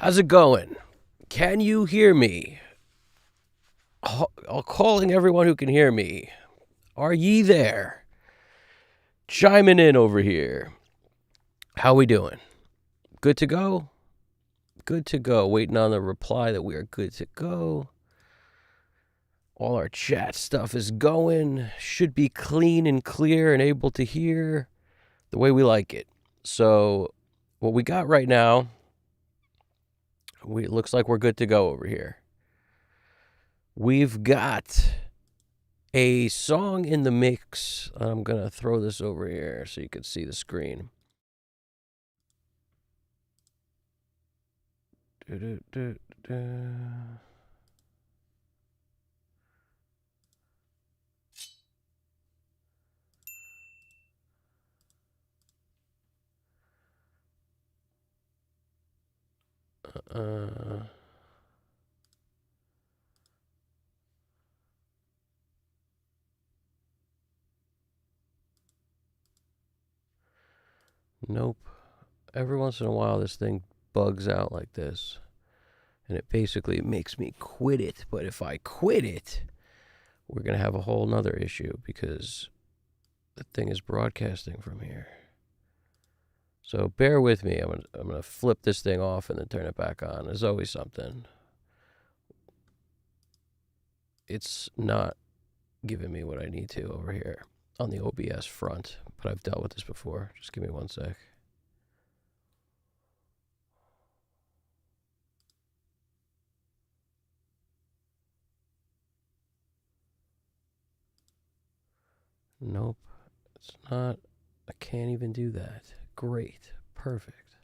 How's it going? Can you hear me? Calling everyone who can hear me. Are ye there? Chiming in over here. How we doing? Good to go? Good to go. Waiting on the reply that we are good to go. All our chat stuff is going. Should be clean and clear and able to hear the way we like it. So what we got right now, it looks like we're good to go over here. We've got a song in the mix. I'm going to throw this over here so you can see the screen. Nope. Every once in a while, this thing bugs out like this. And it basically makes me quit it. But if I quit it, we're going to have a whole nother issue because the thing is broadcasting from here. So bear with me. I'm going to flip this thing off and then turn it back on. There's always something. It's not giving me what I need to over here on the OBS front. But I've dealt with this before. Just give me one sec. Nope, it's not. I can't even do that. Great. Perfect.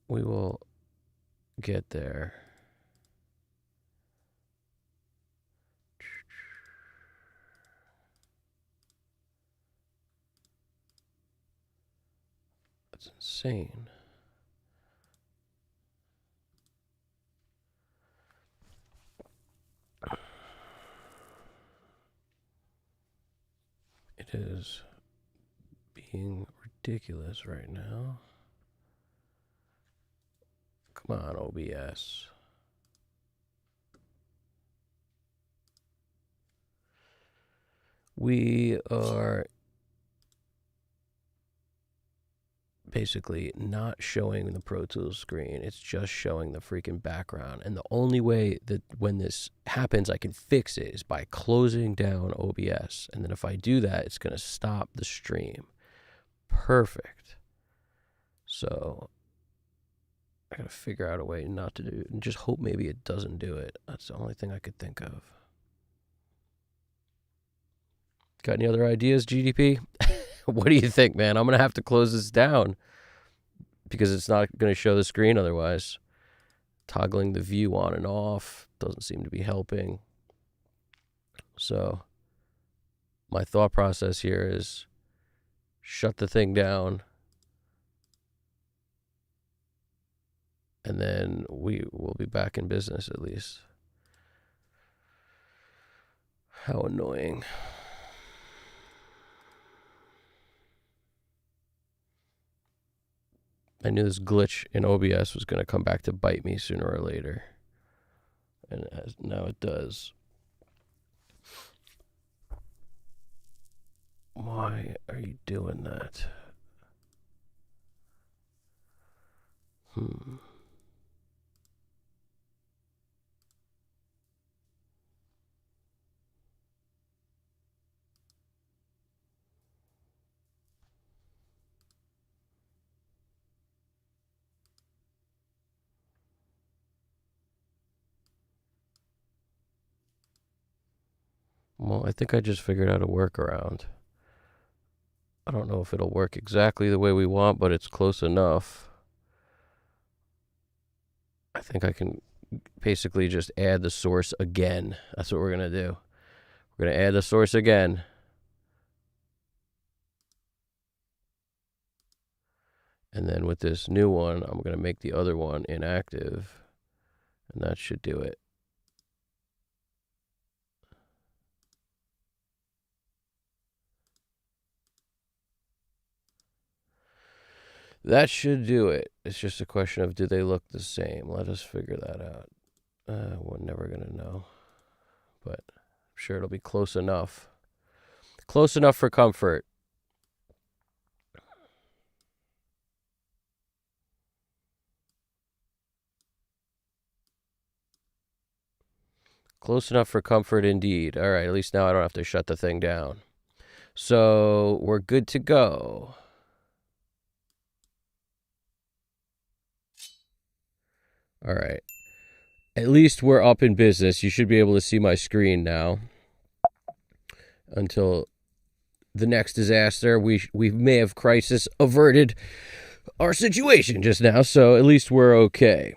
We will get there. That's insane. It is being ridiculous right now. Come on, OBS. We are basically not showing the Pro Tools screen. It's just showing the freaking background. And the only way that when this happens, I can fix it is by closing down OBS. And then if I do that, it's going to stop the stream. Perfect. So I got to figure out a way not to do it and just hope maybe it doesn't do it. That's the only thing I could think of. Got any other ideas, GDP? What do you think, man? I'm going to have to close this down because it's not going to show the screen otherwise. Toggling the view on and off doesn't seem to be helping. So my thought process here is shut the thing down, and then we will be back in business at least. How annoying. I knew this glitch in OBS was going to come back to bite me sooner or later. And now it does. Why are you doing that? Well, I think I just figured out a workaround. I don't know if it'll work exactly the way we want, but it's close enough. I think I can basically just add the source again. That's what we're going to do. We're going to add the source again. And then with this new one, I'm going to make the other one inactive. And that should do it. That should do it. It's just a question of do they look the same? Let us figure that out. We're never going to know. But I'm sure it'll be close enough. Close enough for comfort. Close enough for comfort indeed. All right, at least now I don't have to shut the thing down. So we're good to go. All right. At least we're up in business. You should be able to see my screen now. Until the next disaster, we may have crisis averted our situation just now, so at least we're okay.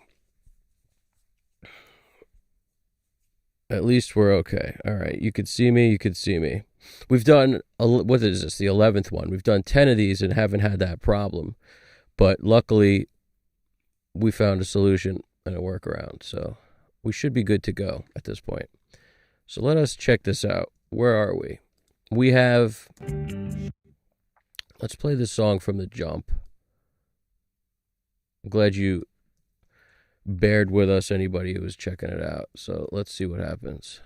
At least we're okay. All right, you could see me. You could see me. We've done, what is this, the 11th one. We've done 10 of these and haven't had that problem. But luckily, we found a solution and a workaround. So we should be good to go at this point. So let us check this out. Where are we? We have, let's play this song from the jump. I'm glad you bared with us, anybody who was checking it out. So let's see what happens.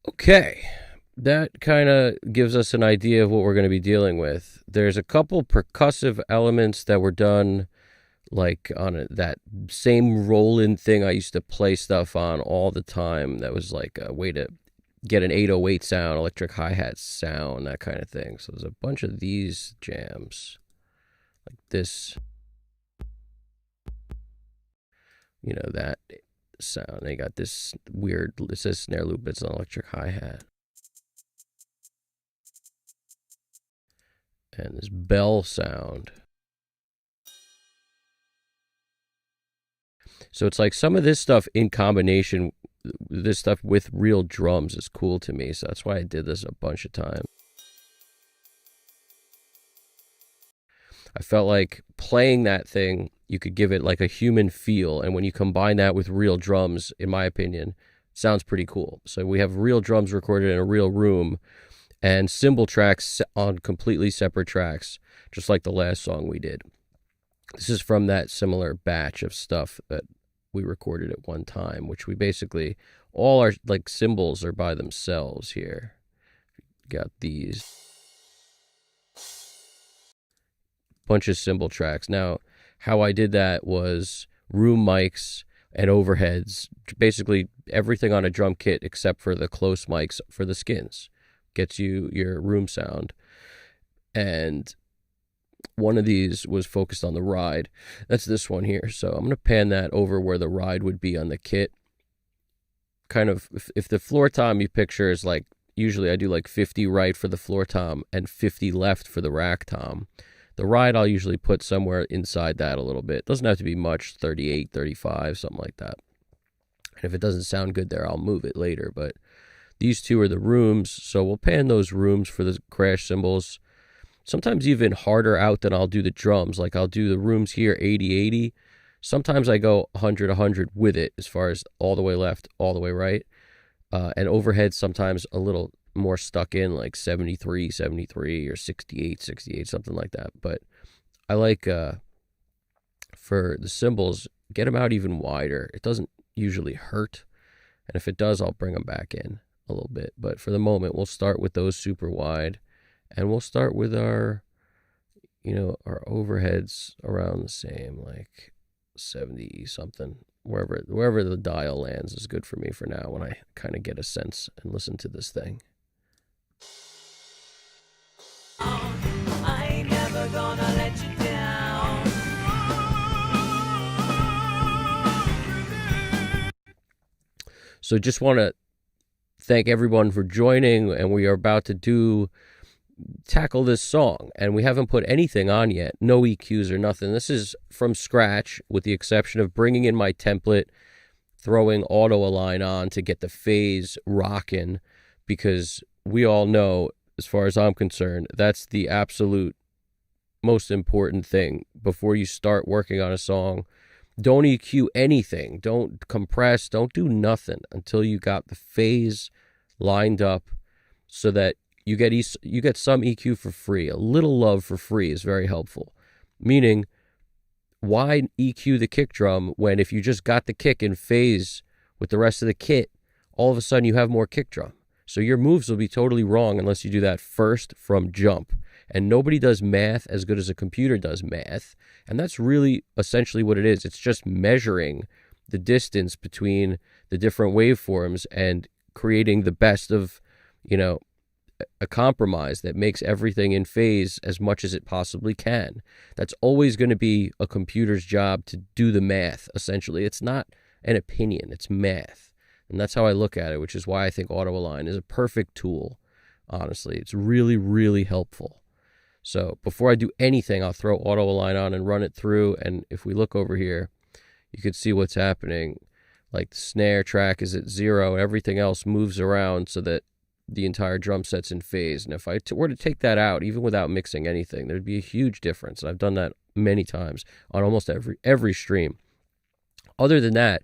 Okay. That kind of gives us an idea of what we're going to be dealing with. There's a couple percussive elements that were done like on that same roll-in thing I used to play stuff on all the time. That was like a way to get an 808 sound, electric hi-hat sound, that kind of thing. So there's a bunch of these jams like this, that sound. They got this weird, it says snare loop, it's an electric hi-hat. And this bell sound. So it's like some of this stuff in combination, this stuff with real drums is cool to me. So that's why I did this a bunch of times. I felt like playing that thing, you could give it like a human feel. And when you combine that with real drums, in my opinion, sounds pretty cool. So we have real drums recorded in a real room and cymbal tracks on completely separate tracks, just like the last song we did. This is from that similar batch of stuff that we recorded at one time, which we basically, all our like cymbals are by themselves here. Got these bunch of cymbal tracks. Now, how I did that was room mics and overheads, basically everything on a drum kit except for the close mics for the skins. Gets you your room sound. And one of these was focused on the ride. That's this one here. So I'm going to pan that over where the ride would be on the kit. Kind of, if the floor tom you picture is like, usually I do like 50 right for the floor tom and 50 left for the rack tom. The ride I'll usually put somewhere inside that a little bit. Doesn't have to be much, 38, 35, something like that. And if it doesn't sound good there, I'll move it later. But these two are the rooms, so we'll pan those rooms for the crash cymbals. Sometimes even harder out than I'll do the drums. Like I'll do the rooms here 80-80. Sometimes I go 100-100 with it as far as all the way left, all the way right. And overhead sometimes a little more stuck in like 73-73 or 68-68, something like that. But I like for the cymbals, get them out even wider. It doesn't usually hurt. And if it does, I'll bring them back in a little bit. But for the moment, we'll start with those super wide. And we'll start with our, our overheads around the same, like 70 something. Wherever the dial lands is good for me for now when I kind of get a sense and listen to this thing. I ain't never gonna let you down. So just want to thank everyone for joining, and we are about to tackle this song, and we haven't put anything on yet, no EQs or nothing. This is from scratch with the exception of bringing in my template, throwing auto align on to get the phase rocking, because we all know, as far as I'm concerned, that's the absolute most important thing before you start working on a song. Don't EQ anything, don't compress, don't do nothing until you got the phase lined up, so that you get some EQ for free. A little love for free is very helpful. Meaning, why EQ the kick drum when if you just got the kick in phase with the rest of the kit, all of a sudden you have more kick drum. So your moves will be totally wrong unless you do that first from jump. And nobody does math as good as a computer does math. And that's really essentially what it is. It's just measuring the distance between the different waveforms and creating the best of, a compromise that makes everything in phase as much as it possibly can. That's always going to be a computer's job to do the math, essentially. It's not an opinion, it's math. And that's how I look at it, which is why I think auto align is a perfect tool, honestly. It's really, really helpful. So before I do anything, I'll throw auto align on and run it through. And if we look over here, you can see what's happening. Like the snare track is at 0 and everything else moves around so that the entire drum set's in phase. And if I were to take that out, even without mixing anything, there'd be a huge difference. And I've done that many times on almost every stream. Other than that,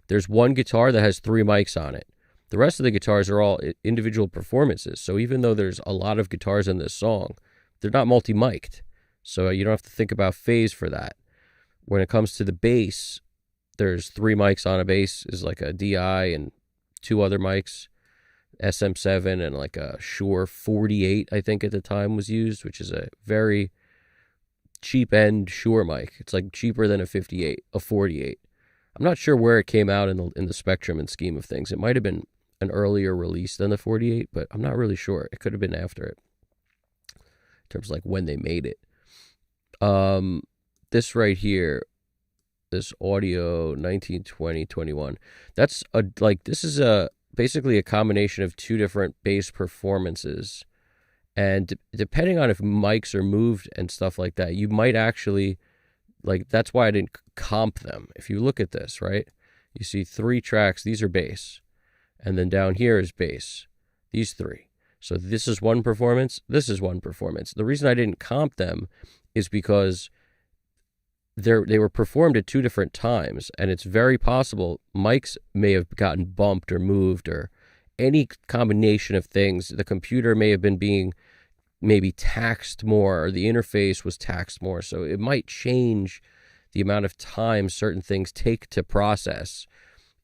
there's one guitar that has 3 mics on it. The rest of the guitars are all individual performances. So even though there's a lot of guitars in this song, they're not multi-mic'd. So you don't have to think about phase for that. When it comes to the bass, there's 3 mics on a bass, is like a DI and 2 other mics. SM7 and like a Shure 48, I think at the time was used, which is a very cheap end Shure mic. It's like cheaper than a 48. I'm not sure where it came out in the spectrum and scheme of things. It might have been an earlier release than the 48, but I'm not really sure. It could have been after it in terms of like when they made it. This right here, this audio 1920-21, that's this is basically a combination of two different bass performances. And depending on if mics are moved and stuff like that, you might actually, that's why I didn't comp them. If you look at this, right, you see 3 tracks. These are bass. And then down here is bass. These 3. So this is one performance. This is one performance. The reason I didn't comp them is because they were performed at 2 different times. And it's very possible mics may have gotten bumped or moved or any combination of things. The computer may have been being maybe taxed more, or the interface was taxed more. So it might change the amount of time certain things take to process,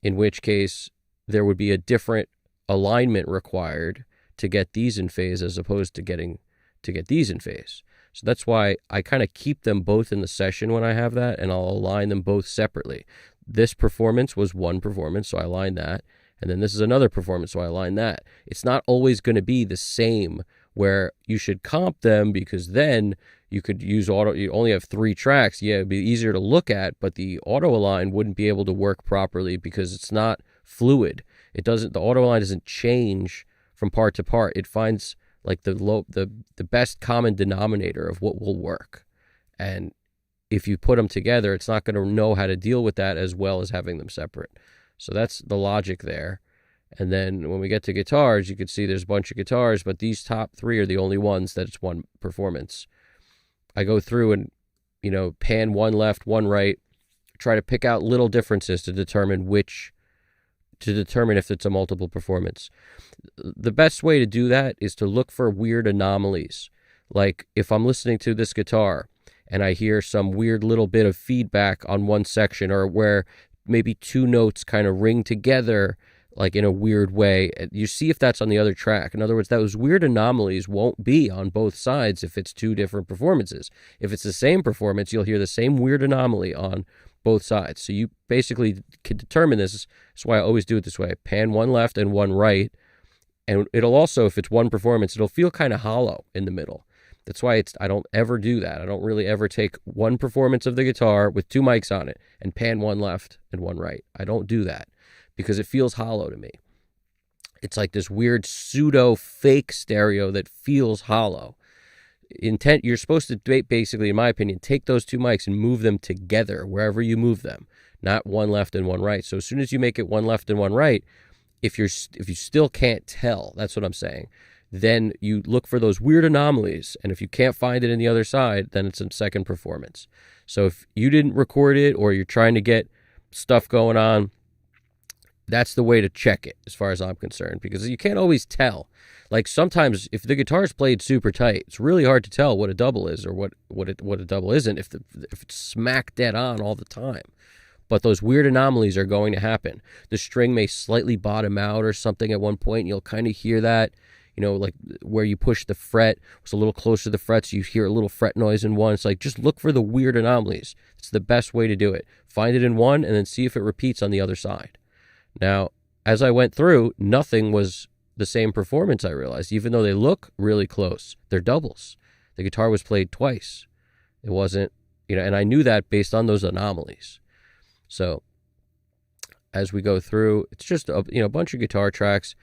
in which case there would be a different alignment required to get these in phase as opposed to get these in phase. So that's why I kind of keep them both in the session when I have that, and I'll align them both separately. This performance was one performance, so I align that. And then this is another performance, so I align that. It's not always going to be the same where you should comp them, because then you could use auto. You only have 3 tracks. Yeah, it'd be easier to look at, but the auto align wouldn't be able to work properly because it's not fluid. It doesn't. The auto align doesn't change from part to part. It finds like the best common denominator of what will work. And if you put them together, it's not going to know how to deal with that as well as having them separate. So that's the logic there. And then when we get to guitars, you can see there's a bunch of guitars, but these top 3 are the only ones that it's one performance. I go through and, pan one left, one right, try to pick out little differences to determine if it's a multiple performance. The best way to do that is to look for weird anomalies. Like if I'm listening to this guitar and I hear some weird little bit of feedback on one section, or where maybe 2 notes kind of ring together like in a weird way, you see if that's on the other track. In other words, those weird anomalies won't be on both sides if it's 2 different performances. If it's the same performance, you'll hear the same weird anomaly on both sides. So you basically can determine this. That's why I always do it this way. Pan one left and one right. And it'll also, if it's one performance, it'll feel kind of hollow in the middle. That's why I don't ever do that. I don't really ever take one performance of the guitar with 2 mics on it and pan one left and one right. I don't do that because it feels hollow to me. It's like this weird pseudo fake stereo that feels hollow. You're supposed to basically, in my opinion, take those 2 mics and move them together wherever you move them, not one left and one right. So as soon as you make it one left and one right, if you still can't tell, that's what I'm saying, then you look for those weird anomalies. And if you can't find it in the other side, then it's a second performance. So if you didn't record it or you're trying to get stuff going on, that's the way to check it as far as I'm concerned, because you can't always tell. Like sometimes if the guitar's played super tight, it's really hard to tell what a double is or what a double isn't if it's smack dead on all the time. But those weird anomalies are going to happen. The string may slightly bottom out or something at one point, and you'll kind of hear that, like where you push the fret, it's a little closer to the frets, you hear a little fret noise in one. It's like, just look for the weird anomalies. It's the best way to do it. Find it in one and then see if it repeats on the other side. Now, as I went through, nothing was the same performance, I realized, even though they look really close. They're doubles. The guitar was played twice. It wasn't, and I knew that based on those anomalies. So as we go through, it's just a bunch of guitar tracks.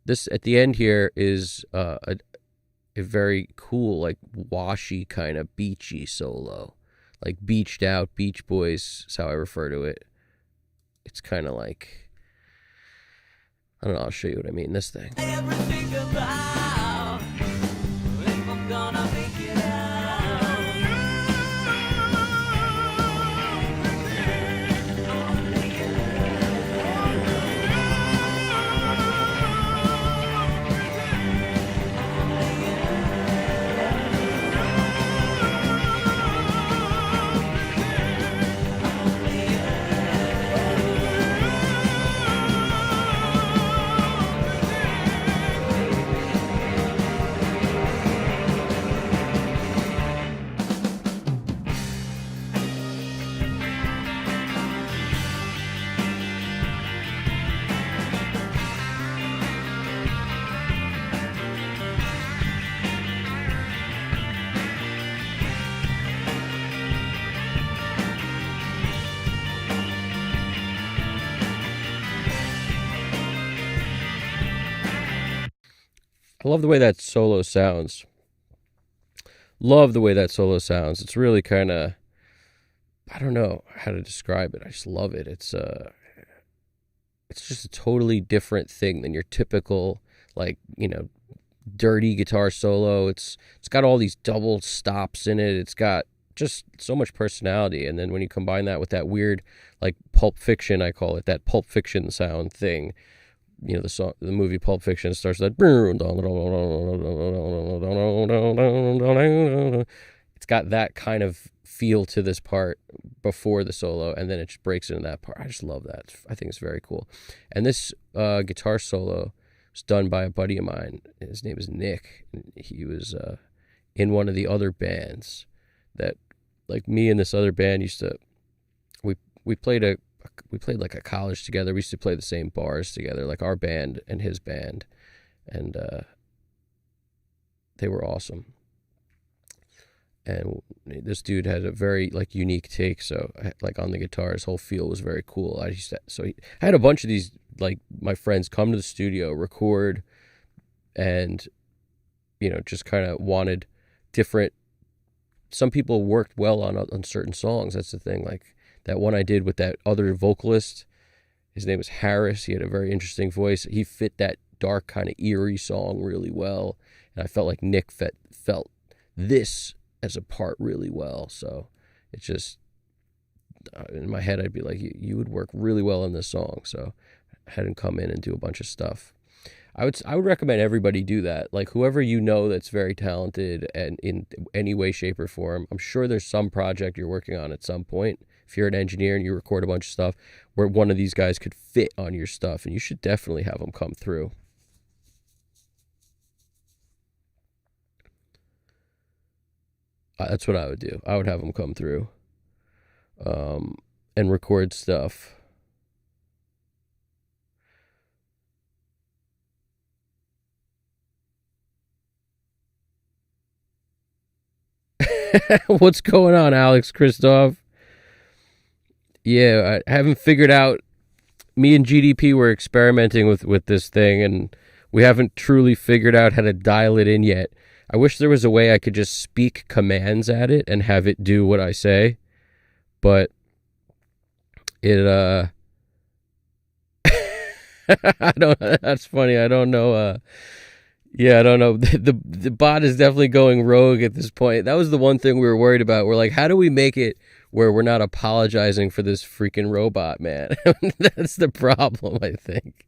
This at the end here is a very cool, like washy kind of beachy solo, like beached out, Beach Boys is how I refer to it. It's kind of like, I don't know, I'll show you what I mean. This thing. Everything about if I'm gonna make it I love the way that solo sounds. Love the way that solo sounds. It's really kind of, I don't know how to describe it. I just love it. It's just a totally different thing than your typical, like, dirty guitar solo. It's got all these double stops in it. It's got just so much personality. And then when you combine that with that weird, like, Pulp Fiction, I call it, that Pulp Fiction sound thing. The movie Pulp Fiction starts that. It's got that kind of feel to this part before the solo, and then it just breaks into that part. I just love that. I think it's very cool. And this guitar solo was done by a buddy of mine. His name is Nick. He was in one of the other bands that, like, me and this other band used to. We played like a college together. We used to play the same bars together, like our band and his band, and they were awesome. And this dude had a very, like, unique take. So, like, on the guitar, his whole feel was very cool. I had a bunch of these, like, my friends come to the studio, record, and just kind of wanted different. Some people worked well on certain songs. That's the thing. Like that one I did with that other vocalist. His name was Harris. He had a very interesting voice. He fit that dark kind of eerie song really well, and I felt like Nick felt this as a part really well. So it's just, in my head, I'd be like, you would work really well in this song. So I had him come in and do a bunch of stuff. I would recommend everybody do that. Like, whoever that's very talented and in any way, shape, or form. I'm sure there's some project you're working on at some point. If you're an engineer and you record a bunch of stuff where one of these guys could fit on your stuff, and you should definitely have them come through. That's what I would do. I would have them come through and record stuff. What's going on, Alex Christoph? Yeah, I haven't figured out. Me and GDP were experimenting with this thing, and we haven't truly figured out how to dial it in yet. I wish there was a way I could just speak commands at it and have it do what I say, but it I don't. That's funny. I don't know. Yeah, I don't know. The bot is definitely going rogue at this point. That was the one thing we were worried about. We're like, how do we make it where we're not apologizing for this freaking robot, man? That's the problem, I think.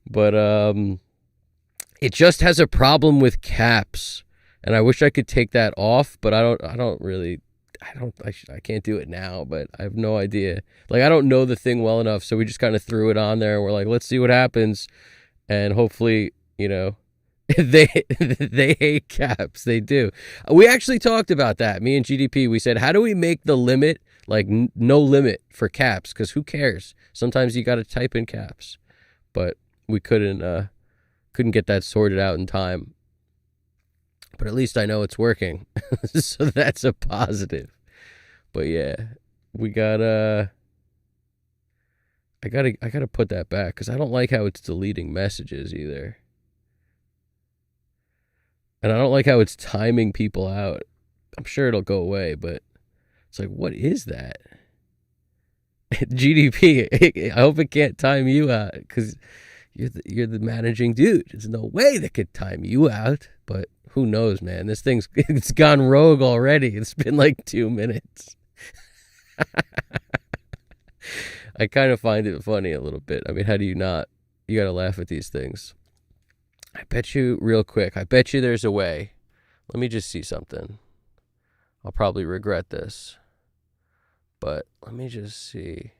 But it just has a problem with caps, and I wish I could take that off, but I can't do it now, but I have no idea. Like, I don't know the thing well enough, so we just kind of threw it on there. We're like, let's see what happens, and hopefully, they hate caps. They do. We actually talked about that. Me and GDP, we said, how do we make the limit like no limit for caps? Because who cares? Sometimes you got to type in caps, but we couldn't get that sorted out in time. But at least I know it's working, so that's a positive. But yeah, we got I gotta put that back because I don't like how it's deleting messages either. And I don't like how it's timing people out. I'm sure it'll go away, but it's like, what is that? GDP, I hope it can't time you out because you're the managing dude. There's no way that could time you out, but who knows, man? This thing's it's gone rogue already. It's been like 2 minutes. I kind of find it funny a little bit. I mean, how do you not? You got to laugh at these things. I bet you, real quick, I bet you there's a way. Let me just see something. I'll probably regret this. But let me just see.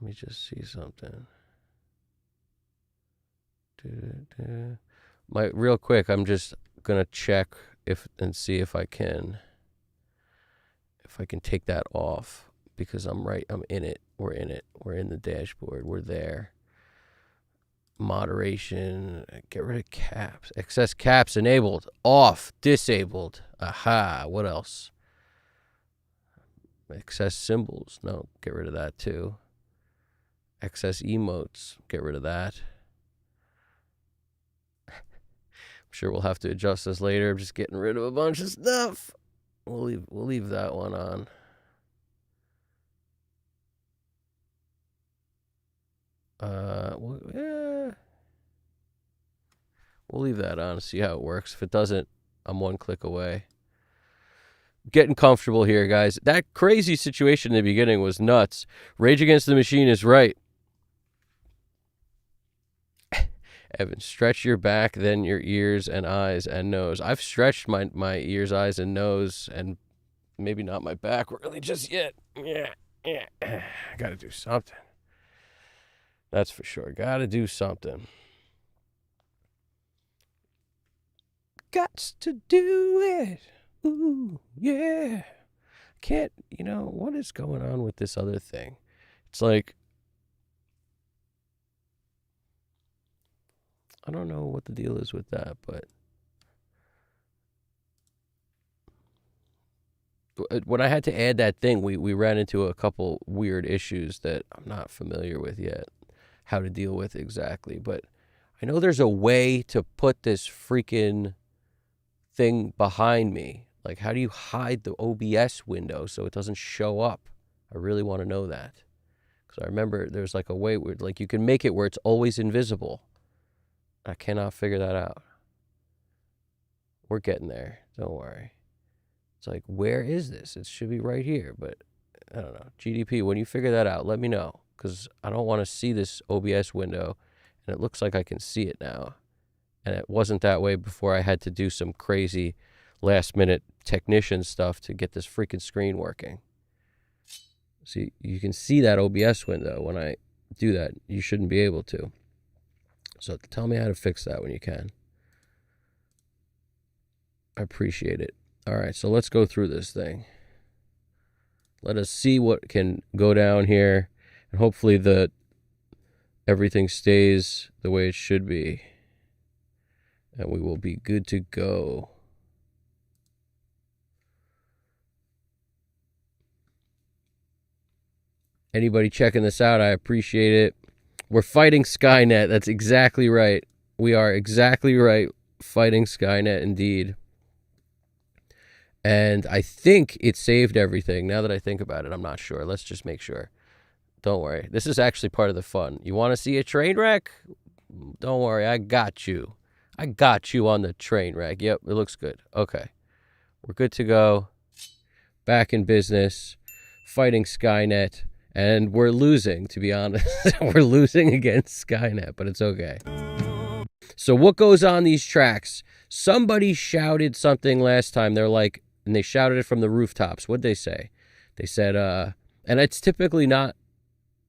Let me just see something. Real quick, I'm just going to check and see if I can take that off. Because I'm in it. We're in it. We're in the dashboard. We're there. Moderation. Get rid of caps. Excess caps enabled. Off. Disabled. Aha. What else? Excess symbols. No, get rid of that too. Excess emotes. Get rid of that. I'm sure we'll have to adjust this later. I'm just getting rid of a bunch of stuff. We'll leave that one on. We'll leave that on, see how it works. If it doesn't, I'm one click away. Getting comfortable here, guys. That crazy situation in the beginning was nuts. Rage Against the Machine is right. Evan, stretch your back, then your ears and eyes and nose. I've stretched my ears, eyes, and nose, and maybe not my back really just yet. Yeah. I gotta do something. That's for sure. Gotta do something. Gots to do it. Ooh, yeah. Can't, what is going on with this other thing? It's like, I don't know what the deal is with that, but when I had to add that thing, we ran into a couple weird issues that I'm not familiar with yet, how to deal with exactly. But I know there's a way to put this freaking thing behind me. Like, how do you hide the OBS window so it doesn't show up? I really want to know that. Because I remember there's like a way where like you can make it where it's always invisible. I cannot figure that out. We're getting there. Don't worry. It's like, where is this? It should be right here. But I don't know. GDP, when you figure that out, let me know. Because I don't want to see this OBS window. And it looks like I can see it now. And it wasn't that way before I had to do some crazy last-minute technician stuff to get this freaking screen working. See, you can see that OBS window when I do that. You shouldn't be able to. So tell me how to fix that when you can. I appreciate it. All right, so let's go through this thing. Let us see what can go down here. And hopefully everything stays the way it should be. And we will be good to go. Anybody checking this out, I appreciate it. We're fighting Skynet. That's exactly right. We are exactly right. Fighting Skynet indeed. And I think it saved everything. Now that I think about it, I'm not sure. Let's just make sure. Don't worry. This is actually part of the fun. You want to see a train wreck? Don't worry. I got you. I got you on the train wreck. Yep, it looks good. Okay. We're good to go. Back in business. Fighting Skynet. And we're losing, to be honest. We're losing against Skynet, but it's okay. So what goes on these tracks? Somebody shouted something last time. They're like, and they shouted it from the rooftops. What'd they say? They said, and it's typically not,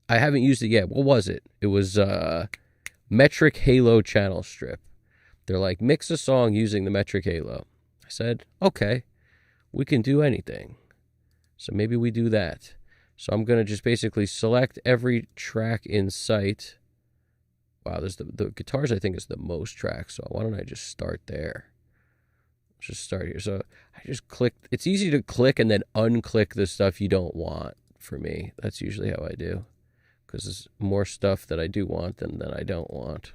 I haven't used it yet. What was it? It was Metric Halo channel strip. They're like, mix a song using the Metric Halo. I said, okay, we can do anything. So maybe we do that. So I'm going to just basically select every track in sight. Wow, there's the guitars, I think, is the most tracks. So why don't I just start there? Let's just start here. So I just clicked. It's easy to click and then unclick the stuff you don't want for me. That's usually how I do. Because there's more stuff that I do want than I don't want.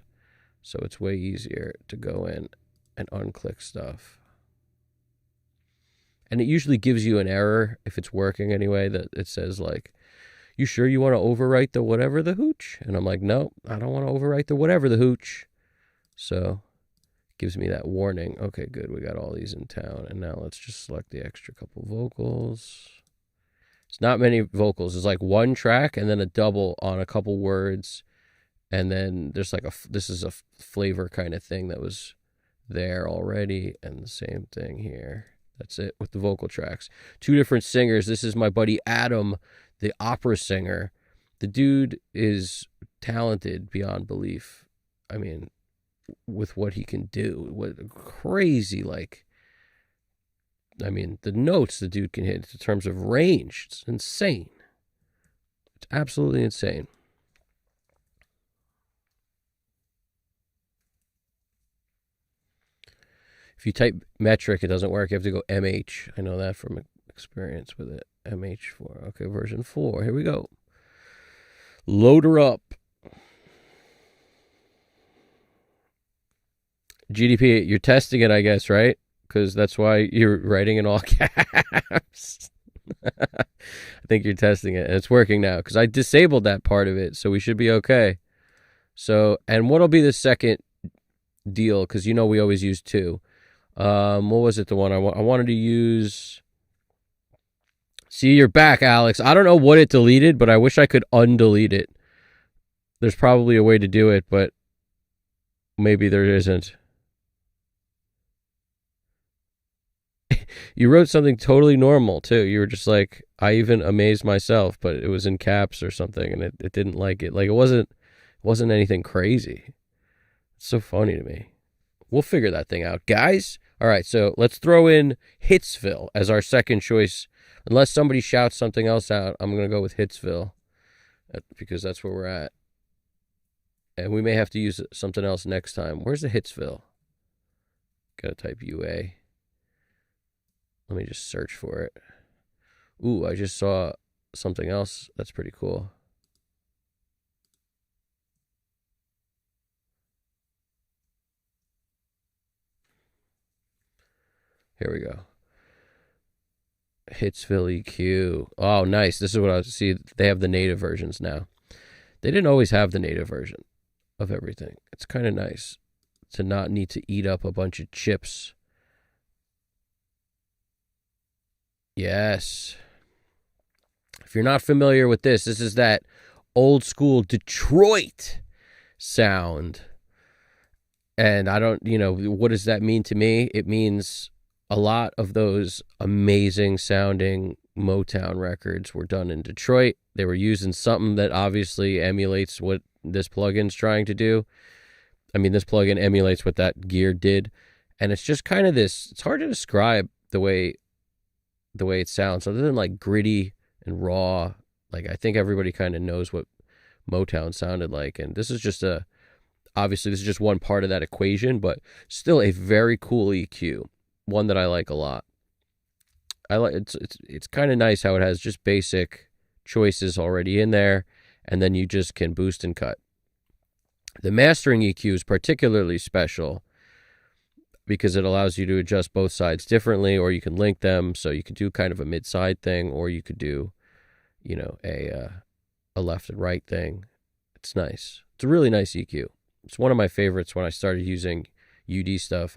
So it's way easier to go in and unclick stuff. And it usually gives you an error if it's working anyway, that it says like, you sure you want to overwrite the whatever the hooch? And I'm like, no, I don't want to overwrite the whatever the hooch. So it gives me that warning. Okay, good. We got all these in town. And now let's just select the extra couple vocals. It's not many vocals. It's like one track and then a double on a couple words. And then there's like this is a flavor kind of thing that was there already. And the same thing here. That's it with the vocal tracks. Two different singers. This is my buddy Adam, the opera singer. The dude is talented beyond belief. I mean, with what he can do. What crazy, like, I mean, the notes the dude can hit in terms of range. It's insane. It's absolutely insane. If you type metric, it doesn't work. You have to go MH. I know that from experience with it. MH4. Okay, version 4. Here we go. Load her up. GDP, you're testing it, I guess, right? Because that's why you're writing in all caps. I think you're testing it, and it's working now because I disabled that part of it, so we should be okay. So, and what'll be the second deal? Because we always use two. What was it? The one I wanted to use. See, you're back, Alex. I don't know what it deleted, but I wish I could undelete it. There's probably a way to do it, but maybe there isn't. You wrote something totally normal, too. You were just like, I even amazed myself, but it was in caps or something, and it didn't like it. Like, it wasn't anything crazy. It's so funny to me. We'll figure that thing out. Guys, all right, so let's throw in Hitsville as our second choice. Unless somebody shouts something else out, I'm going to go with Hitsville because that's where we're at. And we may have to use something else next time. Where's the Hitsville? Got to type UA. Let me just search for it. Ooh, I just saw something else that's pretty cool. Here we go. Hitsville EQ. Oh, nice. This is what I see. They have the native versions now. They didn't always have the native version of everything. It's kind of nice to not need to eat up a bunch of chips. Yes. If you're not familiar with this is that old school Detroit sound. And I don't, what does that mean to me? It means a lot of those amazing sounding Motown records were done in Detroit. They were using something that obviously emulates what this plugin's trying to do. I mean, this plugin emulates what that gear did. And it's just kind of this, it's hard to describe the way it sounds, other than like gritty and raw. Like, I think everybody kind of knows what Motown sounded like. And this is just obviously this is just one part of that equation, but still a very cool EQ. One that I like a lot. I like it's kind of nice how it has just basic choices already in there, and then you just can boost and cut. The mastering EQ is particularly special because it allows you to adjust both sides differently, or you can link them, so you could do kind of a mid-side thing, or you could do, a left and right thing. It's nice. It's a really nice EQ. It's one of my favorites. When I started using UD stuff,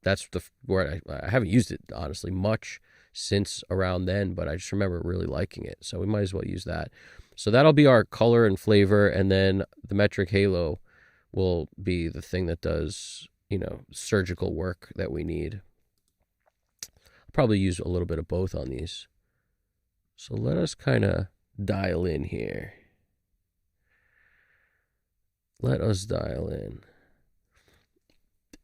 that's where I haven't used it, honestly, much since around then, but I just remember really liking it. So we might as well use that. So that'll be our color and flavor, and then the metric halo will be the thing that does, surgical work that we need. I'll probably use a little bit of both on these. So let us kind of dial in here. Let us dial in.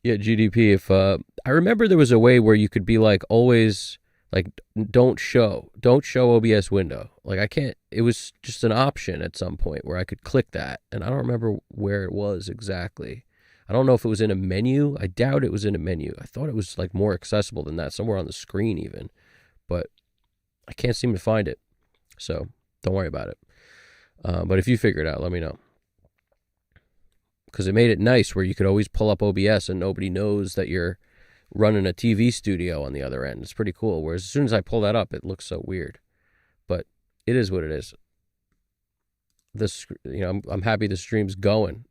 Yeah, GDP, if I remember there was a way where you could be like always like don't show OBS window. Like I can't, it was just an option at some point where I could click that, and I don't remember where it was exactly. I don't know if it was in a menu. I doubt it was in a menu. I thought it was like more accessible than that, somewhere on the screen even, but I can't seem to find it. So don't worry about it. But if you figure it out, let me know. Because it made it nice where you could always pull up OBS and nobody knows that you're running a TV studio on the other end. It's pretty cool. Whereas as soon as I pull that up, it looks so weird. But it is what it is. This, I'm happy the stream's going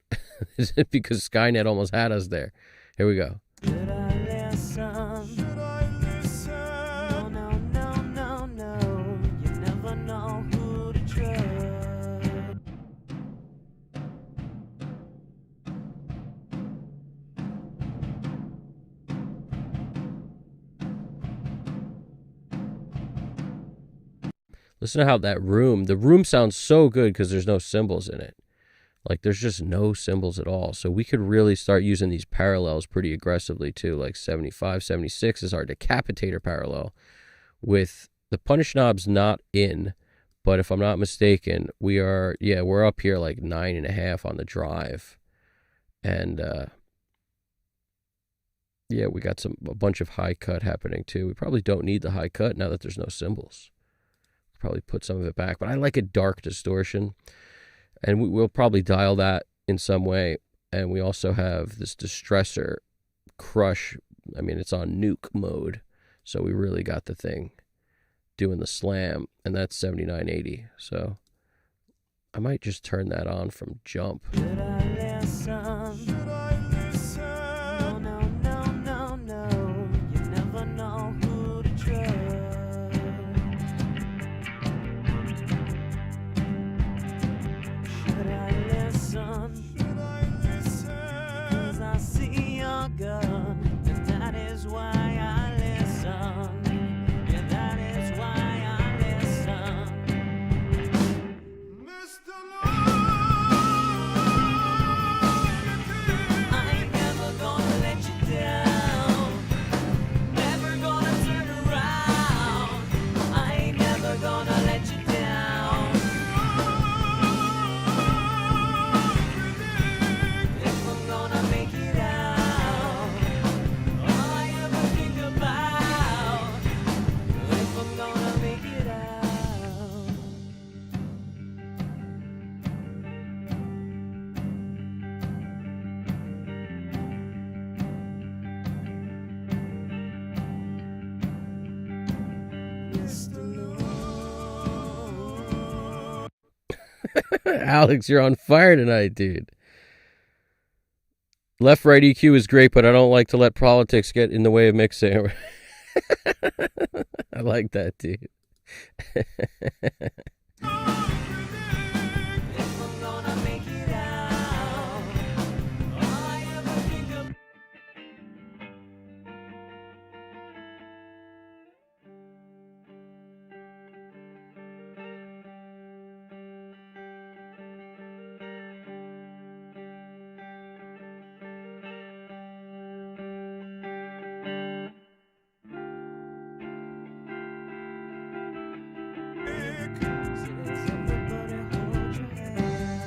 because Skynet almost had us there. Here we go. Should I listen? Should I listen? No. You never know who to trust. Listen to how the room sounds so good because there's no cymbals in it. Like there's just no cymbals at all. So we could really start using these parallels pretty aggressively too. Like 75, 76 is our decapitator parallel with the punish knobs not in, but if I'm not mistaken, we're up here like 9.5 on the drive. And we got a bunch of high cut happening too. We probably don't need the high cut now that there's no cymbals. Probably put some of it back, but I like a dark distortion, and we'll probably dial that in some way. And we also have this distressor crush. I mean, it's on nuke mode, so we really got the thing doing the slam, and that's 7980. So I might just turn that on from jump. Should I listen? Should I listen? No, no, no, no, no. You never know who to trust. Should I listen? Should I listen? 'Cause I see your gun, and that is why I listen. Yeah, that is why I listen. Mr. I ain't never gonna let you down. Never gonna turn around. I ain't never gonna let you down. If I'm gonna make it out, all I ever think about. If I'm gonna make it out. Alex, you're on fire tonight, dude. Left right EQ is great, but I don't like to let politics get in the way of mixing. I like that, dude. If I'm gonna make it out, all I ever think of. Says everybody hold your hand,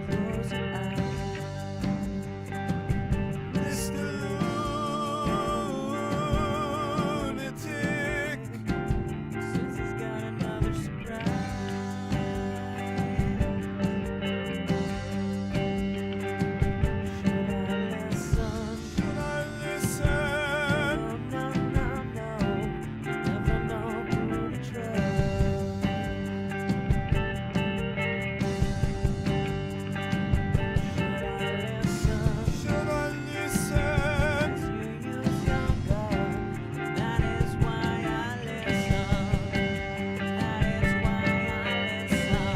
close your eyes. Mr. Lunatic says he's got another surprise. Should I listen? Should I listen? No, no, no, no. You never know who to trust. Should I listen? You use your gun. That is why I listen. That is why I listen.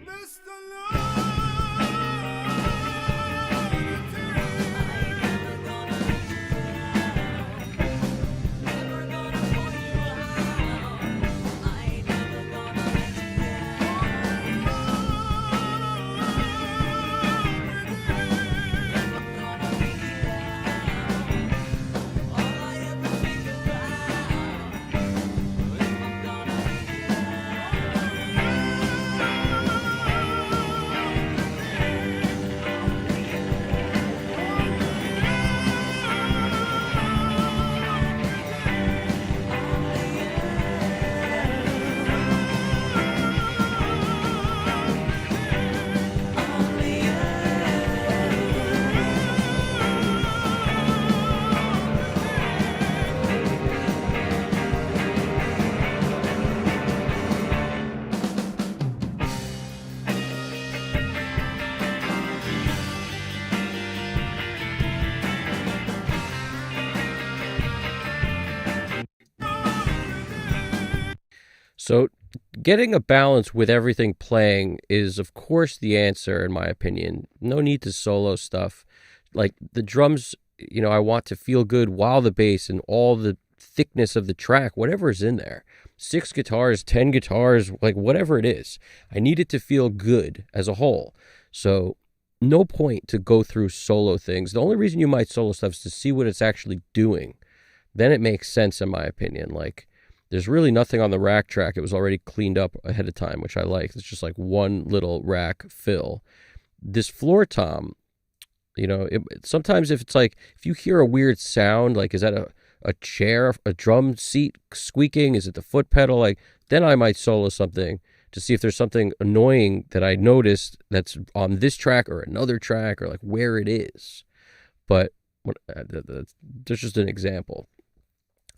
Mr. Lunatic, I ain't never gonna let you down. Never gonna pull you out. I ain't never gonna let you down. If I'm gonna make it out, all I ever think about. If I'm gonna make it So getting a balance with everything playing is, of course, the answer, in my opinion. No need to solo stuff. Like the drums, I want to feel good while the bass and all the thickness of the track, whatever is in there. 6 guitars, 10 guitars, like whatever it is. I need it to feel good as a whole. So no point to go through solo things. The only reason you might solo stuff is to see what it's actually doing. Then it makes sense, in my opinion. Like, there's really nothing on the rack track. It was already cleaned up ahead of time, which I like. It's just like one little rack fill. This floor tom, sometimes if it's like, if you hear a weird sound, like is that a chair, a drum seat squeaking? Is it the foot pedal? Like, then I might solo something. to see if there's something annoying that I noticed that's on this track or another track, or like where it is. But there's just an example.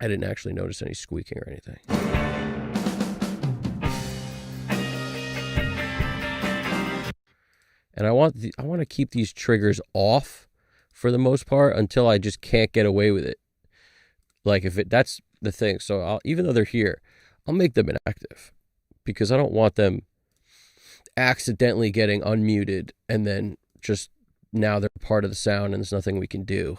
I didn't actually notice any squeaking or anything. And I want to keep these triggers off for the most part until I just can't get away with it. Like that's the thing. So even though they're here, I'll make them inactive because I don't want them accidentally getting unmuted and then just now they're part of the sound and there's nothing we can do.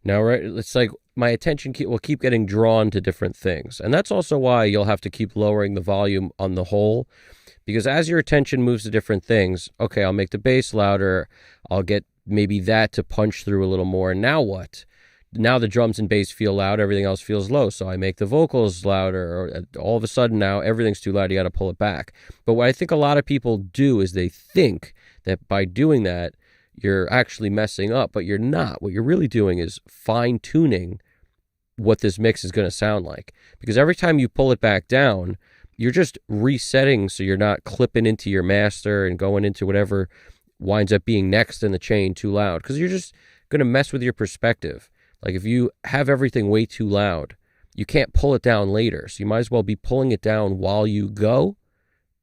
Now, right, it's like my attention will keep getting drawn to different things. And that's also why you'll have to keep lowering the volume on the whole. Because as your attention moves to different things, okay, I'll make the bass louder. I'll get maybe that to punch through a little more. And now what? Now the drums and bass feel loud. Everything else feels low. So I make the vocals louder. Or all of a sudden now everything's too loud. You got to pull it back. But what I think a lot of people do is they think that by doing that, you're actually messing up, but you're not. What you're really doing is fine-tuning what this mix is going to sound like. Because every time you pull it back down, you're just resetting so you're not clipping into your master and going into whatever winds up being next in the chain too loud. Because you're just going to mess with your perspective. Like if you have everything way too loud, you can't pull it down later. So you might as well be pulling it down while you go.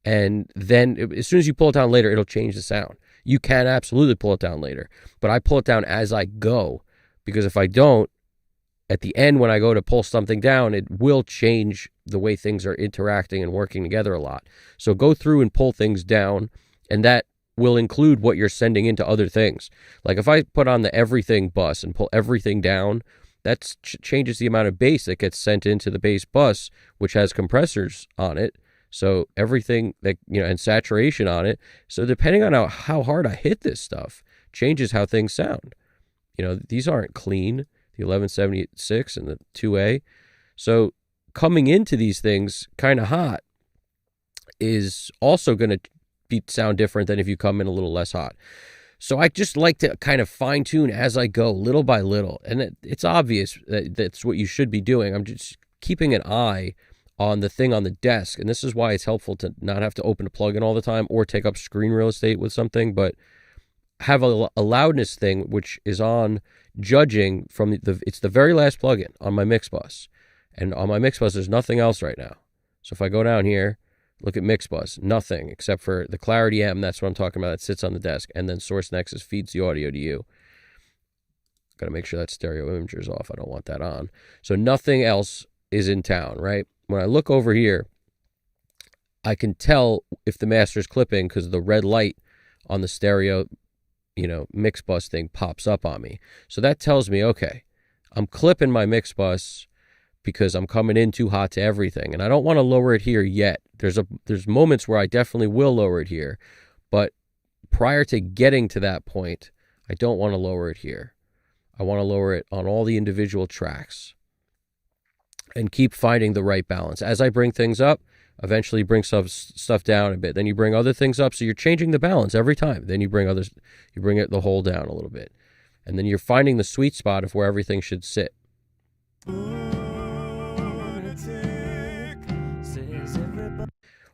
And then as soon as you pull it down later, it'll change the sound. You can absolutely pull it down later, but I pull it down as I go, because if I don't, at the end when I go to pull something down, it will change the way things are interacting and working together a lot. So go through and pull things down, and that will include what you're sending into other things. Like if I put on the everything bus and pull everything down, that changes the amount of bass that gets sent into the bass bus, which has compressors on it. So everything that, and saturation on it. So depending on how hard I hit this stuff changes how things sound. These aren't clean, the 1176 and the 2A. So coming into these things kind of hot is also going to sound different than if you come in a little less hot. So I just like to kind of fine tune as I go, little by little. And it's obvious that that's what you should be doing. I'm just keeping an eye on the thing on the desk. And this is why it's helpful to not have to open a plugin all the time or take up screen real estate with something, but have a loudness thing, which is on judging from it's the very last plugin on my mix bus. And on my mix bus, there's nothing else right now. So if I go down here, look at mix bus, nothing except for the Clarity M. That's what I'm talking about. That sits on the desk. And then Source Nexus feeds the audio to you. Got to make sure that stereo imager's off. I don't want that on. So nothing else is in town, right? When I look over here, I can tell if the master's clipping because the red light on the stereo, mix bus thing pops up on me. So that tells me, okay, I'm clipping my mix bus because I'm coming in too hot to everything. And I don't want to lower it here yet. There's moments where I definitely will lower it here. But prior to getting to that point, I don't want to lower it here. I want to lower it on all the individual tracks. And keep finding the right balance. As I bring things up, eventually bring some stuff down a bit. Then you bring other things up, so you're changing the balance every time. Then you bring the whole down a little bit. And then you're finding the sweet spot of where everything should sit.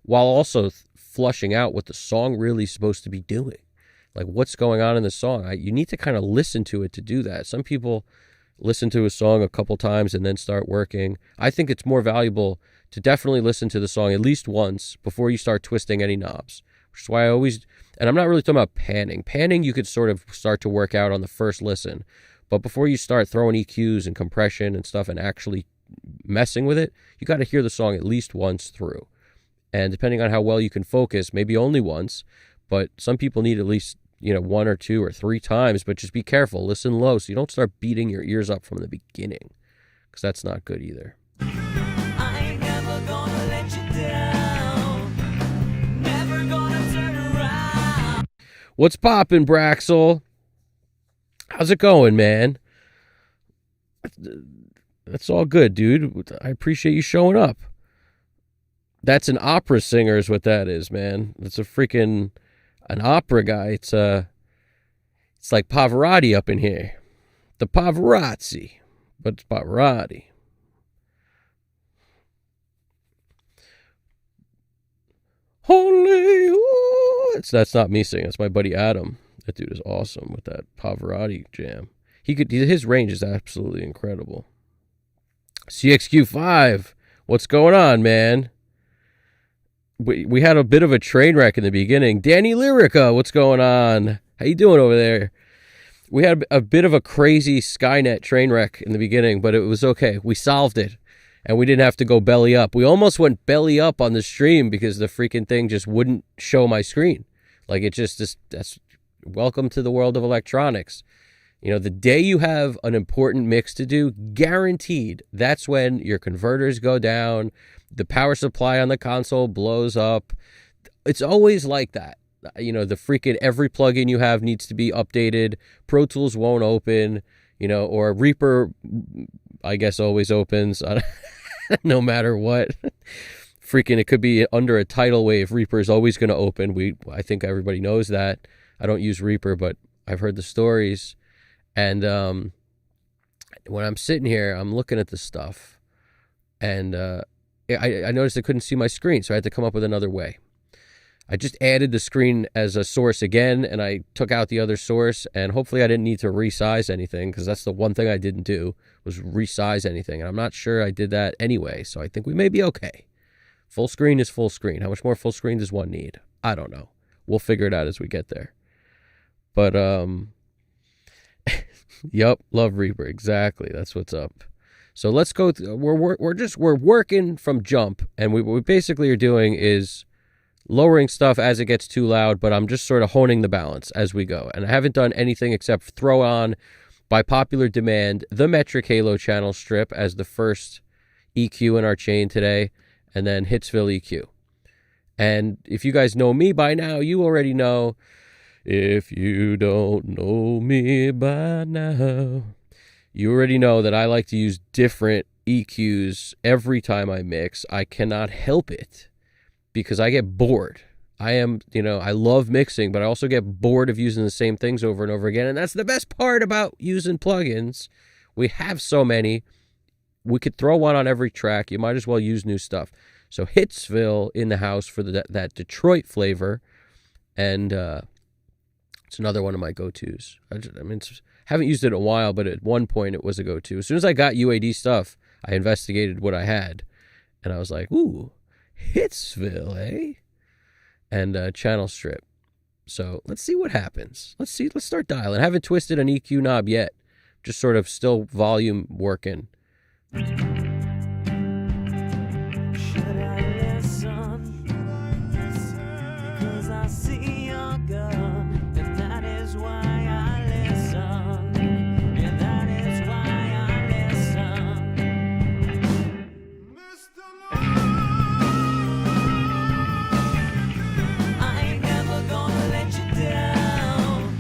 While also flushing out what the song really is supposed to be doing. Like what's going on in the song. You need to kind of listen to it to do that. Some people listen to a song a couple times and then start working. I think it's more valuable to definitely listen to the song at least once before you start twisting any knobs, which is why I always, and I'm not really talking about panning. Panning, you could sort of start to work out on the first listen, but before you start throwing EQs and compression and stuff and actually messing with it, you got to hear the song at least once through. And depending on how well you can focus, maybe only once, but some people need at least one or two or three times, but just be careful. Listen low so you don't start beating your ears up from the beginning, because that's not good either. I ain't never gonna let you down. What's poppin', Braxel? How's it going, man? That's all good, dude. I appreciate you showing up. That's an opera singer is what that is, man. It's a freaking an opera guy. It's like Pavarotti up in here. The Pavarazzi. But it's Pavarotti. Holy, that's not me singing. It's my buddy Adam. That dude is awesome with that Pavarotti jam. His range is absolutely incredible. CXQ5, what's going on, man? We had a bit of a train wreck in the beginning. Danny Lyrica, what's going on? How you doing over there? We had a bit of a crazy Skynet train wreck in the beginning, but it was okay. We solved it, and we didn't have to go belly up. We almost went belly up on the stream because the freaking thing just wouldn't show my screen. Like, it just that's welcome to the world of electronics. You know, the day you have an important mix to do, guaranteed, that's when your converters go down, the power supply on the console blows up. It's always like that. You know, the freaking every plugin you have needs to be updated. Pro Tools won't open, you know, or Reaper, I guess, always opens no matter what. Freaking, it could be under a tidal wave. Reaper is always going to open. I think everybody knows that. I don't use Reaper, but I've heard the stories. And when I'm sitting here, I'm looking at this stuff, and I noticed I couldn't see my screen, so I had to come up with another way. I just added the screen as a source again, and I took out the other source, and hopefully I didn't need to resize anything, because that's the one thing I didn't do, was resize anything, and I'm not sure I did that anyway, so I think we may be okay. Full screen is full screen. How much more full screen does one need? I don't know. We'll figure it out as we get there. But, yep, love Reaper. Exactly. That's what's up. So let's go. We're working from jump, and what we basically are doing is lowering stuff as it gets too loud, but I'm just sort of honing the balance as we go. And I haven't done anything except throw on, by popular demand, the Metric Halo channel strip as the first EQ in our chain today, and then Hitsville EQ. And if you guys know me by now, you already know. If you don't know me by now, you already know that I like to use different EQs every time I mix. I cannot help it because I get bored. I love mixing, but I also get bored of using the same things over and over again. And that's the best part about using plugins. We have so many. We could throw one on every track. You might as well use new stuff. So Hitsville in the house for that Detroit flavor. And it's another one of my go-tos. Haven't used it in a while, but at one point it was a go-to. As soon as I got UAD stuff, I investigated what I had. And I was like, ooh, Hitsville, eh? And channel strip. So let's see what happens. Let's start dialing. I haven't twisted an EQ knob yet. Just sort of still volume working. Should I listen? 'Cause I see your gun, and that is why I listen. Yeah, that is why I listen. I ain't never gonna let you down.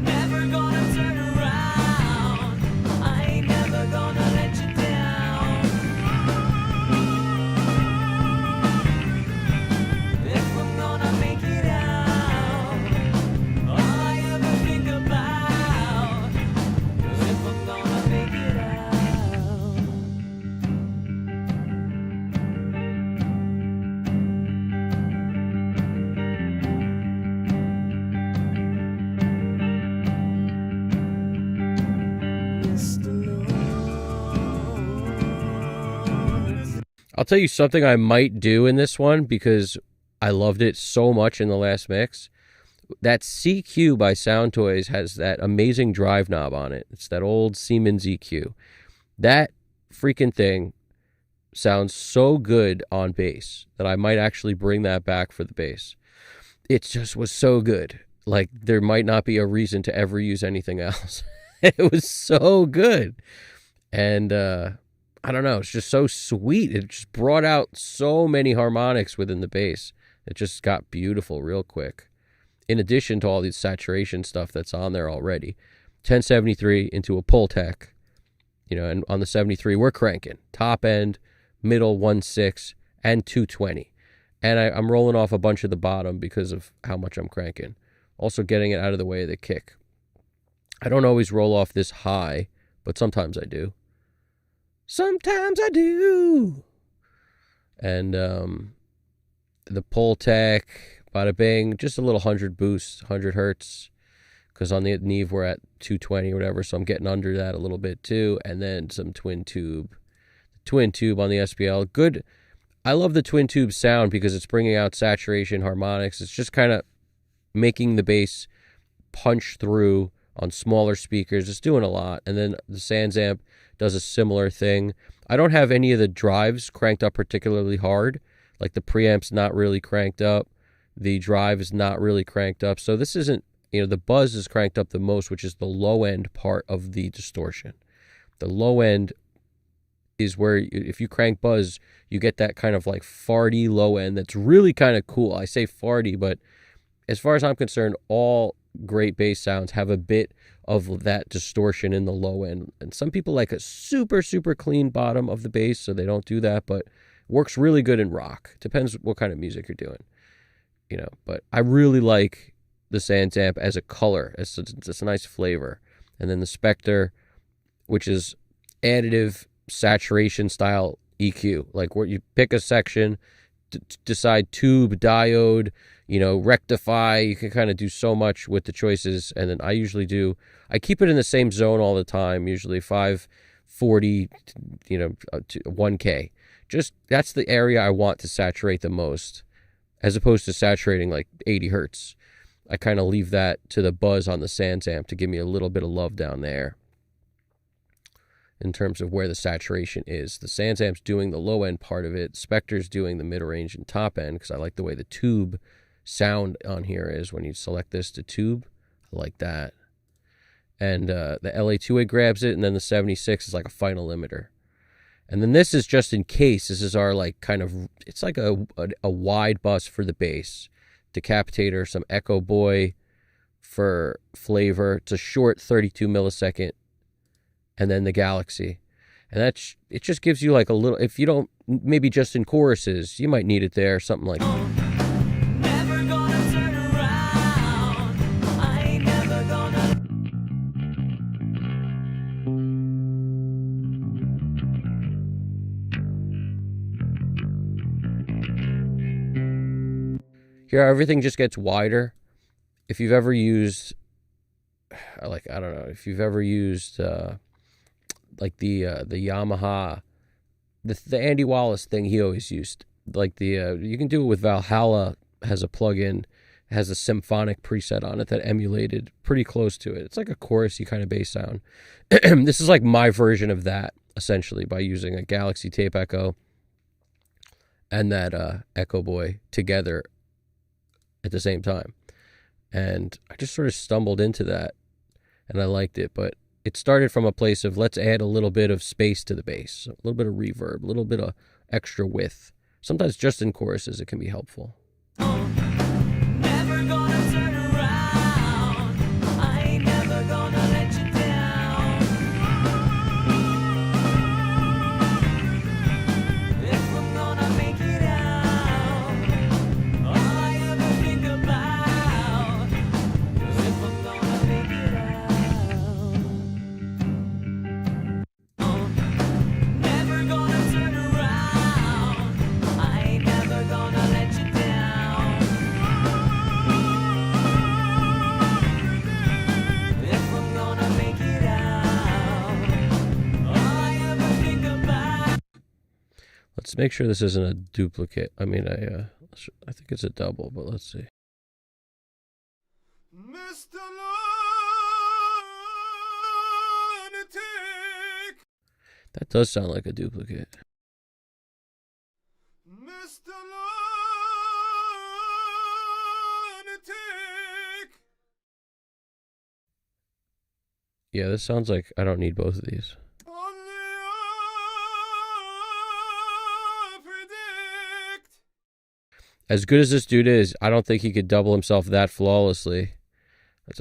Never gonna turn around. I ain't never gonna let you down. If I'm gonna make it out, all I ever think about is if I'm gonna make it out. Mr. Lord. I'll tell you something I might do in this one because I loved it so much in the last mix. That CQ by Sound Toys has that amazing drive knob on it. It's that old Siemens EQ. That freaking thing sounds so good on bass that I might actually bring that back for the bass. It just was so good. Like, there might not be a reason to ever use anything else. It was so good. And I don't know, it's just so sweet. It just brought out so many harmonics within the bass. It just got beautiful real quick. in addition to all these saturation stuff that's on there already. 1073 into a Pultec, and on the 73 we're cranking top end, middle 1.6, and 220. And I'm rolling off a bunch of the bottom because of how much I'm cranking. Also getting it out of the way of the kick. I don't always roll off this high, but sometimes I do. Sometimes I do. And the Pultec, bada bing, just a little 100 boost, 100 hertz. Because on the Neve we're at 220 or whatever, so I'm getting under that a little bit too. And then some twin tube. Twin tube on the SPL. Good. I love the twin tube sound because it's bringing out saturation, harmonics. It's just kind of making the bass punch through on smaller speakers. It's doing a lot. And then the Sans amp does a similar thing. I don't have any of the drives cranked up particularly hard. Like the preamp's not really cranked up. The drive is not really cranked up. So this isn't, the buzz is cranked up the most, which is the low end part of the distortion. The low end is where if you crank buzz, you get that kind of like farty low end that's really kind of cool. I say farty, but as far as I'm concerned, all great bass sounds have a bit of that distortion in the low end. And some people like a super, super clean bottom of the bass, so they don't do that, but works really good in rock. Depends what kind of music you're doing, but I really like the Sans amp as a color. It's a nice flavor. And then the Spectre, which is additive saturation style EQ, like where you pick a section, decide tube, diode, rectify. You can kind of do so much with the choices. And then I keep it in the same zone all the time, usually 540, to 1K. Just that's the area I want to saturate the most, as opposed to saturating like 80 hertz. I kind of leave that to the buzz on the Sans amp to give me a little bit of love down there in terms of where the saturation is. The Sans amp's doing the low end part of it. Spectre's doing the mid range and top end because I like the way the tube sound on here is when you select this to tube. I like that. And the LA2A grabs it, and then the 76 is like a final limiter. And then this is just in case. This is our like kind of, it's like a wide bus for the bass. Decapitator, some Echo Boy for flavor. It's a short 32 millisecond. And then the Galaxy. And it just gives you like a little, if you don't, maybe just in choruses, you might need it there, something like Never gonna turn around. I ain't never gonna. Here, everything just gets wider. If you've ever used, if you've ever used like the Yamaha, the Andy Wallace thing he always used, like you can do it with Valhalla, has a plugin, has a symphonic preset on it that emulated pretty close to it. It's like a chorusy kind of bass sound. This is like my version of that, essentially, by using a Galaxy Tape Echo and that Echo Boy together at the same time. And I just sort of stumbled into that and I liked it, but it started from a place of let's add a little bit of space to the bass, a little bit of reverb, a little bit of extra width. Sometimes just in choruses it can be helpful. Never gonna turn around. I ain't never gonna let you down. If I'm gonna make it out, all I ever think about is if I'm gonna make it out. Never gonna turn around. I ain't never gonna let you down. If I'm gonna make it out, all I ever think about. Let's make sure this isn't a duplicate. I mean, I think it's a double, but let's see. Mr. Lunatic. That does sound like a duplicate. Mr. Lunatic. Yeah, this sounds like I don't need both of these. Only I predict. As good as this dude is, I don't think he could double himself that flawlessly.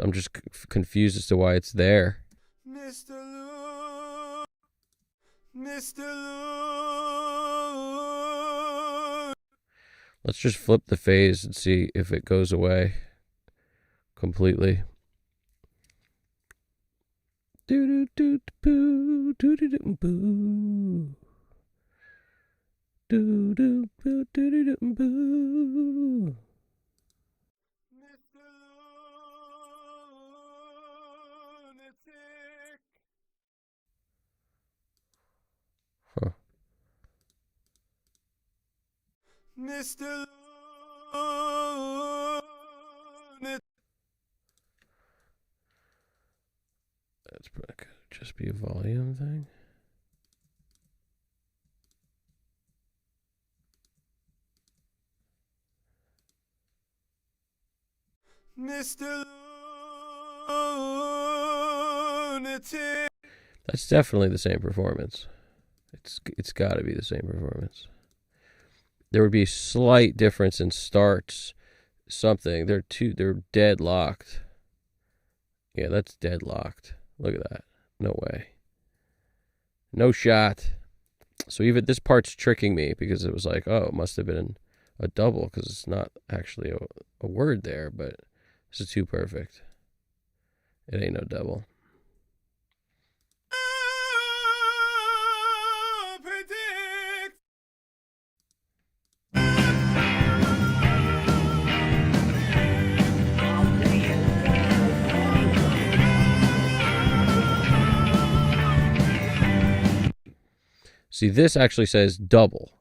I'm just confused as to why it's there. Mr. Lou, Mr. Lou. Let's just flip the phase and see if it goes away completely. Do do do do do do boo. Do do do do do boo. Mr. Lunatic. Huh. Mr. Lunatic. That's probably could just be a volume thing. Mr. Lunatic. That's definitely the same performance. It's got to be the same performance. There would be a slight difference in starts. Something. They're deadlocked. Yeah, that's deadlocked. Look at that. No way. No shot. So even this part's tricking me because it was like, oh, it must have been a double because it's not actually a word there, but this is too perfect. It ain't no double. Predict. See, this actually says double.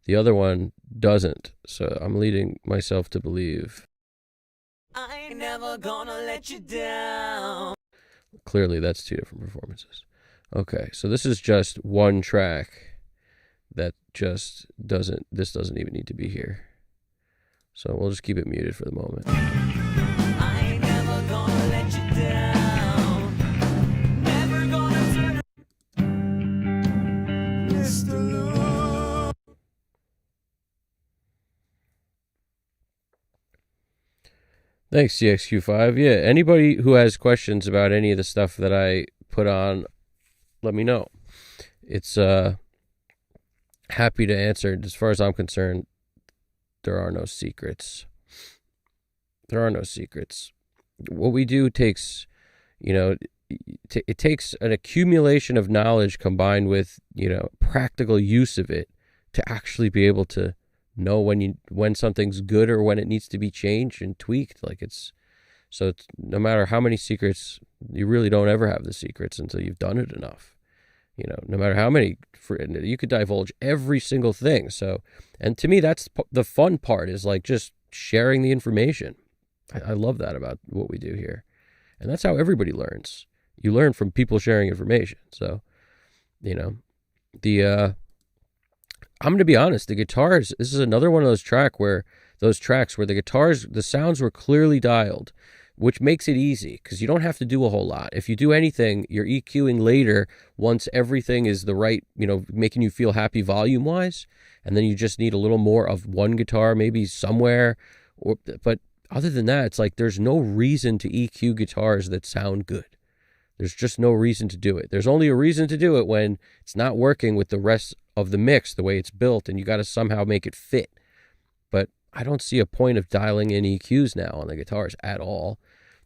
The other one doesn't. So I'm leading myself to believe. I ain't never gonna let you down. Clearly, that's two different performances. Okay, so this is just one track that just doesn't, this doesn't even need to be here. So we'll just keep it muted for the moment. I ain't never gonna let you down. Never gonna turn. Mr. Lou. Thanks, CXQ5. Yeah, anybody who has questions about any of the stuff that I put on, let me know. It's happy to answer. As far as I'm concerned, there are no secrets. There are no secrets. What we do takes, it takes an accumulation of knowledge combined with, practical use of it to actually be able to know when something's good or when it needs to be changed and tweaked. It's no matter how many secrets, you really don't ever have the secrets until you've done it enough. No matter how many, you could divulge every single thing. So, and to me, that's the fun part, is like just sharing the information. I love that about what we do here. And that's how everybody learns. You learn from people sharing information. So, I'm going to be honest, the guitars, this is another one of those tracks where the guitars, the sounds were clearly dialed, which makes it easy because you don't have to do a whole lot. If you do anything, you're EQing later once everything is the right, making you feel happy volume wise. And then you just need a little more of one guitar, maybe somewhere. But other than that, it's like there's no reason to EQ guitars that sound good. There's just no reason to do it. There's only a reason to do it when it's not working with the rest of the mix the way it's built, and you got to somehow make it fit. But I don't see a point of dialing in EQs now on the guitars at all.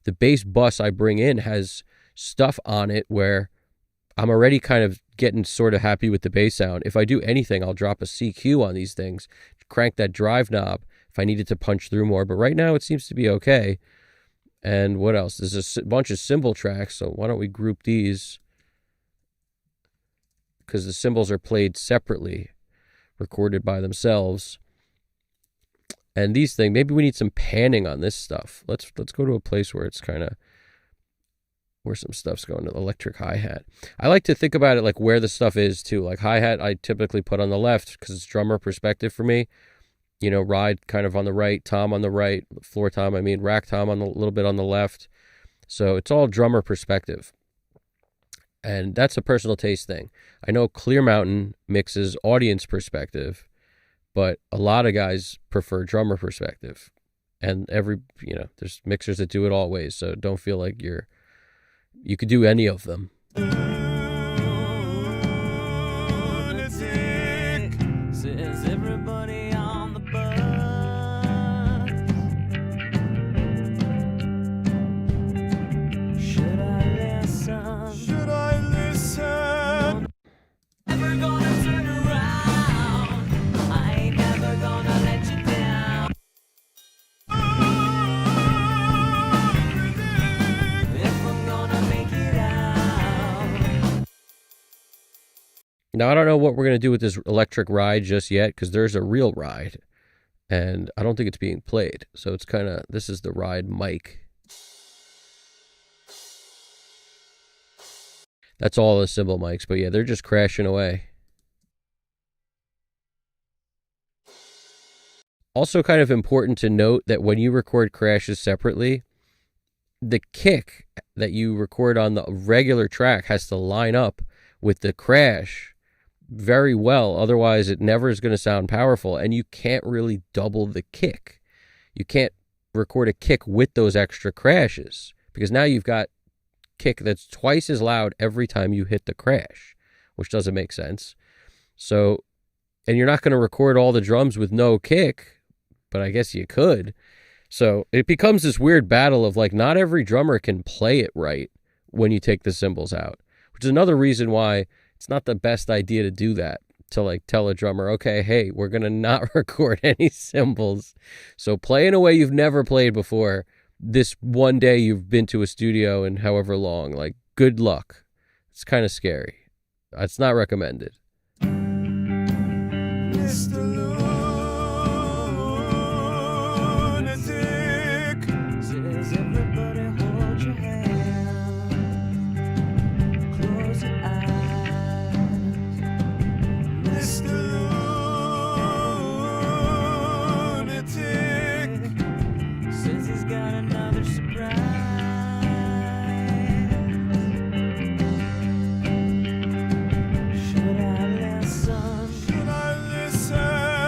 The bass bus I bring in has stuff on it where I'm already kind of getting sort of happy with the bass sound. If I do anything, I'll drop a CQ on these things, crank that drive knob if I needed to punch through more. But right now it seems to be okay. And what else? There's a bunch of cymbal tracks, so why don't we group these? Because the cymbals are played separately, recorded by themselves. And these things, maybe we need some panning on this stuff. Let's go to a place where it's kind of, where some stuff's going. To the electric hi-hat. I like to think about it like where the stuff is too. Like hi-hat, I typically put on the left because it's drummer perspective for me. Ride kind of on the right, tom on the right, floor tom, rack tom on a little bit on the left. So it's all drummer perspective. And that's a personal taste thing. I know Clear Mountain mixes audience perspective, but a lot of guys prefer drummer perspective, and there's mixers that do it all ways. So don't feel like you could do any of them. Lunatic, says everybody on the bus. Should I listen? Should I listen? Never gonna turn around. I ain't never gonna let you down. If I'm gonna make it out. Now, I don't know what we're going to do with this electric ride just yet, because there's a real ride, and I don't think it's being played. So it's this is the ride mic. That's all the cymbal mics, but yeah, they're just crashing away. Also kind of important to note that when you record crashes separately, the kick that you record on the regular track has to line up with the crash very well. Otherwise, it never is going to sound powerful, and you can't really double the kick. You can't record a kick with those extra crashes, because now you've got kick that's twice as loud every time you hit the crash, which doesn't make sense. So, and you're not going to record all the drums with no kick, but I guess you could. So it becomes this weird battle of like, not every drummer can play it right when you take the cymbals out, which is another reason why it's not the best idea to do that, to like tell a drummer, okay, hey, we're going to not record any cymbals. So play in a way you've never played before. This one day you've been to a studio in however long, like, good luck. It's kind of scary. It's not recommended. Mr. Lunatic, Says everybody hold your hand, close your eyes. Mr. Lunatic, Says he's got another surprise. Should I listen? should I listen?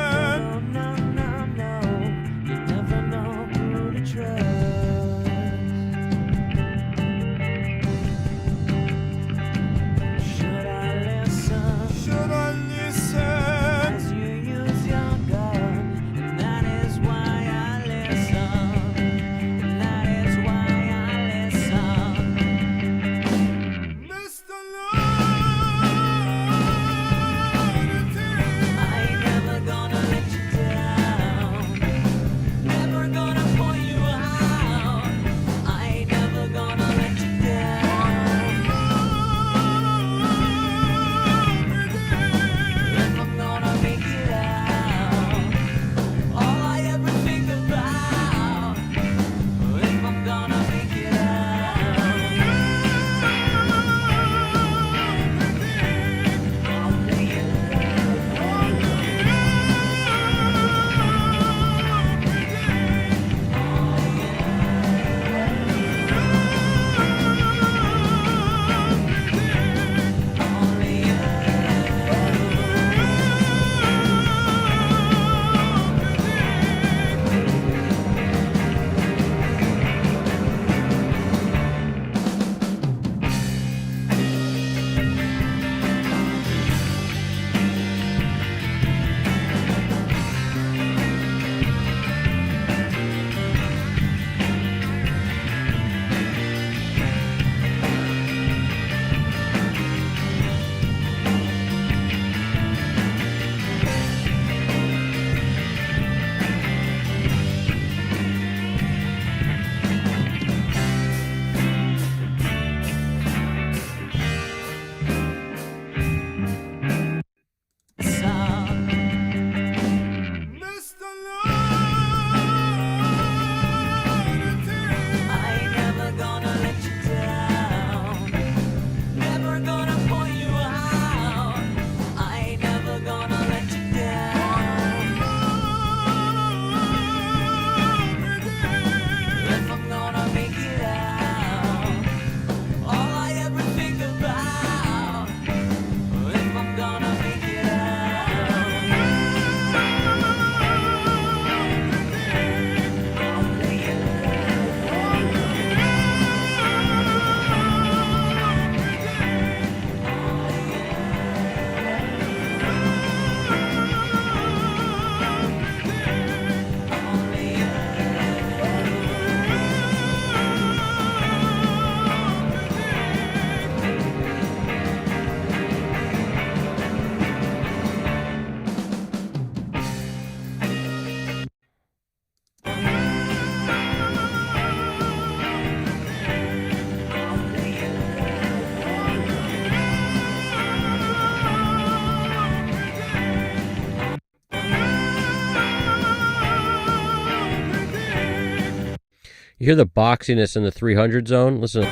You hear the boxiness in the 300 zone? Listen.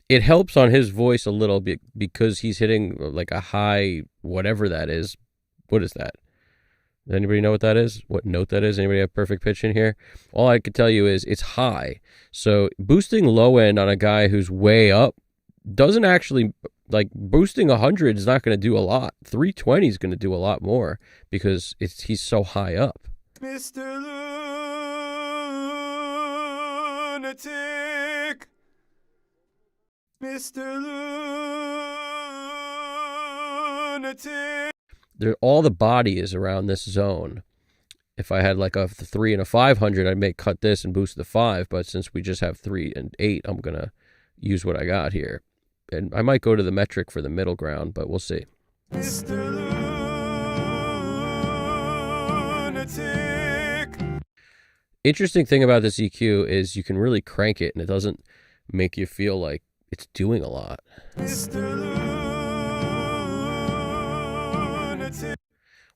It helps on his voice a little bit because he's hitting like a high, whatever that is. What is that? Does anybody know what that is? What note that is? Anybody have perfect pitch in here? All I could tell you is it's high. So boosting low end on a guy who's way up doesn't actually, like, boosting 100 is not going to do a lot. 320 is going to do a lot more because he's so high up. Mr. Lunatic. Mr. Lunatic. All the body is around this zone. If I had like a 3 and a 500, I may cut this and boost the 5. But since we just have 3 and 8, I'm going to use what I got here. And I might go to the metric for the middle ground, but we'll see. Mr. Lunatic. Interesting thing about this EQ is you can really crank it and it doesn't make you feel like it's doing a lot. Mr. Lunatic.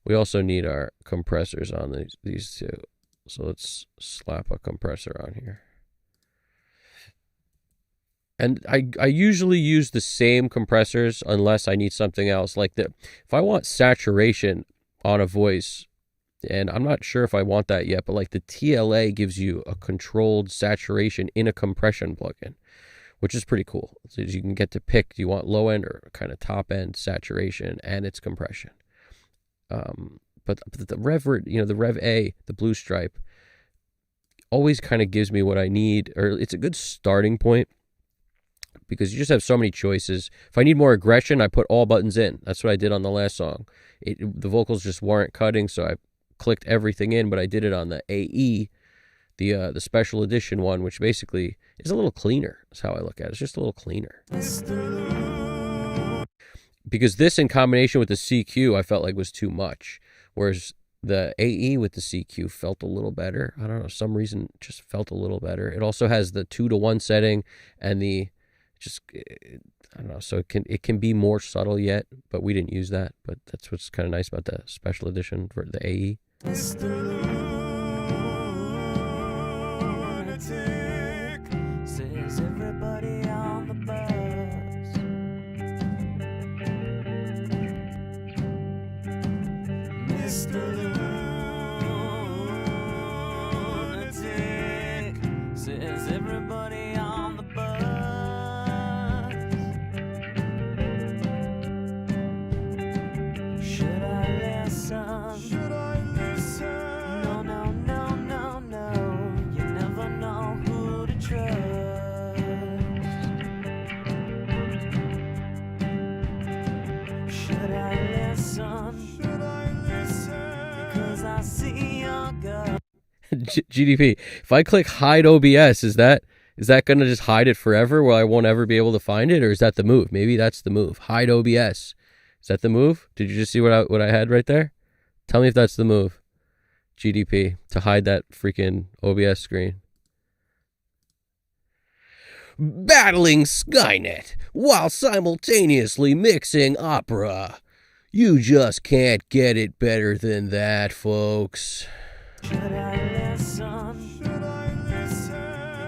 We also need our compressors on these two. So let's slap a compressor on here. And I usually use the same compressors unless I need something else. Like if I want saturation on a voice, and I'm not sure if I want that yet, but like the TLA gives you a controlled saturation in a compression plugin, which is pretty cool. So you can get to pick, do you want low end or kind of top end saturation and its compression. But the Rev A, the blue stripe, always kind of gives me what I need, or it's a good starting point because you just have so many choices. If I need more aggression, I put all buttons in. That's what I did on the last song. The vocals just weren't cutting, so I clicked everything in, but I did it on the AE, the special edition one, which basically is a little cleaner. That's how I look at it. It's just a little cleaner. Because this in combination with the CQ, I felt like was too much. Whereas the AE with the CQ felt a little better. I don't know, some reason it just felt a little better. It also has the 2-to-1 setting and I don't know, so it can be more subtle yet, but we didn't use that. But that's what's kind of nice about the special edition for the AE. Mr. Lunatic. Says everybody on the bus. Mr. Lunatic. Says everybody on the bus. Should I listen? Should I listen? No, no, no, no, no. You never know who to trust. Should I listen? Should I listen? Cause I see your gut. GDP, if I click hide OBS, is that going to just hide it forever where I won't ever be able to find it? Or is that the move? Maybe that's the move. Hide OBS. Is that the move? Did you just see what I had right there? Tell me if that's the move. GDP, to hide that freaking OBS screen. Battling Skynet while simultaneously mixing opera. You just can't get it better than that, folks. Should I listen? Should I listen?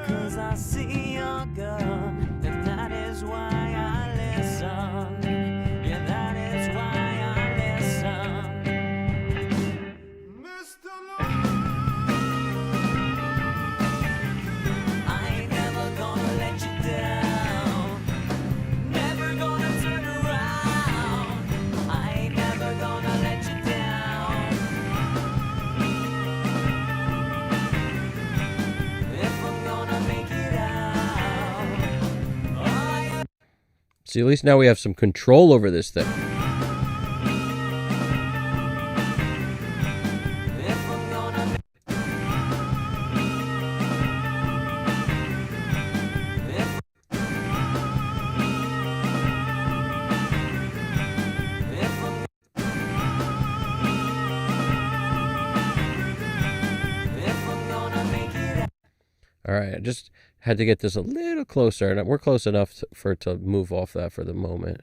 Cause I see your gun, and that is why I listen. Yeah, that is why I listen. Mr. I ain't never gonna let you down. Never gonna turn around. I ain't never gonna let you down. If I'm gonna make it out. Oh, See, at least now we have some control over this thing. if I'm gonna if I'm gonna make it out. All right, I just had to get this a little closer, and we're close enough for it to move off that for the moment.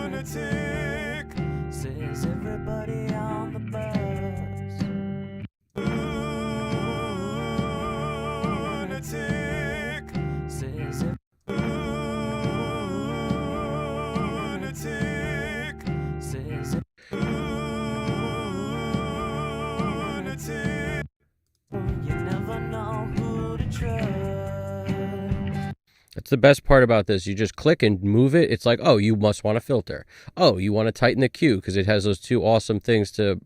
Lunatic. Says That's the best part about this. You just click and move it. It's like, oh, you must want to filter. Oh, you want to tighten the cue because it has those two awesome things to,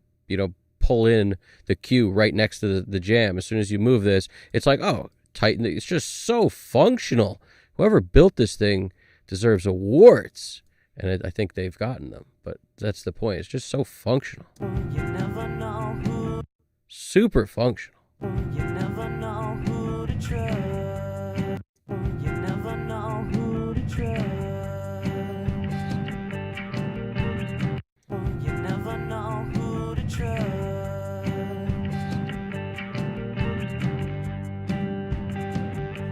pull in the cue right next to the jam. As soon as you move this, it's like, oh, tighten it. It's just so functional. Whoever built this thing deserves awards. And I think they've gotten them. But that's the point. It's just so functional. You never know who, Super functional. you never know who to trust. You never know who to trust. You never know who to trust.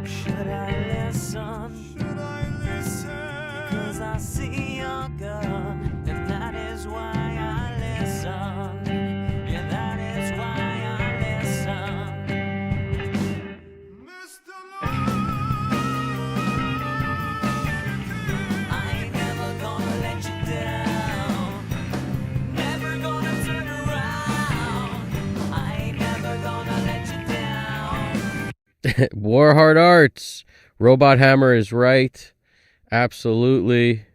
Should I listen? Should I listen? 'Cause I see your gun, and that is why I listen. Yeah, that is why I listen. Mr. I ain't never gonna let you down. Never gonna turn around. I ain't never gonna let you down. Warheart Arts. Robot Hammer is right. Absolutely.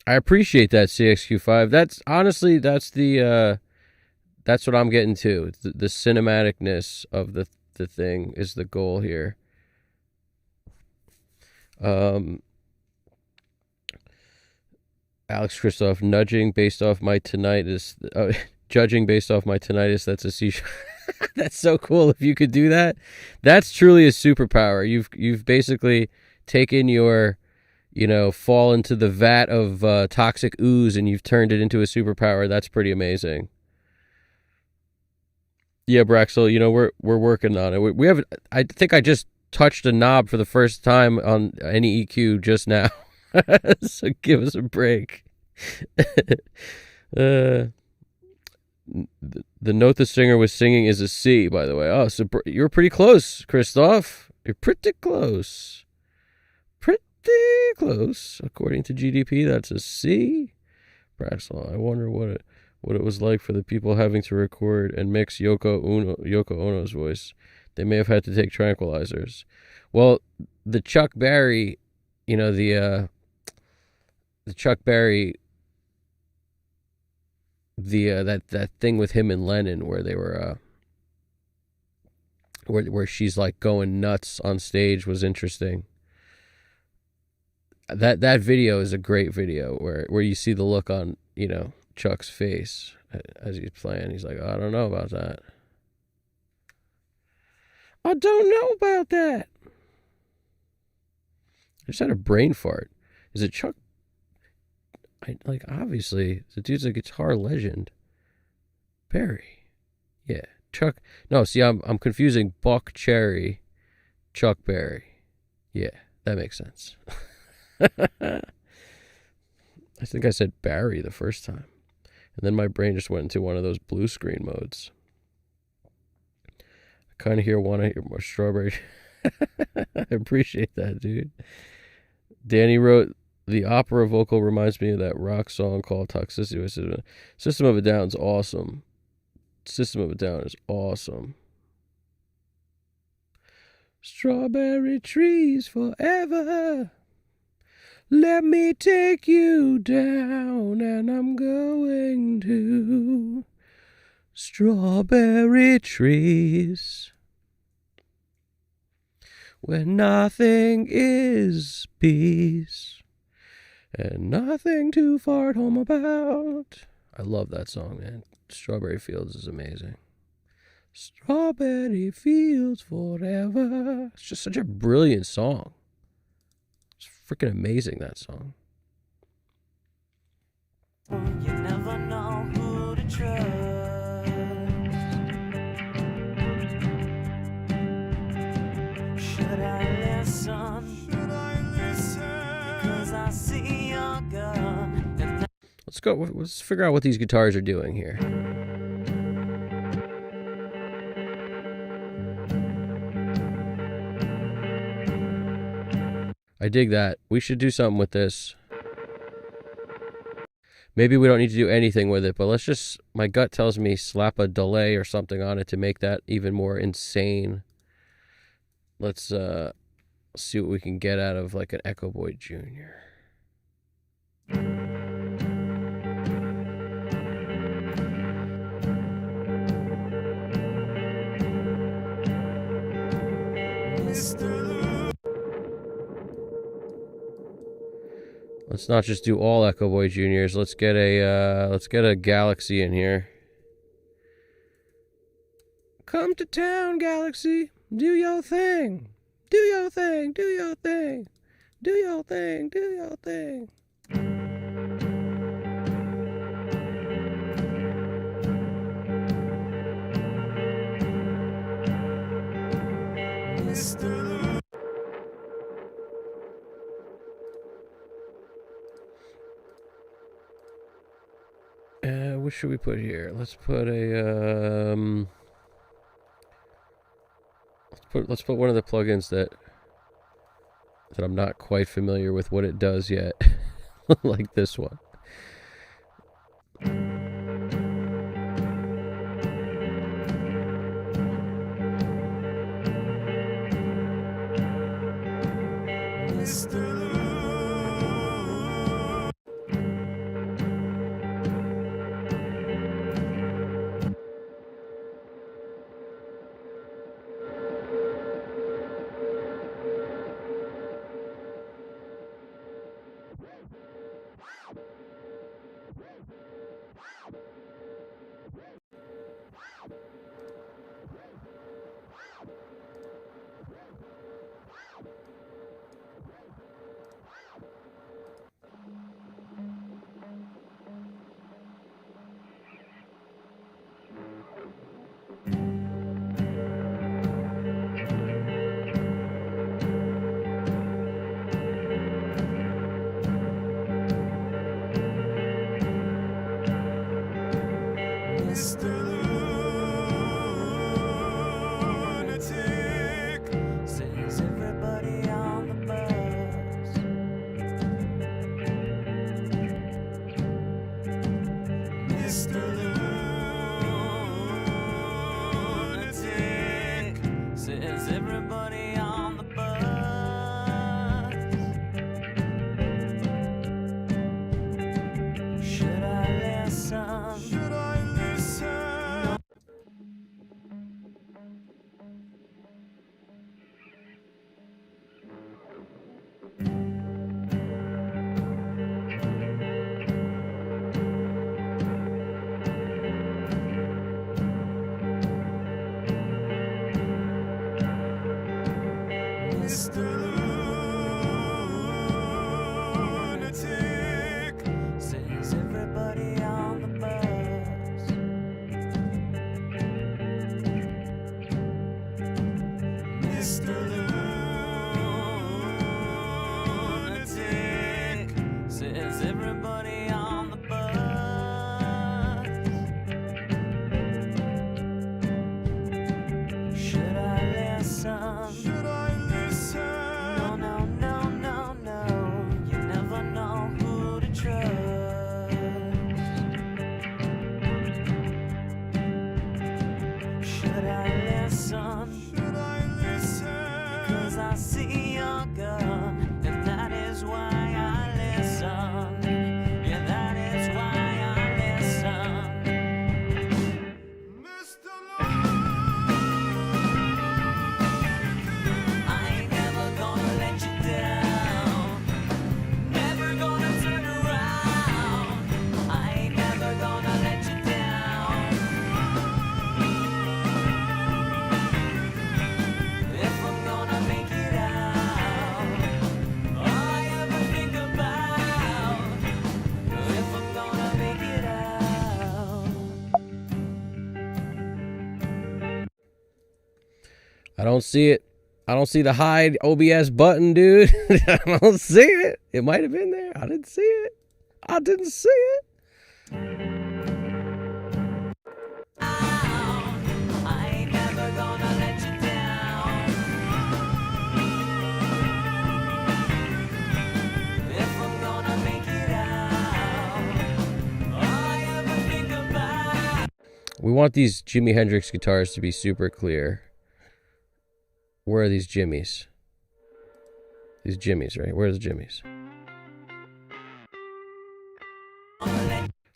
I appreciate that, CXQ5. That's honestly, that's what I'm getting to. The cinematicness of the thing is the goal here. Alex Christoph, judging based off my tinnitus. That's a C. That's so cool. If you could do that, that's truly a superpower. You've basically taken your, fall into the vat of toxic ooze and you've turned it into a superpower. That's pretty amazing. Yeah, Braxel, we're working on it. We have. I think I just touched a knob for the first time on any EQ just now. So give us a break. The note the singer was singing is a C, by the way. Oh, so you're pretty close, Christoph. You're pretty close. Pretty close. According to GDP, that's a C. Braxel, I wonder what it was like for the people having to record and mix Yoko Ono's voice. They may have had to take tranquilizers. Well, the Chuck Berry, the Chuck Berry, that thing with him and Lennon where they were where she's like going nuts on stage was interesting. That video is a great video where you see the look on Chuck's face as he's playing. He's like, I don't know about that. I don't know about that. I just had a brain fart. Is it Chuck? Obviously, the dude's a guitar legend. Berry. Yeah. Chuck. No, see, I'm confusing Buck Cherry, Chuck Berry. Yeah, that makes sense. I think I said Barry the first time. And then my brain just went into one of those blue screen modes. I kind of want to hear more Strawberry. I appreciate that, dude. Danny wrote, the opera vocal reminds me of that rock song called Toxicity. System of a Down's awesome. System of a Down is awesome. Strawberry trees forever. Let me take you down, and I'm going to strawberry trees where nothing is peace and nothing to fart home about. I love that song, man. Strawberry Fields is amazing. Strawberry Fields forever. It's just such a brilliant song. It's freaking amazing, that song. You never know who to trust. Should I listen? Should I listen? 'Cause I see your gun, and Let's go. Let's figure out what these guitars are doing here. I dig that. We should do something with this. Maybe we don't need to do anything with it, but let's just, my gut tells me slap a delay or something on it to make that even more insane. Let's see what we can get out of like an Echo Boy Jr. Let's not just do all Echo Boy Juniors. Let's get a Galaxy in here. Come to town, Galaxy. Do your thing. Do your thing. Do your thing. Do your thing. Do your thing. What should we put here? Let's put a let's put one of the plugins that I'm not quite familiar with what it does yet, like this one. Says everybody on the bus. Mr. Lunatic says everybody on the bus. Should I listen? Should I listen? Mr. Lunatic Says everybody on the bus. Mr. Lunatic Says everybody on the bus. Should I listen? Should I listen? No, no, no, no, no. You never know who to trust. Should I listen? Should I listen? 'Cause I see your gun, and that is why I listen. Yeah, that is why I listen. Mr. I ain't never gonna let you down. Never gonna turn around. I ain't never gonna let you down. If I'm gonna make it out, all I ever think about. If I'm gonna make it out. I don't see it. I don't see the hide OBS button, dude. I don't see it. It might have been there. I didn't see it. I didn't see it. I ain't never gonna let you down. If I'm gonna make it out, all I ever think about. We want these Jimi Hendrix guitars to be super clear. Where are these jimmies? These jimmies, right? Where's the jimmies?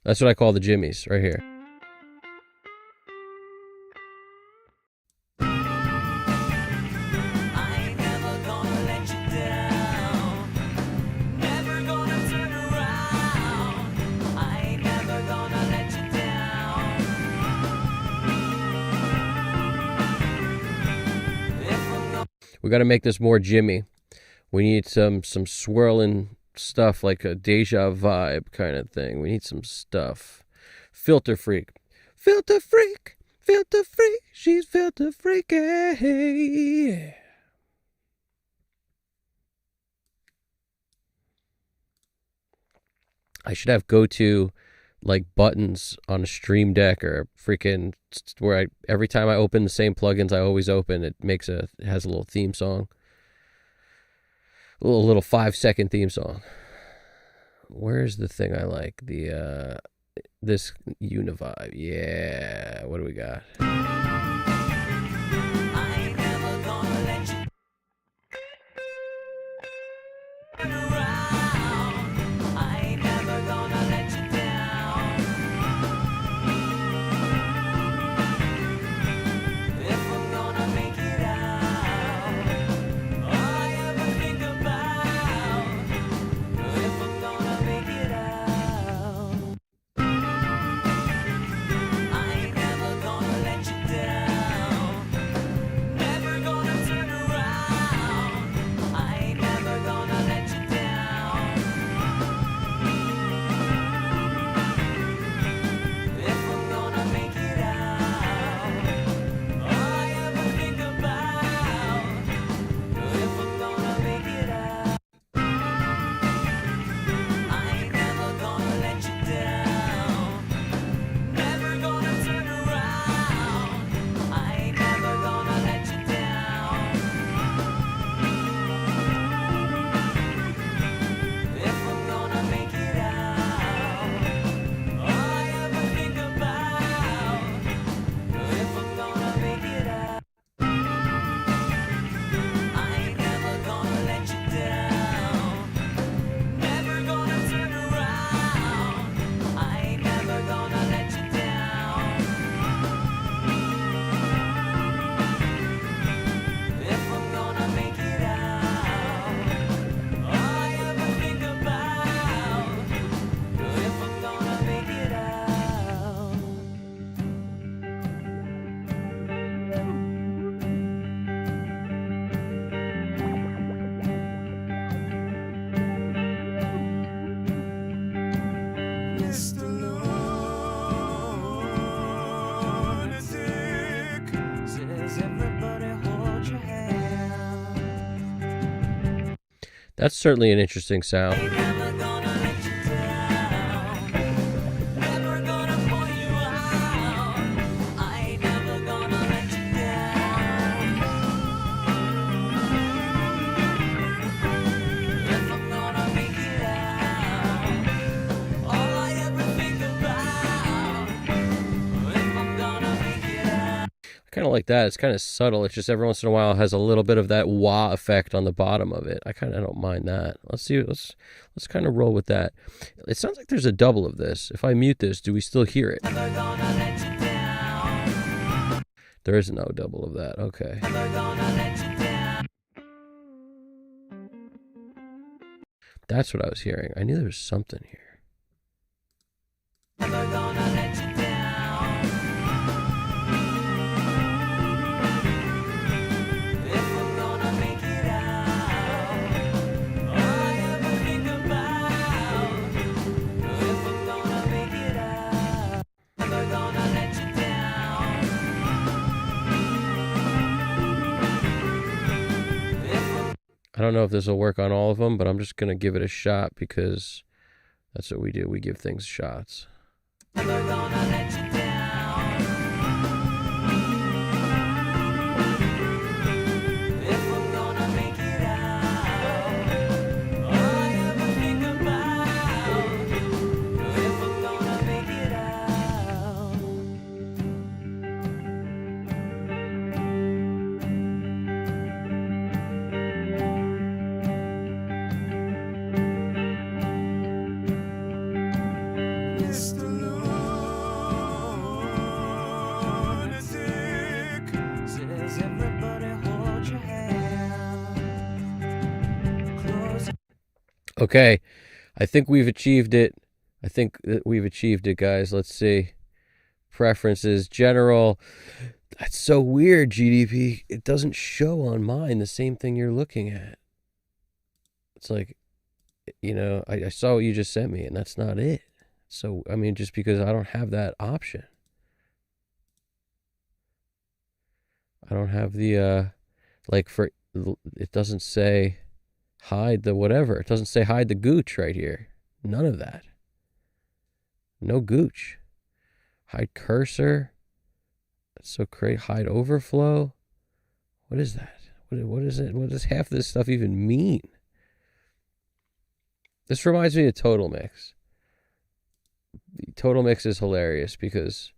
That's what I call the jimmies, right here. I ain't never gonna let you down. Never gonna turn around. I ain't never gonna let you down. If I'm gonna We got to make this more Jimmy. We need some swirling stuff, like a deja vibe kind of thing. We need some stuff. Filter freak. Filter freak. Filter freak. She's filter freaky. I should have go-to like buttons on a Stream Deck or freaking where every time I open the same plugins I always open, it has a little theme song. A little 5-second theme song. Where's the thing I like? The this Univibe. Yeah. What do we got? I ain't never gonna let you turn around. I ain't never gonna let you down. If I'm gonna make it out, all I ever think about. If I'm gonna make it out, I ain't never gonna let you down. Never gonna turn around. I ain't never gonna let you down. If I'm gonna make it out, all I ever think about. If I'm gonna make it out, I ain't never gonna let you down. Never gonna turn around. I ain't never gonna let you down. If I'm gonna make it out, all I ever think about. If I'm gonna make it out, I ain't never gonna let you down. Never gonna turn around. I ain't never gonna let you down. If I'm gonna make it out, all I ever think about. If I'm gonna make it out. Mr. Lunatic. Says everybody hold your hand. That's certainly an interesting sound. Ain't never gonna let you down. Never gonna pull you out. I ain't never gonna let you down. If I'm gonna make it out, all I ever think about. If I'm gonna make it out. I kind of like that. It's kind of subtle. It's just every once in a while it has a little bit of that wah effect on the bottom of it. I don't mind that. Let's see. Let's kind of roll with that. It sounds like there's a double of this. If I mute this, do we still hear it? Never gonna let you down. There is no double of that. Okay. Never gonna let you down. That's what I was hearing. I knew there was something here. Never gonna let you down. If I'm gonna make it out, all I ever think about. If I'm gonna make it out, never gonna let you down. If I'm I don't know if this will work on all of them, but I'm just going to give it a shot because that's what we do. We give things shots. never gonna let you down. If I'm gonna make it out, all I ever think about. If I'm gonna make it out. Okay, I think we've achieved it. I think that we've achieved it, guys. Let's see. Preferences, general. That's so weird, GDP. It doesn't show on mine the same thing you're looking at. It's like, I saw what you just sent me, and that's not it. So, I mean, just because I don't have that option. I don't have the, it doesn't say hide the whatever. It doesn't say hide the gooch right here. None of that. No gooch. Hide cursor. That's so crazy. Hide overflow. What is that? What is it? What does half of this stuff even mean? This reminds me of Total Mix. Total Mix is hilarious because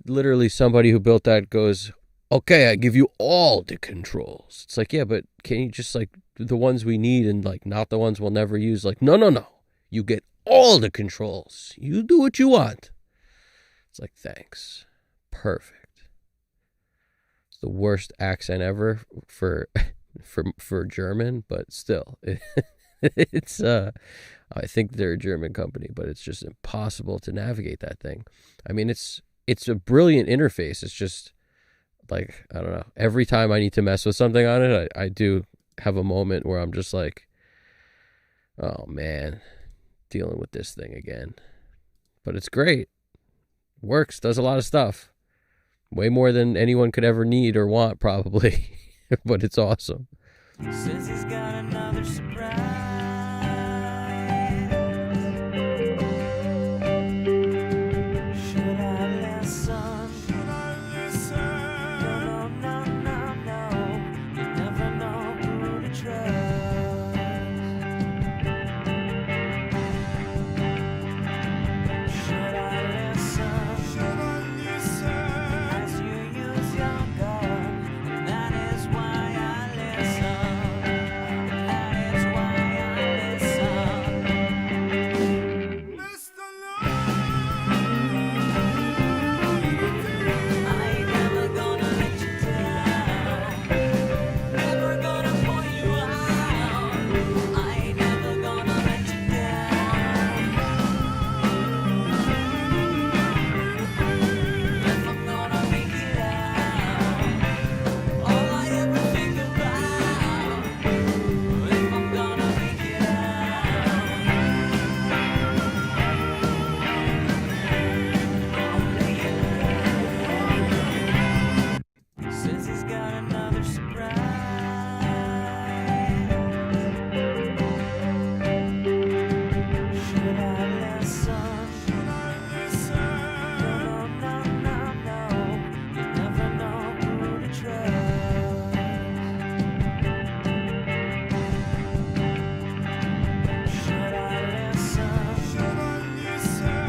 literally somebody who built that goes, okay, I give you all the controls. It's like, yeah, but can you just like the ones we need and like not the ones we'll never use? Like, no. You get all the controls. You do what you want. It's like, thanks. Perfect. It's the worst accent ever for German, but still. It's I think they're a German company, but it's just impossible to navigate that thing. I mean, it's a brilliant interface. It's just like, I don't know. Every time I need to mess with something on it, I do have a moment where I'm just like, oh man, dealing with this thing again. But it's great. Works, does a lot of stuff. Way more than anyone could ever need or want, probably. But it's awesome. Says he's got another surprise. Should I listen? Should I listen? No. You never know who to trust. Should I listen? Should I listen? As you use your gun, and that is why I listen. That is why I listen. Mr. I ain't never gonna let you down. Never gonna point you out. I ain't never gonna let you down. If I'm gonna make it out, all I ever think about. If I'm gonna make it out. Says he's got another surprise. Should I listen? Should I listen? No. You never know who to trust. Should I listen? Should I listen?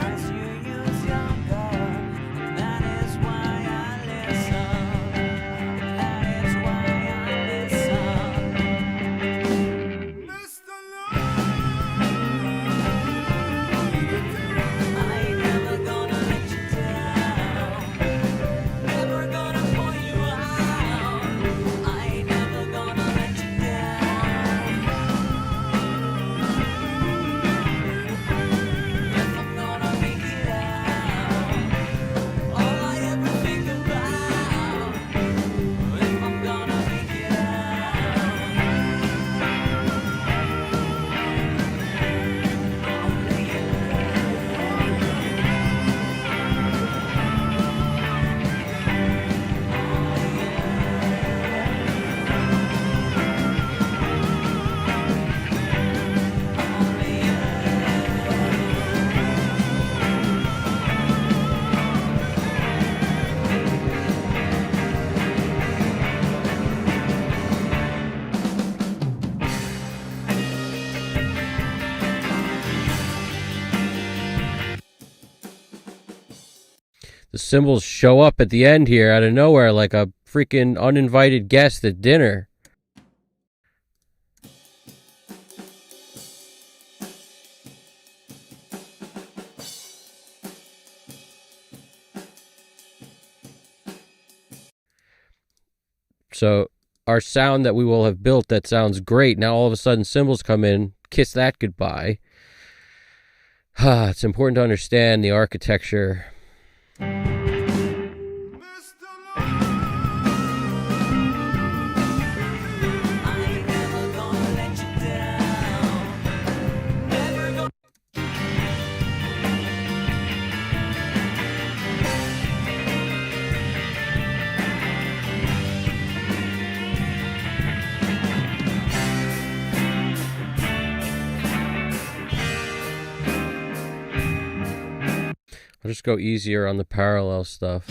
As you use your gun, and that is why I listen. That is why I listen. Mr. I ain't never gonna let you down. Never gonna point you out. I ain't never gonna let you down. If I'm gonna make it out, all I ever think about. If I'm gonna make it The symbols show up at the end here out of nowhere like a freaking uninvited guest at dinner. So our sound that we will have built that sounds great. Now all of a sudden cymbals come in, kiss that goodbye. It's important to understand the architecture. I ain't never gonna let you down. Never gonna. I'll just go easier on the parallel stuff.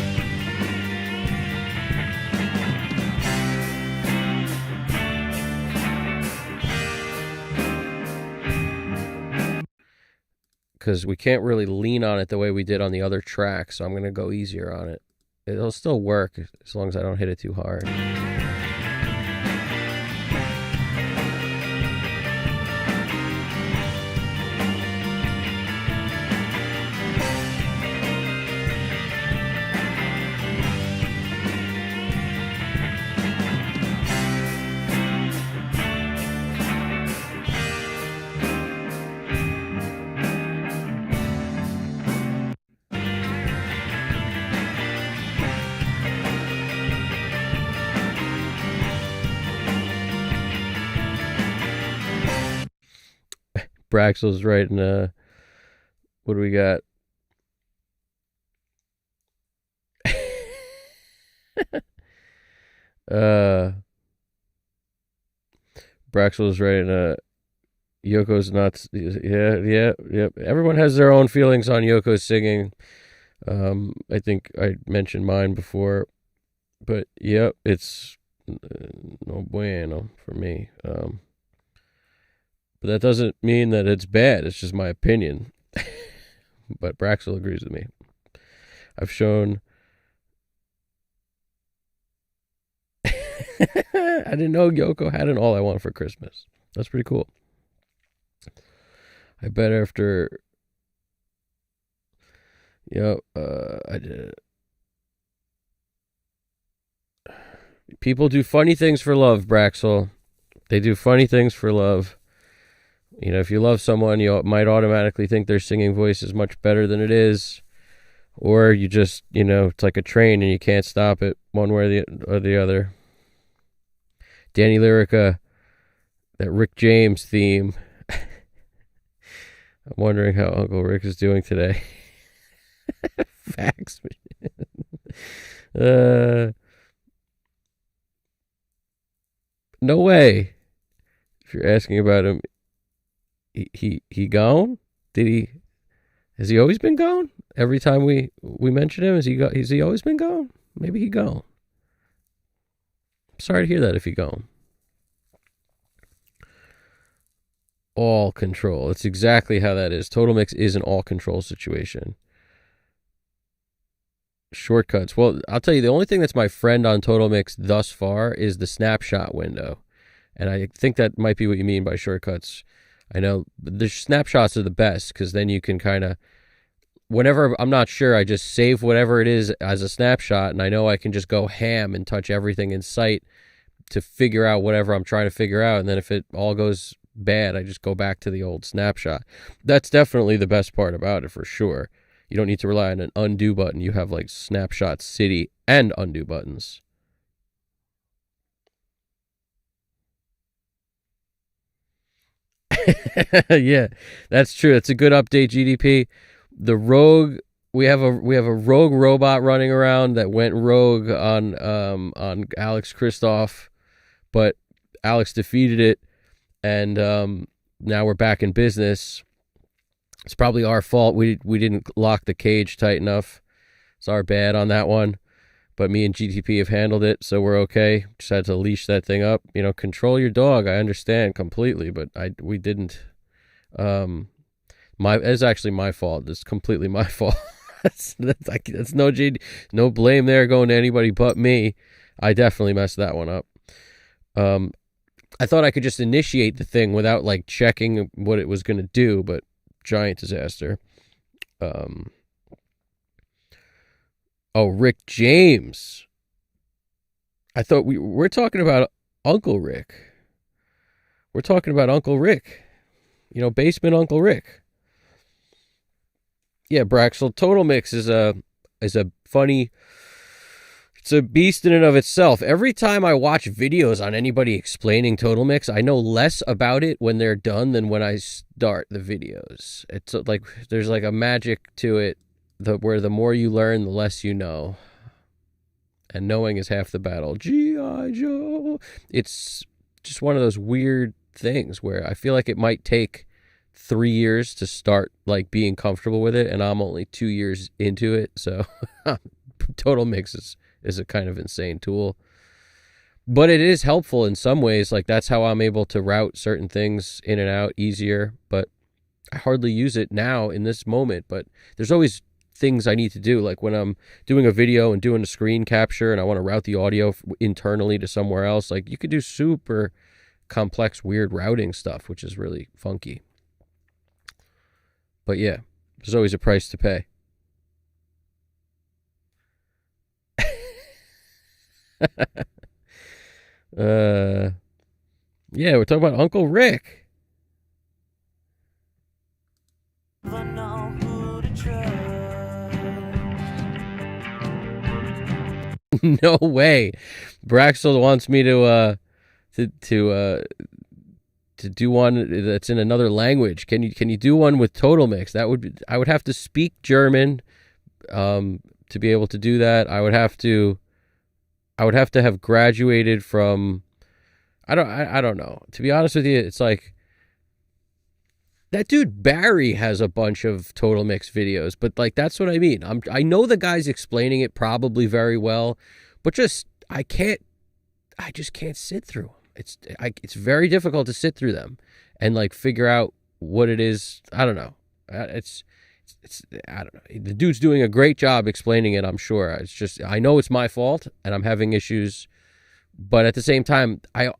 Because we can't really lean on it the way we did on the other track, so I'm going to go easier on it. It'll still work as long as I don't hit it too hard. Braxel's writing what do we got? Braxel's writing Yoko's not yeah. Everyone has their own feelings on Yoko's singing. I think I mentioned mine before, but yep, it's no bueno for me. But that doesn't mean that it's bad. It's just my opinion. But Braxel agrees with me. I've shown. I didn't know Yoko had an All I Want for Christmas. That's pretty cool. I bet after. Yep, I did. People do funny things for love, Braxel. They do funny things for love. You know, if you love someone, you might automatically think their singing voice is much better than it is. Or you just, you know, it's like a train and you can't stop it one way or the other. Danny Lyrica, that Rick James theme. I'm wondering how Uncle Rick is doing today. Facts. No way. If you're asking about him, he gone? Has he always been gone? Every time we mention him, has he always been gone? Maybe he gone. Sorry to hear that if he gone. All control. That's exactly how that is. Total Mix is an all control situation. Shortcuts. Well, I'll tell you, the only thing that's my friend on Total Mix thus far is the snapshot window. And I think that might be what you mean by shortcuts. I know the snapshots are the best because then you can kind of, whenever I'm not sure, I just save whatever it is as a snapshot, and I know I can just go ham and touch everything in sight to figure out whatever I'm trying to figure out. And then if it all goes bad, I just go back to the old snapshot. That's definitely the best part about it for sure. You don't need to rely on an undo button. You have like snapshot city and undo buttons. Yeah, that's true. It's a good update, GDP. The rogue, we have a rogue robot running around that went rogue on Alex Kristoff, but Alex defeated it, and now we're back in business. It's probably our fault. We didn't lock the cage tight enough. It's our bad on that one. But me and GTP have handled it, so we're okay. Just had to leash that thing up. You know, control your dog. I understand completely, but we didn't. It's actually my fault. It's completely my fault. that's no blame there going to anybody but me. I definitely messed that one up. I thought I could just initiate the thing without like checking what it was going to do, but giant disaster. Rick James. I thought we're talking about Uncle Rick. We're talking about Uncle Rick. You know, Basement Uncle Rick. Yeah, Braxel. Total Mix is a funny. It's a beast in and of itself. Every time I watch videos on anybody explaining Total Mix, I know less about it when they're done than when I start the videos. It's like there's like a magic to it, where the more you learn, the less you know. And knowing is half the battle. G.I. Joe. It's just one of those weird things where I feel like it might take 3 years to start like being comfortable with it, and I'm only 2 years into it. So Total Mix is a kind of insane tool. But it is helpful in some ways. Like that's how I'm able to route certain things in and out easier. But I hardly use it now in this moment. But there's always things I need to do. Like when I'm doing a video and doing a screen capture and I want to route the audio internally to somewhere else, like you could do super complex, weird routing stuff, which is really funky. But yeah, there's always a price to pay. Yeah, we're talking about Uncle Rick. Never know who to trust. No way. Braxel wants me to do one that's in another language. Can you do one with Total Mix? That would be, I would have to speak German to be able to do that. I would have to have graduated from I don't know. To be honest with you, it's like that dude Barry has a bunch of Total Mix videos, but like that's what I mean. I know the guy's explaining it probably very well, but just I just can't sit through them. It's very difficult to sit through them and like figure out what it is. I don't know. It's I don't know. The dude's doing a great job explaining it, I'm sure. It's just I know it's my fault and I'm having issues, but at the same time, I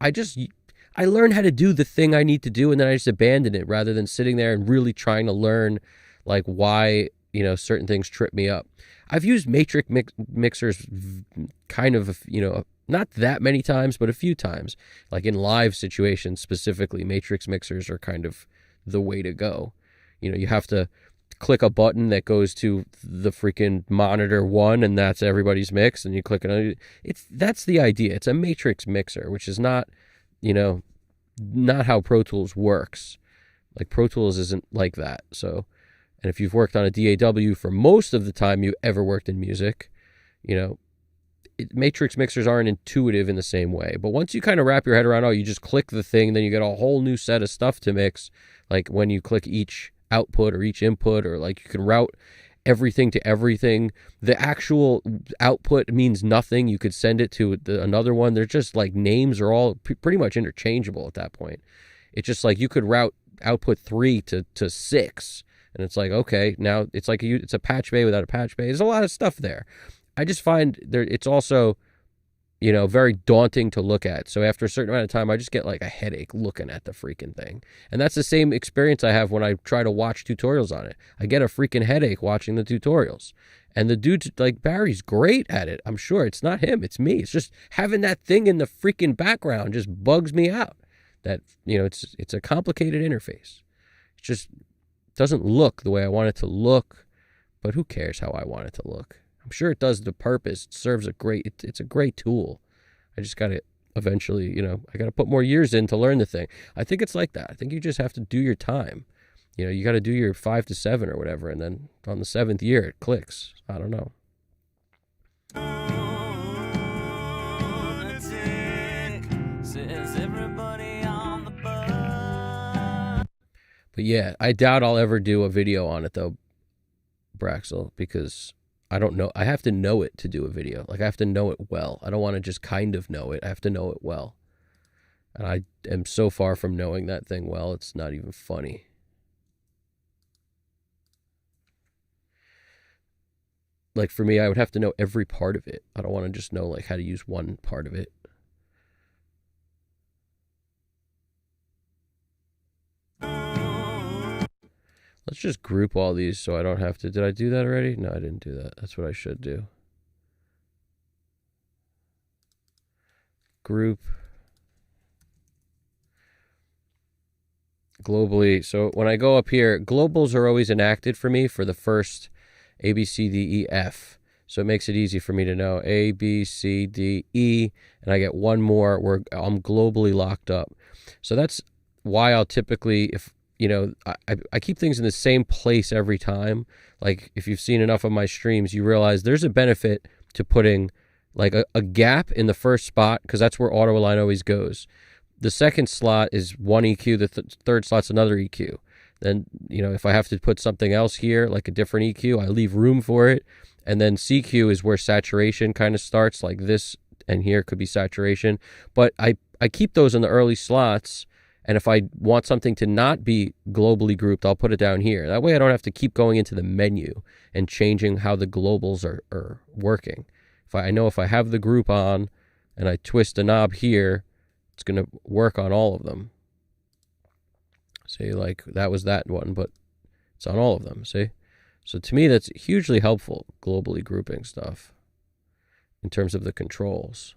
learn how to do the thing I need to do and then I just abandon it rather than sitting there and really trying to learn like why, you know, certain things trip me up. I've used matrix mixers kind of, you know, not that many times, but a few times, like in live situations specifically. Matrix mixers are kind of the way to go. You know, you have to click a button that goes to the freaking monitor one, and that's everybody's mix, and you click it. That's the idea. It's a matrix mixer, which is not, you know, not how Pro Tools works. Like Pro Tools isn't like that. So, and if you've worked on a DAW for most of the time you ever worked in music, you know, matrix mixers aren't intuitive in the same way. But once you kind of wrap your head around, oh, you just click the thing, then you get a whole new set of stuff to mix. Like when you click each output or each input, or like you can route everything to everything. The actual output means nothing. You could send it to another one. They're just like names are all pretty much interchangeable at that point. It's just like you could route output 3 to 6. And it's like, okay, now it's like it's a patch bay without a patch bay. There's a lot of stuff there. I just find it's also, you know, very daunting to look at. So after a certain amount of time, I just get like a headache looking at the freaking thing. And that's the same experience I have when I try to watch tutorials on it. I get a freaking headache watching the tutorials. And the dude, like Barry's great at it. I'm sure it's not him, it's me. It's just having that thing in the freaking background just bugs me out. That, you know, it's a complicated interface. It just doesn't look the way I want it to look, but who cares how I want it to look? I'm sure it does the purpose. It serves it's a great tool. I just got to eventually, you know, I got to put more years in to learn the thing. I think it's like that. I think you just have to do your time. You know, you got to do your 5 to 7 or whatever. And then on the 7th year, it clicks. I don't know. Lunatic, says everybody on the bus. But yeah, I doubt I'll ever do a video on it though, Braxel, because I don't know. I have to know it to do a video. Like I have to know it well. I don't want to just kind of know it. I have to know it well. And I am so far from knowing that thing well, it's not even funny. Like for me, I would have to know every part of it. I don't want to just know like how to use one part of it. Let's just group all these so I don't have to. Did I do that already? No, I didn't do that. That's what I should do. Group. globally. So when I go up here, globals are always enacted for me for the first A, B, C, D, E, F. So it makes it easy for me to know A, B, C, D, E, and I get one more where I'm globally locked up. So that's why I'll typically, if I keep things in the same place every time. Like if you've seen enough of my streams, you realize there's a benefit to putting like a gap in the first spot, because that's where auto align always goes. The second slot is one EQ, the third slot's another EQ. Then, if I have to put something else here, like a different EQ, I leave room for it. And then CQ is where saturation kind of starts, like this, and here could be saturation. But I keep those in the early slots, and if I want something to not be globally grouped, I'll put it down here. That way I don't have to keep going into the menu and changing how the globals are working. I know if I have the group on and I twist a knob here, it's going to work on all of them. See, like that was that one, but it's on all of them, see? So to me, that's hugely helpful, globally grouping stuff in terms of the controls.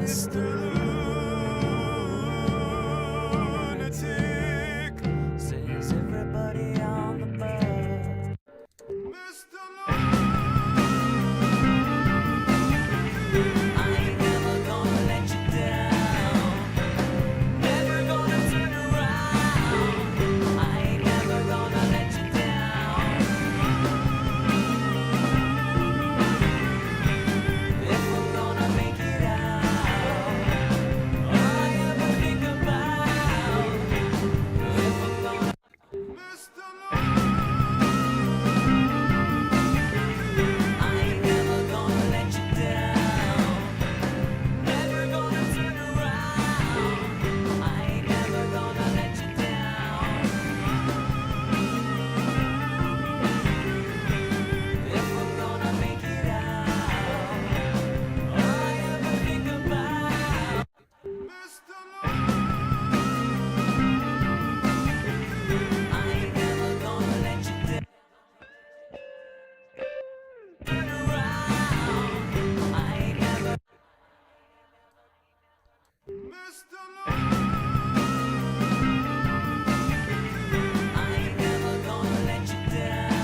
Mr. Lunatic. Says everybody on the bus. Mr. I ain't never gonna let you down. Never gonna turn around. I ain't never gonna let you down. If we're gonna make it out, all I ever think about. If we're gonna Mr. I ain't never gonna let you down. Never gonna turn around. I ain't never gonna let you down. If we're gonna make it out, all I ever think about. Mr. I ain't never gonna let you down. Turn around. I ain't never. Mr. I ain't never gonna let you down.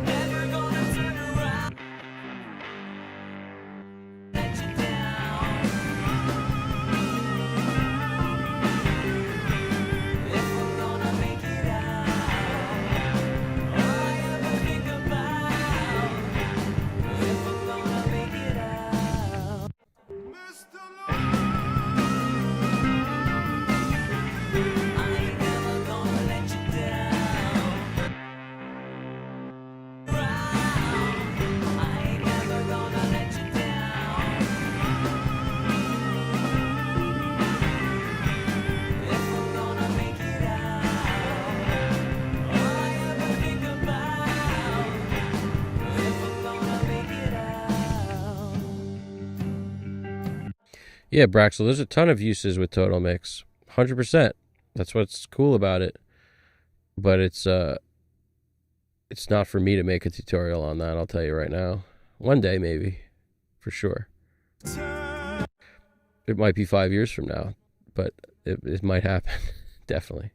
Never gonna turn around. Let you down. If we're gonna make it out, all I ever think about. If we're gonna make it out. Mr. I ain't never gonna let you down. I ain't never gonna let you down. If we're gonna make it out, all I ever think about. If we're gonna make it out. Yeah, Braxel, there's a ton of uses with Total Mix. 100%. That's what's cool about it. But it's not for me to make a tutorial on that, I'll tell you right now. One day, maybe. For sure. It might be 5 years from now, but it might happen. Definitely.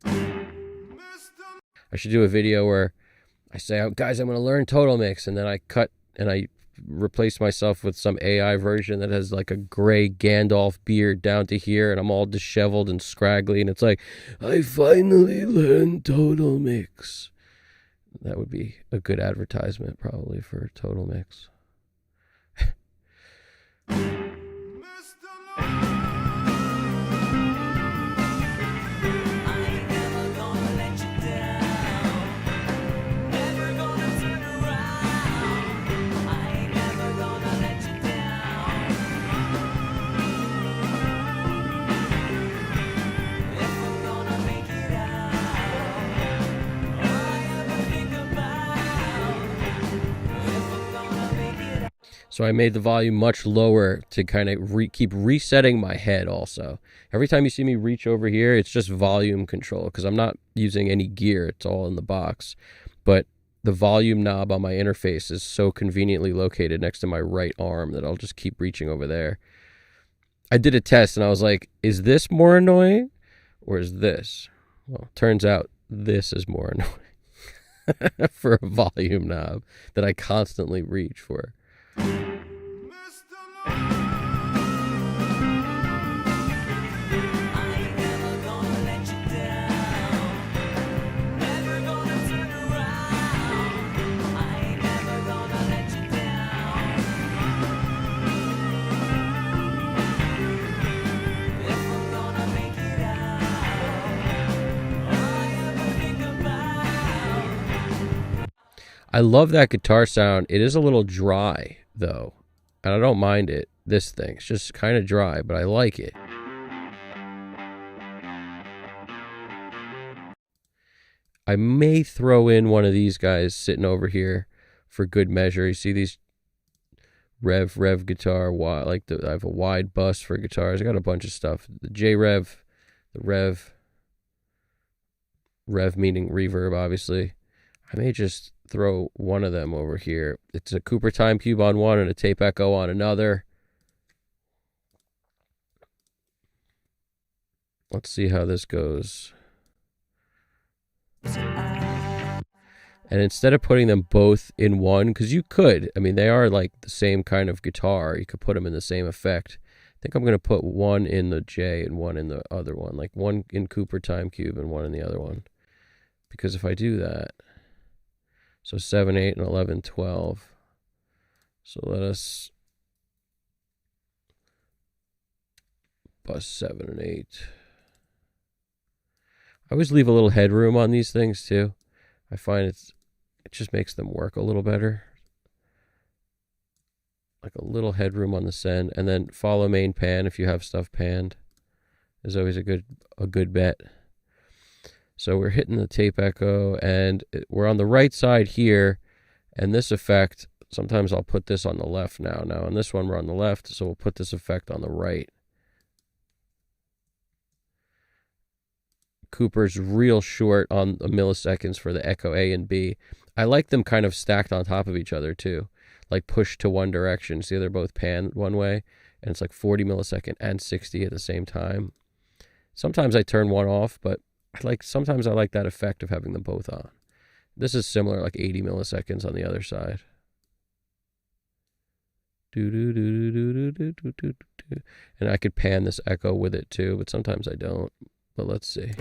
I should do a video where I say, oh, guys, I'm going to learn Total Mix, and then I cut and I replace myself with some AI version that has like a gray Gandalf beard down to here, and I'm all disheveled and scraggly, and it's like, I finally learned Total Mix. That would be a good advertisement probably for Total Mix. I ain't never gonna let you down. Never gonna turn around. I ain't never gonna let you down. If we're gonna make it out, all I ever think about. If we're gonna make it out. So I made the volume much lower to kind of keep resetting my head also. Every time you see me reach over here, it's just volume control because I'm not using any gear. It's all in the box. But the volume knob on my interface is so conveniently located next to my right arm that I'll just keep reaching over there. I did a test and I was like, is this more annoying or is this? Well, turns out this is more annoying for a volume knob that I constantly reach for. Mr. I ain't never gonna let you down. Never gonna turn around. I ain't never gonna let you down. If I'm gonna make it out, all I ever think about. I love that guitar sound. It is a little dry, though, and I don't mind it. This thing, it's just kind of dry, but I like it. I may throw in one of these guys sitting over here for good measure. You see these Rev guitar, I have a wide bus for guitars. I got a bunch of stuff. The J Rev, the Rev meaning reverb, obviously. I may just throw one of them over here. It's a Cooper Time Cube on one and a Tape Echo on another. Let's see how this goes. And instead of putting them both in one, because you could, I mean, they are like the same kind of guitar. You could put them in the same effect. I think I'm going to put one in the J and one in the other one, like one in Cooper Time Cube and one in the other one. Because if I do that, so 7, 8, and 11, 12. So let us bus 7 and 8. I always leave a little headroom on these things too. I find it just makes them work a little better. Like a little headroom on the send, and then follow main pan if you have stuff panned is always a good bet. So we're hitting the tape echo, and we're on the right side here, and this effect, sometimes I'll put this on the left now. Now on this one we're on the left, so we'll put this effect on the right. Cooper's real short on the milliseconds for the echo A and B. I like them kind of stacked on top of each other too, like pushed to one direction. See, they're both pan one way, and it's like 40 millisecond and 60 at the same time. Sometimes I turn one off, but sometimes I like that effect of having them both on. This is similar, like 80 milliseconds on the other side. And I could pan this echo with it too, but sometimes I don't. But let's see.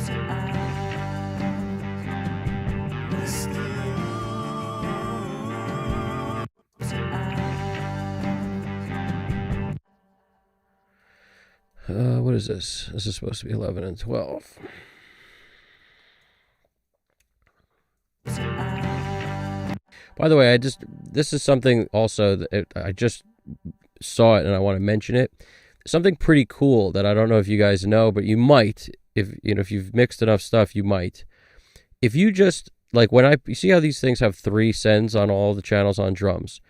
What is this? This is supposed to be 11 and 12. By the way, this is something also that I just saw it and I want to mention it. Something pretty cool that I don't know if you guys know, but you might. If you've mixed enough stuff, you might. If you just, like you see how these things have 3 sends on all the channels on drums.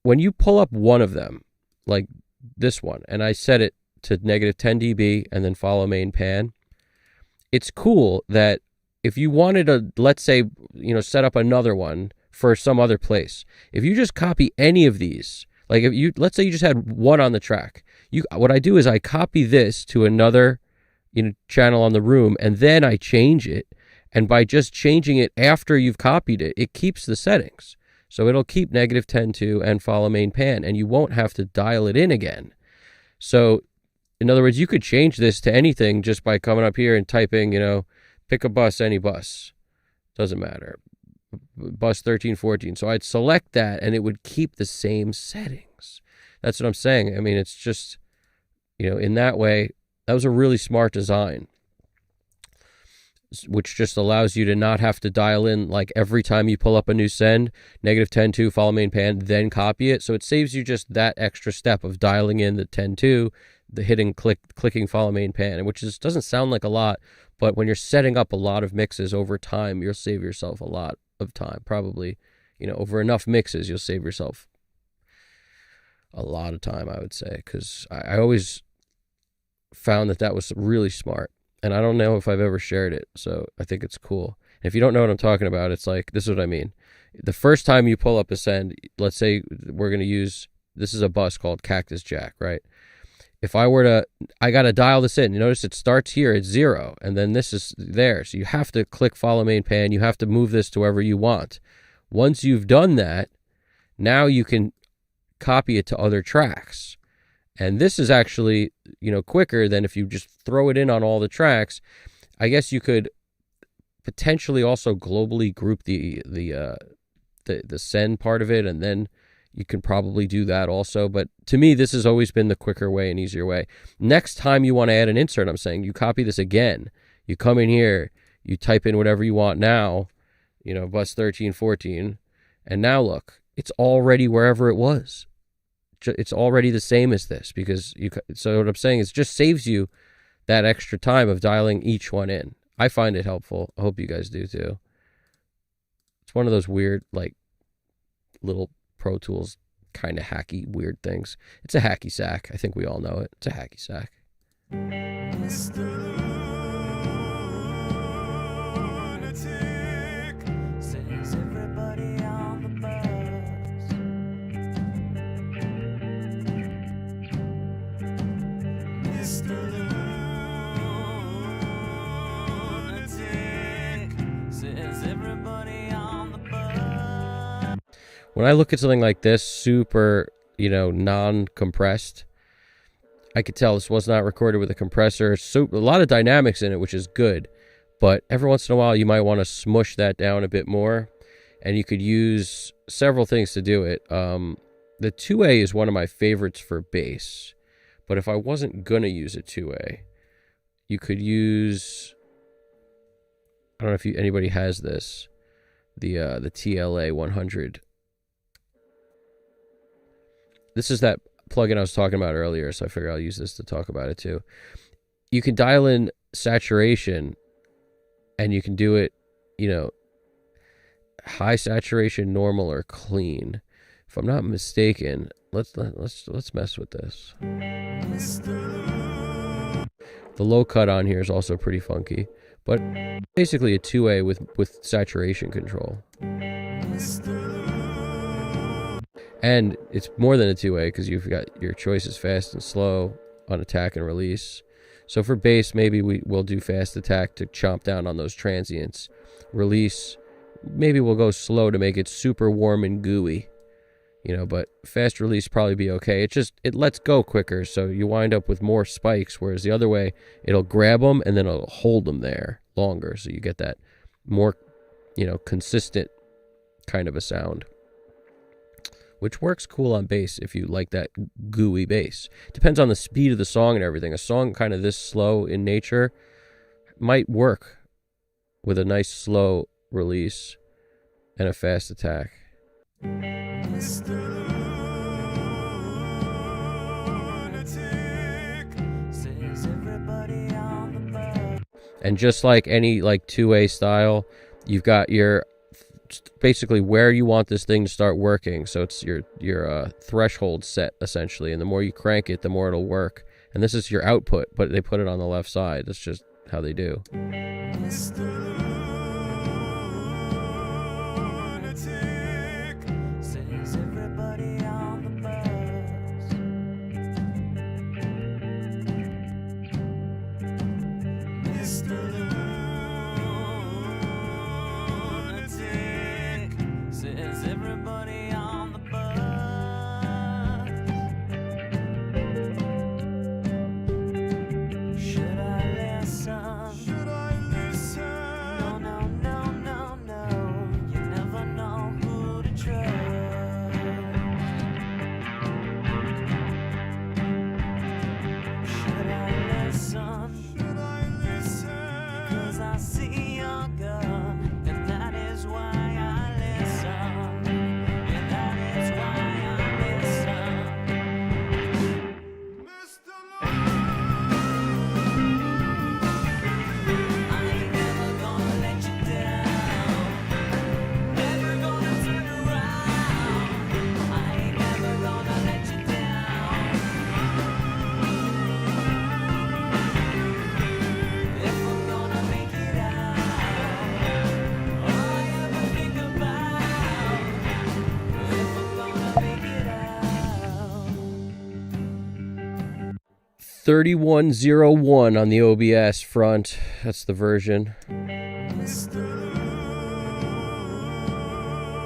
When you pull up one of them, like this one, and I set it to negative 10 dB and then follow main pan, it's cool that if you wanted to, let's say, set up another one for some other place, if you just copy any of these, like let's say you just had one on the track, what I do is I copy this to another channel on the room, and then I change it. And by just changing it after you've copied it, it keeps the settings. So it'll keep negative 10.2 and follow main pan, and you won't have to dial it in again. So in other words, you could change this to anything just by coming up here and typing, pick a bus, any bus. Doesn't matter. Bus 13, 14. So I'd select that, and it would keep the same settings. That's what I'm saying. I mean, it's just, in that way, that was a really smart design, which just allows you to not have to dial in, like every time you pull up a new send, negative 10.2, follow main pan, then copy it. So it saves you just that extra step of dialing in the 10.2, the hitting clicking follow main pan, which doesn't sound like a lot, but when you're setting up a lot of mixes over time, you'll save yourself a lot of time. Probably, over enough mixes, you'll save yourself a lot of time, I would say, because I always found that was really smart. And I don't know if I've ever shared it, so I think it's cool. And if you don't know what I'm talking about, it's like, this is what I mean. The first time you pull up a send, let's say we're going to use, this is a bus called Cactus Jack, right? If I were to, I got to dial this in. You notice it starts here at 0, and then this is there. So you have to click follow main pan. You have to move this to wherever you want. Once you've done that, now you can copy it to other tracks. And this is actually, quicker than if you just throw it in on all the tracks. I guess you could potentially also globally group the send part of it, and then you can probably do that also. But to me, this has always been the quicker way and easier way. Next time you want to add an insert, I'm saying you copy this again. You come in here, you type in whatever you want now, bus 1314, and now look, it's already wherever it was. It's already the same as this, because so what I'm saying is it just saves you that extra time of dialing each one in. I find it helpful. I hope you guys do too. It's one of those weird, like, little Pro Tools kind of hacky, weird things. It's a hacky sack. I think we all know it. It's a hacky sack. Mr. Lunatic, Says everybody on the bus. Mr. Lunatic, Says everybody on the bus. When I look at something like this, super, non-compressed, I could tell this was not recorded with a compressor. So a lot of dynamics in it, which is good. But every once in a while, you might want to smush that down a bit more. And you could use several things to do it. The 2A is one of my favorites for bass. But if I wasn't going to use a 2A, you could use, I don't know if anybody has this, the TLA 100. This is that plugin I was talking about earlier, so I figure I'll use this to talk about it too. You can dial in saturation, and you can do it, high saturation, normal, or clean. If I'm not mistaken, let's mess with this. The low cut on here is also pretty funky, but basically a 2A with saturation control. And it's more than a 2A because you've got your choices fast and slow on attack and release. So for bass, maybe we'll do fast attack to chomp down on those transients. Release, maybe we'll go slow to make it super warm and gooey. But fast release probably be okay. It lets go quicker, so you wind up with more spikes, whereas the other way, it'll grab them and then it'll hold them there longer. So you get that more, consistent kind of a sound, which works cool on bass if you like that gooey bass. Depends on the speed of the song and everything. A song kind of this slow in nature might work with a nice slow release and a fast attack. Mr. Lunatic, Says everybody on the bus. And just like any 2A style, you've got your basically where you want this thing to start working. So it's your threshold set essentially, and the more you crank it, the more it'll work. And this is your output, but they put it on the left side. That's just how they do. Mr. Lunatic, Says everybody on the bus. Mr. Lunatic, Says everybody on the bus. Should I listen? should I listen? 3101 on the OBS front. That's the version. Mr.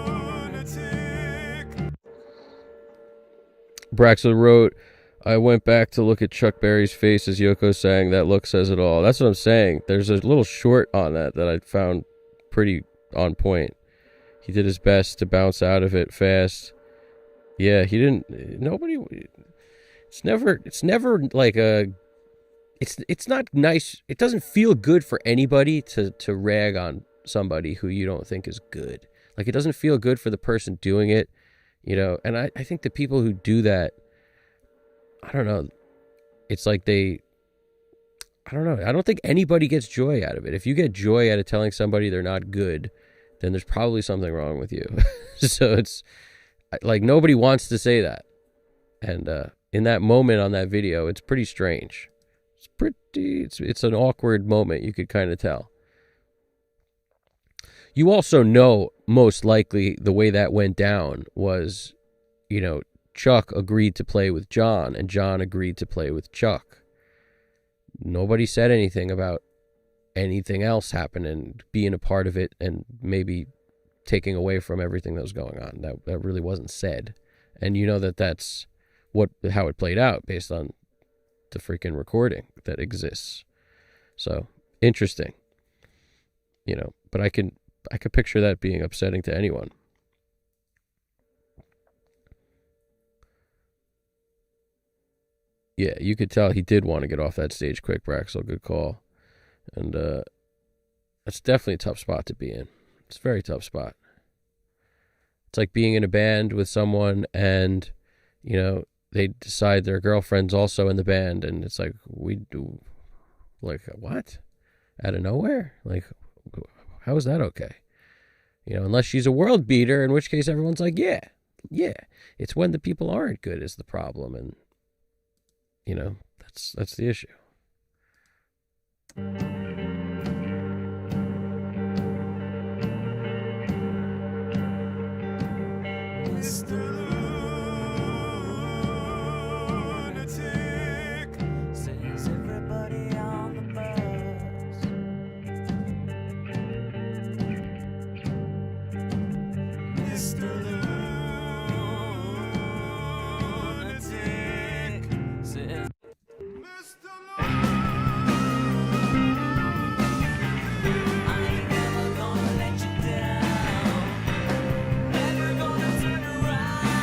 Lunatic. Braxel wrote, I went back to look at Chuck Berry's face as Yoko sang, that look says it all. That's what I'm saying. There's a little short on that I found pretty on point. He did his best to bounce out of it fast. Yeah, he didn't, nobody, it's never like it's not nice. It doesn't feel good for anybody to rag on somebody who you don't think is good. Like, it doesn't feel good for the person doing it, you know, and I think the people who do that, I don't know. It's like I don't know. I don't think anybody gets joy out of it. If you get joy out of telling somebody they're not good, then there's probably something wrong with you. So it's like, nobody wants to say that. And in that moment on that video, it's pretty strange. It's an awkward moment. You could kind of tell. You also know, most likely, the way that went down was, you know, Chuck agreed to play with John, and John agreed to play with Chuck. Nobody said anything about anything else happening, being a part of it, and maybe taking away from everything that was going on. That really wasn't said. And you know that's how it played out based on the freaking recording that exists. So, interesting. You know, but I could picture that being upsetting to anyone. Yeah, you could tell he did want to get off that stage quick, Braxel. Good call. And that's definitely a tough spot to be in. It's a very tough spot. It's like being in a band with someone and, you know, they decide their girlfriend's also in the band, and it's like, we do, like, what? Out of nowhere? Like, how is that okay? You know, unless she's a world beater, in which case everyone's like, yeah. It's when the people aren't good is the problem, and, you know, that's the issue. Mr. Lunatic. Says everybody on the bus. Mr. Lunatic. Says Mr. I ain't never gonna let you down. Never gonna turn around.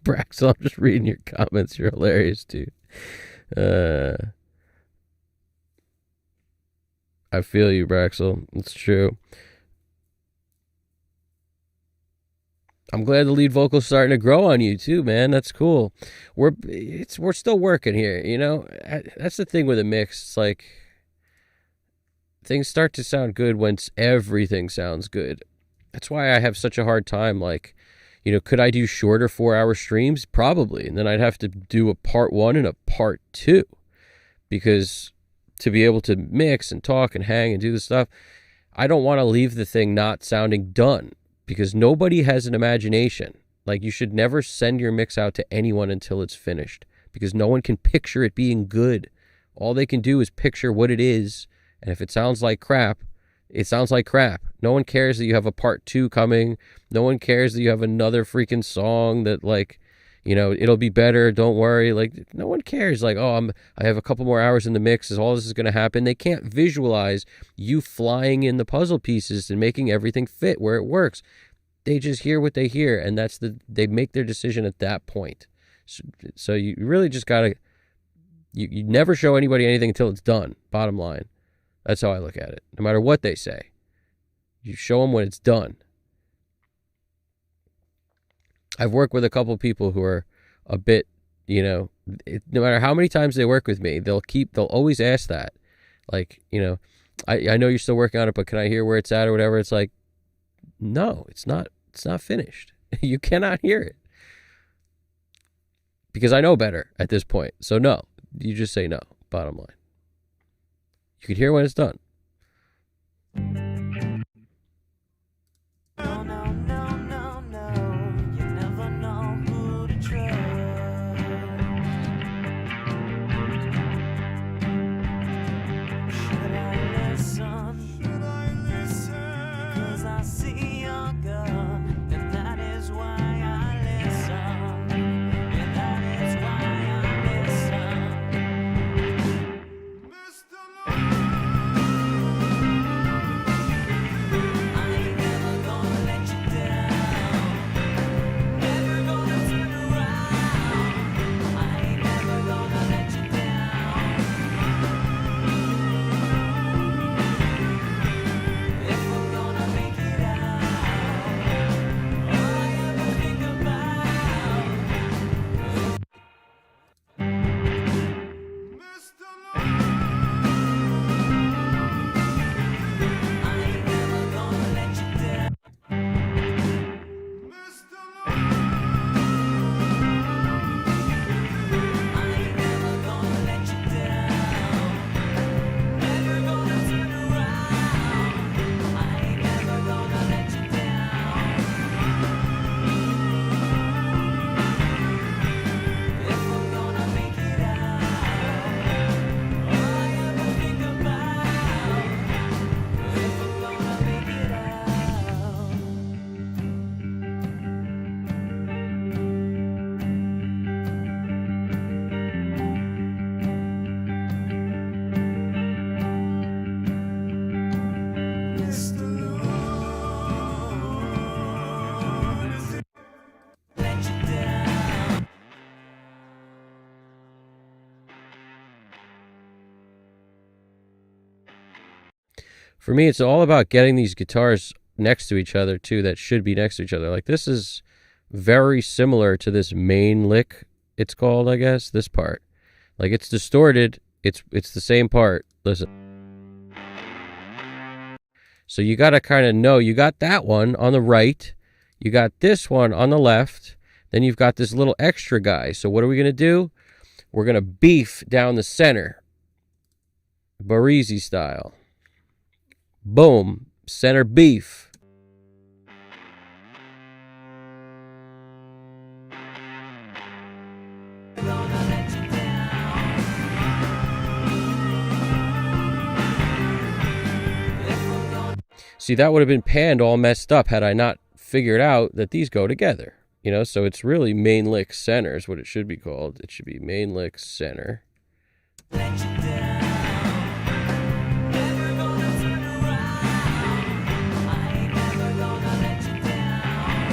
Braxel, I'm just reading your comments. You're hilarious, dude. I feel you, Braxel. It's true. I'm glad the lead vocal's starting to grow on you too, man. That's cool. We're still working here, you know. That's the thing with a mix. It's like things start to sound good once everything sounds good. That's why I have such a hard time. Like, you know, could I do shorter 4-hour streams? Probably, and then I'd have to do a part 1 and a part 2 because to be able to mix and talk and hang and do the stuff, I don't want to leave the thing not sounding done. Because nobody has an imagination. Like, you should never send your mix out to anyone until it's finished. Because no one can picture it being good. All they can do is picture what it is. And if it sounds like crap, it sounds like crap. No one cares that you have a part 2 coming. No one cares that you have another freaking song that, like, you know, it'll be better. Don't worry. Like, no one cares. Like, oh, I have a couple more hours in the mix. Is all this is going to happen? They can't visualize you flying in the puzzle pieces and making everything fit where it works. They just hear what they hear, and they make their decision at that point. So you really just gotta. You never show anybody anything until it's done. Bottom line, that's how I look at it. No matter what they say, you show them when it's done. I've worked with a couple of people who are a bit, you know, no matter how many times they work with me, they'll always ask that. Like, you know, I know you're still working on it, but can I hear where it's at or whatever? It's like, no, it's not finished. You cannot hear it. Because I know better at this point. So no, you just say no, bottom line. You can hear when it's done. No, no, no, no, no. You never know who to trust. Should I listen? Should I listen? 'Cause I see your gun, and that is why I listen. And that is why I listen. Mr. I ain't never gonna let you down. Never gonna turn around. I ain't never gonna let you down. If we're gonna make it out, all I ever think about. Mr. I ain't never gonna let you down. Mr. I ain't never gonna let you down. Never gonna turn around. I ain't never gonna let you down. If we're gonna make it out, all I ever think about. If we're gonna make it out. Mr. Lunatic. Let you down. For me, it's all about getting these guitars next to each other too, that should be next to each other. Like, this is very similar to this main lick, it's called, I guess, this part. Like, it's distorted, it's the same part. Listen. So you got to kind of know, you got that one on the right, you got this one on the left, then you've got this little extra guy. So what are we going to do? We're going to beef down the center, Barisi style. Boom, center beef. Gonna let you down. If we're gonna See, that would have been panned all messed up had I not figured out that these go together. You know, so it's really main lick center is what it should be called. It should be main lick center. let you down. Never gonna turn around. I ain't never gonna let you down.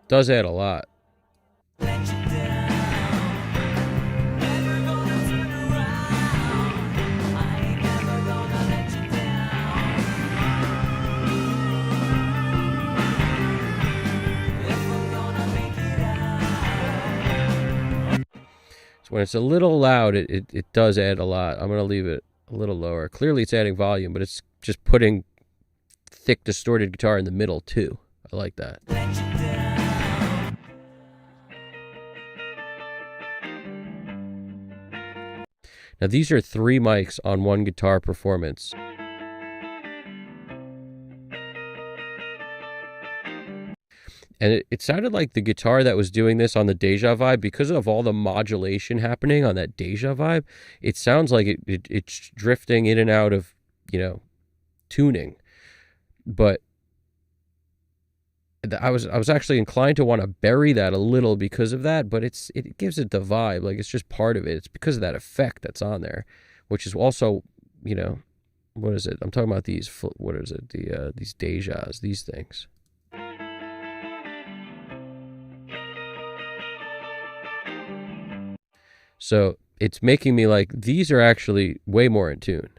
Does add a lot. let you down. Never gonna turn around. I ain't never gonna let you down. If I'm gonna make it out. So when it's a little loud, it does add a lot. I'm going to leave it a little lower. Clearly it's adding volume, but it's just putting thick, distorted guitar in the middle too. I like that. Let you down. Now these are 3 mics on one guitar performance. And it sounded like the guitar that was doing this on the Deja vibe, because of all the modulation happening on that Deja vibe, it sounds like it's drifting in and out of, tuning. But I was actually inclined to want to bury that a little because of that, but it gives it the vibe. Like, it's just part of it. It's because of that effect that's on there, which is also, what is it? I'm talking about these, what is it? These Dejas, these things. So it's making me like, these are actually way more in tune.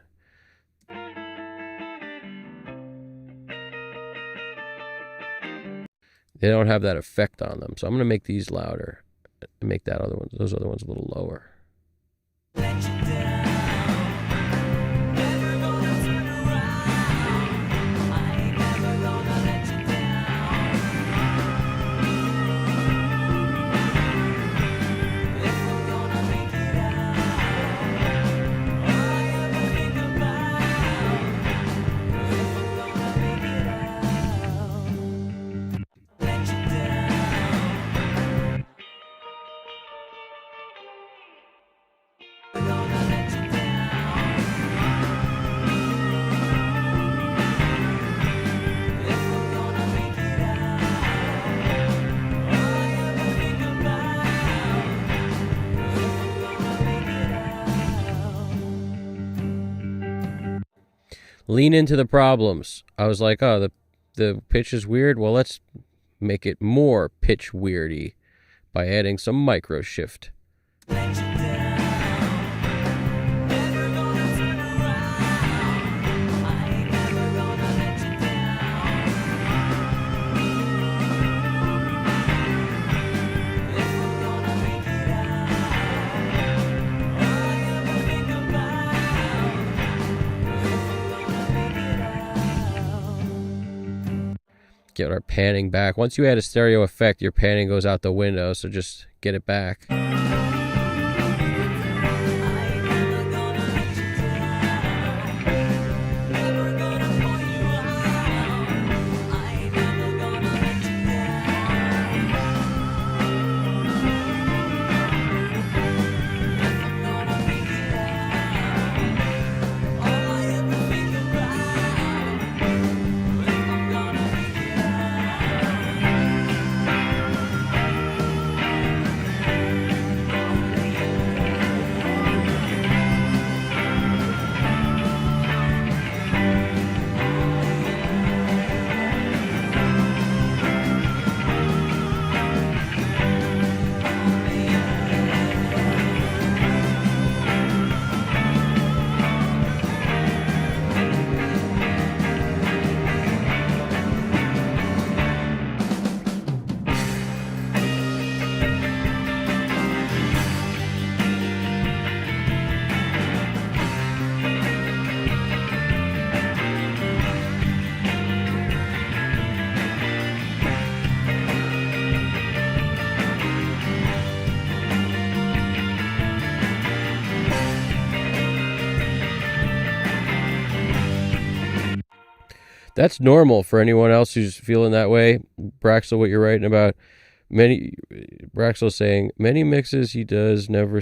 They don't have that effect on them. So I'm going to make these louder and make those other ones a little lower. Let you down. Never gonna turn around. I ain't never gonna let you down. If I'm gonna make it out, all I ever think about. If I'm gonna make it out, let you down. Gonna let you down. If I'm gonna make it out, all I ever think about. If I'm gonna make it out. Lean into the problems. I was like, oh, the pitch is weird. Well, let's make it more pitch weirdy by adding some micro shift. Let you down. Never gonna turn around. I ain't never gonna let you down. If I'm gonna make it out, all I ever think about. If I'm gonna make it out. Get our panning back. Once you add a stereo effect, your panning goes out the window. So just get it back. I ain't never gonna let you down. Never gonna pull you out. I ain't never gonna let you down. If I'm gonna make it out, all I ever think about. If I'm gonna make it That's normal for anyone else who's feeling that way. Braxel, what you're writing about, Braxel saying, many mixes he does never,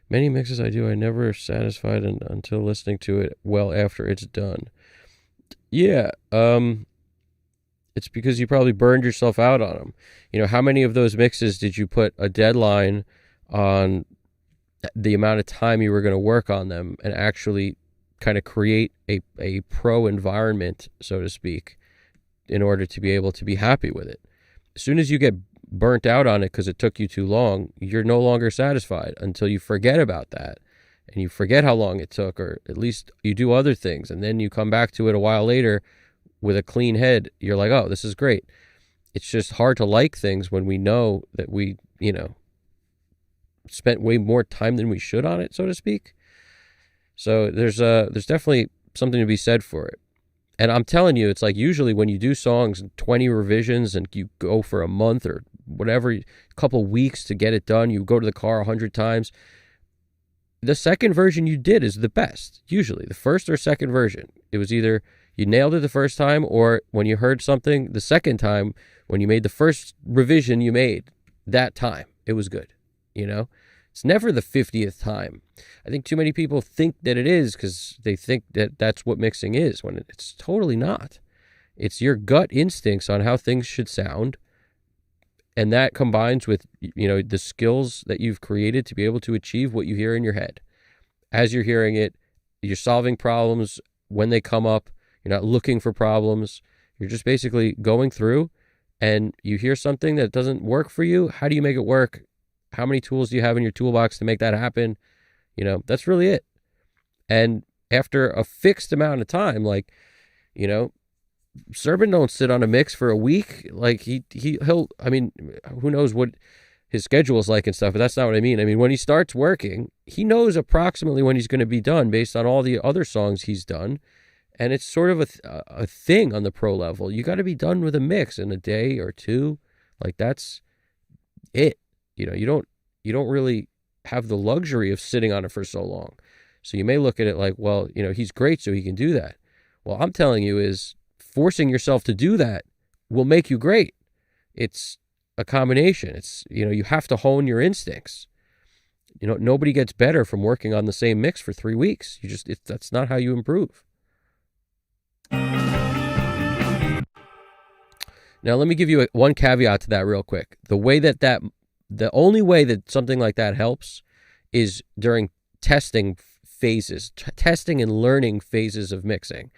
many mixes I do, I never satisfied until listening to it well after it's done. Yeah, it's because you probably burned yourself out on them. How many of those mixes did you put a deadline on the amount of time you were going to work on them and actually kind of create a pro environment, so to speak, in order to be able to be happy with it? As soon as you get burnt out on it because it took you too long, you're no longer satisfied until you forget about that and you forget how long it took, or at least you do other things. And then you come back to it a while later with a clean head. You're like, oh, this is great. It's just hard to like things when we know that we, spent way more time than we should on it, so to speak. So there's definitely something to be said for it. And I'm telling you, it's like usually when you do songs, 20 revisions, and you go for a month or whatever, a couple weeks to get it done, you go to the car 100 times, the second version you did is the best. Usually the first or second version, it was either you nailed it the first time, or when you heard something the second time, when you made the first revision you made that time, it was good. It's never the 50th time. I think too many people think that it is because they think that that's what mixing is, when it's totally not. It's your gut instincts on how things should sound, and that combines with the skills that you've created to be able to achieve what you hear in your head. As you're hearing it, you're solving problems when they come up. You're not looking for problems. You're just basically going through, and you hear something that doesn't work for you. How do you make it work? How many tools do you have in your toolbox to make that happen? That's really it. And after a fixed amount of time, like, Serban don't sit on a mix for a week. Like he'll, I mean, who knows what his schedule is like and stuff, but that's not what I mean. I mean, when he starts working, he knows approximately when he's going to be done based on all the other songs he's done. And it's sort of a thing on the pro level. You got to be done with a mix in a day or two. Like that's it. You don't really have the luxury of sitting on it for so long. So you may look at it like, well, he's great, so he can do that. Well, I'm telling you is forcing yourself to do that will make you great. It's a combination. It's, you have to hone your instincts. Nobody gets better from working on the same mix for 3 weeks. That's not how you improve. Now, let me give you one caveat to that real quick. The only way that something like that helps is during testing phases, testing and learning phases of mixing.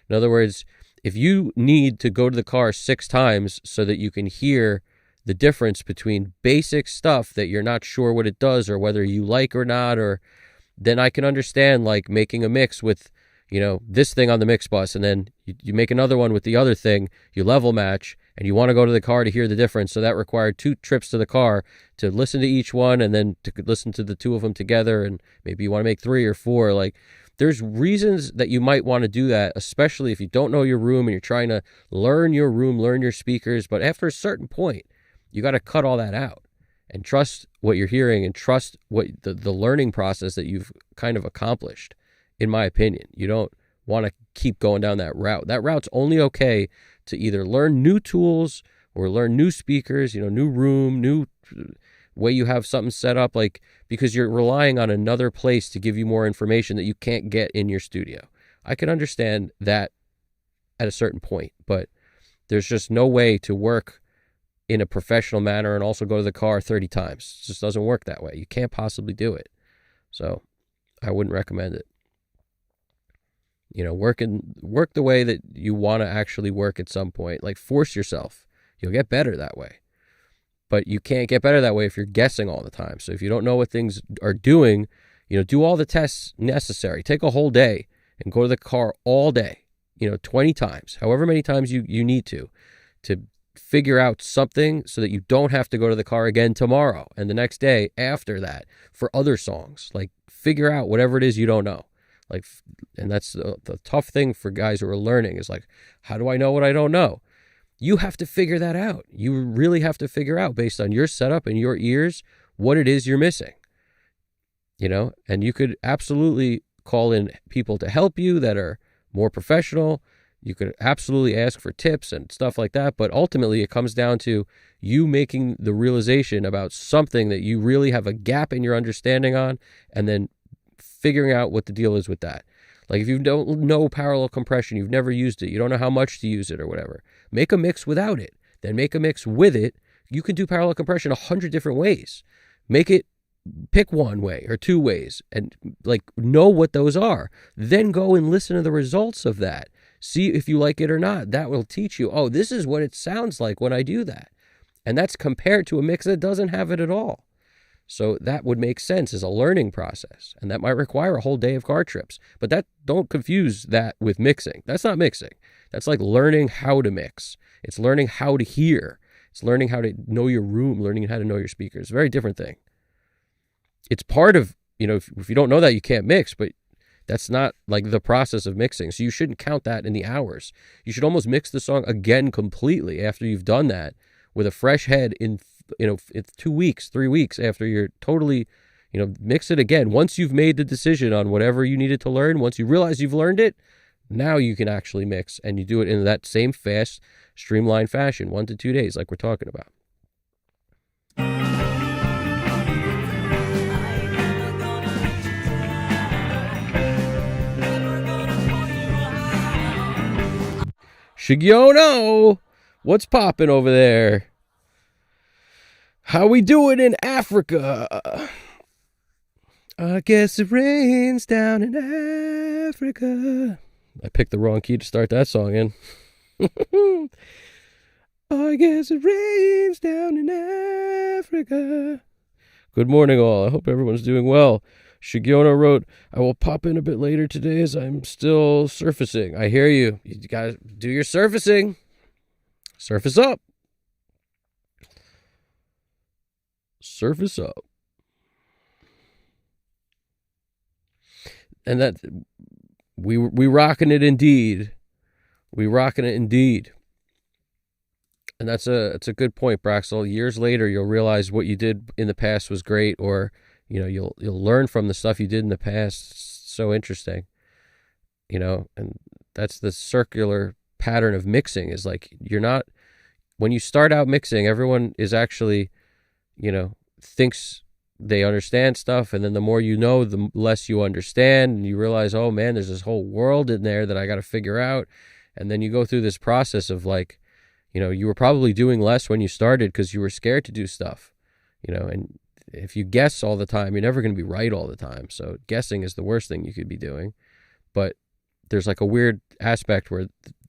In other words, if you need to go to the car 6 times so that you can hear the difference between basic stuff that you're not sure what it does or whether you like or not, or then I can understand like making a mix with, this thing on the mix bus, and then you make another one with the other thing, you level match, and you want to go to the car to hear the difference. So that required 2 trips to the car to listen to each one and then to listen to the 2 of them together. And maybe you want to make 3 or 4. Like there's reasons that you might want to do that, especially if you don't know your room and you're trying to learn your room, learn your speakers. But after a certain point, you got to cut all that out and trust what you're hearing and trust what the learning process that you've kind of accomplished. In my opinion, you don't want to keep going down that route. That route's only okay to either learn new tools or learn new speakers, new room, new way you have something set up, like because you're relying on another place to give you more information that you can't get in your studio. I can understand that at a certain point, but there's just no way to work in a professional manner and also go to the car 30 times. It just doesn't work that way. You can't possibly do it. So I wouldn't recommend it. Work the way that you want to actually work at some point. Like force yourself. You'll get better that way. But you can't get better that way if you're guessing all the time. So if you don't know what things are doing, do all the tests necessary. Take a whole day and go to the car all day, 20 times, however many times you need to figure out something so that you don't have to go to the car again tomorrow and the next day after that for other songs. Like figure out whatever it is you don't know. And that's the tough thing for guys who are learning is like, how do I know what I don't know? You have to figure that out. You really have to figure out based on your setup and your ears, what it is you're missing, and you could absolutely call in people to help you that are more professional. You could absolutely ask for tips and stuff like that. But ultimately it comes down to you making the realization about something that you really have a gap in your understanding on, and then figuring out what the deal is with that. Like if you don't know parallel compression, you've never used it, you don't know how much to use it or whatever, make a mix without it, then make a mix with it. You can do parallel compression 100 different ways. Pick one way or 2 ways and know what those are. Then go and listen to the results of that. See if you like it or not. That will teach you, oh, this is what it sounds like when I do that. And that's compared to a mix that doesn't have it at all. So that would make sense as a learning process. And that might require a whole day of car trips. But don't confuse that with mixing. That's not mixing. That's like learning how to mix. It's learning how to hear. It's learning how to know your room, learning how to know your speakers. Very different thing. It's part of, if you don't know that, you can't mix, but that's not like the process of mixing. So you shouldn't count that in the hours. You should almost mix the song again completely after you've done that with a fresh head in 2 weeks, 3 weeks after you're totally, mix it again. Once you've made the decision on whatever you needed to learn, once you realize you've learned it, now you can actually mix, and you do it in that same fast, streamlined fashion, 1 to 2 days like we're talking about. Shigiono, what's popping over there? How we doing in Africa? I guess it rains down in Africa. I picked the wrong key to start that song in. I guess it rains down in Africa. Good morning, all. I hope everyone's doing well. Shigiono wrote, I will pop in a bit later today as I'm still surfacing. I hear you. You gotta do your surfacing. Surface up. Surface up. And that we rocking it indeed. We rocking it indeed. And it's a good point, Braxel. Years later, you'll realize what you did in the past was great, or you'll learn from the stuff you did in the past. It's so interesting, and that's the circular pattern of mixing. Is like when you start out mixing, everyone is actually, thinks they understand stuff, and then the more you know, the less you understand, and you realize, oh man, there's this whole world in there that I got to figure out. And then you go through this process of like, you were probably doing less when you started because you were scared to do stuff, and if you guess all the time, you're never going to be right all the time. So guessing is the worst thing you could be doing. But there's like a weird aspect where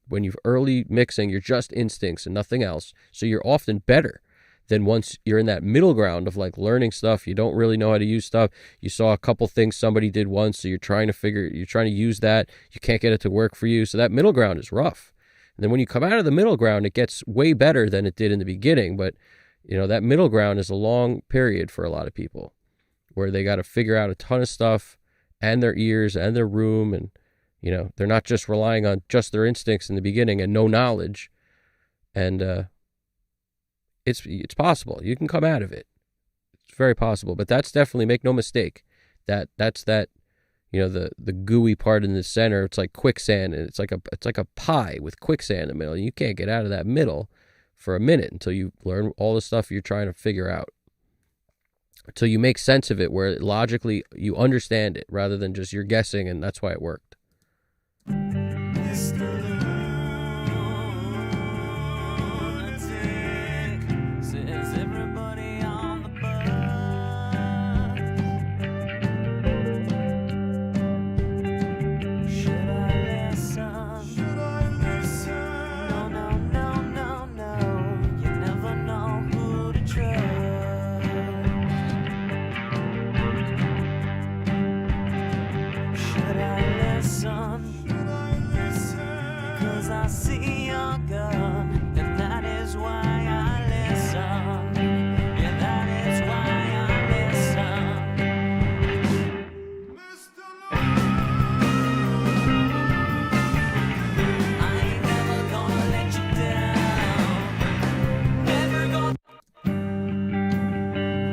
when you're early mixing, you're just instincts and nothing else. So you're often better than once you're in that middle ground of like learning stuff. You don't really know how to use stuff. You saw a couple things somebody did once, so you're trying to use that. You can't get it to work for you. So that middle ground is rough. And then when you come out of the middle ground, it gets way better than it did in the beginning. But, that middle ground is a long period for a lot of people where they got to figure out a ton of stuff and their ears and their room. And, they're not just relying on just their instincts in the beginning and no knowledge. And it's possible. You can come out of it. It's very possible. But that's definitely, make no mistake, that's the gooey part in the center. It's like quicksand, and it's like a pie with quicksand in the middle. And you can't get out of that middle for a minute until you learn all the stuff you're trying to figure out. Until you make sense of it, where logically you understand it rather than just you're guessing, and that's why it worked. Mr. Lunatic says everybody on the bus. Should I listen? Should I listen? No, no, no, no, no. You never know who to trust. Should I listen? Should I listen? 'Cause I see your gun, and that is why I listen. Yeah, that is why I listen. Mr. I ain't never gonna let you down. Never gonna.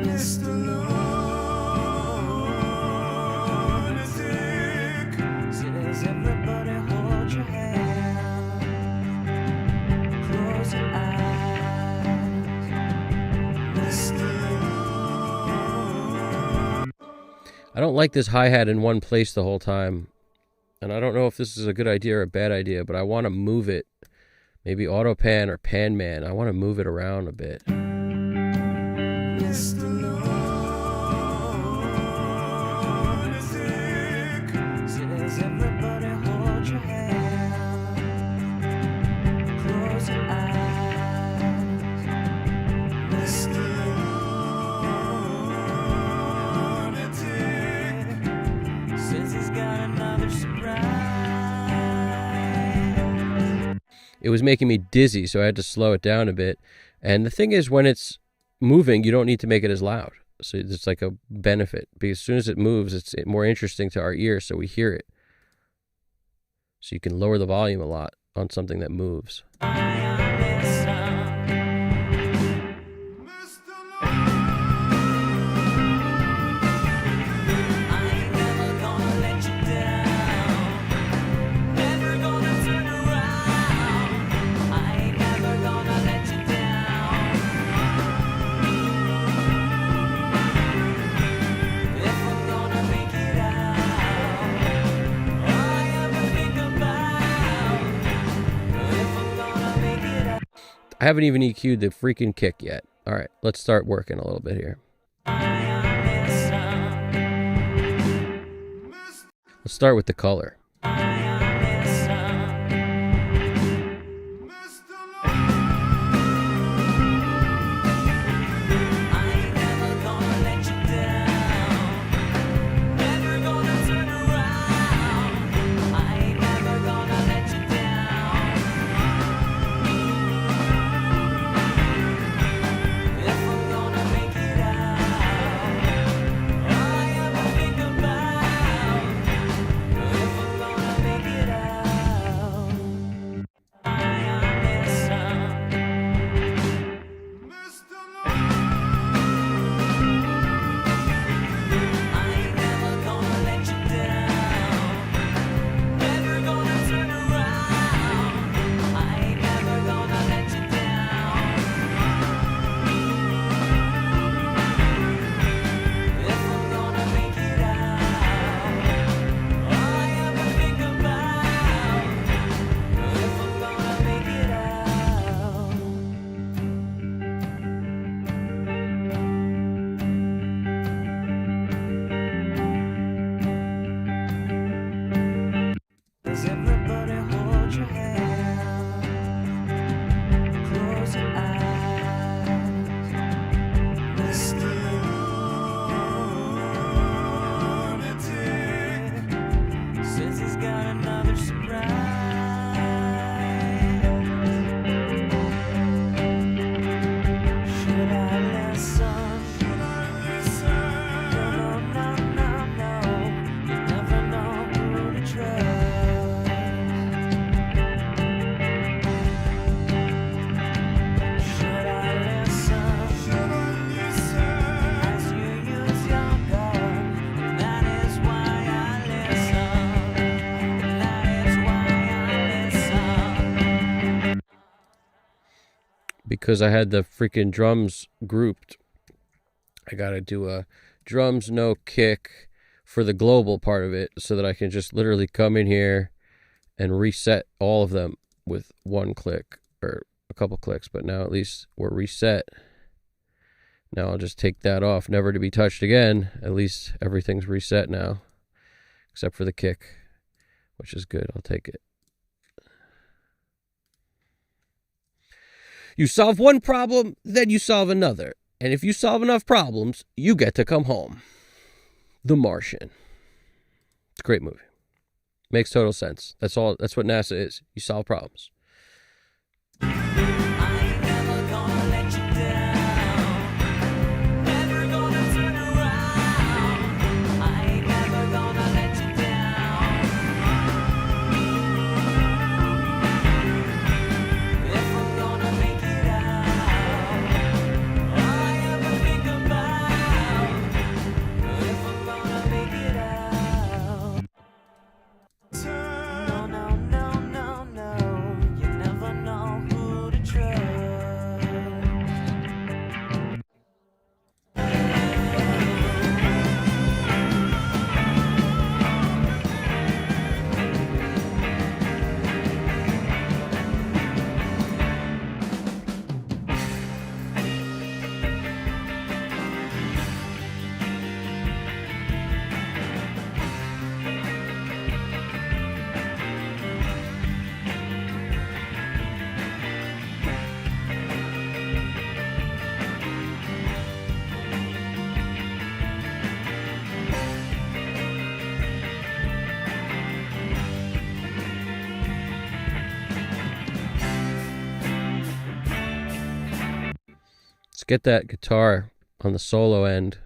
Mr. Lunatic. Says everybody hold your hand. Close your eyes. Mr. I don't like this hi-hat in one place the whole time. And I don't know if this is a good idea or a bad idea, but I want to move it. Maybe auto pan or pan man. I want to move it around a bit. Mr. Lunatic. Says everybody hold your hand. Close your eyes. it was making me dizzy, so I had to slow it down a bit. And the thing is, when it's moving, you don't need to make it as loud. So it's like a benefit, because as soon as it moves, it's more interesting to our ears, so we hear it. So you can lower the volume a lot on something that moves. I haven't even EQ'd the freaking kick yet. All right, let's start working a little bit here. Let's start with the color. Because I had the freaking drums grouped, I gotta do a drums, no kick for the global part of it, so that I can just literally come in here and reset all of them with one click, or a couple clicks, but now at least we're reset. Now I'll just take that off, never to be touched again. At least everything's reset now, except for the kick, which is good. I'll take it. You solve one problem, then you solve another. And if you solve enough problems, you get to come home. The Martian. It's a great movie. Makes total sense. That's what NASA is. You solve problems. get that guitar on the solo end.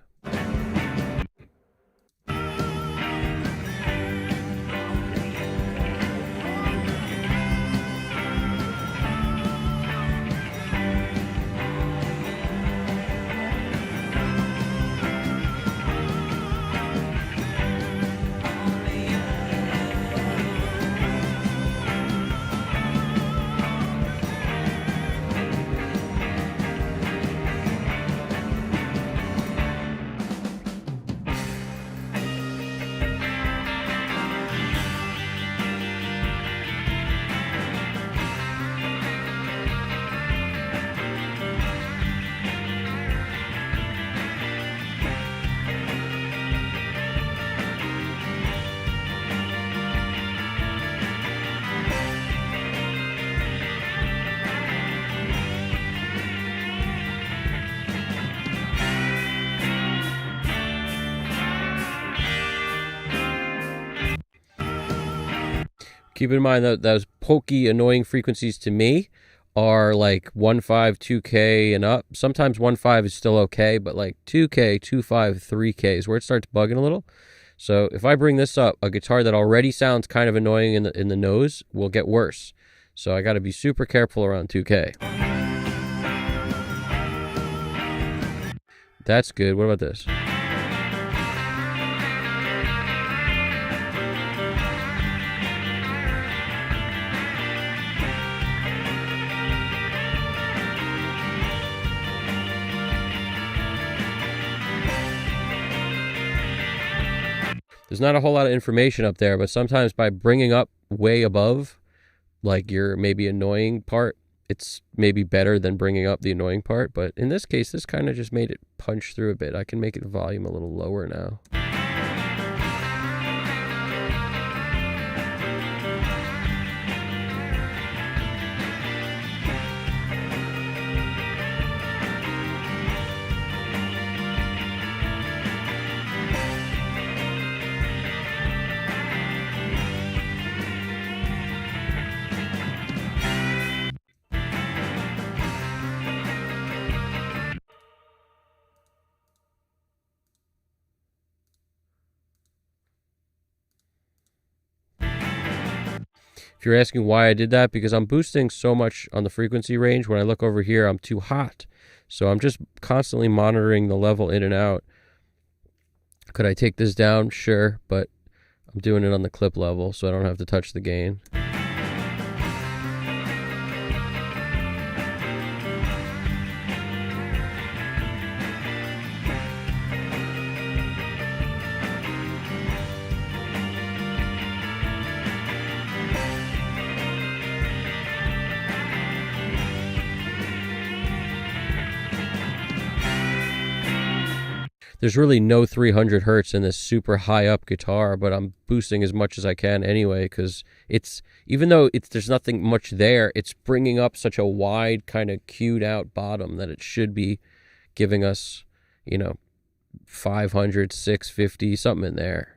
Keep in mind that those pokey, annoying frequencies to me are like 1.5, 2K and up. Sometimes 1.5 is still okay, but like 2K, 2.5, 3K is where it starts bugging a little. So if I bring this up, a guitar that already sounds kind of annoying in the nose will get worse. So I got to be super careful around 2K. That's good. What about this? There's not a whole lot of information up there, but sometimes by bringing up way above, like your maybe annoying part, it's maybe better than bringing up the annoying part. But in this case, this kind of just made it punch through a bit. I can make it volume a little lower now. If you're asking why I did that, because I'm boosting so much on the frequency range. When I look over here, I'm too hot. So I'm just constantly monitoring the level in and out. Could I take this down? Sure, but I'm doing it on the clip level, so I don't have to touch the gain. There's really no 300 hertz in this super high up guitar, but I'm boosting as much as I can anyway, because it's, even though there's nothing much there, it's bringing up such a wide kind of cued out bottom that it should be giving us, 500, 650, something in there.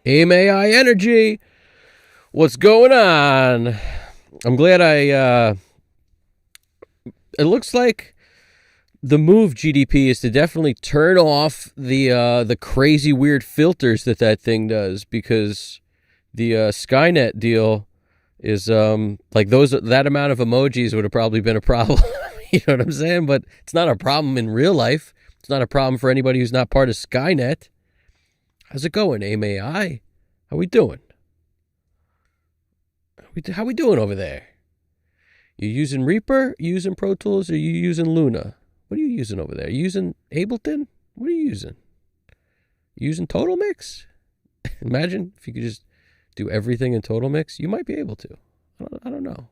AIM AI Energy. What's going on? I'm glad it looks like the move, GDP, is to definitely turn off the crazy weird filters that thing does, because the Skynet deal is like that amount of emojis would have probably been a problem. You know what I'm saying? But it's not a problem in real life. It's not a problem for anybody who's not part of Skynet. How's it going, AIM AI? How we doing? How we doing over there? You using Reaper? You using Pro Tools? Or you using Luna? What are you using over there? Are you using Ableton? What are you using? You using Total Mix? Imagine if you could just do everything in Total Mix. You might be able to. I don't know.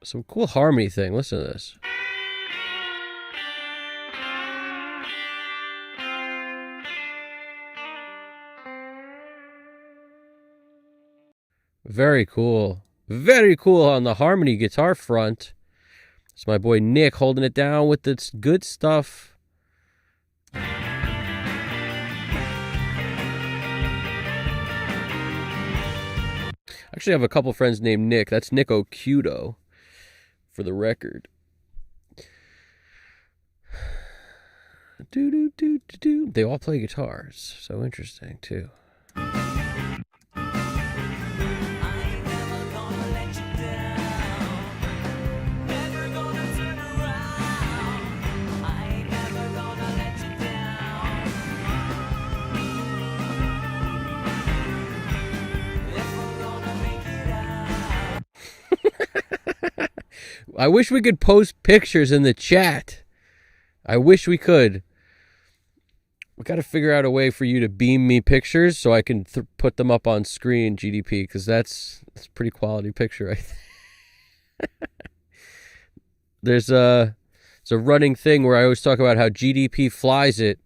Some cool harmony thing. Listen to this. Very cool. Very cool on the harmony guitar front. It's my boy Nick holding it down with this good stuff. Actually, I have a couple friends named Nick. That's Nick Okudo, for the record. They all play guitars. So interesting, too. I wish we could post pictures in the chat. I wish we could. We got to figure out a way for you to beam me pictures so I can put them up on screen, GDP, because that's a pretty quality picture, I think. There's a running thing where I always talk about how GDP flies it,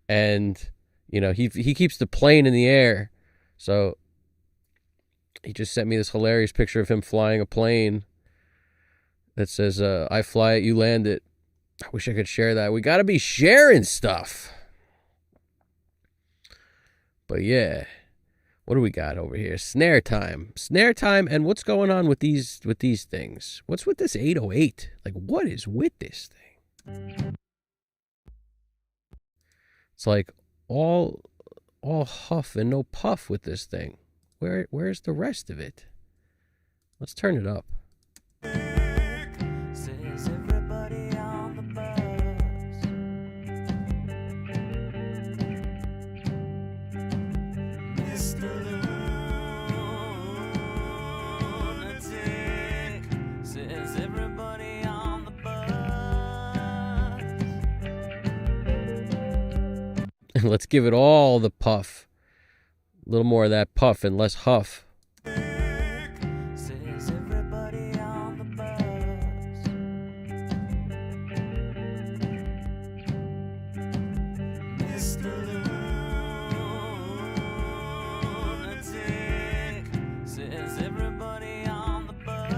and you know he keeps the plane in the air. So he just sent me this hilarious picture of him flying a plane that says, I fly it, you land it. I wish I could share that. We got to be sharing stuff. But yeah, what do we got over here? Snare time. Snare time, and what's going on with these things? What's with this 808? Like, what is with this thing? It's like all huff and no puff with this thing. Where's the rest of it? Let's turn it up. Says everybody on the bus. Mr. Lunatic. Says everybody on the bus. Let's give it all the puff. A little more of that puff and less huff. Says everybody on the bus. Mr. Lunatic. Says everybody on the bus.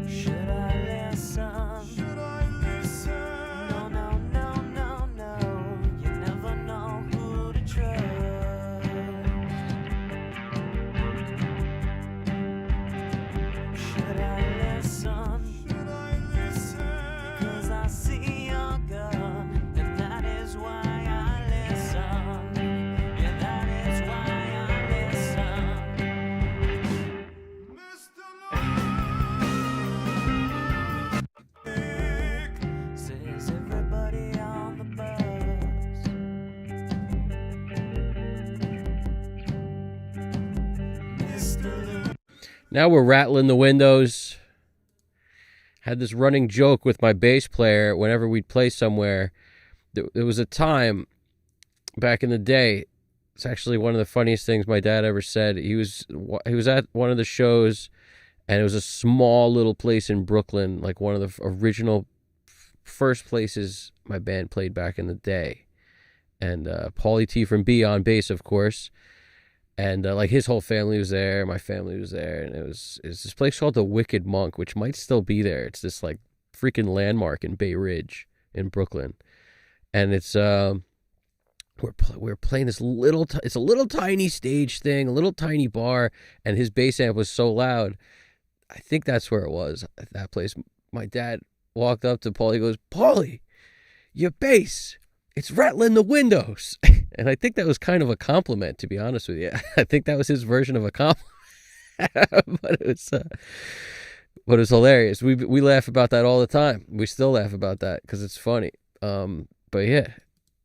Should I listen? Should I listen? No, no, no, no, no. You never know who to trust. Should I listen? Should I listen? Now we're rattling the windows. Had this running joke with my bass player whenever we'd play somewhere. There was a time back in the day. It's actually one of the funniest things my dad ever said. He was at one of the shows, and it was a small little place in Brooklyn, like one of the original first places my band played back in the day. And Paulie T from B on bass, of course. And like his whole family was there, my family was there, and it's this place called the Wicked Monk, which might still be there. It's this like freaking landmark in Bay Ridge in Brooklyn, and it's we're playing this it's a little tiny stage thing, a little tiny bar, and his bass amp was so loud. I think that's where it was at that place. My dad walked up to Paulie, goes, "Paulie, your bass, it's rattling the windows." And I think that was kind of a compliment, to be honest with you. I think that was his version of a compliment. but it was hilarious. We laugh about that all the time. We still laugh about that because it's funny. But yeah,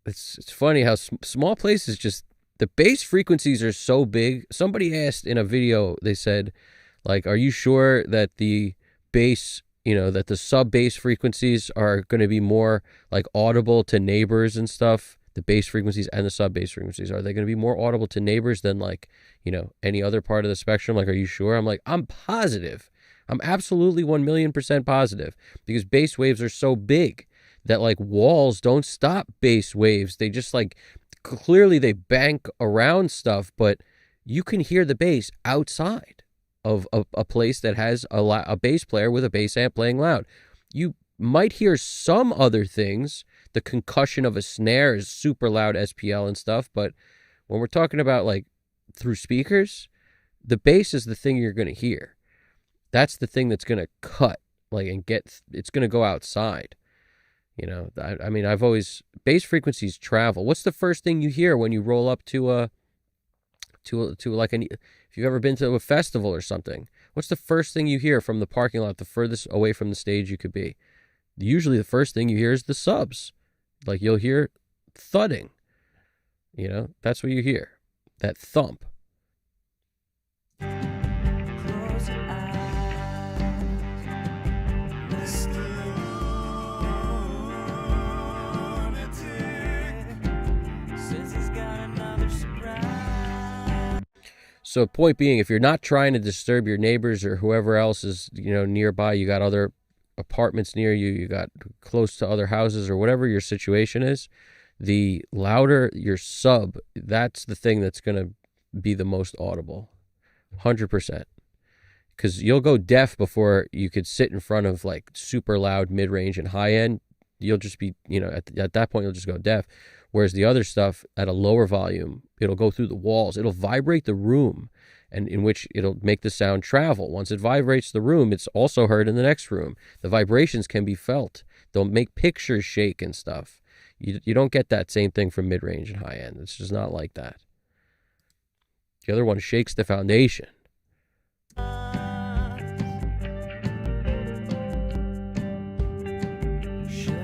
it's funny how small places, just the bass frequencies are so big. Somebody asked in a video, they said, like, are you sure that the bass, that the sub bass frequencies are going to be more like audible to neighbors and stuff? The bass frequencies and the sub bass frequencies, are they going to be more audible to neighbors than like, any other part of the spectrum? Like, are you sure? I'm like, I'm positive. I'm absolutely 1,000,000% positive, because bass waves are so big that like walls don't stop bass waves. They just like, clearly they bank around stuff, but you can hear the bass outside of a place that has a bass player with a bass amp playing loud. You might hear some other things. The concussion of a snare is super loud, SPL and stuff. But when we're talking about like through speakers, the bass is the thing you're going to hear. That's the thing that's going to cut, like, and it's going to go outside. I mean, I've always, bass frequencies travel. What's the first thing you hear when you roll up to like if you've ever been to a festival or something? What's the first thing you hear from the parking lot, the furthest away from the stage you could be? Usually the first thing you hear is the subs. Like, you'll hear thudding. That's what you hear. That thump. Close your eyes, Mr. Lunatic says he's got another surprise. So point being, if you're not trying to disturb your neighbors or whoever else is, nearby, you got other apartments near you, you got close to other houses, or whatever your situation is, the louder your sub, that's the thing that's going to be the most audible. 100%. Because you'll go deaf before you could sit in front of like super loud mid-range and high-end. You'll just be, at that point, you'll just go deaf. Whereas the other stuff at a lower volume, it'll go through the walls. It'll vibrate the room, and in which it'll make the sound travel. Once it vibrates the room, it's also heard in the next room. The vibrations can be felt. They'll make pictures shake and stuff. You don't get that same thing from mid-range and high-end. It's just not like that. The other one shakes the foundation. Should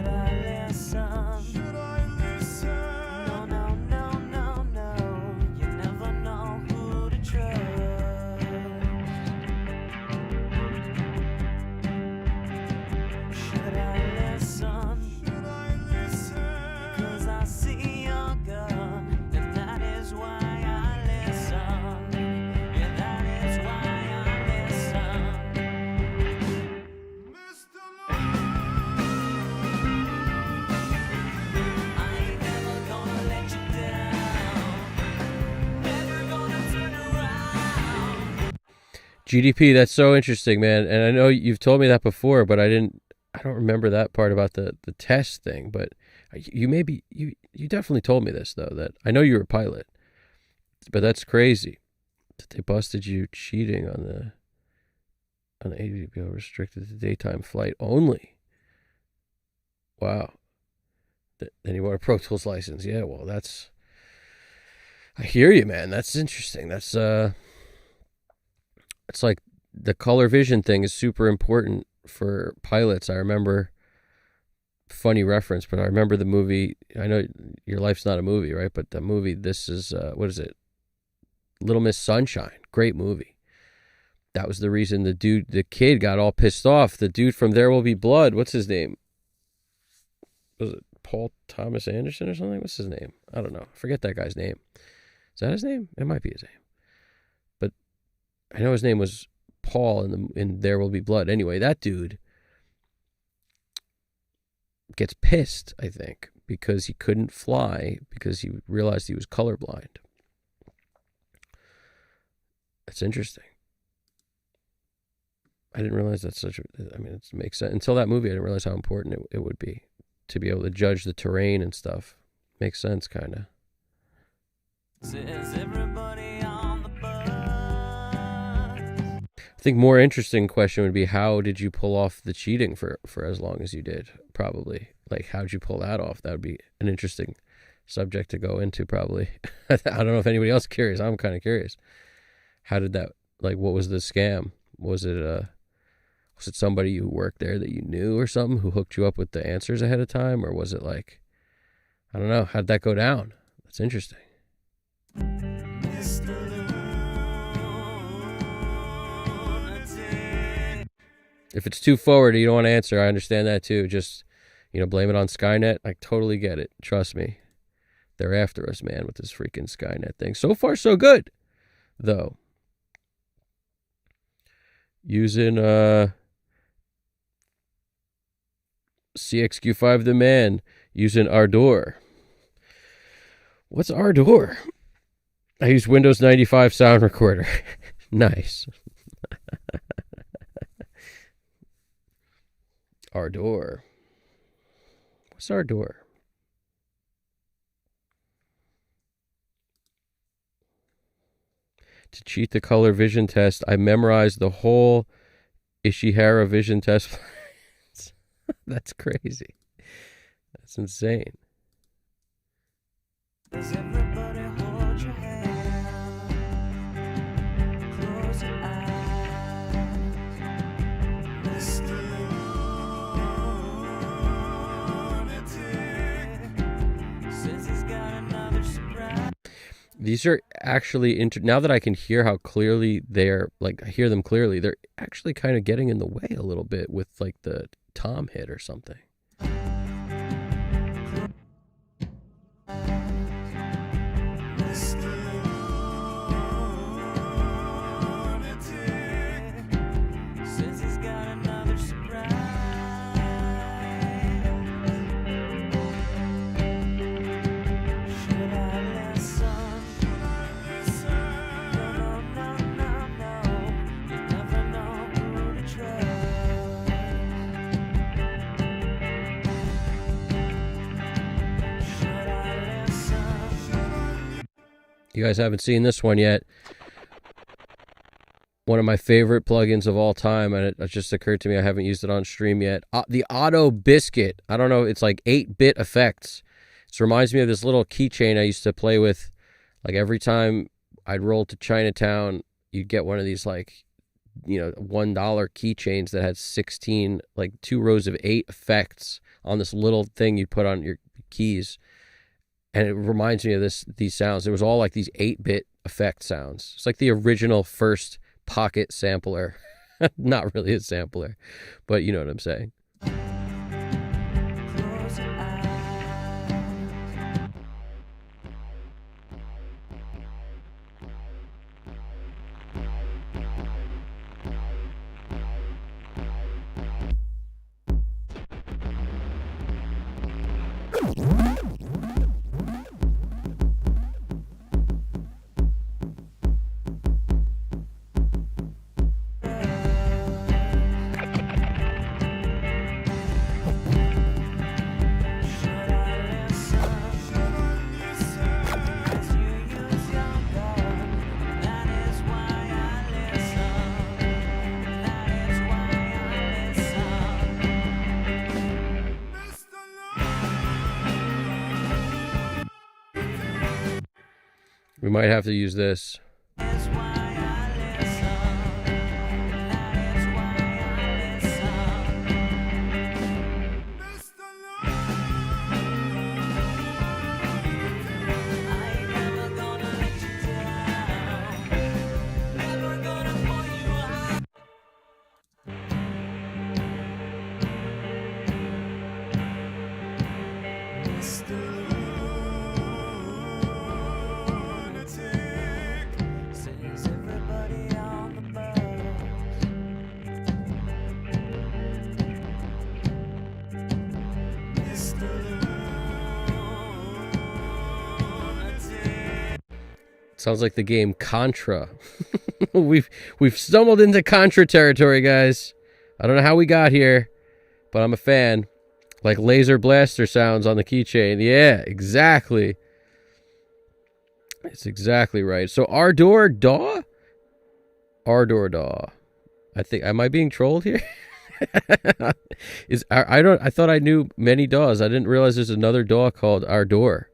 I listen? Should I listen? No, no, no, no, no. You never know who to trust. Should I listen? Should I listen? 'Cause I see your gun, and that is why I listen. Yeah, that is why I listen. Mr. I ain't never gonna let you down. Never gonna turn around. GDP, that's so interesting, man. And I know you've told me that before, but I don't remember that part about the test thing. But you definitely told me this, though, that I know you were a pilot, but that's crazy that they busted you cheating on the AVPO restricted to daytime flight only. Wow. Then you want a Pro Tools license. Yeah, well, I hear you, man. That's interesting. That's it's like the color vision thing is super important for pilots. I remember, funny reference, but I remember the movie. I know Your Life's Not a Movie, right? But the movie, this is, what is it? Little Miss Sunshine. Great movie. that was the reason the kid got all pissed off. The dude from There Will Be Blood, what's his name? Was it Paul Thomas Anderson or something? What's his name? I don't know. I forget that guy's name. Is that his name? It might be his name. But I know his name was Paul in There Will Be Blood. Anyway, that dude gets pissed, I think, because he couldn't fly because he realized he was colorblind. That's interesting. I didn't realize that's such a... I mean, it makes sense. Until that movie, I didn't realize how important it would be to be able to judge the terrain and stuff. Makes sense, kind of. Says everybody on the bus. I think more interesting question would be, how did you pull off the cheating for as long as you did? Probably. Like, how'd you pull that off? That would be an interesting subject to go into, probably. I don't know if anybody else is curious. I'm kind of curious. How did that, like, what was the scam? Was it somebody who worked there that you knew or something who hooked you up with the answers ahead of time? Or was it like, I don't know, how'd that go down? That's interesting. Mr. Lunatic. If it's too forward and you don't want to answer, I understand that too. Just, blame it on Skynet. I totally get it. Trust me. They're after us, man, with this freaking Skynet thing. So far, so good, though. Using CXQ5 the man, using Ardor. What's Ardor? I use Windows 95 sound recorder. Nice. Ardor. What's Ardor? To cheat the color vision test, I memorized the whole Ishihara vision test. That's crazy. That's insane. Does everybody hold your hand? Close your eyes. Mr. Lunatic says he's got another surprise. These are actually, now that I can hear how clearly they're, like, I hear them clearly, they're actually kind of getting in the way a little bit with, like, the tom hit or something. Says he's got another surprise. Should I listen? No, no, no, no. You never know who to trust. Should I listen? You guys haven't seen this one yet. One of my favorite plugins of all time, and it just occurred to me I haven't used it on stream yet. The Auto Biscuit. I don't know, it's like 8-bit effects. It reminds me of this little keychain I used to play with. Like, every time I'd roll to Chinatown, you'd get one of these, like, $1 keychains that had 16, like 2 rows of 8 effects on this little thing you put on your keys. And it reminds me of these sounds. It was all like these 8-bit effect sounds. It's like the original first pocket sampler. Not really a sampler, but you know what I'm saying. Close your eyes. Should I listen? As you use your gun, that is why I listen. That is why I listen. We might have to use this. That is why I listen. That is why I ain't never gonna let you down. Never gonna pull you out. Sounds like the game Contra. we've stumbled into Contra territory, guys. I don't know how we got here, but I'm a fan. Like laser blaster sounds on the keychain. Yeah, exactly. It's exactly right. So Ardor Daw? Ardor Daw. I think, am I being trolled here? I thought I knew many Daws. I didn't realize there's another Daw called Ardor.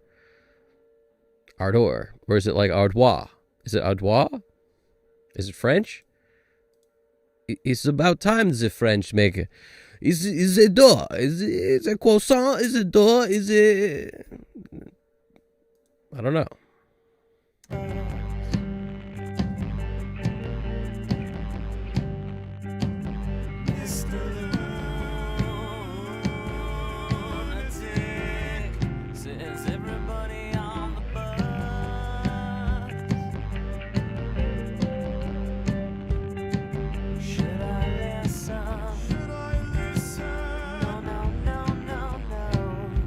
Ardor. Or is it like Ardois? Is it Ardois? Is it French? It's about time the French make it. Is it Daw? Is it croissant? Is it Daw? Is it... I don't know. Mr. Lunatic says everybody on the bus. Should I listen? Should I listen? No.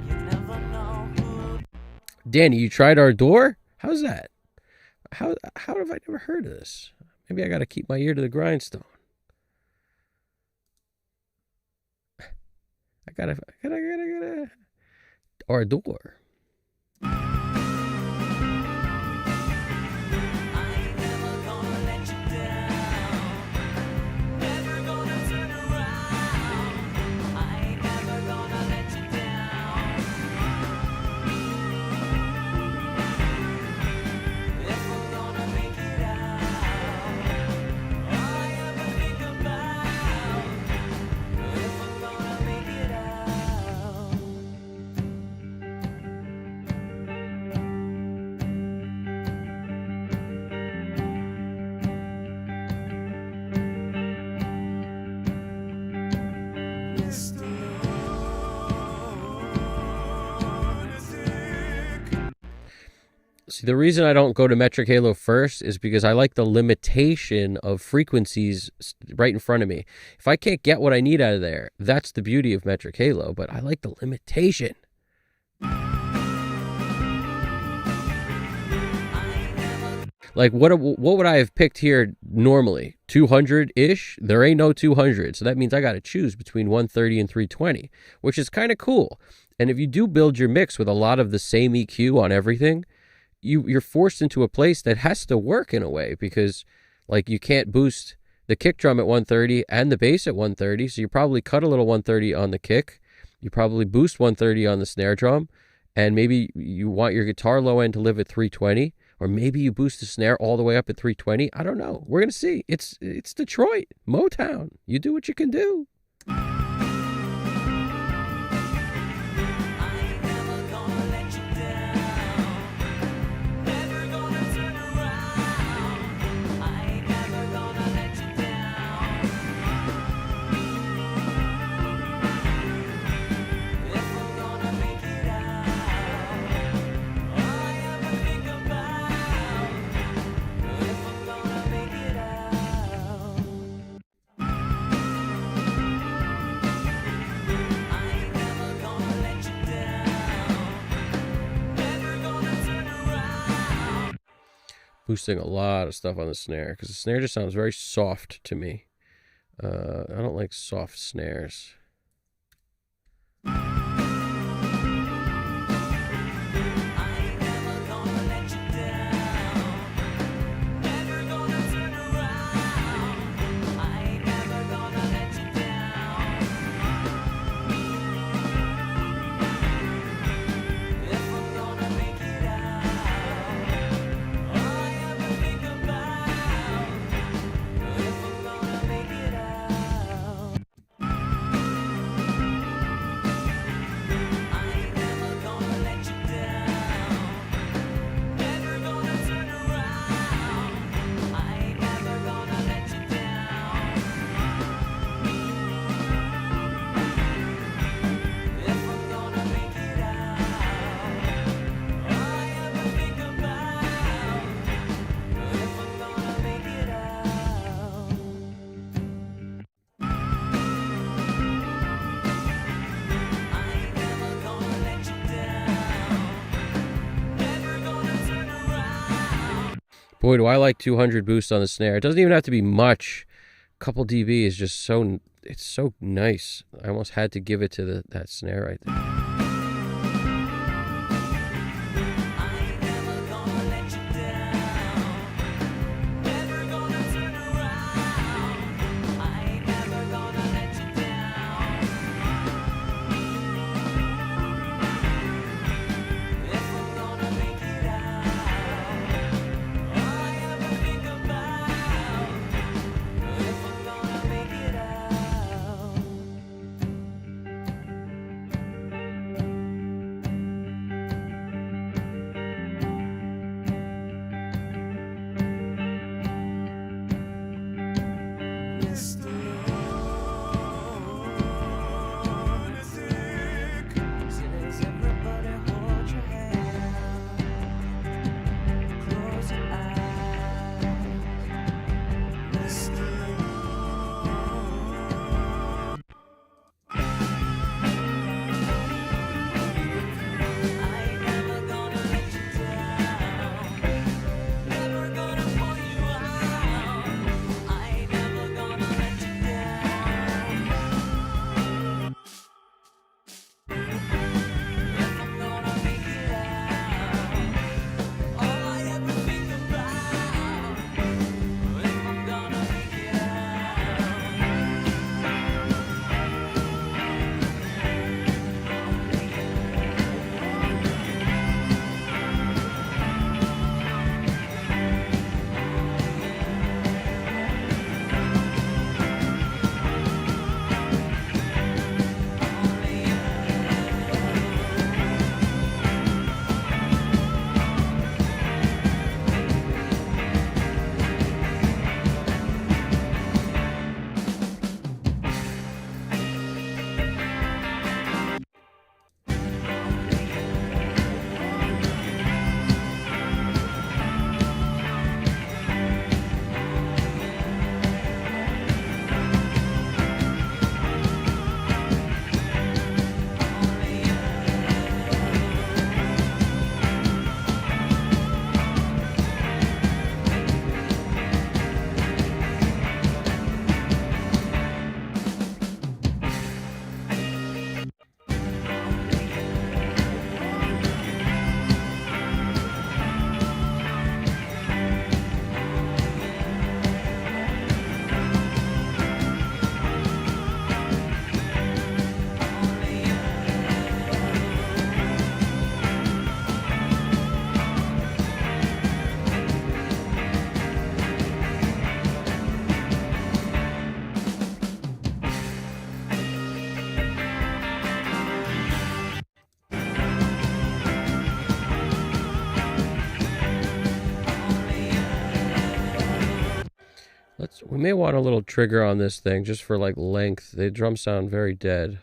You never know who. Danny, you tried Ardor? How's that? How have I never heard of this? Maybe I got to keep my ear to the grindstone. I gotta. Ardor. I ain't never gonna let you down. Never gonna turn around. I ain't never gonna let you down. If I'm gonna make it out, all I ever think about. If I'm gonna make it out. Mr. Lunatic. See, the reason I don't go to Metric Halo first is because I like the limitation of frequencies right in front of me. If I can't get what I need out of there, that's the beauty of Metric Halo, but I like the limitation. Like, what would I have picked here normally? 200-ish? There ain't no 200, so that means I got to choose between 130 and 320, which is kind of cool. And if you do build your mix with a lot of the same EQ on everything, you're forced into a place that has to work in a way, because like you can't boost the kick drum at 130 and the bass at 130, so you probably cut a little 130 on the kick, you probably boost 130 on the snare drum, and maybe you want your guitar low end to live at 320, or maybe you boost the snare all the way up at 320. I don't know. We're gonna see. It's Detroit, Motown. You do what you can do. I ain't never gonna let you down. Never gonna turn around. I ain't never gonna let you down. If I'm gonna make it out, all I ever think about. If I'm gonna make it out. I ain't never gonna let you down. Never gonna turn around. Boosting a lot of stuff on the snare, because the snare just sounds very soft to me. I don't like soft snares. I ain't never gonna let you down. Never gonna turn around. I ain't never gonna let you down. If I'm gonna make it out, all I ever think about. If I'm gonna make it out. Boy, do I like 200 boost on the snare. It doesn't even have to be much. Couple dB is just so, it's so nice. I almost had to give it to that snare right there. I ain't never gonna let you down. Never gonna turn around. I ain't never gonna let you down. If I'm gonna make it out, all I ever think about. If I'm gonna make it out. Mr. Lunatic, says everybody hold your hand, close your eyes. Mr. I ain't never gonna let you down, never gonna pull you out. I ain't never gonna let you down. If I'm gonna make it out, all I ever think about. If I'm gonna make it We may want a little trigger on this thing just for like length. The drums sound very dead.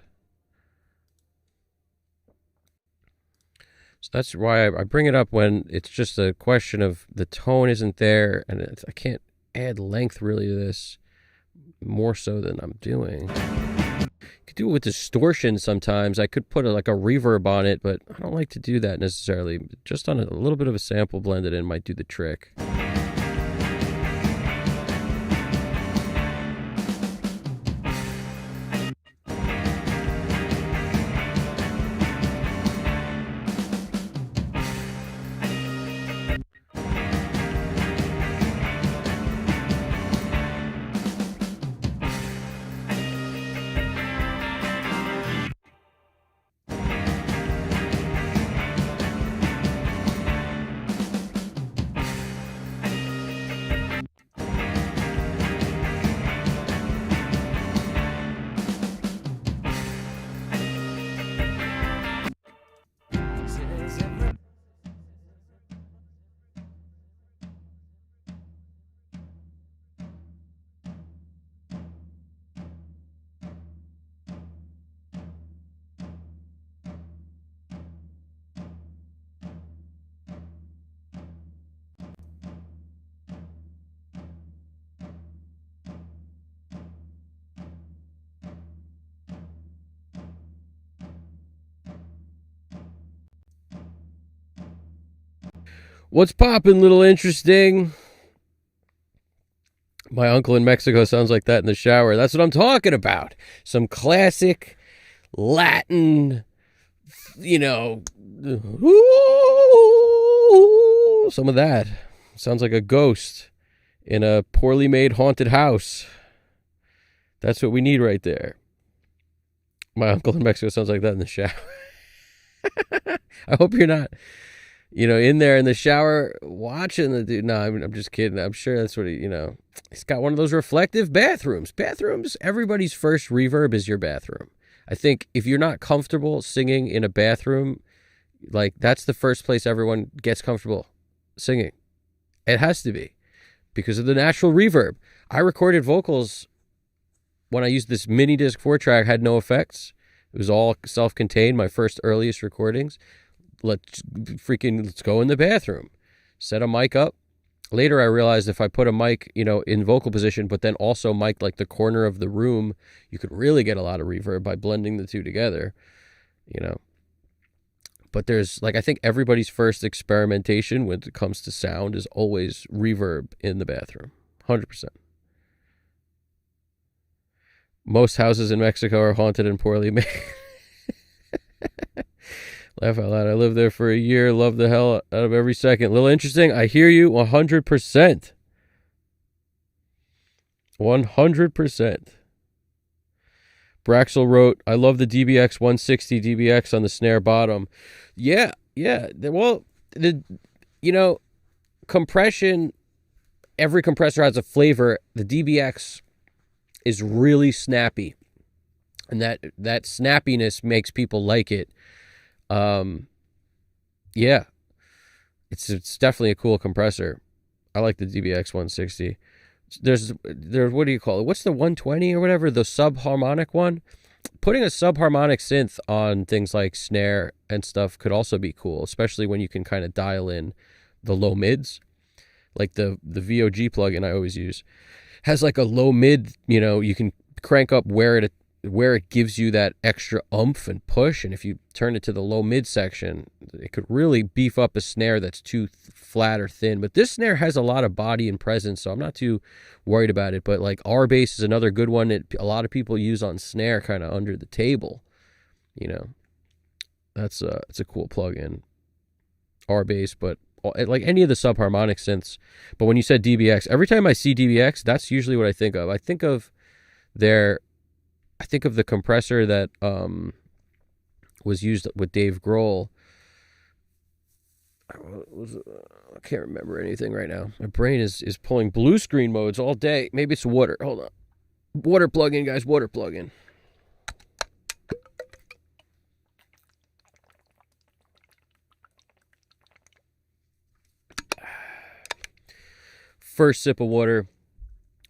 So that's why I bring it up when it's just a question of the tone isn't there, and I can't add length really to this more so than I'm doing. You could do it with distortion sometimes. I could put like a reverb on it, but I don't like to do that necessarily. Just on a little bit of a sample blended in might do the trick. What's poppin', little interesting? My uncle in Mexico sounds like that in the shower. That's what I'm talking about. Some classic Latin, you know, some of that. Sounds like a ghost in a poorly made haunted house. That's what we need right there. My uncle in Mexico sounds like that in the shower. I hope you're not, in there in the shower watching the dude. No, I'm just kidding. I'm sure that's what he's got one of those reflective bathrooms. Bathrooms, everybody's first reverb is your bathroom. I think if you're not comfortable singing in a bathroom, like that's the first place everyone gets comfortable singing. It has to be because of the natural reverb. I recorded vocals when I used this mini disc 4-track, had no effects. It was all self-contained, my first earliest recordings. Let's go in the bathroom. Set a mic up. Later I realized if I put a mic, in vocal position, but then also mic like the corner of the room, you could really get a lot of reverb by blending the two together, But there's, I think everybody's first experimentation when it comes to sound is always reverb in the bathroom. 100%. Most houses in Mexico are haunted and poorly made. Laugh out loud. I lived there for a year. Love the hell out of every second. A little interesting. I hear you 100%. 100%. Braxel wrote, I love the DBX 160 DBX on the snare bottom. Yeah. Well, compression, every compressor has a flavor. The DBX is really snappy, and that snappiness makes people like it. Yeah, it's definitely a cool compressor. I like the DBX 160. There's what do you call it? What's the 120 or whatever? The subharmonic one. Putting a subharmonic synth on things like snare and stuff could also be cool, especially when you can kind of dial in the low mids, like the VOG plugin I always use. Has like a low mid, you can crank up where it gives you that extra oomph and push. And if you turn it to the low mid section, it could really beef up a snare that's too flat or thin. But this snare has a lot of body and presence, so I'm not too worried about it. But like R-Bass is another good one that a lot of people use on snare kind of under the table. It's a cool plugin. R-Bass, but like any of the subharmonic synths. But when you said DBX, every time I see DBX, that's usually what I think of. I think of the compressor that was used with Dave Grohl. I can't remember anything right now. My brain is pulling blue screen modes all day. Maybe it's water. Hold on. Water plug-in, guys. Water plug-in. First sip of water,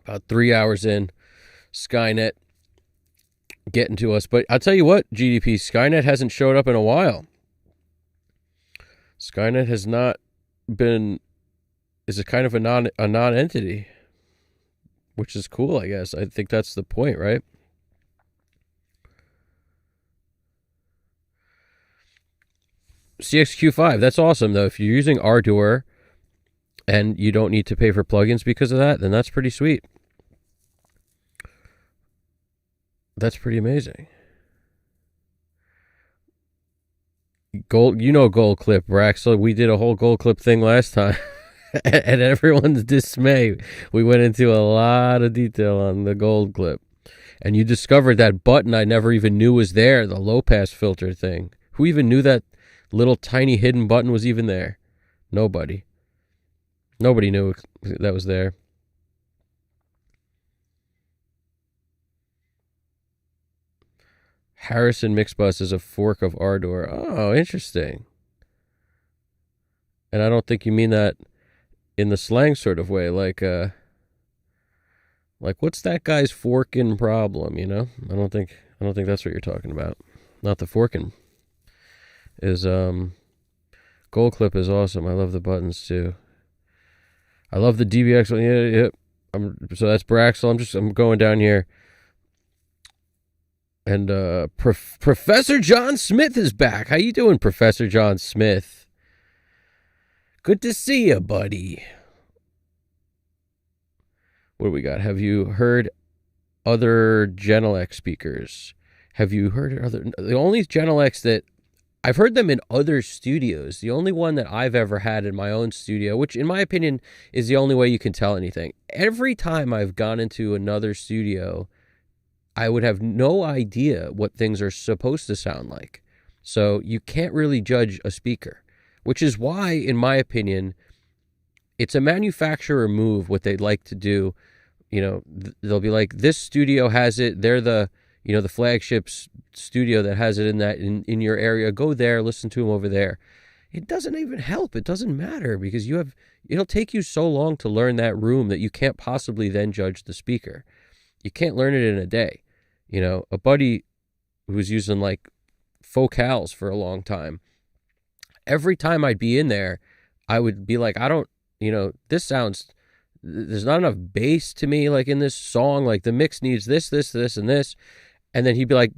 about 3 hours in, Skynet getting to us. But I'll tell you what, GDP, Skynet hasn't showed up in a while. Skynet has not been, is a kind of a non-entity, which is cool, I guess. I think that's the point, right? CXQ5, that's awesome, though. If you're using Ardour and you don't need to pay for plugins because of that, then that's pretty sweet. That's pretty amazing. Gold clip, Braxel. We did a whole gold clip thing last time. At everyone's dismay, we went into a lot of detail on the gold clip. And you discovered that button I never even knew was there, the low pass filter thing. Who even knew that little tiny hidden button was even there? Nobody. Nobody knew that was there. Harrison Mixbus is a fork of Ardour. Oh, interesting. And I don't think you mean that in the slang sort of way, like what's that guy's forking problem, I don't think that's what you're talking about. Not the forking. Is gold clip is awesome. I love the buttons too. I love the DBX one. Yeah. So that's Braxel. I'm going down here. And Professor John Smith is back. How you doing, Professor John Smith? Good to see you, buddy. What do we got? Have you heard other Genelec speakers? Have you heard the only Genelecs that I've heard them in other studios. The only one that I've ever had in my own studio, which in my opinion is the only way you can tell anything. Every time I've gone into another studio, I would have no idea what things are supposed to sound like. So you can't really judge a speaker, which is why, in my opinion, it's a manufacturer move what they'd like to do. They'll be like, this studio has it. They're the flagship studio that has it in your area. Go there, listen to them over there. It doesn't even help. It doesn't matter because it'll take you so long to learn that room that you can't possibly then judge the speaker. You can't learn it in a day. A buddy who was using like focals for a long time, every time I'd be in there, I would be like, there's not enough bass to me, like in this song, like the mix needs this, and this. And then he'd be like,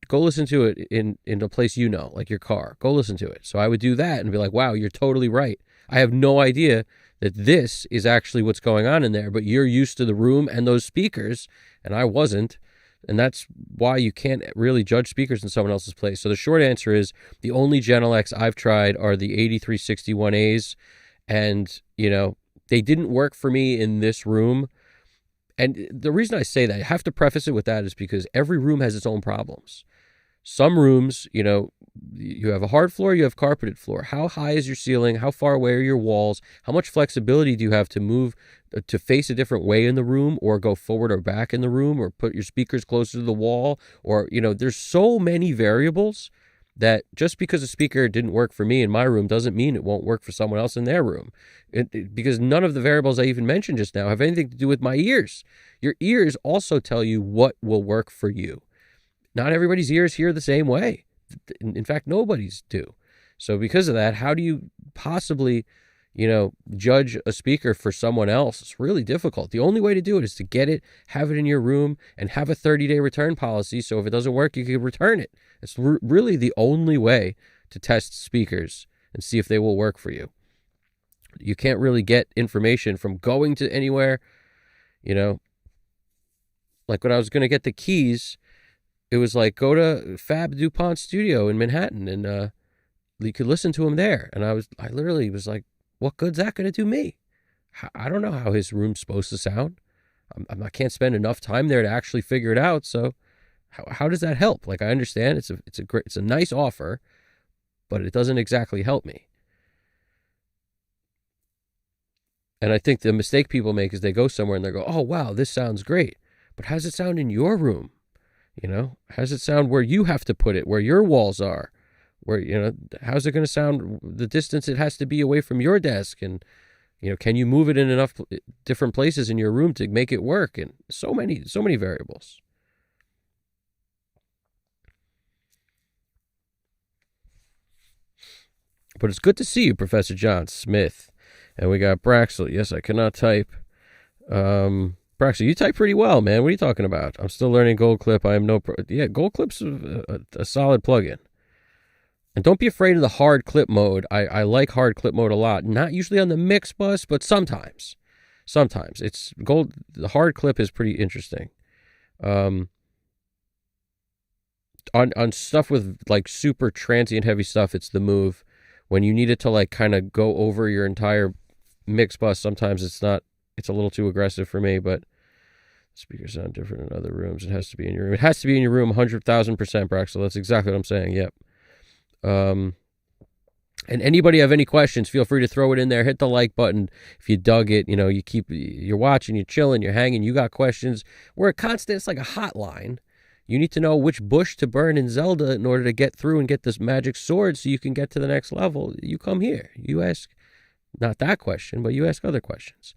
go listen to it in a place, like your car, go listen to it. So I would do that and be like, wow, you're totally right. I have no idea that this is actually what's going on in there, but you're used to the room and those speakers, and I wasn't. And that's why you can't really judge speakers in someone else's place. So the short answer is the only Genelecs I've tried are the 8361As. And, they didn't work for me in this room. And the reason I say that, I have to preface it with that, is because every room has its own problems. Some rooms, you have a hard floor, you have carpeted floor. How high is your ceiling? How far away are your walls? How much flexibility do you have to move to face a different way in the room, or go forward or back in the room, or put your speakers closer to the wall? Or, there's so many variables that just because a speaker didn't work for me in my room doesn't mean it won't work for someone else in their room. Because none of the variables I even mentioned just now have anything to do with my ears. Your ears also tell you what will work for you. Not everybody's ears hear the same way. In fact, nobody's do. So because of that, how do you possibly, judge a speaker for someone else? It's really difficult. The only way to do it is to get it, have it in your room, and have a 30-day return policy. So if it doesn't work, you can return it. It's really the only way to test speakers and see if they will work for you. You can't really get information from going to anywhere. Like when I was going to get the keys, it was like, go to Fab DuPont studio in Manhattan, and you could listen to him there. And I literally was like, what good's that going to do me? I don't know how his room's supposed to sound. I can't spend enough time there to actually figure it out. So how does that help? Like, I understand it's a nice offer, but it doesn't exactly help me. And I think the mistake people make is they go somewhere and they go, oh, wow, this sounds great. But how does it sound in your room? How does it sound where you have to put it, where your walls are? Where, how's it going to sound the distance it has to be away from your desk? And, can you move it in enough different places in your room to make it work? And so many variables. But it's good to see you, Professor John Smith. And we got Braxel. Yes, I cannot type. Braxel, you type pretty well, man. What are you talking about? I'm still learning Gold Clip. I am no pro. Yeah, Gold Clip's a solid plugin. And don't be afraid of the hard clip mode. I like hard clip mode a lot. Not usually on the mix bus, but sometimes. It's gold. The hard clip is pretty interesting. On stuff with like super transient heavy stuff, it's the move. When you need it to like kind of go over your entire mix bus, sometimes it's a little too aggressive for me, but speakers sound different in other rooms. It has to be in your room. It has to be in your room 100,000%, Braxel. That's exactly what I'm saying. Yep. And anybody have any questions, feel free to throw it in there. Hit the like button if you dug it. You're watching, you're chilling, you're hanging, you got questions. We're a constant, it's like a hotline. You need to know which bush to burn in Zelda in order to get through and get this magic sword so you can get to the next level. You come here. You ask, not that question, but you ask other questions.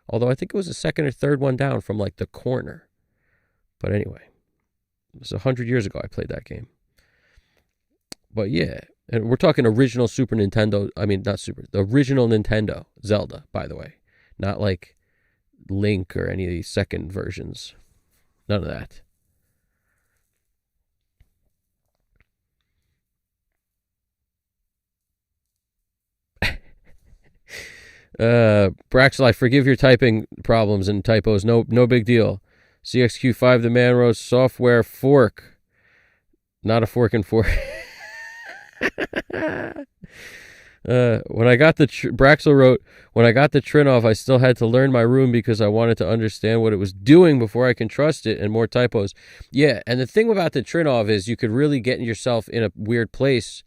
Although I think it was the second or third one down from like the corner. But anyway, it was 100 years ago I played that game. But yeah, and we're talking original Super Nintendo. I mean, not Super, the original Nintendo Zelda, by the way. Not like Link or any of these second versions. None of that. Braxel, I forgive your typing problems and typos. No big deal. CXQ5, the man roast software fork. Not a fork and fork. When I got the Braxel wrote, when I got the Trinov, I still had to learn my room because I wanted to understand what it was doing before I can trust it, and more typos. Yeah, and the thing about the Trinov is you could really get yourself in a weird place.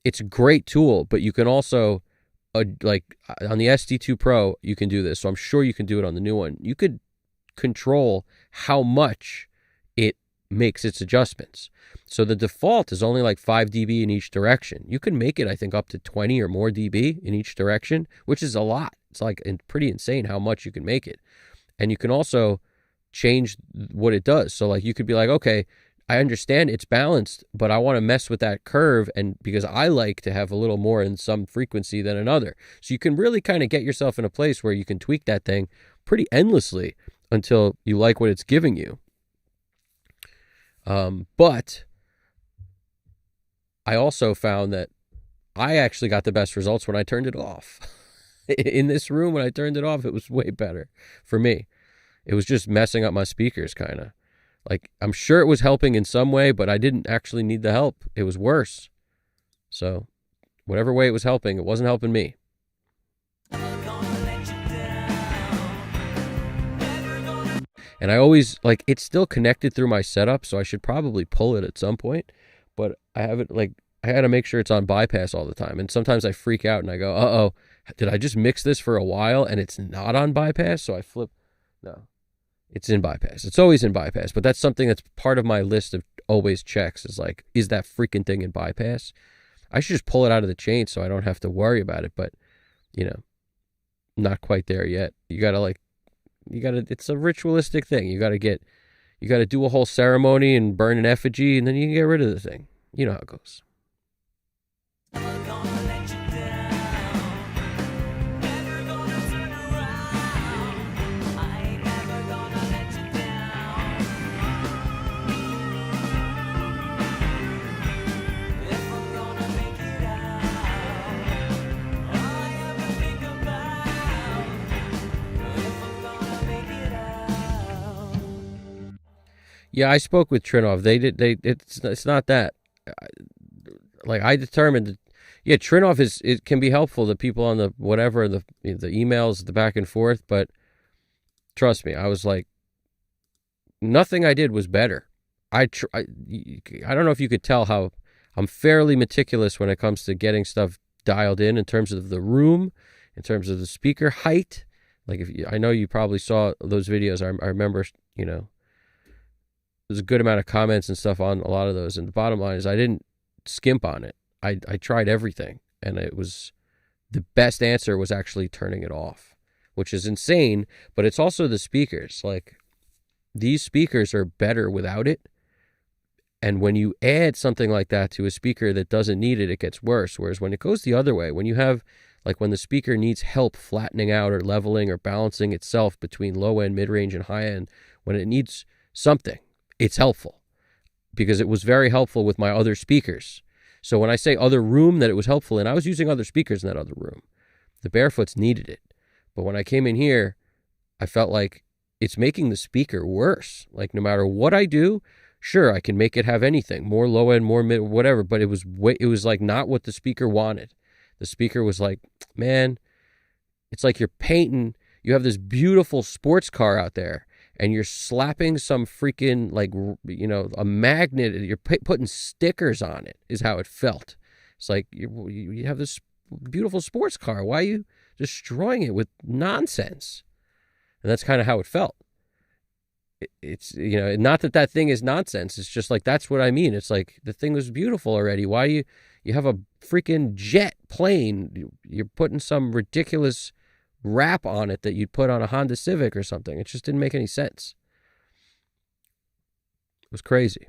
It's a great tool, but you can also, like on the SD2 Pro, you can do this. So I'm sure you can do it on the new one. You could control how much it makes its adjustments. So the default is only like 5 dB in each direction. You can make it, I think, up to 20 or more dB in each direction, which is a lot. It's like pretty insane how much you can make it. And you can also change what it does. So like you could be like, okay, I understand it's balanced, but I want to mess with that curve, and because I like to have a little more in some frequency than another. So you can really kind of get yourself in a place where you can tweak that thing pretty endlessly until you like what it's giving you. But I also found that I actually got the best results when I turned it off. In this room, when I turned it off, it was way better for me. It was just messing up my speakers, kind of. Like, I'm sure it was helping in some way, but I didn't actually need the help. It was worse. So, whatever way it was helping, it wasn't helping me. And I always, like, it's still connected through my setup, so I should probably pull it at some point. But I haven't, like, I had to make sure it's on bypass all the time. And sometimes I freak out and I go, uh-oh, did I just mix this for a while and it's not on bypass? So I flip. No, it's in bypass. It's always in bypass. But that's something that's part of my list of always checks is like, is that freaking thing in bypass? I should just pull it out of the chain so I don't have to worry about it. But, you know, not quite there yet. It's a ritualistic thing. You got to do a whole ceremony and burn an effigy, and then you can get rid of the thing. You know how it goes. Yeah, I spoke with Trinov. It's not that. Like, I determined that, yeah, Trinov it can be helpful to people on the whatever, the emails, the back and forth, but trust me, I was like, nothing I did was better. I don't know if you could tell how I'm fairly meticulous when it comes to getting stuff dialed in terms of the room, in terms of the speaker height. Like, I know you probably saw those videos. I remember, you know, there's a good amount of comments and stuff on a lot of those. And the bottom line is I didn't skimp on it. I tried everything. And it was, the best answer was actually turning it off, which is insane. But it's also the speakers. Like, these speakers are better without it. And when you add something like that to a speaker that doesn't need it, it gets worse. Whereas when it goes the other way, when you have, like, when the speaker needs help flattening out or leveling or balancing itself between low end, mid range, and high end, when it needs something, it's helpful, because it was very helpful with my other speakers. So when I say other room that it was helpful in, I was using other speakers in that other room. The Barefoots needed it. But when I came in here, I felt like it's making the speaker worse. Like, no matter what I do, sure, I can make it have anything, more low end, more mid, whatever, but it was like not what the speaker wanted. The speaker was like, man, it's like you're painting, you have this beautiful sports car out there, and you're slapping some freaking, like, you know, a magnet, you're putting stickers on it, is how it felt. It's like, you have this beautiful sports car. Why are you destroying it with nonsense? And that's kind of how it felt. It's, you know, not that thing is nonsense. It's just like, that's what I mean. It's like, the thing was beautiful already. Why you have a freaking jet plane? You're putting some ridiculous wrap on it that you'd put on a Honda Civic or something. It just didn't make any sense. It was crazy.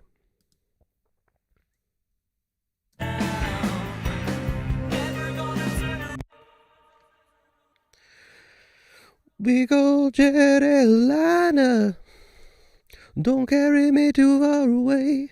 Big old jet airliner, don't carry me too far away.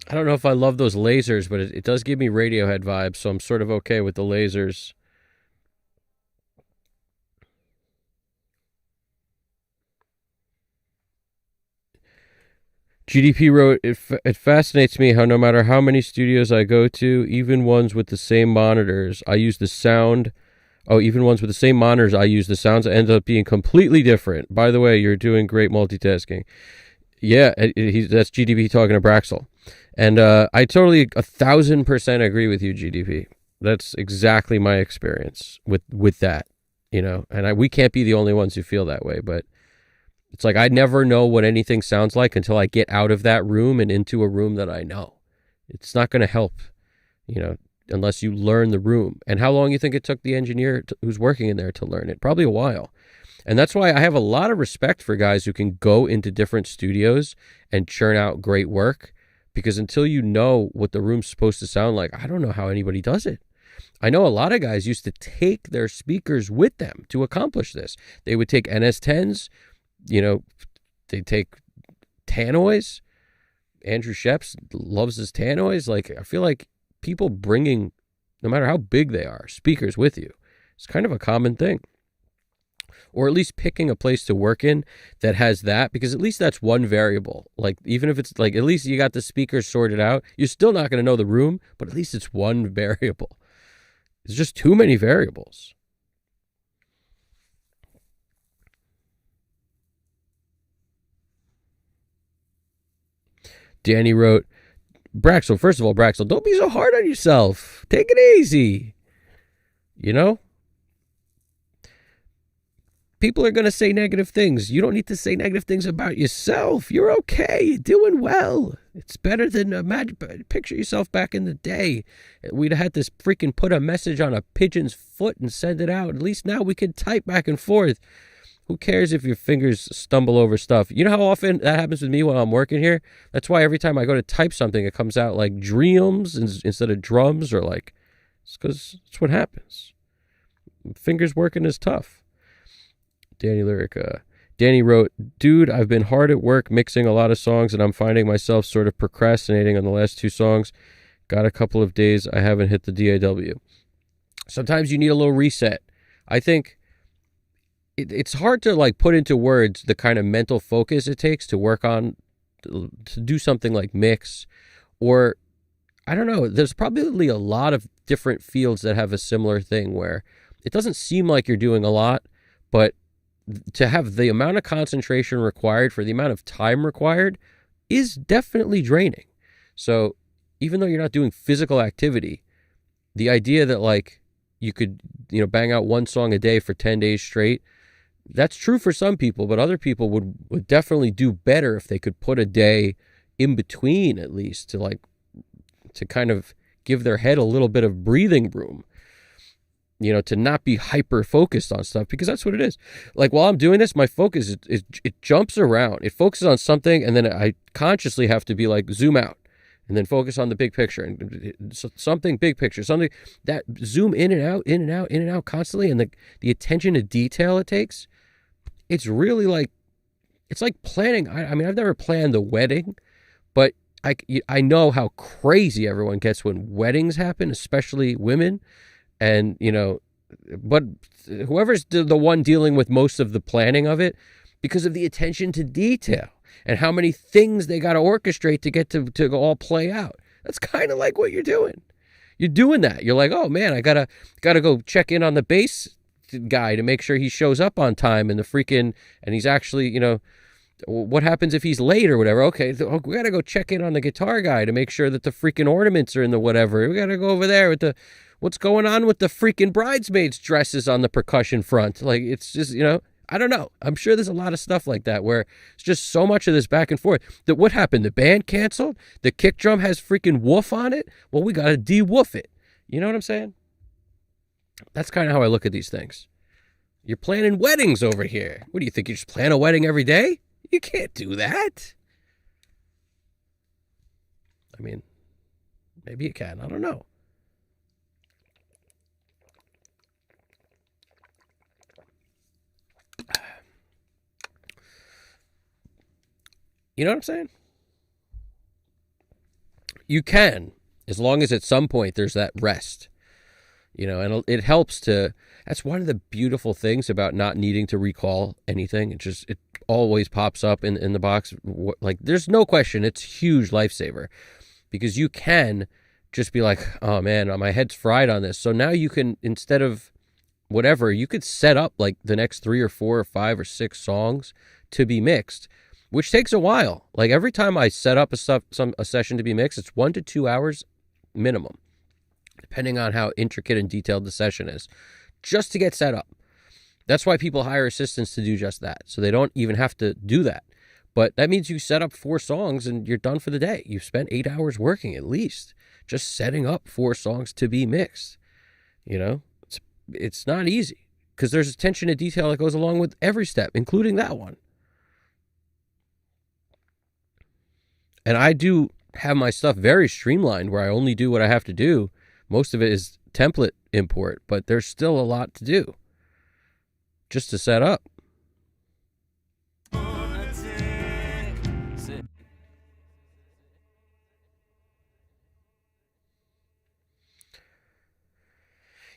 I don't know if I love those lasers, but it does give me Radiohead vibes, so I'm sort of okay with the lasers. GDP wrote, it fascinates me how no matter how many studios I go to, even ones with the same monitors, I use the sound. Oh, even ones with the same monitors, I use the sounds end up being completely different. By the way, you're doing great multitasking. Yeah, that's GDP talking to Braxel. And I totally 1,000% agree with you, GDP. That's exactly my experience with that, And we can't be the only ones who feel that way, but it's like I never know what anything sounds like until I get out of that room and into a room that I know. It's not going to help, unless you learn the room. And how long you think it took the engineer who's working in there to learn it? Probably a while. And that's why I have a lot of respect for guys who can go into different studios and churn out great work, because until you know what the room's supposed to sound like, I don't know how anybody does it. I know a lot of guys used to take their speakers with them to accomplish this. They would take NS10s, they take tannoys. Andrew Sheps loves his tannoys. Like, I feel like people bringing, no matter how big they are, speakers with you, it's kind of a common thing. Or at least picking a place to work in that has that, because at least that's one variable. Like, even if it's like, at least you got the speakers sorted out, you're still not going to know the room, but at least it's one variable. It's just too many variables. Danny wrote, Braxel, first of all, Braxel, don't be so hard on yourself. Take it easy. People are going to say negative things. You don't need to say negative things about yourself. You're okay. You're doing well. It's better than picture yourself back in the day. We'd have had this freaking put a message on a pigeon's foot and send it out. At least now we can type back and forth. Who cares if your fingers stumble over stuff? You know how often that happens with me when I'm working here? That's why every time I go to type something, it comes out like dreams instead of drums, or like, it's because it's what happens. Fingers working is tough. Danny Lyrica. Danny wrote, dude, I've been hard at work mixing a lot of songs, and I'm finding myself sort of procrastinating on the last 2 songs. Got a couple of days I haven't hit the DAW. Sometimes you need a little reset. I think it's hard to like put into words the kind of mental focus it takes to work on, to do something like mix, or I don't know. There's probably a lot of different fields that have a similar thing where it doesn't seem like you're doing a lot, but to have the amount of concentration required for the amount of time required is definitely draining. So even though you're not doing physical activity, the idea that like you could, bang out 1 song a day for 10 days straight, that's true for some people, but other people would definitely do better if they could put a day in between, at least to kind of give their head a little bit of breathing room. To not be hyper focused on stuff, because that's what it is. Like while I'm doing this, my focus it jumps around. It focuses on something, and then I consciously have to be like zoom out, and then focus on the big picture, and something big picture, something that zoom in and out, in and out, in and out constantly, and the attention to detail it takes. It's really like, it's like planning. I mean, I've never planned a wedding, but I know how crazy everyone gets when weddings happen, especially women. And, but whoever's the one dealing with most of the planning of it, because of the attention to detail and how many things they got to orchestrate to get to all play out. That's kind of like what you're doing. You're doing that. You're like, oh man, I gotta go check in on the bass guy to make sure he shows up on time and and he's actually, what happens if he's late or whatever? Okay, we got to go check in on the guitar guy to make sure that the freaking ornaments are in the whatever. We got to go over there with what's going on with the freaking bridesmaids' dresses on the percussion front. Like, it's just, I don't know. I'm sure there's a lot of stuff like that where it's just so much of this back and forth. That what happened? The band canceled? The kick drum has freaking woof on it? Well, we got to de-woof it. You know what I'm saying? That's kind of how I look at these things. You're planning weddings over here. What do you think? You just plan a wedding every day? You can't do that. I mean, maybe you can. I don't know. You know what I'm saying? You can, as long as at some point there's that rest, and it helps to. That's one of the beautiful things about not needing to recall anything. It always pops up in the box. Like, there's no question, it's a huge lifesaver, because you can just be like, oh man, my head's fried on this. So now you can, instead of whatever, you could set up like the next 3 or 4 or 5 or 6 songs to be mixed, which takes a while. Like, every time I set up a session to be mixed, it's 1 to 2 hours minimum, depending on how intricate and detailed the session is, just to get set up. That's why people hire assistants to do just that, so they don't even have to do that. But that means you set up 4 songs and you're done for the day. You've spent 8 hours working at least, just setting up 4 songs to be mixed. It's not easy, because there's attention to detail that goes along with every step, including that one. And I do have my stuff very streamlined, where I only do what I have to do. Most of it is template import, but there's still a lot to do just to set up.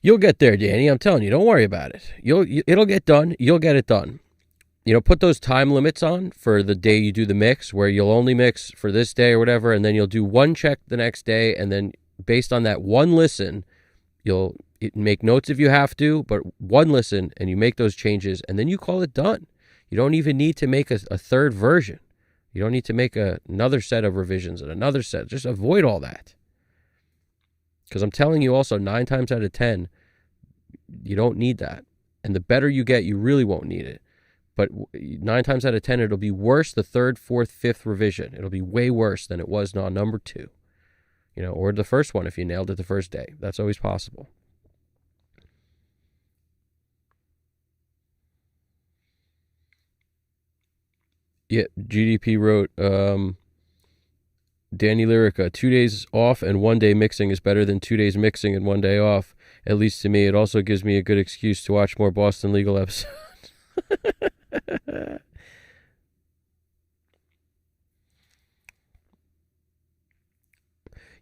You'll get there, Danny. I'm telling you, don't worry about it. It'll get done. You'll get it done. Put those time limits on for the day you do the mix, where you'll only mix for this day or whatever, and then you'll do one check the next day, and then based on that one listen, you'll make notes if you have to, but one listen, and you make those changes, and then you call it done. You don't even need to make a third version. You don't need to make another set of revisions and another set. Just avoid all that. Because I'm telling you also, 9 times out of 10, you don't need that. And the better you get, you really won't need it. But 9 times out of 10, it'll be worse the 3rd, 4th, 5th revision. It'll be way worse than it was on number 2. Or the first one if you nailed it the first day. That's always possible. Yeah, GDP wrote, Danny Lyrica, 2 days off and 1 day mixing is better than 2 days mixing and 1 day off. At least to me, it also gives me a good excuse to watch more Boston Legal episodes.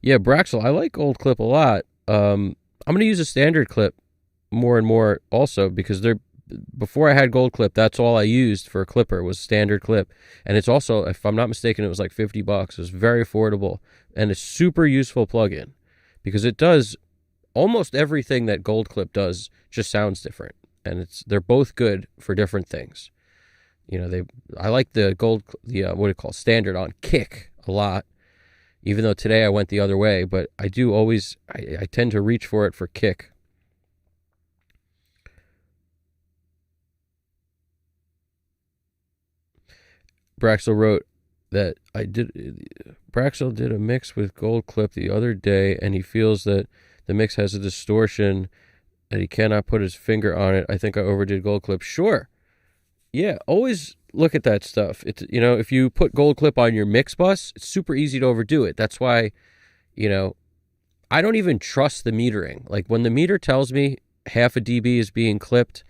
Yeah, Braxel, I like Gold Clip a lot. I'm going to use a standard clip more and more also, because before I had Gold Clip, that's all I used for a clipper was standard clip. And it's also, if I'm not mistaken, it was like $50. It was very affordable and a super useful plugin, because it does almost everything that Gold Clip does, just sounds different. And they're both good for different things. I like the what do you call standard on kick a lot, even though today I went the other way, but I do always, I tend to reach for it for kick. Braxel wrote that Braxel did a mix with Gold Clip the other day, and he feels that the mix has a distortion that he cannot put his finger on it. I think I overdid Gold Clip. Sure. Yeah, always look at that stuff. It's, if you put Gold Clip on your mix bus, it's super easy to overdo it. That's why, I don't even trust the metering. Like, when the meter tells me half a dB is being clipped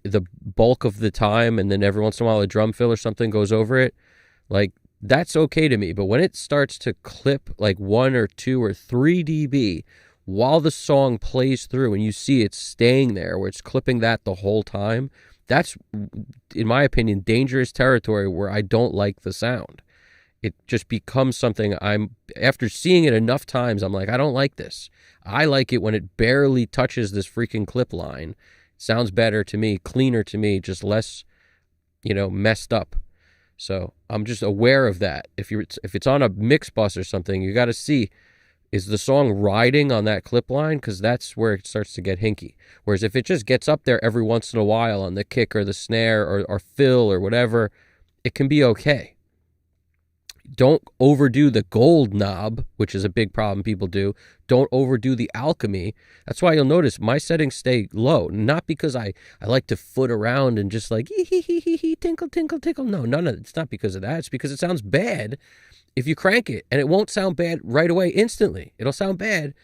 the bulk of the time, and then every once in a while a drum fill or something goes over it, like, that's okay to me. But when it starts to clip like 1 or 2 or 3 dB while the song plays through, and you see it's staying there, where it's clipping that the whole time, that's, in my opinion, dangerous territory where I don't like the sound. It just becomes something after seeing it enough times, I'm like, I don't like this. I like it when it barely touches this freaking clip line. It sounds better to me, cleaner to me, just less, messed up. So I'm just aware of that. If it's on a mix bus or something, you got to see, is the song riding on that clip line? Because that's where it starts to get hinky. Whereas if it just gets up there every once in a while on the kick or the snare or fill or whatever, it can be okay. Don't overdo the gold knob, which is a big problem people do. Don't overdo the alchemy. That's why you'll notice my settings stay low. Not because I like to foot around and just like, tinkle, tinkle, tinkle. No, it's not because of that. It's because it sounds bad if you crank it. And it won't sound bad right away instantly. It'll sound bad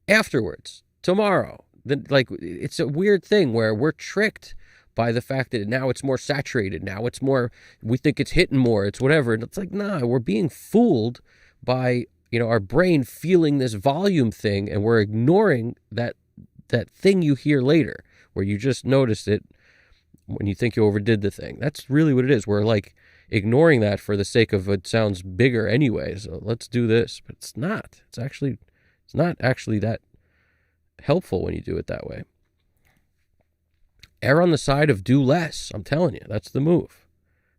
afterwards, tomorrow. Then, like, it's a weird thing where we're tricked by the fact that now it's more saturated. Now it's more, we think it's hitting more, it's whatever. And it's like, nah, we're being fooled by our brain feeling this volume thing, and we're ignoring that thing you hear later, where you just noticed it when you think you overdid the thing. That's really what it is. We're like ignoring that for the sake of it sounds bigger anyway, so let's do this. But it's not. It's not actually that helpful when you do it that way. Err on the side of do less. I'm telling you, that's the move.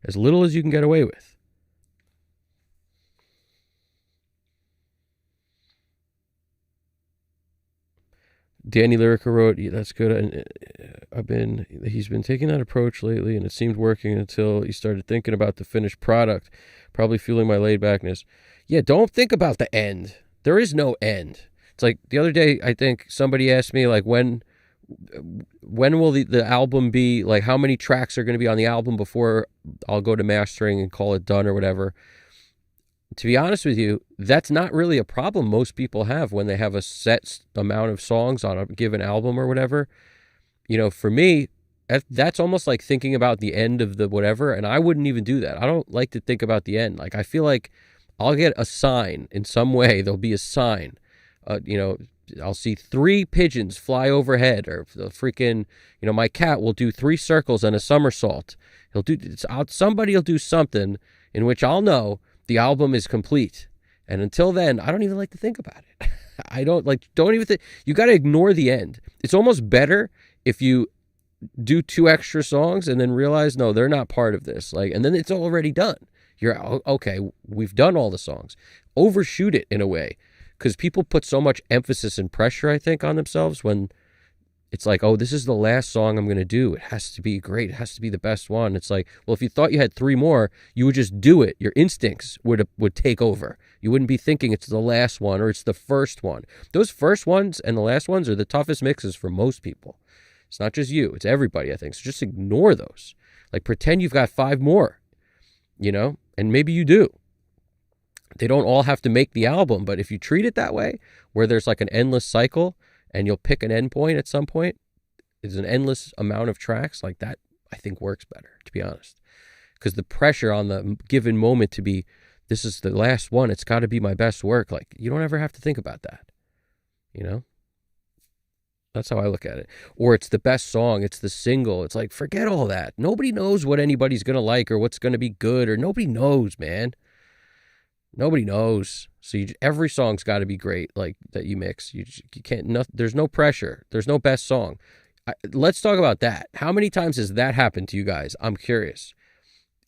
As little as you can get away with. Danny Lyrica wrote, yeah, that's good. And he's been taking that approach lately, and it seemed working until he started thinking about the finished product, probably fueling my laid backness. Yeah, don't think about the end. There is no end. It's like the other day, I think somebody asked me, like, when will the album be, like, how many tracks are going to be on the album before I'll go to mastering and call it done or whatever. To be honest with you, that's not really a problem most people have when they have a set amount of songs on a given album or whatever. For me, that's almost like thinking about the end of the whatever, and I wouldn't even do that. I don't like to think about the end. Like, I feel like I'll get a sign in some way. There'll be a sign. I'll see 3 pigeons fly overhead, or the freaking, my cat will do 3 circles and a somersault. Somebody will do something in which I'll know the album is complete. And until then, I don't even like to think about it. Don't even think. You got to ignore the end. It's almost better if you do 2 extra songs and then realize, no, they're not part of this. And then it's already done. You're okay. We've done all the songs. Overshoot it in a way, because people put so much emphasis and pressure, I think, on themselves when it's like, oh, this is the last song I'm going to do. It has to be great. It has to be the best one. It's like, well, if you thought you had 3 more, you would just do it. Your instincts would take over. You wouldn't be thinking it's the last one or it's the first one. Those first ones and the last ones are the toughest mixes for most people. It's not just you. It's everybody, I think. So just ignore those. Like, pretend you've got 5 more, and maybe you do. They don't all have to make the album, but if you treat it that way, where there's like an endless cycle, and you'll pick an end point at some point, it's an endless amount of tracks, like that, I think works better, to be honest. Because the pressure on the given moment to be, this is the last one, it's got to be my best work, like, you don't ever have to think about that, That's how I look at it. Or it's the best song, it's the single. It's like, forget all that. Nobody knows what anybody's going to like or what's going to be good, or nobody knows, man. Nobody knows. So every song's got to be great, like, that you mix. You can't. There's no pressure. There's no best song. Let's talk about that. How many times has that happened to you guys? I'm curious.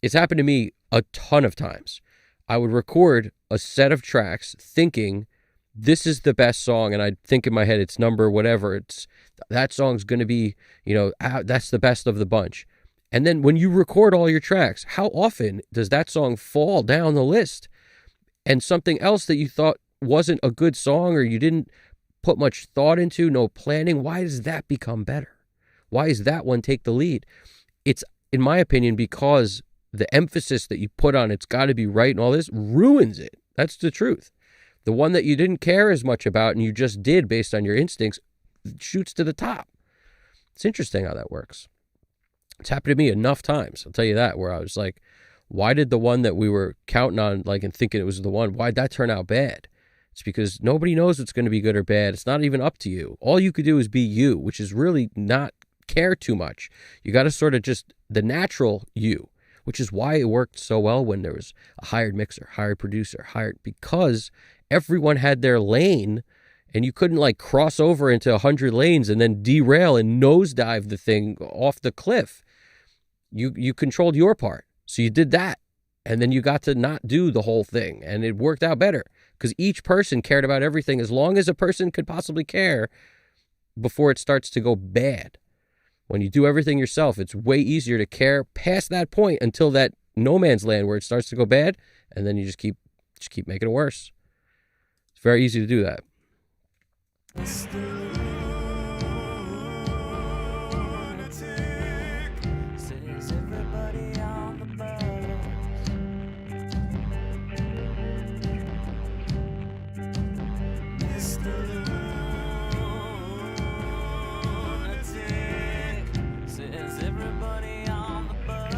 It's happened to me a ton of times. I would record a set of tracks thinking this is the best song, and I'd think in my head it's number whatever. That song's going to be, that's the best of the bunch. And then when you record all your tracks, how often does that song fall down the list? And something else that you thought wasn't a good song, or you didn't put much thought into, no planning, why does that become better? Why does that one take the lead? It's, in my opinion, because the emphasis that you put on it's got to be right and all this ruins it. That's the truth. The one that you didn't care as much about and you just did based on your instincts shoots to the top. It's interesting how that works. It's happened to me enough times, I'll tell you that, where I was like, why did the one that we were counting on, like, and thinking it was the one, why'd that turn out bad? It's because nobody knows what's going to be good or bad. It's not even up to you. All you could do is be you, which is really not care too much. You got to sort of just the natural you, which is why it worked so well when there was a hired mixer, hired producer, because everyone had their lane, and you couldn't, like, cross over into 100 lanes and then derail and nosedive the thing off the cliff. You controlled your part. So you did that, and then you got to not do the whole thing, and it worked out better because each person cared about everything as long as a person could possibly care before it starts to go bad. When you do everything yourself, it's way easier to care past that point until that no man's land where it starts to go bad, and then you just keep making it worse. It's very easy to do that. Says everybody on the bus. Mr. Lunatic. Says everybody on the bus.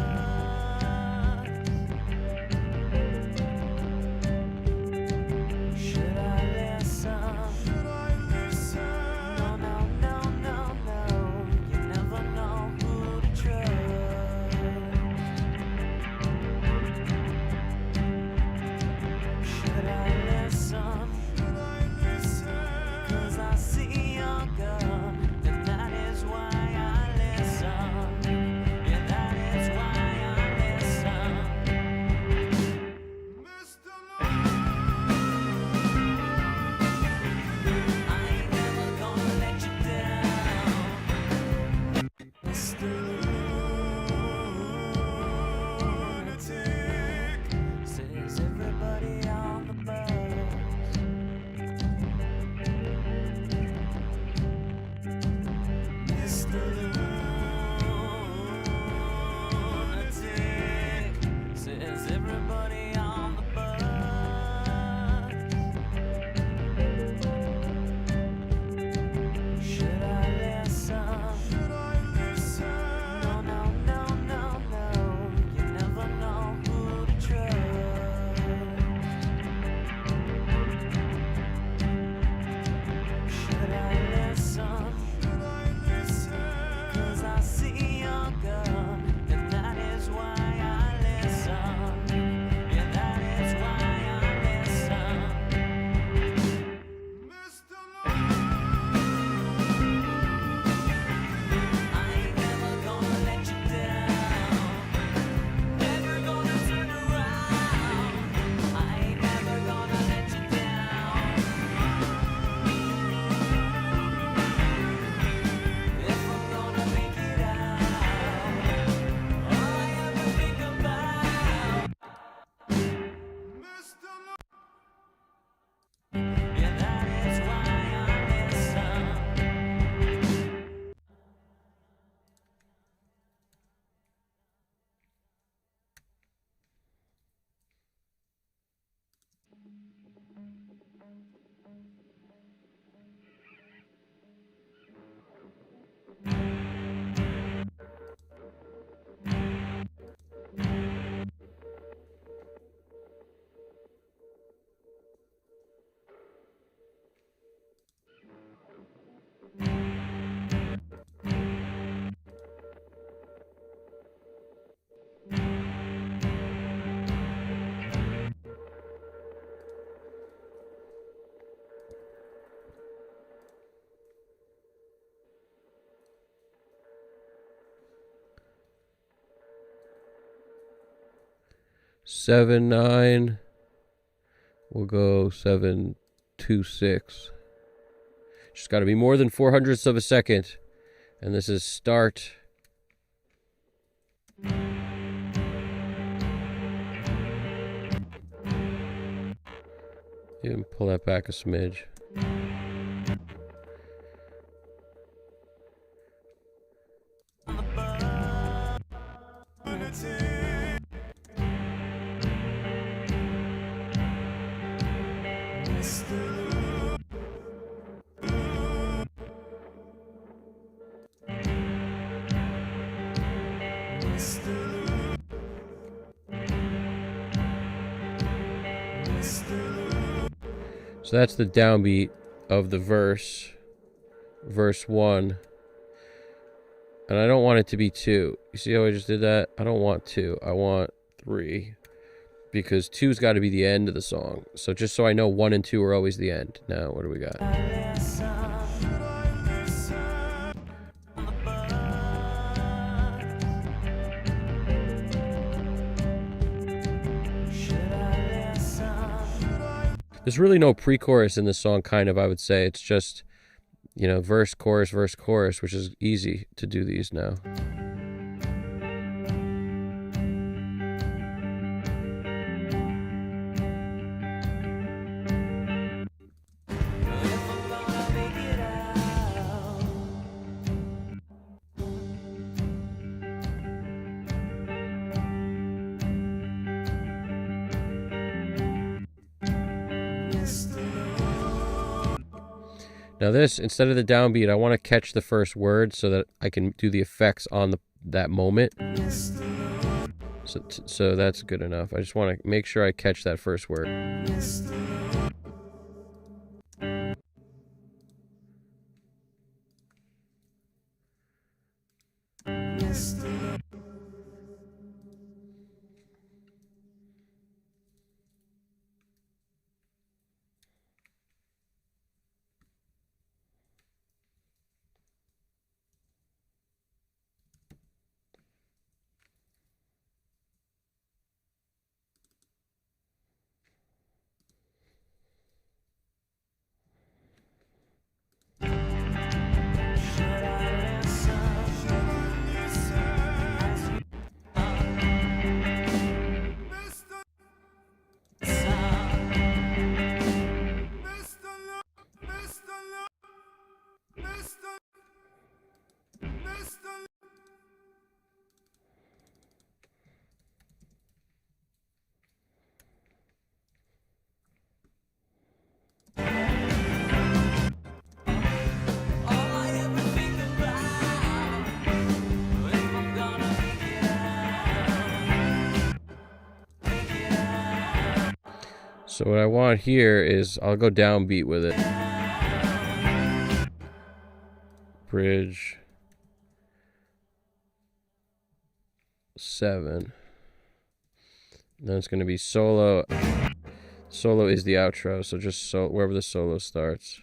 7/9. We'll go 7/2/6. Just got to be more than 400ths of a second. And this is start. Even pull that back a smidge. So that's the downbeat of the verse 1. And I don't want it to be 2. You see how I just did that? I don't want 2. I want 3. Because 2's got to be the end of the song. So just so I know 1 and 2 are always the end. Now, what do we got? There's really no pre-chorus in this song, kind of, I would say. It's just, you know, verse, chorus, which is easy to do these now. Now this, instead of the downbeat, I want to catch the first word so that I can do the effects on that moment. So that's good enough. I just want to make sure I catch that first word. So what I want here is, I'll go downbeat with it. Bridge 7. Then it's going to be solo. Solo is the outro, so just wherever the solo starts.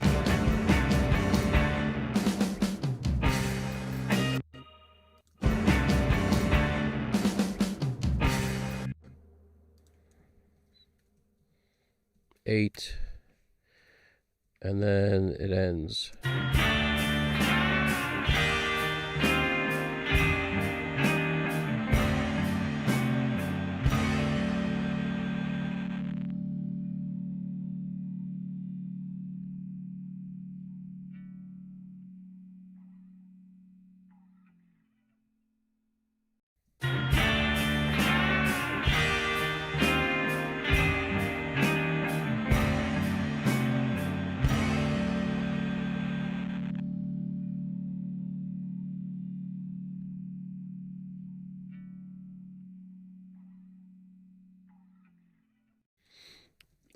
Eight, and then it ends.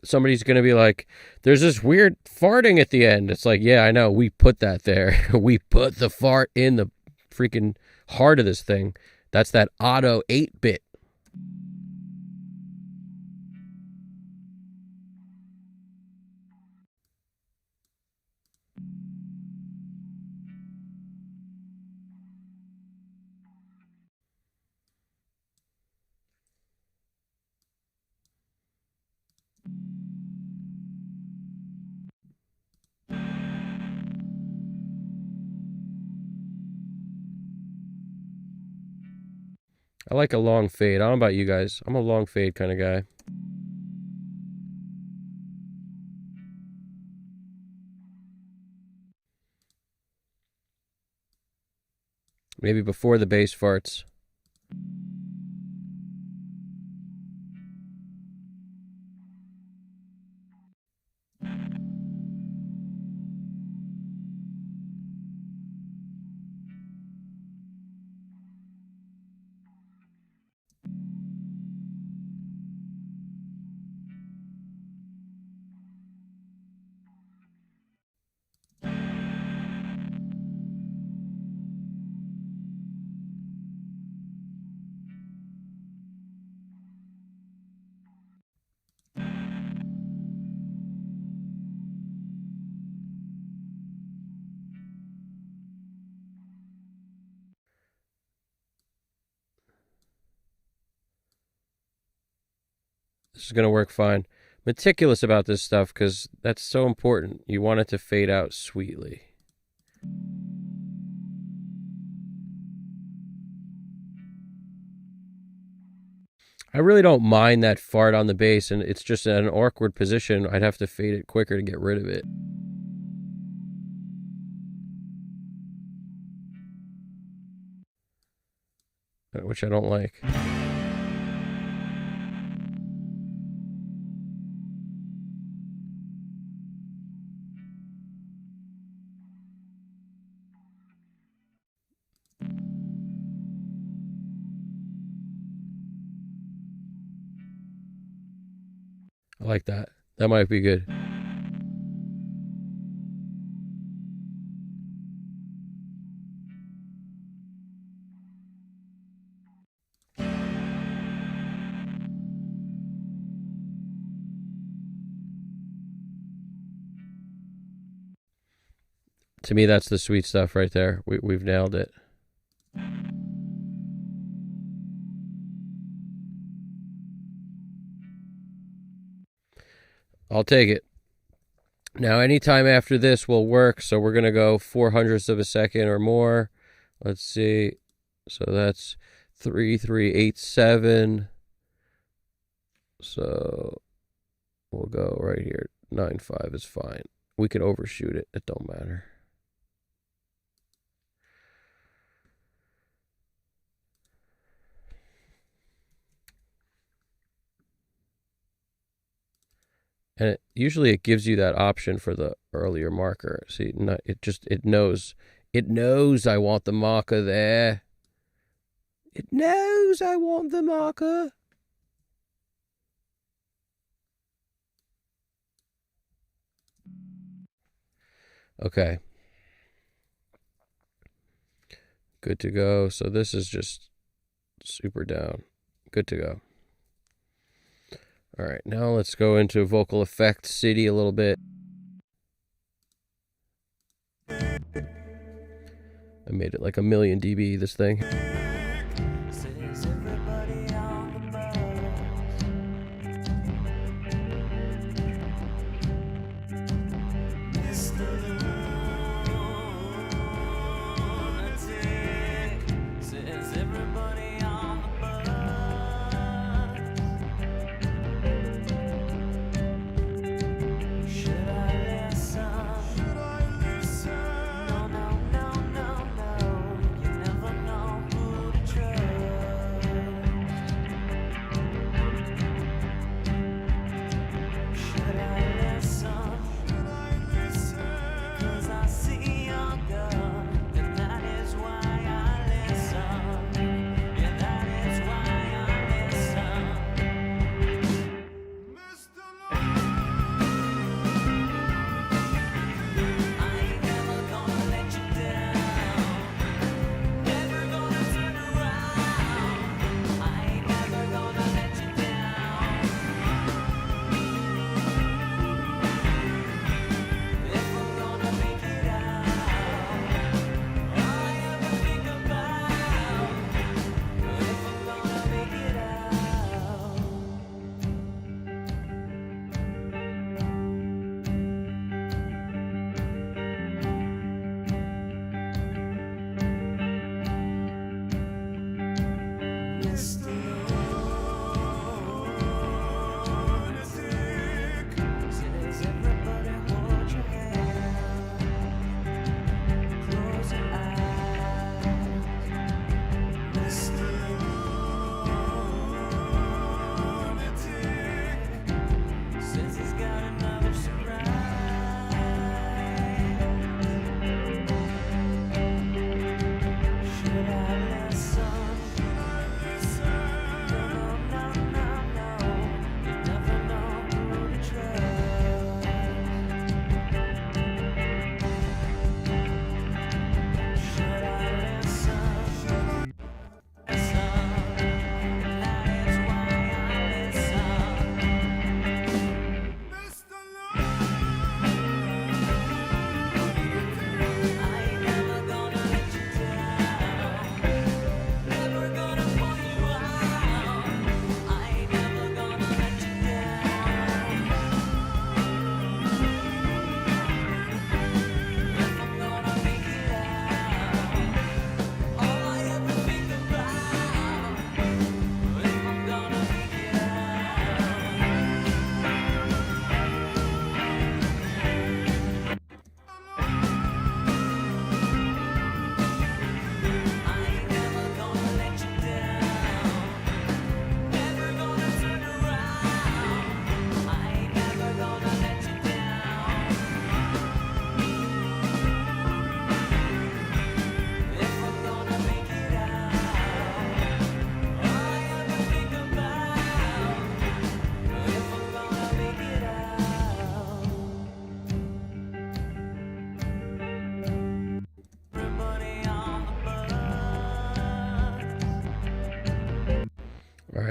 Somebody's going to be like, there's this weird farting at the end. It's like, yeah, I know. We put that there. We put the fart in the freaking heart of this thing. That's that auto 8-bit. I like a long fade. I don't know about you guys. I'm a long fade kind of guy. Maybe before the bass farts. This is going to work fine. Meticulous about this stuff because that's so important. You want it to fade out sweetly. I really don't mind that fart on the bass, and it's just at an awkward position. I'd have to fade it quicker to get rid of it. Which I don't like. I like that. That might be good. To me, that's the sweet stuff right there. We've nailed it. I'll take it. Now, anytime after this will work, so we're going to go 400ths of a second or more. Let's see. So that's 3387. So we'll go right here. 9.5 is fine. We can overshoot it. It don't matter. And usually it gives you that option for the earlier marker. See, it knows I want the marker there. It knows I want the marker. Okay. Good to go. So this is just super down. Good to go. All right, now let's go into vocal effect city a little bit. I made it like a million dB, this thing. Says everybody on the bus. Mr. Lunatic. Says everybody on the bus. Should I listen? Should I listen? No, no, no, no, no. You never know who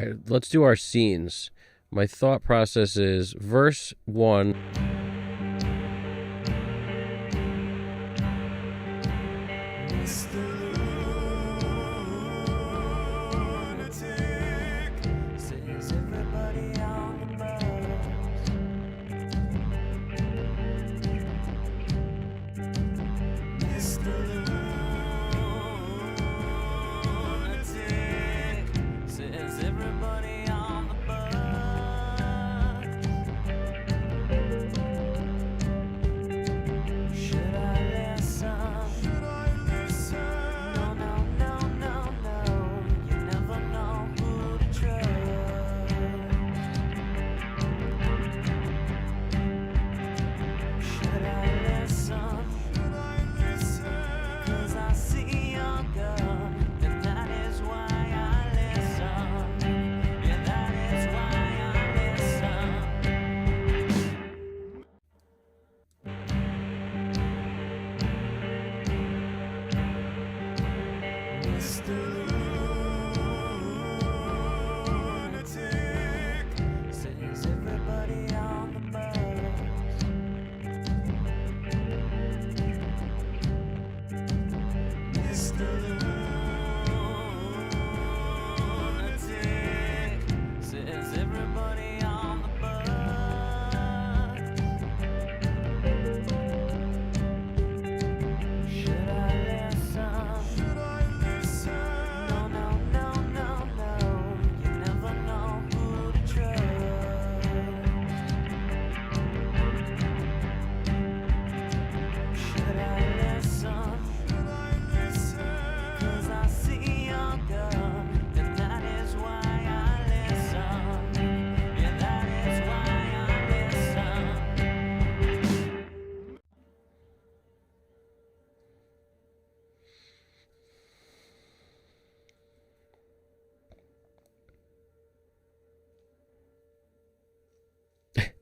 right, let's do our scenes. My thought process is verse 1. Mr. Lunatic, Says everybody on the bus. Mr. Lunatic, Says everybody on the bus. Should I listen? should I listen? No, no, no, no, no. You never know who to trust. Should I listen? Should I listen? 'Cause I see your gun, and that is why I listen. Yeah, that is why I listen. Mr. Lunatic, Says everybody on the bus. Mr. Lunatic, Says everybody on the bus. Should I listen? should I listen? No, no, no, no, no. You never know who to trust. Should I listen? Should I listen? 'Cause I see your gun, and that is why I listen. Yeah, that is why I listen.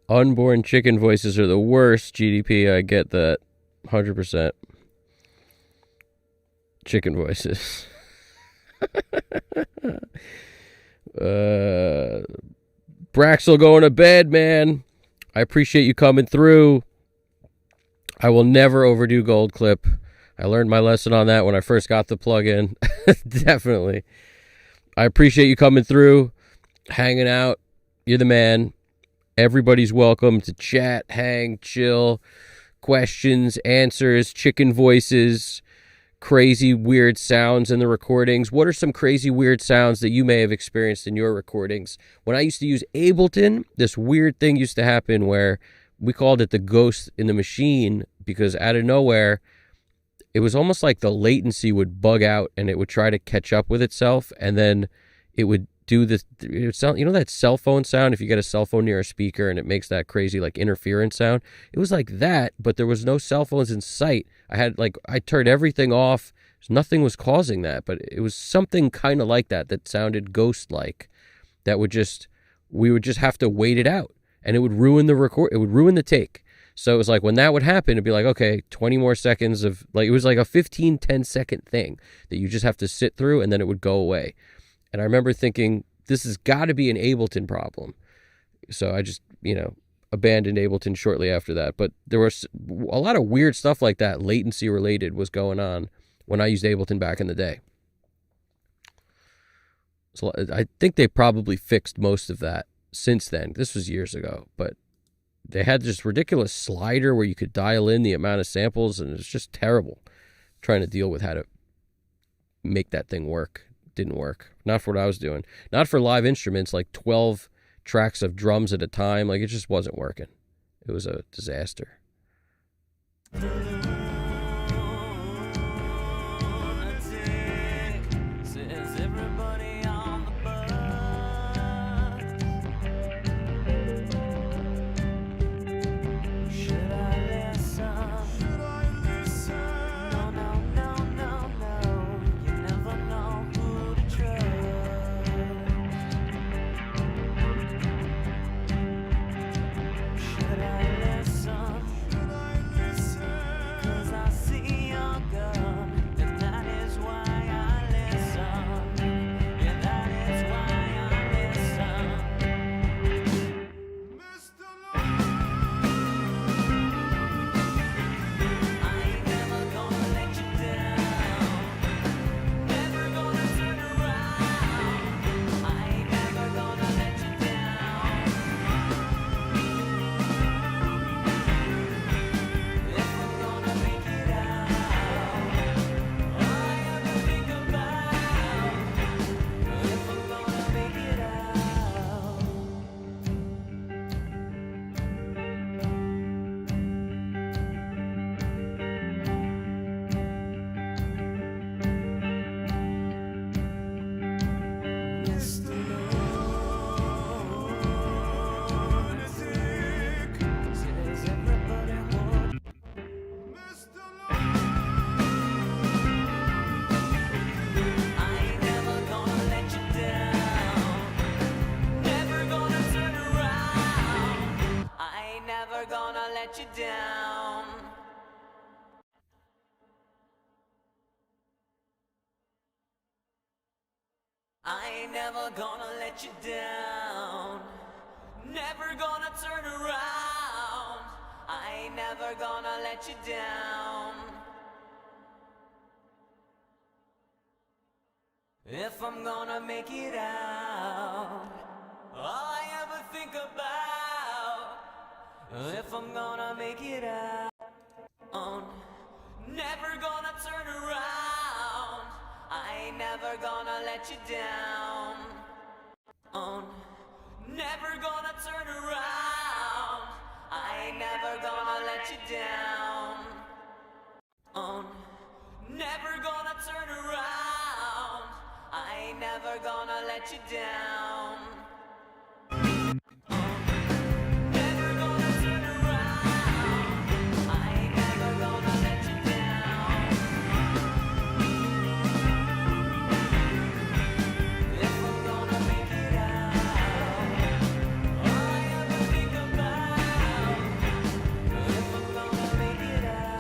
Unborn chicken voices are the worst. GDP, I get that. 100%. Chicken voices. Braxel going to bed, man. I appreciate you coming through. I will never overdo Gold Clip. I learned my lesson on that when I first got the plugin. Definitely. I appreciate you coming through, hanging out. You're the man. Everybody's welcome to chat, hang, chill, questions, answers, chicken voices, crazy weird sounds in the recordings. What are some crazy weird sounds that you may have experienced in your recordings? When I used to use Ableton, this weird thing used to happen where we called it the ghost in the machine, because out of nowhere, it was almost like the latency would bug out and it would try to catch up with itself, and then it would do this. It would sound, you know, that cell phone sound if you get a cell phone near a speaker and it makes that crazy like interference sound. It was like that, but there was no cell phones in sight. I turned everything off. Nothing was causing that, but it was something kind of like that sounded ghost-like. We would just have to wait it out, and it would ruin the record. It would ruin the take. So it was like when that would happen, it'd be like, okay, 20 more seconds of like, it was like a 10-second thing that you just have to sit through, and then it would go away. And I remember thinking, this has got to be an Ableton problem. So I just, abandoned Ableton shortly after that. But there was a lot of weird stuff like that, latency related, was going on when I used Ableton back in the day. So I think they probably fixed most of that since then. This was years ago, but they had this ridiculous slider where you could dial in the amount of samples, and it was just terrible trying to deal with how to make that thing work. Didn't work. Not for what I was doing. Not for live instruments, like 12 tracks of drums at a time. Like, it just wasn't working. It was a disaster. Says everybody on the bus. Should I listen? should I listen? No, no, no, no, no. You never know who to trust. Should I listen? Should I listen? I ain't never gonna let you down. Never gonna turn around. I ain't never gonna let you down. If I'm gonna make it out, all I ever think about. If I'm gonna make it out, never gonna turn around. I ain't never gonna let you down. Never gonna turn around. I ain't never gonna let you down. Never gonna turn around. I ain't never gonna let you down. Never gonna turn around. I ain't never gonna let you down. If I'm gonna make it out, all I ever think about. If I'm gonna make it out,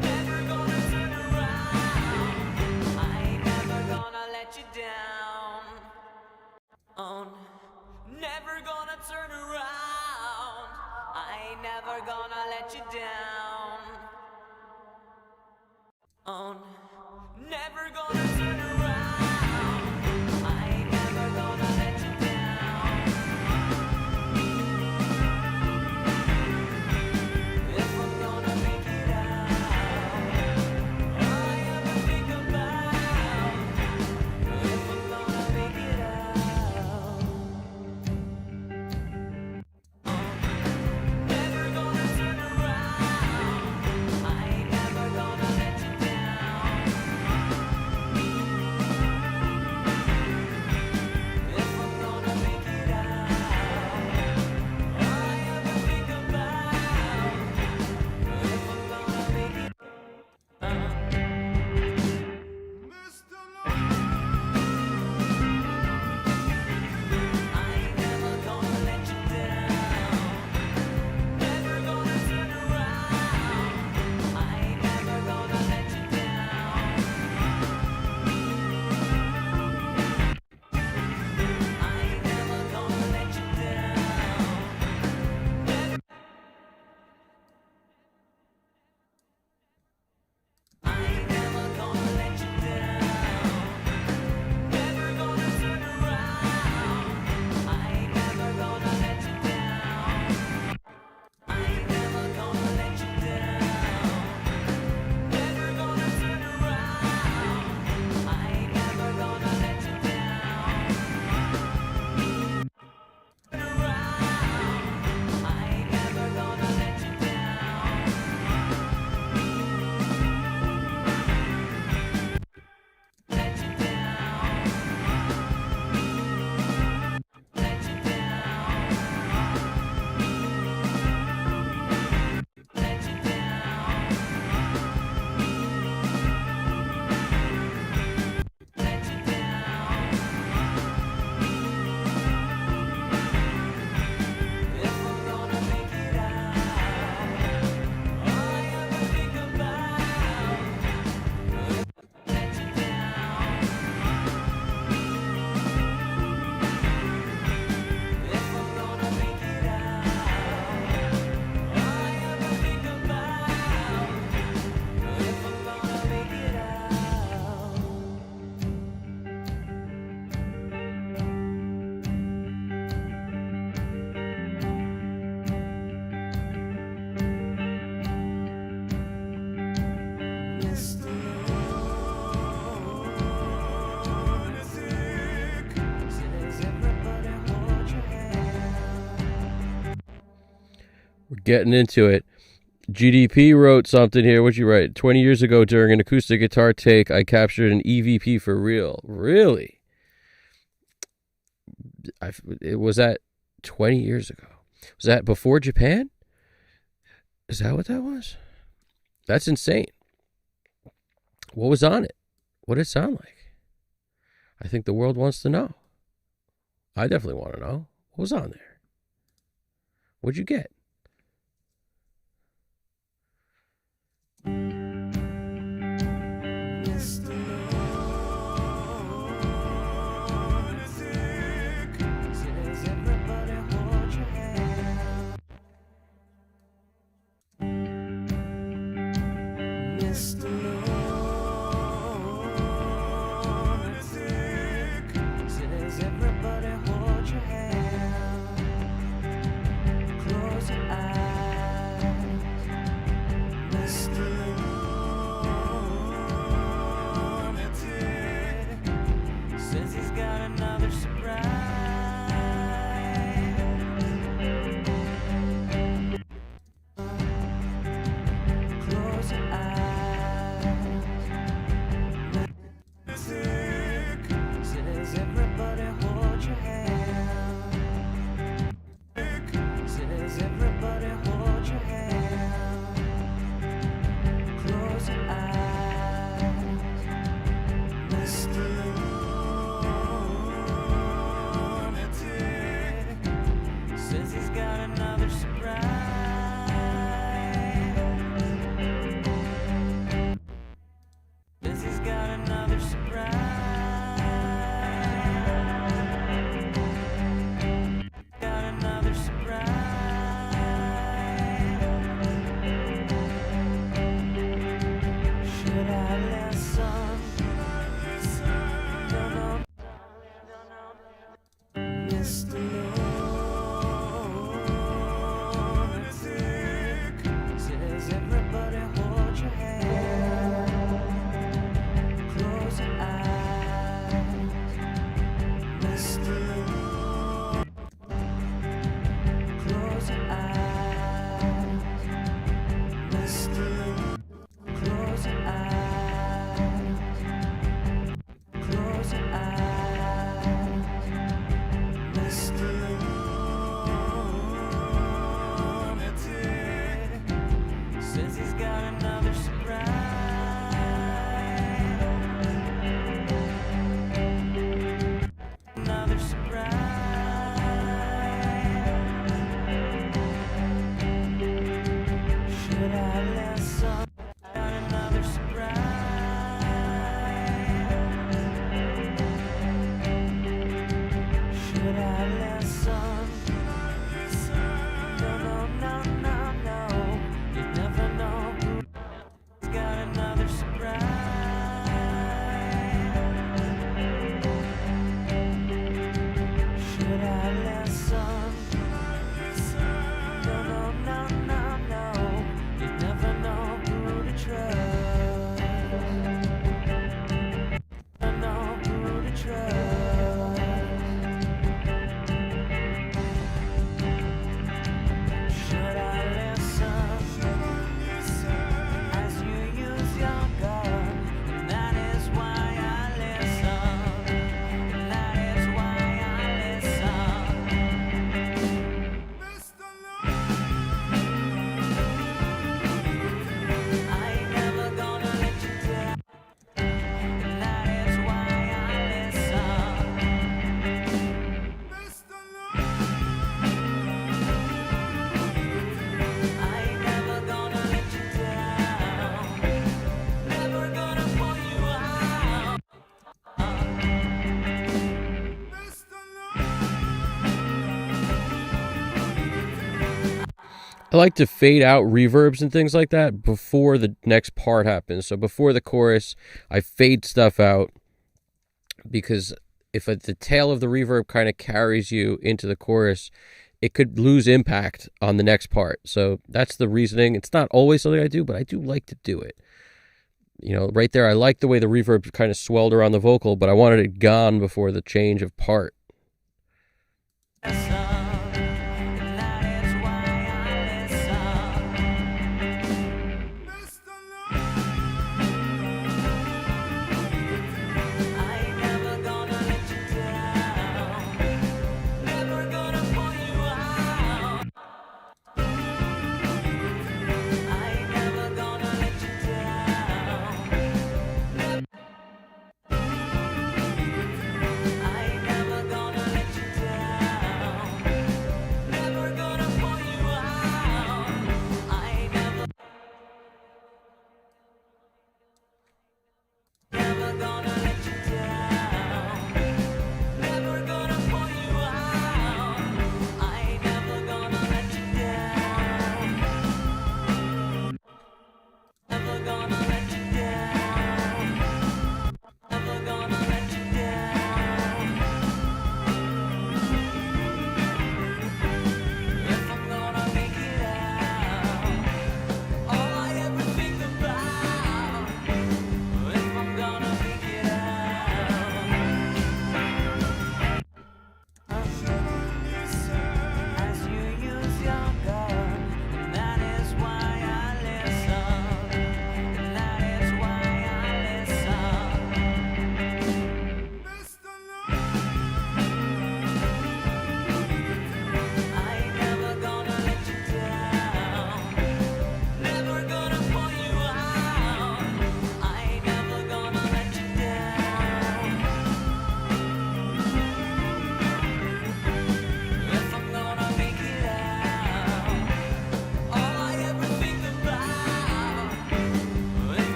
never gonna turn around. I ain't never gonna let you down. Never gonna turn around. I ain't never gonna let you down. Never gonna turn around. I ain't never gonna let you down. If I'm gonna make it out, all I ever think about. If I'm gonna make it out, never gonna turn around. I ain't never gonna let you down. If I'm gonna make it out, all I ever think about. If I'm gonna make it out. Mr. I ain't never gonna let you down. Never gonna turn around. I ain't never gonna let you down. I ain't never gonna let you down. I ain't never gonna let you down. Never gonna turn around. I ain't never gonna let you down. I ain't never gonna let you down. Never gonna turn around. I ain't never gonna let you down. Turn around. I ain't never gonna let you down. Let you down. Let you down. Let you down. Let you down. If I'm gonna make it out, all I ever think about. Let you down. If I'm gonna make it out, all I ever think about. If I'm gonna make it out. Mr. Lunatic. Says everybody hold your hand. We're getting into it. GDP wrote something here. What'd you write? 20 years ago during an acoustic guitar take, I captured an EVP for real. Really? It was that 20 years ago. Was that before Japan? Is that what that was? That's insane. What was on it? What did it sound like? I think the world wants to know. I definitely want to know. What was on there? What'd you get? Mr. Lunatic says everybody hold your hand, close your eyes. Mr. Lunatic says he's got another surprise. Close your eyes. Says everybody hold your hand. Says everybody hold your hand. Close your eyes. Mr. Lunatic says he's got another surprise. Says he's got another surprise. Got another surprise. Should I listen? No, no, Mr. Lunatic says everybody hold your hand. Close your eyes. Mr. Close your eyes. Mr. Close your eyes. Close your eyes. Mr. Lunatic says he's got another surprise. Another surprise. Should I listen? Got another surprise. Should I listen? No, no, no, no, no. You never know who's got another surprise. Should I listen? No, no, no, no, no. You never know who to trust. Never know who to trust. Should I listen? As you use your gun, and that is why I listen. And that is why I listen. I ain't never gonna let you down. And that is why I listen. I ain't never gonna let you down. Never gonna pull you out. I like to fade out reverbs and things like that before the next part happens. So before the chorus, I fade stuff out because if the tail of the reverb kind of carries you into the chorus, it could lose impact on the next part. So that's the reasoning. It's not always something I do, but I do like to do it. You know, right there, I like the way the reverb kind of swelled around the vocal, but I wanted it gone before the change of part. Listen. And that is why I listen. I ain't never gonna let you down. Never gonna pull you out. I ain't never gonna let you down. I ain't never gonna let you down.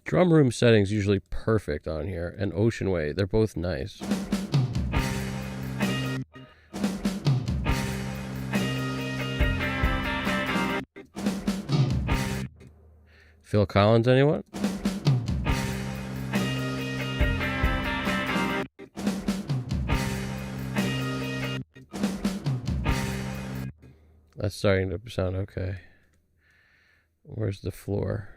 Drum room settings usually perfect on here, and Ocean Way, they're both nice. Phil Collins, anyone? That's starting to sound okay. Where's the floor?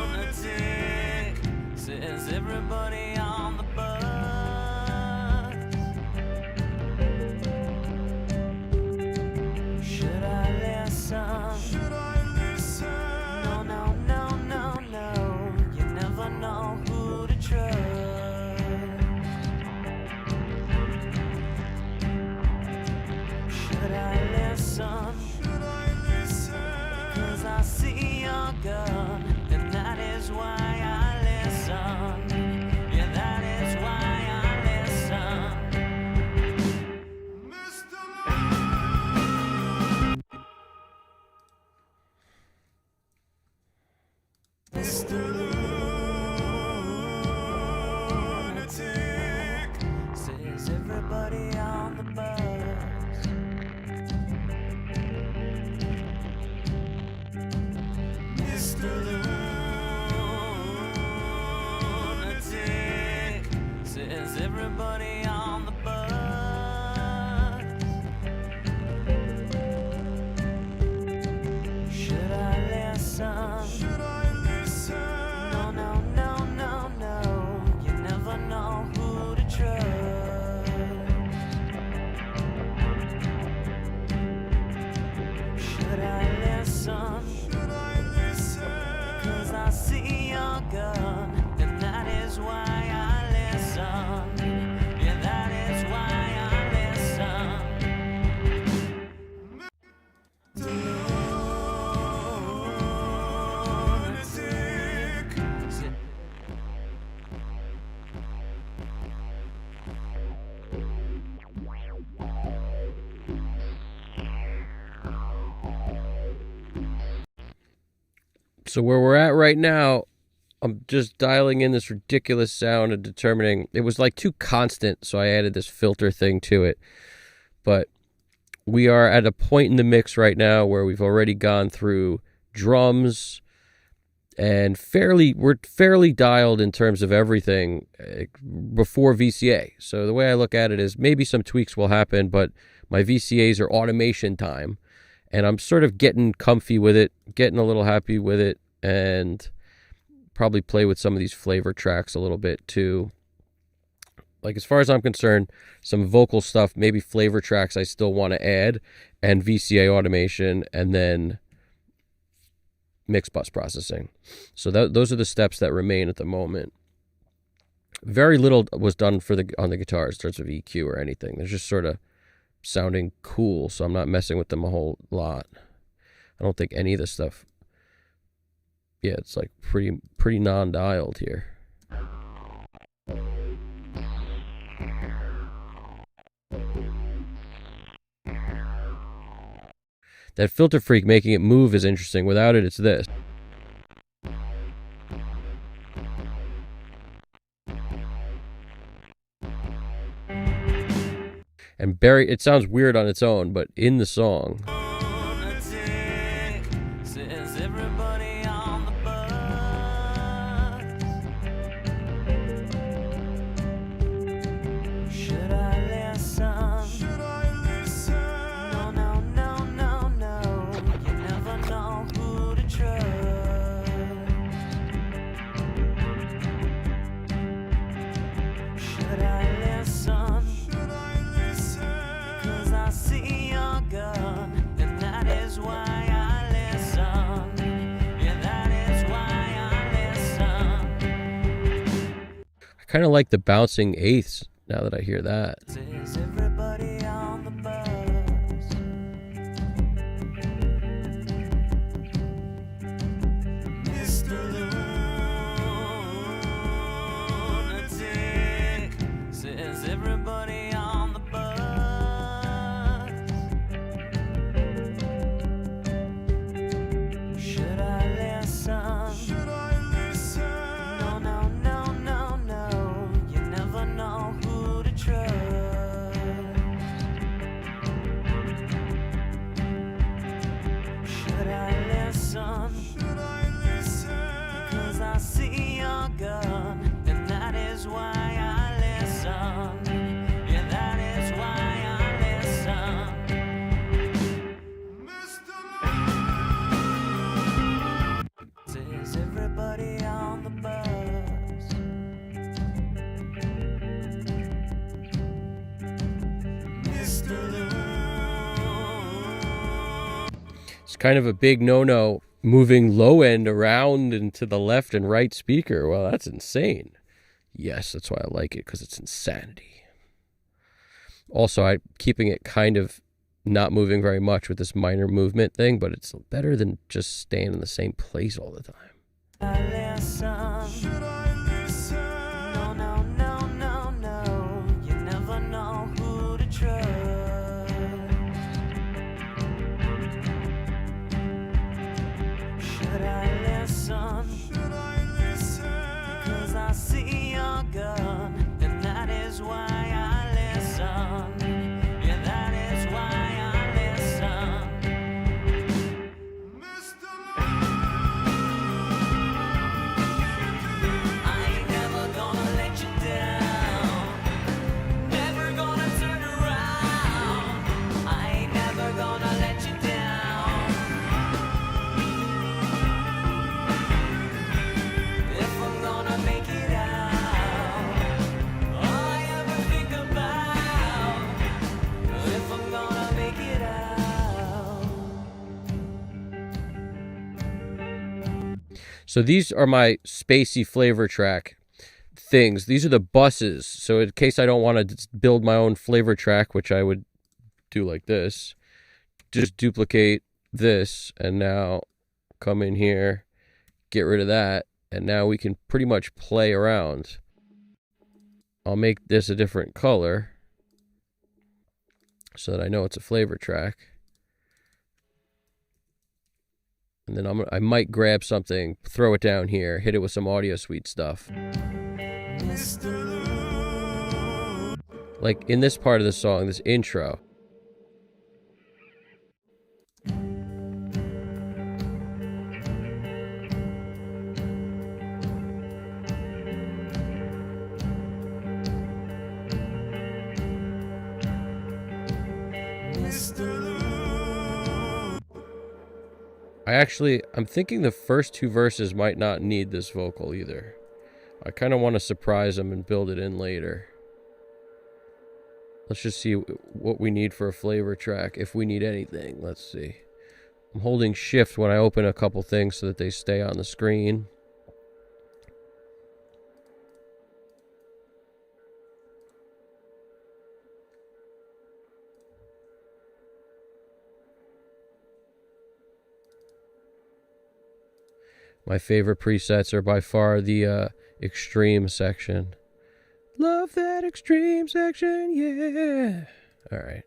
Lunatic, says everybody on the bus. Should I listen? Should I listen? No, no, no, no, no. You never know who to trust. Should I listen? Should I listen? 'Cause I see your gun, and that is why I listen. Yeah, that is why I listen. Mr. Mr. Lunatic, Says everybody on the bus. Mr. Lunatic, Says everybody on the bus. Should I listen? should I listen? No, no, no, no, no. You never know who to trust. Should I listen? Should I listen? 'Cause I see your gun, and that is why I listen. Yeah, that is why I listen. Mr. Lunatic, So where we're at right now, I'm just dialing in this ridiculous sound and determining it was like too constant, so I added this filter thing to it. But we are at a point in the mix right now where we've already gone through drums and we're fairly dialed in terms of everything before VCA. So the way I look at it is maybe some tweaks will happen, but my VCAs are automation time. And I'm sort of getting comfy with it, getting a little happy with it, and probably play with some of these flavor tracks a little bit too. Like, as far as I'm concerned, some vocal stuff, maybe flavor tracks I still want to add, and VCA automation, and then mix bus processing. So those are the steps that remain at the moment. Very little was done on the guitars in terms of EQ or anything. They're just sort of sounding cool, so I'm not messing with them a whole lot. I don't think any of this stuff. Yeah, it's like pretty non-dialed here. That filter freak making it move is interesting. Without it, it's this. And Barry, it sounds weird on its own, but in the song, Lunatic, says everybody on the bus. Should I listen? Should I listen? No, no, no, no, no. You never know who to trust. Should I listen? Should I listen? 'Cause I see your gun, and that is why I listen. Yeah, that is why I listen. I kind of like the bouncing eighths now that I hear that. Says everybody on the bus. Mr. Lunatic, says everybody on the bus. Should I listen? Should I listen? No, no, no, no, no. You never know who to trust. Should I listen? Should I listen? 'Cause I see your gun, and that is why I listen. Yeah, that is why I listen. Mr. Says everybody on the bus. Mr. It's kind of a big no-no moving low end around and to the left and right speaker. Well, that's insane. Yes, that's why I like it, because it's insanity. Also, keeping it kind of not moving very much with this minor movement thing, but it's better than just staying in the same place all the time. I listen. Should I listen? No, no, no, no, no. You never know who to trust. Should I listen? Should I listen? 'Cause I see your gun, and that is why I listen. Yeah, that is why I listen. Mr. I ain't never gonna let you down. Never gonna turn around. I ain't never gonna let you down. If I'm gonna make it out, all I ever think about. If I'm gonna make it out. So these are my spacey flavor track things. These are the buses. So in case I don't want to build my own flavor track, which I would do like this, just duplicate this and now come in here, get rid of that, and now we can pretty much play around. I'll make this a different color so that I know it's a flavor track. And then I might grab something, throw it down here, hit it with some Audio Suite stuff. Like in this part of the song, this intro. I'm thinking the first two verses might not need this vocal either. I kind of want to surprise them and build it in later. Let's just see what we need for a flavor track, if we need anything. Let's see. I'm holding shift when I open a couple things so that they stay on the screen. My favorite presets are by far the extreme section. Love that extreme section, yeah. All right.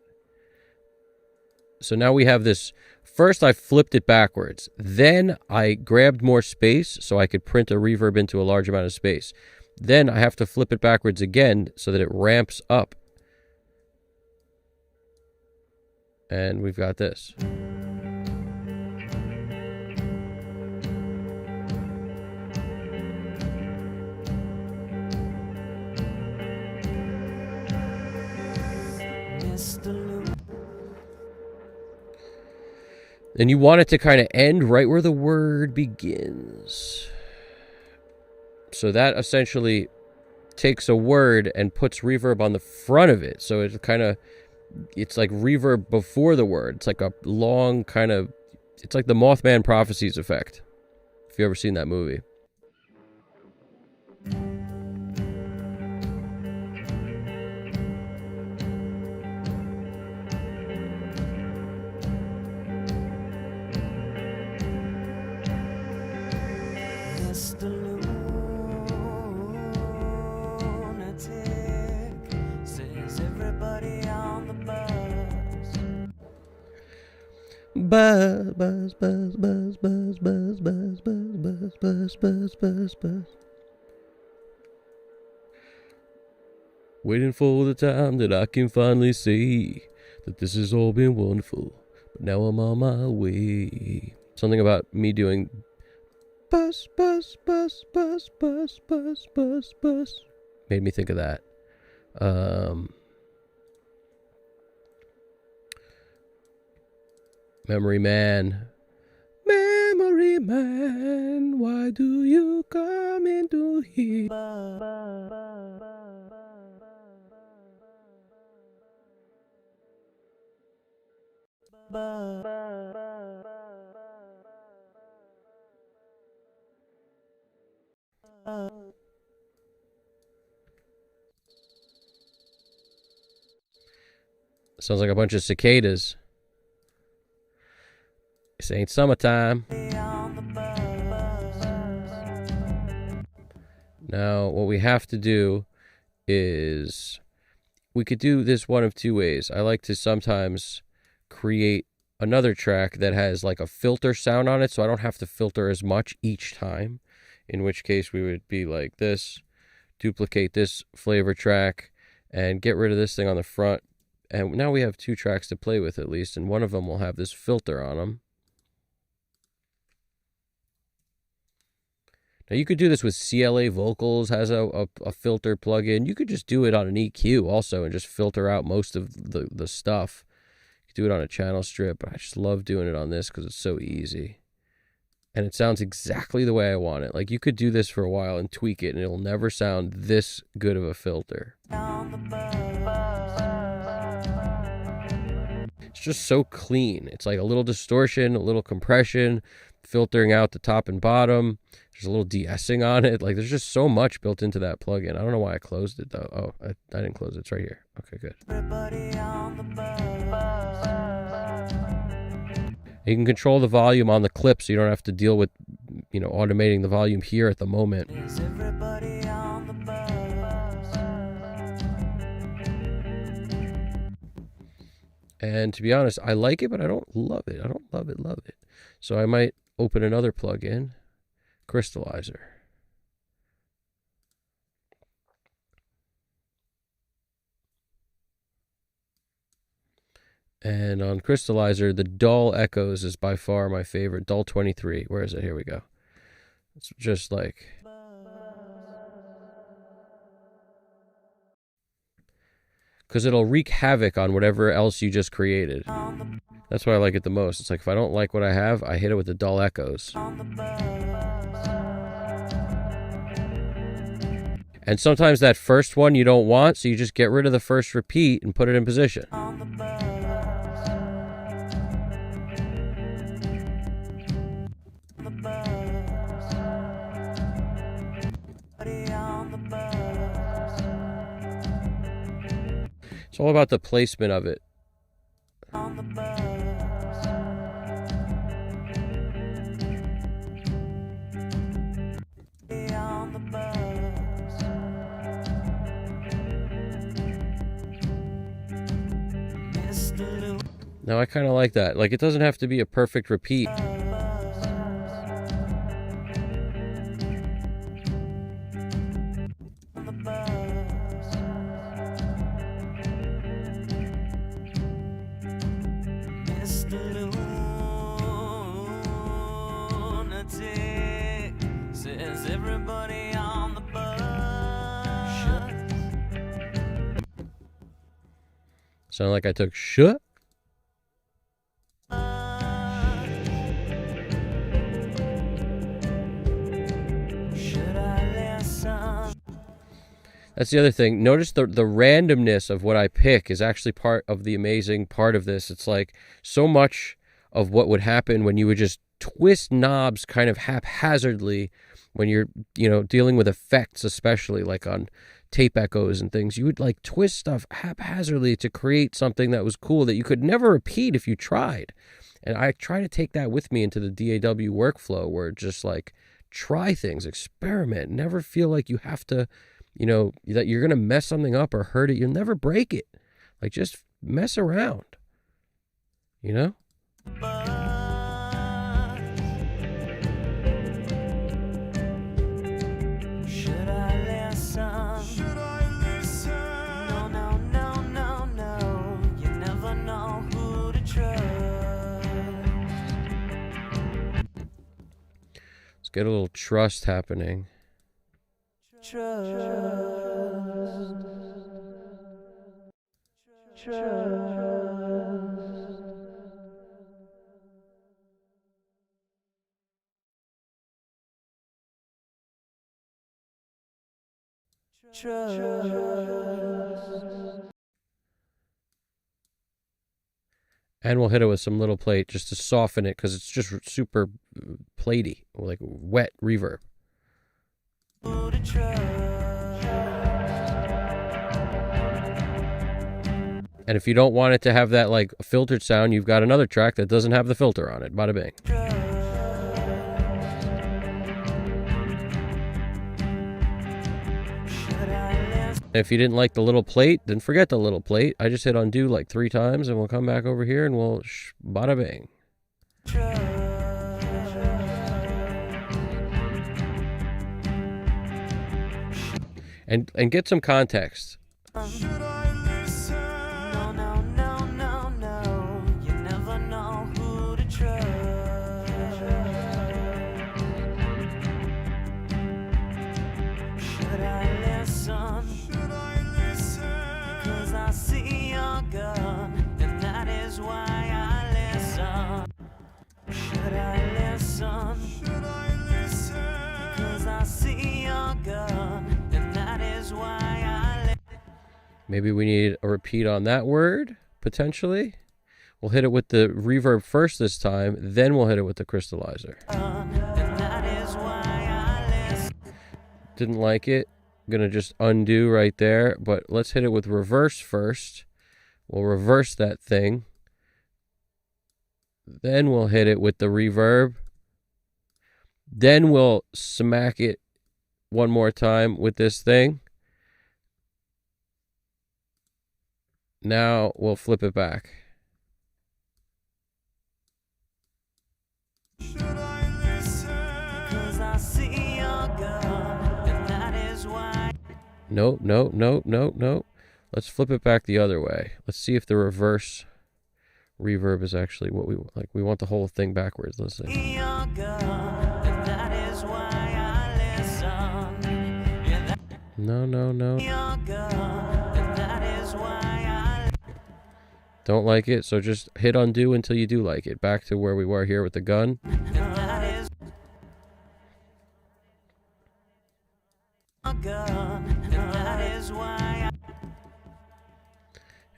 So now we have this. First, I flipped it backwards. Then I grabbed more space so I could print a reverb into a large amount of space. Then I have to flip it backwards again so that it ramps up. And we've got this. And you want it to kind of end right where the word begins. So that essentially takes a word and puts reverb on the front of it. So it's like reverb before the word. It's like a long kind of, it's like the Mothman Prophecies effect. If you ever seen that movie. Mr. Lunatic says everybody on the Buzz, buzz, buzz, buzz, buzz, buzz, buzz, buzz, buzz, buzz, buzz, buzz. Waiting for the time that I can finally say that this has all been wonderful, but now I'm on my way. Something about me doing buzz, buzz, buzz, buzz, buzz, buzz, buzz, buzz made me think of that. Memory Man. Memory Man, why do you come into here? Sounds like a bunch of cicadas. This ain't summertime. Now, what we have to do is, we could do this one of two ways. I like to sometimes create another track that has like a filter sound on it, so I don't have to filter as much each time, in which case we would be like this, duplicate this flavor track, and get rid of this thing on the front. And now we have two tracks to play with at least, and one of them will have this filter on them. Now you could do this with CLA Vocals, has a filter plugin. You could just do it on an EQ also and just filter out most of the stuff. You could do it on a channel strip, but I just love doing it on this because it's so easy. And it sounds exactly the way I want it. Like, you could do this for a while and tweak it, and it'll never sound this good of a filter. It's just so clean. It's like a little distortion, a little compression, filtering out the top and bottom. There's a little de-essing on it. Like, there's just so much built into that plugin. I don't know why I closed it, though. Oh, I didn't close it. It's right here. Okay, good. You can control the volume on the clip, so you don't have to deal with, automating the volume here at the moment. And to be honest, I like it, but I don't love it. I don't love it. So I might open another plugin, Crystallizer. And on Crystallizer, the dull echoes is by far my favorite. Dull 23. Where is it? Here we go. It's just like... because it'll wreak havoc on whatever else you just created. That's why I like it the most. It's like if I don't like what I have, I hit it with the dull echoes. And sometimes that first one you don't want, so you just get rid of the first repeat and put it in position. It's all about the placement of it. Now I kind of like that. Like, it doesn't have to be a perfect repeat. Lunatic says everybody on the bus. Sound like I took shut? That's the other thing. Notice the randomness of what I pick is actually part of the amazing part of this. It's like so much of what would happen when you would just twist knobs kind of haphazardly when you're, dealing with effects, especially like on tape echoes and things. You would like twist stuff haphazardly to create something that was cool that you could never repeat if you tried. And I try to take that with me into the DAW workflow, where just like try things, experiment, never feel like you have to, that you're going to mess something up or hurt it. You'll never break it. Like, just mess around, Should I listen? Should I listen? No, no, no, no, no. You never know who to trust. Let's get a little trust happening. And we'll hit it with some little plate just to soften it, because it's just super platey, like wet reverb. And if you don't want it to have that like filtered sound, you've got another track that doesn't have the filter on it. Bada bing. If you didn't like the little plate, then forget the little plate. I just hit undo like 3 times, and we'll come back over here and we'll bada bing. And get some context. Should I listen? No, no, no, no, no. You never know who to trust. Should I listen? Should I listen? 'Cause I see your gun, and that is why I listen. Should I listen? Should I listen? 'Cause I see your gun, and that is why I listen. Maybe we need a repeat on that word, potentially. We'll hit it with the reverb first this time, then we'll hit it with the crystallizer. And that is why I listen. Didn't like it. Gonna just undo right there, but let's hit it with reverse first. We'll reverse that thing. Then we'll hit it with the reverb. Then we'll smack it one more time with this thing. Now we'll flip it back. Should I listen? 'Cause I see your gun, and that is why. Nope. Let's flip it back the other way. Let's see if the reverse reverb is actually what we like. We want the whole thing backwards. Let's see. Your gun, and that is why I listen. Yeah, that No. your gun, and that is why Don't like it, so just hit undo until you do like it. Back to where we were here with the gun. and that is a gun, and that is why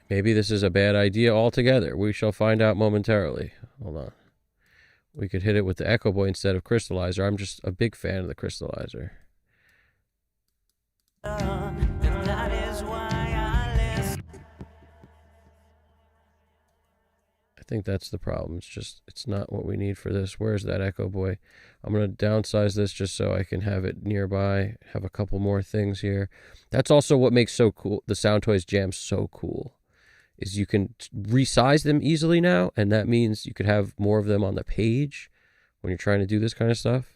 Maybe this is a bad idea altogether. We shall find out momentarily. Hold on. We could hit it with the Echo Boy instead of Crystallizer. I'm just a big fan of the Crystallizer. and that is why I listen. I think that's the problem. It's not what we need for this. Where's that Echo Boy? I'm going to downsize this just so I can have it nearby, have a couple more things here. That's also what makes so cool, the Sound Toys Jam so cool, is you can resize them easily now, and that means you could have more of them on the page when you're trying to do this kind of stuff.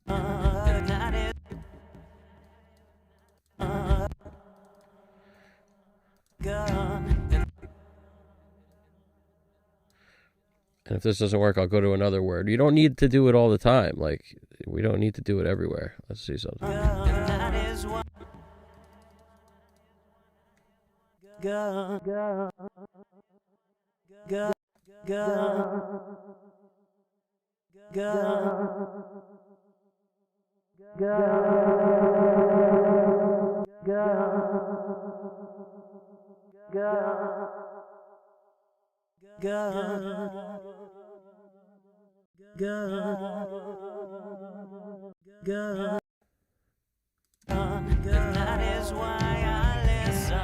And that is gun, And if this doesn't work, I'll go to another word. You don't need to do it all the time. Like, we don't need to do it everywhere. Let's see something. and that is why gun, gun, gun, gun, and that is why I listen.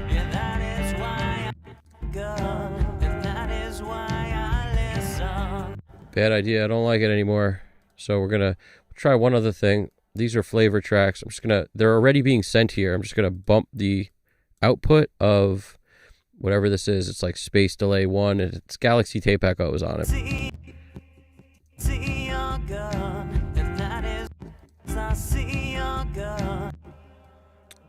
Yeah, that is why I gun, and that is why I listen. Bad idea. I don't like it anymore. So we're going to try one other thing. These are flavor tracks. I'm just going to, they're already being sent here. I'm just going to bump the output of whatever this is. It's like Space Delay 1, and it's Galaxy Tape Echoes on it. See your gun, and that is I see your gun.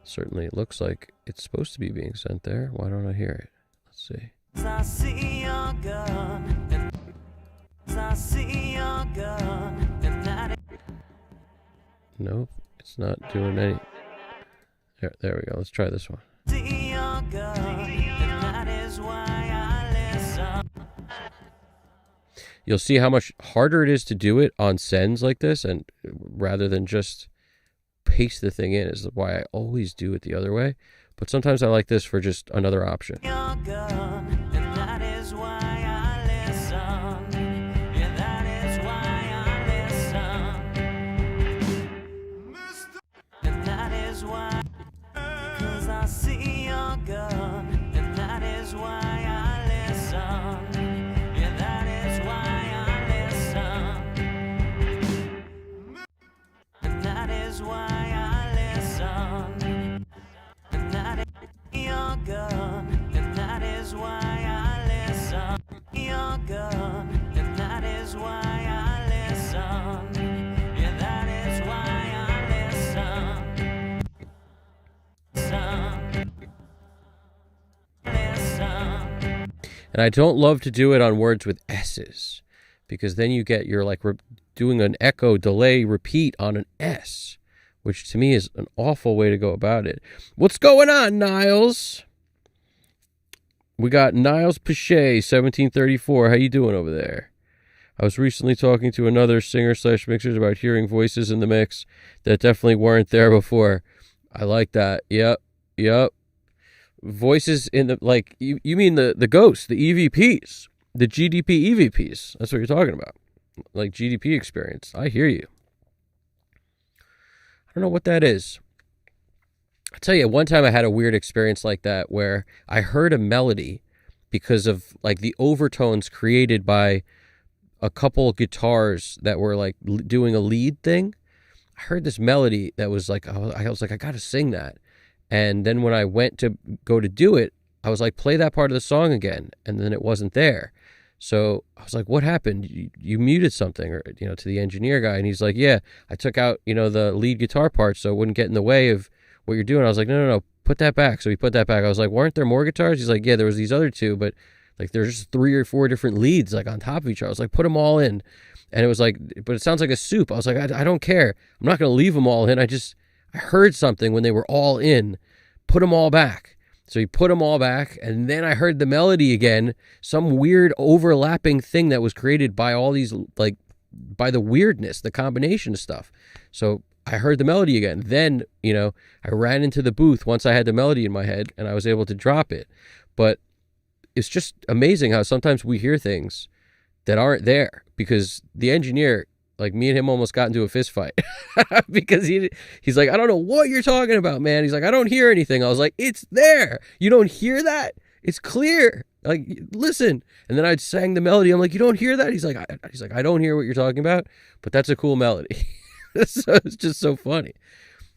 Certainly it looks like it's supposed to be being sent there. Why don't I hear it? Let's see. I see your gun, and I see your gun, and that is Nope, it's not doing any. There we go. Let's try this one. see your gun, and that is why I listen. You'll see how much harder it is to do it on sends like this, and rather than just paste the thing in, is why I always do it the other way. But sometimes I like this for just another option. Your gun, and that is why I listen. Yeah, that is why I listen. And that is why, 'cause I see your gun, and that is why I listen. Yeah, that is why I listen. And that is why I listen. And that is your gun, and that is why I listen. Your gun, and that is why I listen. Yeah, that is why I listen. Listen. And I don't love to do it on words with S's, because then you're like doing an echo, delay, repeat on an S, which to me is an awful way to go about it. What's going on, Niles? We got Niles Pichet, 1734. How you doing over there? I was recently talking to another singer/mixer about hearing voices in the mix that definitely weren't there before. I like that. Yep. Voices in the, like, you mean the ghosts, the EVPs, the GDP EVPs. That's what you're talking about. Like GDP experience. I hear you. I don't know what that is. I'll tell you, one time I had a weird experience like that where I heard a melody because of like the overtones created by a couple guitars that were like doing a lead thing. I heard this melody that was like, I was like, I got to sing that. And then when I went to go to do it, I was like, play that part of the song again. And then it wasn't there. So I was like, what happened? You muted something, or, to the engineer guy. And he's like, yeah, I took out, the lead guitar part so it wouldn't get in the way of what you're doing. I was like, no, put that back. So he put that back. I was like, weren't there more guitars? He's like, yeah, there was these other two, but like there's just 3 or 4 different leads like on top of each other. I was like, put them all in. And it was like, but it sounds like a soup. I was like, I don't care. I'm not going to leave them all in. I I heard something when they were all in, put them all back. So he put them all back, and then I heard the melody again, some weird overlapping thing that was created by all these, like, by the weirdness, the combination of stuff. So I heard the melody again. Then, I ran into the booth once I had the melody in my head, and I was able to drop it. But it's just amazing how sometimes we hear things that aren't there, because the engineer, like, me and him almost got into a fist fight because he's like, I don't know what you're talking about, man. He's like, I don't hear anything. I was like, it's there. You don't hear that? It's clear. Like, listen. And then I sang the melody. I'm like, you don't hear that? He's like, I don't hear what you're talking about, but that's a cool melody. So it's just so funny.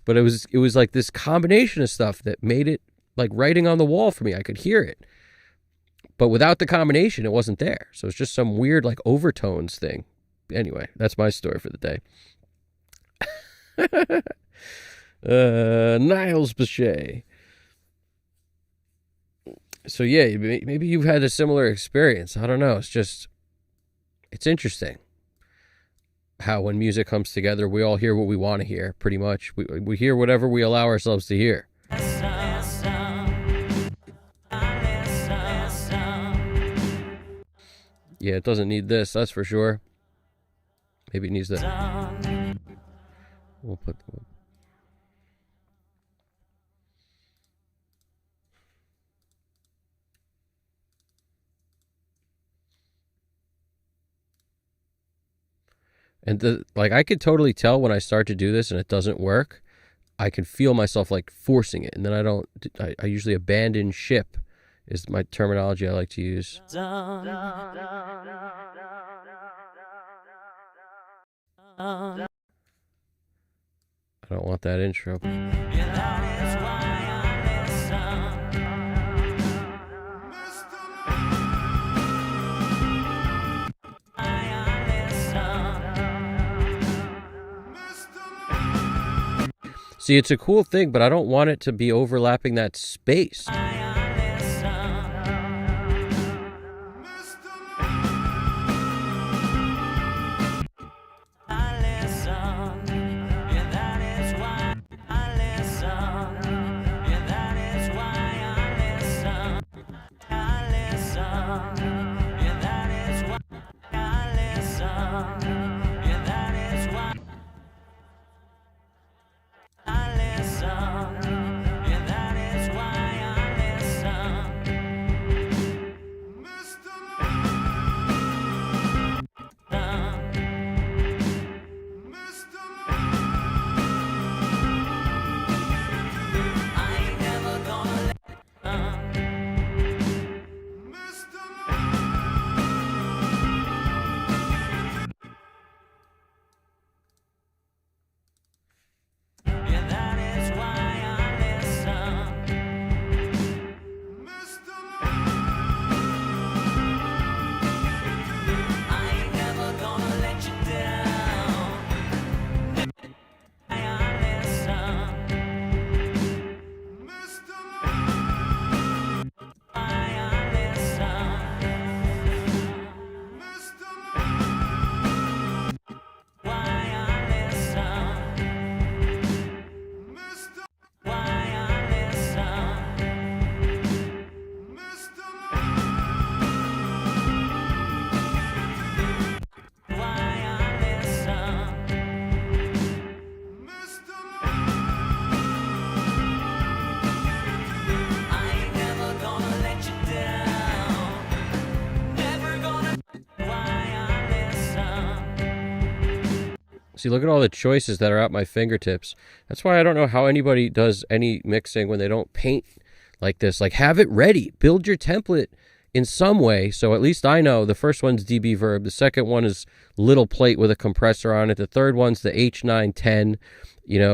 But it was like this combination of stuff that made it like writing on the wall for me. I could hear it, but without the combination, it wasn't there. So it's just some weird like overtones thing. Anyway, that's my story for the day. Niles Bechet. So yeah, maybe you've had a similar experience. I don't know. It's interesting how when music comes together, we all hear what we want to hear, pretty much. We hear whatever we allow ourselves to hear. Yeah, it doesn't need this, that's for sure. Maybe it needs that. We'll put... And I could totally tell when I start to do this and it doesn't work. I can feel myself like forcing it, and then I usually abandon ship is my terminology I like to use. I don't want that intro. See, it's a cool thing, but I don't want it to be overlapping that space. See, look at all the choices that are at my fingertips. That's why I don't know how anybody does any mixing when they don't paint like this. Like, have it ready. Build your template in some way. So at least I know the first one's DB Verb. The second one is little plate with a compressor on it. The third one's the H910.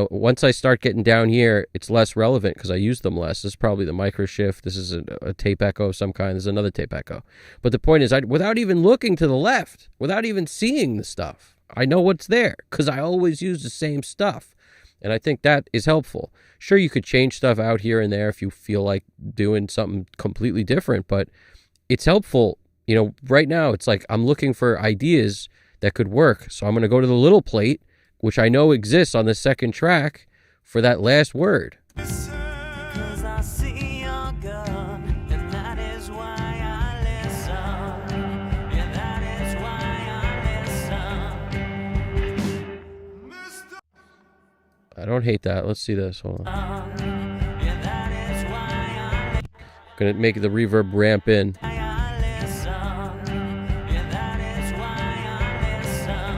Once I start getting down here, it's less relevant because I use them less. This is probably the micro shift. This is a tape echo of some kind. There's another tape echo. But the point is, without even looking to the left, without even seeing the stuff, I know what's there because I always use the same stuff. And I think that is helpful. Sure, you could change stuff out here and there if you feel like doing something completely different, but it's helpful. Right now it's like I'm looking for ideas that could work. So I'm going to go to the little plate, which I know exists on the second track for that last word. Cause I see you're good, and that is why I listen. Yeah, that is why I listen. I don't hate that. Let's see this. Hold on. Yeah, that is why Gonna make the reverb ramp in. I listen. Yeah, that is why I listen.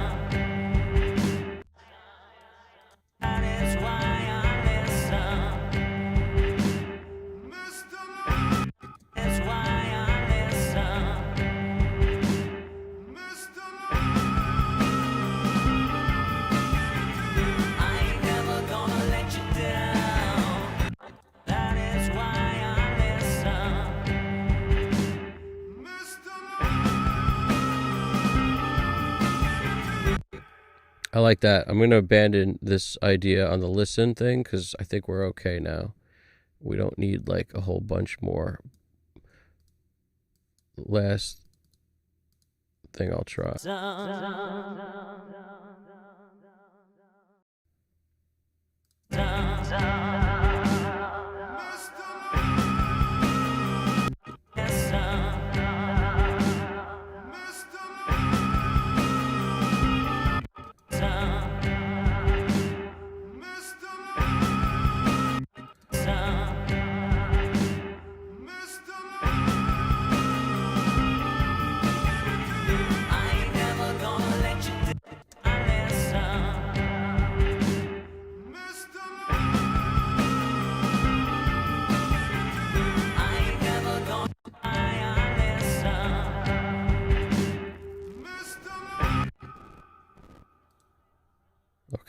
That is why I listen. That's why I listen. I ain't never gonna let you down. That is why I listen. I like that. I'm gonna abandon this idea on the listen thing because I think we're okay now. We don't need like a whole bunch more. Last thing I'll try.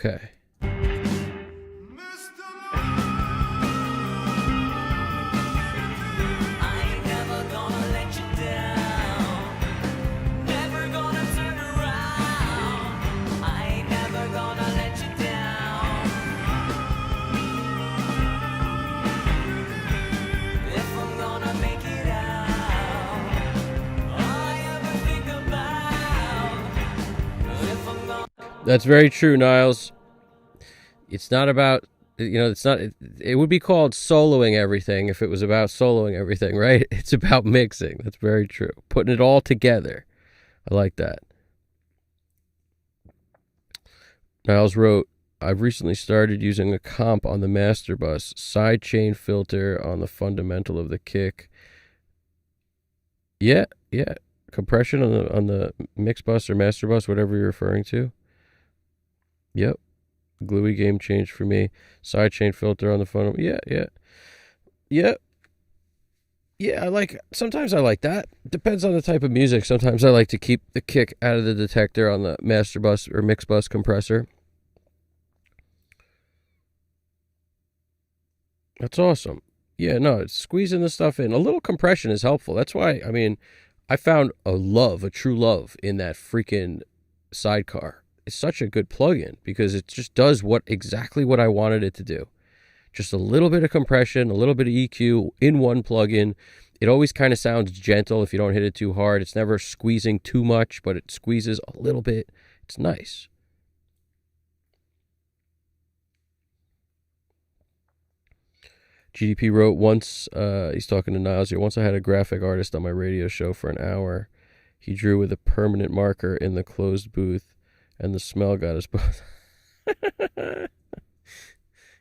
Okay. That's very true, Niles. It's not about, it's not, it would be called soloing everything if it was about soloing everything, right? It's about mixing. That's very true. Putting it all together. I like that. Niles wrote, I've recently started using a comp on the master bus, sidechain filter on the fundamental of the kick. Yeah. Compression on the mix bus or master bus, whatever you're referring to. Yep. Gluey game changed for me. Sidechain filter on the phone. Yeah. Sometimes I like that. Depends on the type of music. Sometimes I like to keep the kick out of the detector on the master bus or mix bus compressor. That's awesome. Yeah, no, it's squeezing the stuff in. A little compression is helpful. That's why, I found a true love in that freaking sidecar. It's such a good plugin because it just does exactly what I wanted it to do. Just a little bit of compression, a little bit of EQ in one plugin. It always kind of sounds gentle if you don't hit it too hard. It's never squeezing too much, but it squeezes a little bit. It's nice. GDP wrote once, he's talking to Niles here, once I had a graphic artist on my radio show for an hour. He drew with a permanent marker in the closed booth. And the smell got us both.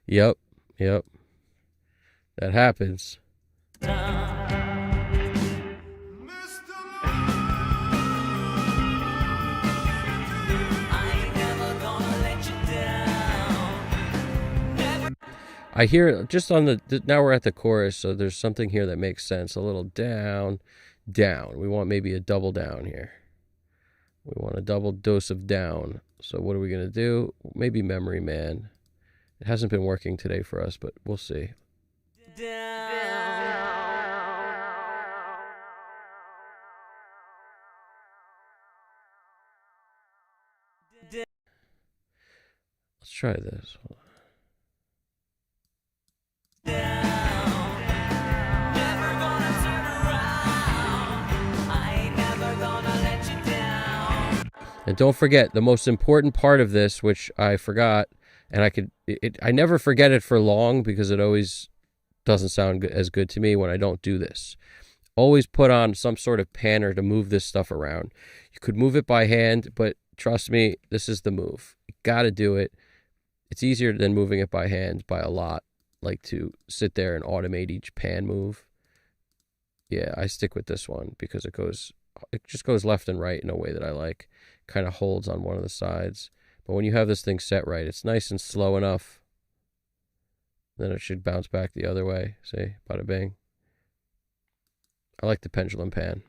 Yep. That happens. I hear just on now we're at the chorus, so there's something here that makes sense. A little down. We want maybe a double down here. We want a double dose of down. So what are we going to do? Maybe Memory Man. It hasn't been working today for us, but we'll see. Let's try this. And don't forget, the most important part of this, which I forgot, And I never forget it for long because it always doesn't sound as good to me when I don't do this. Always put on some sort of panner to move this stuff around. You could move it by hand, but trust me, this is the move. You got to do it. It's easier than moving it by hand by a lot, like to sit there and automate each pan move. Yeah, I stick with this one because it just goes left and right in a way that I like. Kind of holds on one of the sides. But when you have this thing set right, it's nice and slow enough. Then it should bounce back the other way. See, bada bing. I like the pendulum pan.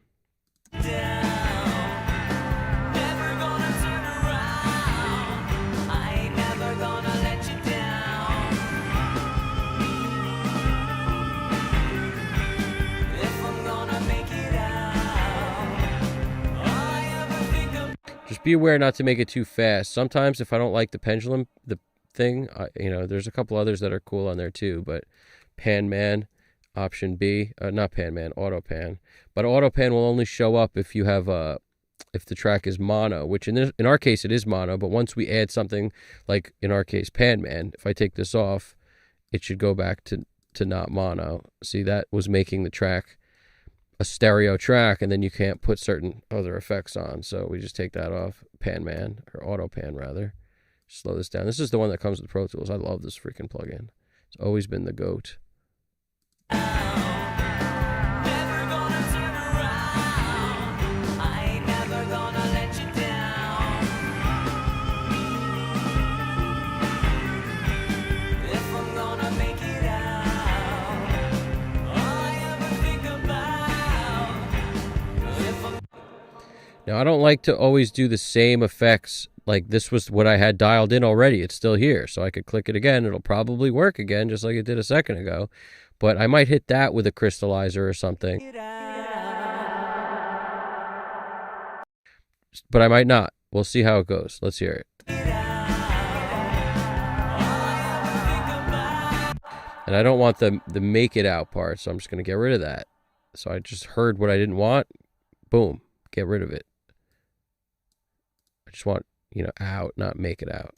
Just be aware not to make it too fast. Sometimes if I don't like the pendulum, the thing, there's a couple others that are cool on there too, but Pan Man, option B, not Pan Man, Auto Pan. But Auto Pan will only show up if you have if the track is mono, which in our case it is mono, but once we add something like in our case Pan Man, if I take this off, it should go back to not mono. See, that was making the track a stereo track, and then you can't put certain other effects on, so we just take that off. Pan Man, or Auto Pan rather. Slow this down. This is the one that comes with Pro Tools. I love this freaking plugin. It's always been the GOAT. Now, I don't like to always do the same effects. Like, this was what I had dialed in already. It's still here. So I could click it again. It'll probably work again, just like it did a second ago. But I might hit that with a crystallizer or something. But I might not. We'll see how it goes. Let's hear it. And I don't want the make it out part, so I'm just going to get rid of that. So I just heard what I didn't want. Boom. Get rid of it. I just want, out, not make it out.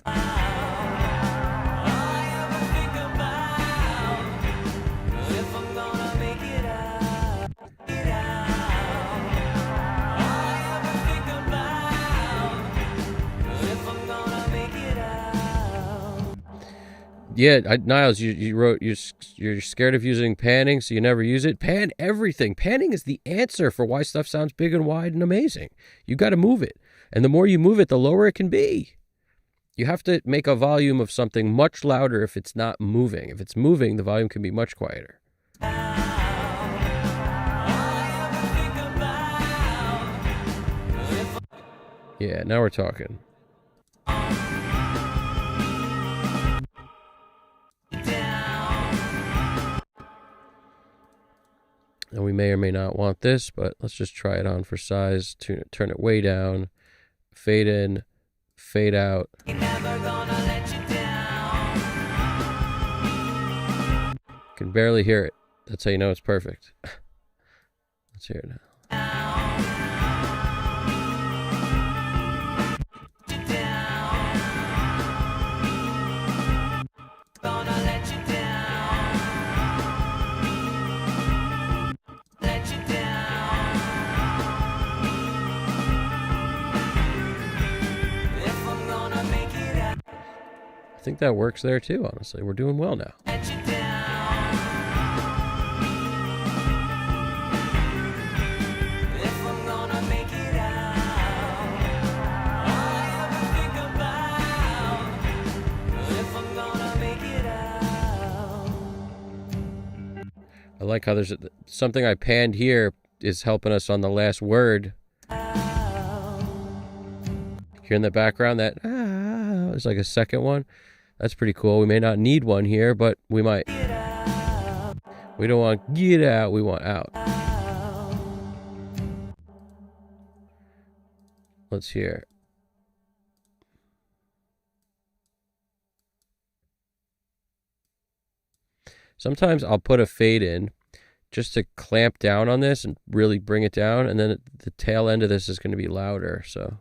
Yeah, Niles, you wrote you're scared of using panning, so you never use it. Pan everything. Panning is the answer for why stuff sounds big and wide and amazing. You got to move it. And the more you move it, the lower it can be. You have to make a volume of something much louder if it's not moving. If it's moving, the volume can be much quieter. Yeah, now we're talking. And we may or may not want this, but let's just try it on for size. Turn it way down. Fade in. Fade out. Can barely hear it. That's how you know it's perfect. Let's hear it now. I think that works there too, honestly. We're doing well now. I like how there's something I panned here is helping us on the last word. Here in the background, that is like a second one. That's pretty cool. We may not need one here, but we might. We don't want get out, we want out. Let's hear. Sometimes I'll put a fade in just to clamp down on this and really bring it down, and then the tail end of this is going to be louder, so.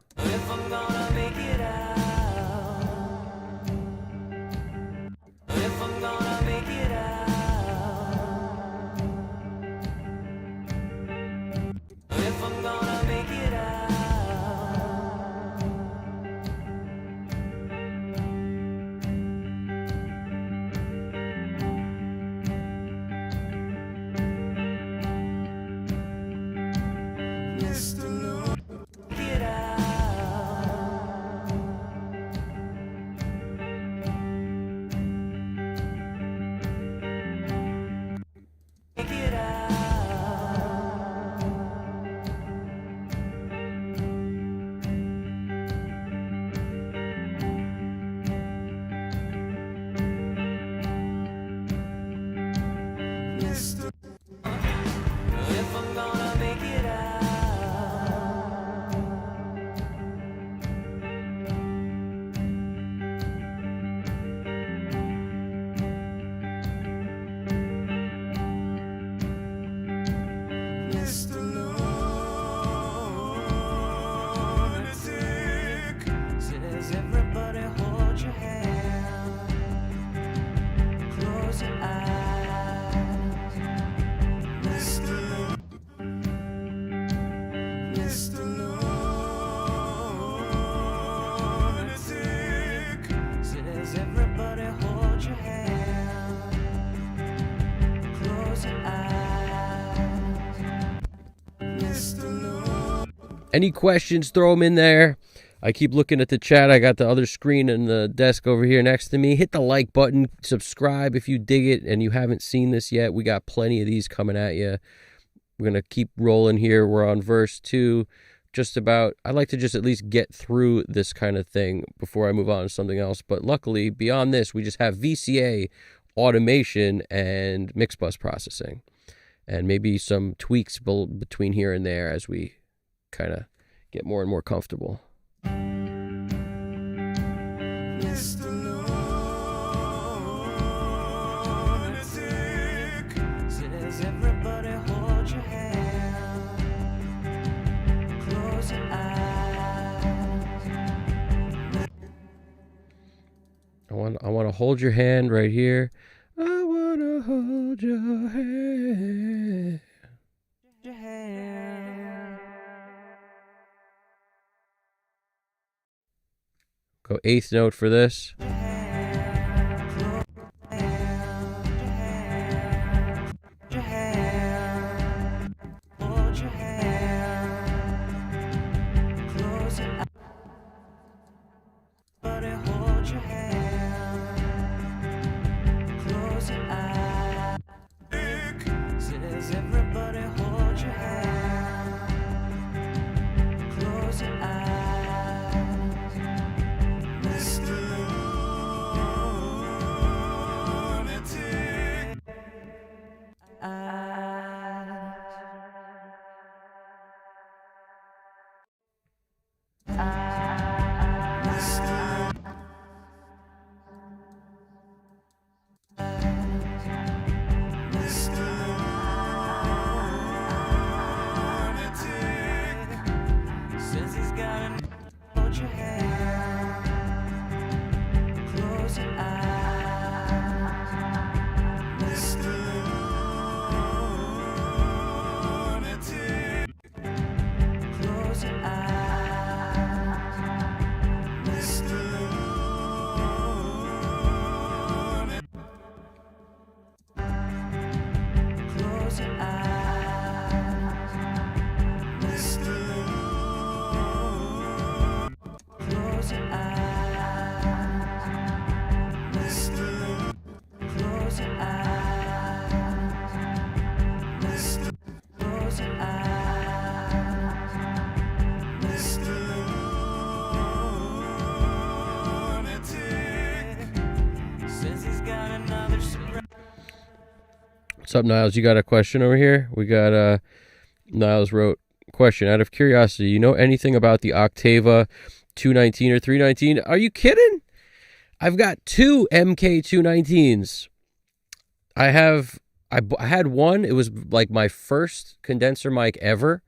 Any questions, throw them in there. I keep looking at the chat. I got the other screen and the desk over here next to me. Hit the like button. Subscribe if you dig it and you haven't seen this yet. We got plenty of these coming at you. We're going to keep rolling here. We're on verse 2. Just about, I like to just at least get through this kind of thing before I move on to something else. But luckily, beyond this, we just have VCA, automation, and mix bus processing. And maybe some tweaks between here and there as we kind of get more and more comfortable. Mr. Lunatic. Says everybody hold your hand, close your eyes. I want to hold your hand right here. I want to hold your hand. Your hand. Go eighth note for this. Your hand. Your hand. Hold your hand. Close your eyes. Everybody hold your hand. Close your eyes. Says everybody hold your hand. Close your eyes. Mr. Lunatic. Mr. Mr. Lunatic. Says he's got to hold your hand. Close your eyes. Mr. Lunatic. Close your eyes. Mr. Lunatic. Close your eyes. Mr. Close your eyes. Mr. Close your eyes. Mr. Close your eyes. Mr. Lunatic. Says he's got another surprise. What's up, Niles? You got a question over here? We got Niles wrote, question, out of curiosity, you know anything about the Octava 219 or 319? Are you kidding? I've got two MK219s. I had one. It was like my first condenser mic ever.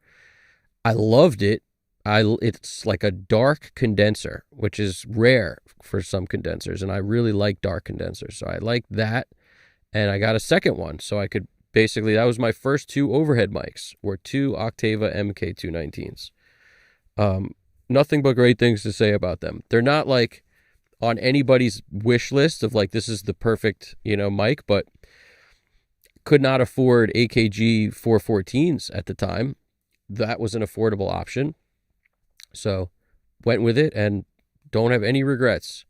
I loved it. It's like a dark condenser, which is rare for some condensers, and I really like dark condensers. So I liked that, and I got a second one, so I could basically, that was my first two overhead mics, were two Octava MK219s. Nothing but great things to say about them. They're not like on anybody's wish list of like, this is the perfect, mic, but could not afford AKG 414s at the time. That was an affordable option. So went with it and don't have any regrets.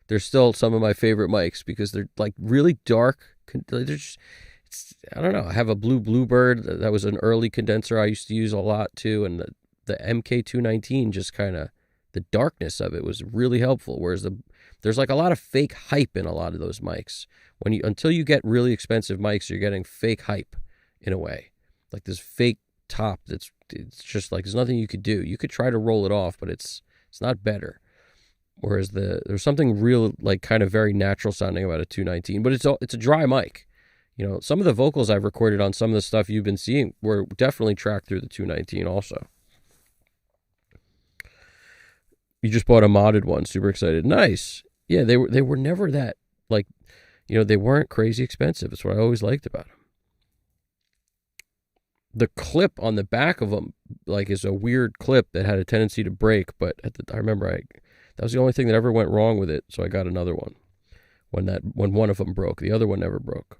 They're still some of my favorite mics because they're like really dark. They're just, I don't know. I have a blue Bluebird. That was an early condenser I used to use a lot too. And the MK219 just kind of, the darkness of it was really helpful. Whereas there's like a lot of fake hype in a lot of those mics. Until you get really expensive mics, you're getting fake hype in a way. Like this fake top it's just like, there's nothing you could do. You could try to roll it off, but it's not better. Whereas there's something real, like kind of very natural sounding about a 219, but it's a dry mic. Some of the vocals I've recorded on some of the stuff you've been seeing were definitely tracked through the 219 also. You just bought a modded one. Super excited. Nice. Yeah, they were never that, like, they weren't crazy expensive. That's what I always liked about them. The clip on the back of them, like, is a weird clip that had a tendency to break, but I remember that was the only thing that ever went wrong with it, so I got another one when one of them broke. The other one never broke.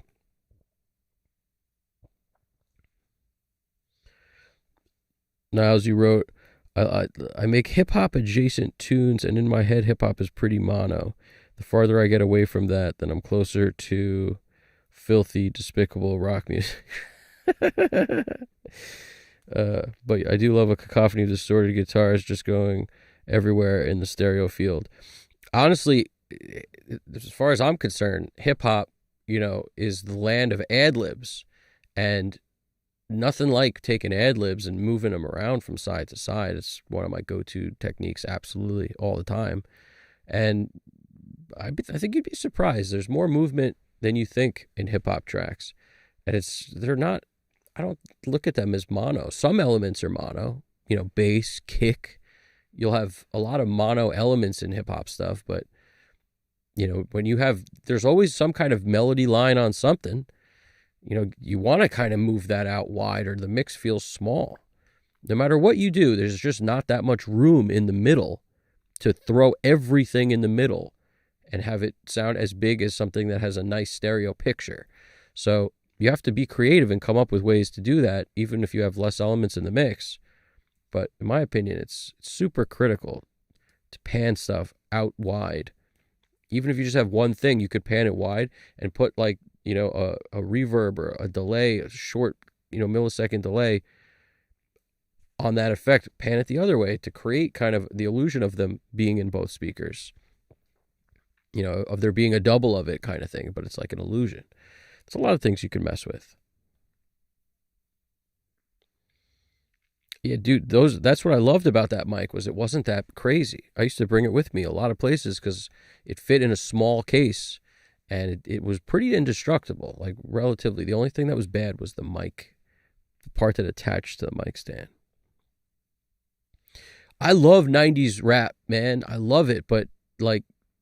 Niles, you wrote, I make hip hop adjacent tunes, and in my head, hip hop is pretty mono. The farther I get away from that, then I'm closer to filthy, despicable rock music. But I do love a cacophony of distorted guitars just going everywhere in the stereo field. Honestly, as far as I'm concerned, hip hop, is the land of ad libs, and nothing like taking ad libs and moving them around from side to side. It's one of my go-to techniques, absolutely, all the time. And I think you'd be surprised. There's more movement than you think in hip hop tracks, and they're not. I don't look at them as mono. Some elements are mono, bass, kick. You'll have a lot of mono elements in hip hop stuff, but when there's always some kind of melody line on something. You want to kind of move that out wide, or the mix feels small. No matter what you do, there's just not that much room in the middle to throw everything in the middle and have it sound as big as something that has a nice stereo picture. So you have to be creative and come up with ways to do that, even if you have less elements in the mix. But in my opinion, it's super critical to pan stuff out wide. Even if you just have one thing, you could pan it wide and put a reverb or a delay, a short, millisecond delay on that effect, pan it the other way to create kind of the illusion of them being in both speakers, of there being a double of it kind of thing, but it's like an illusion. There's a lot of things you can mess with. Yeah, dude, that's what I loved about that mic, was it wasn't that crazy. I used to bring it with me a lot of places because it fit in a small case, and it was pretty indestructible, like relatively. The only thing that was bad was the mic, the part that attached to the mic stand. I love 90s rap, man. I love it, but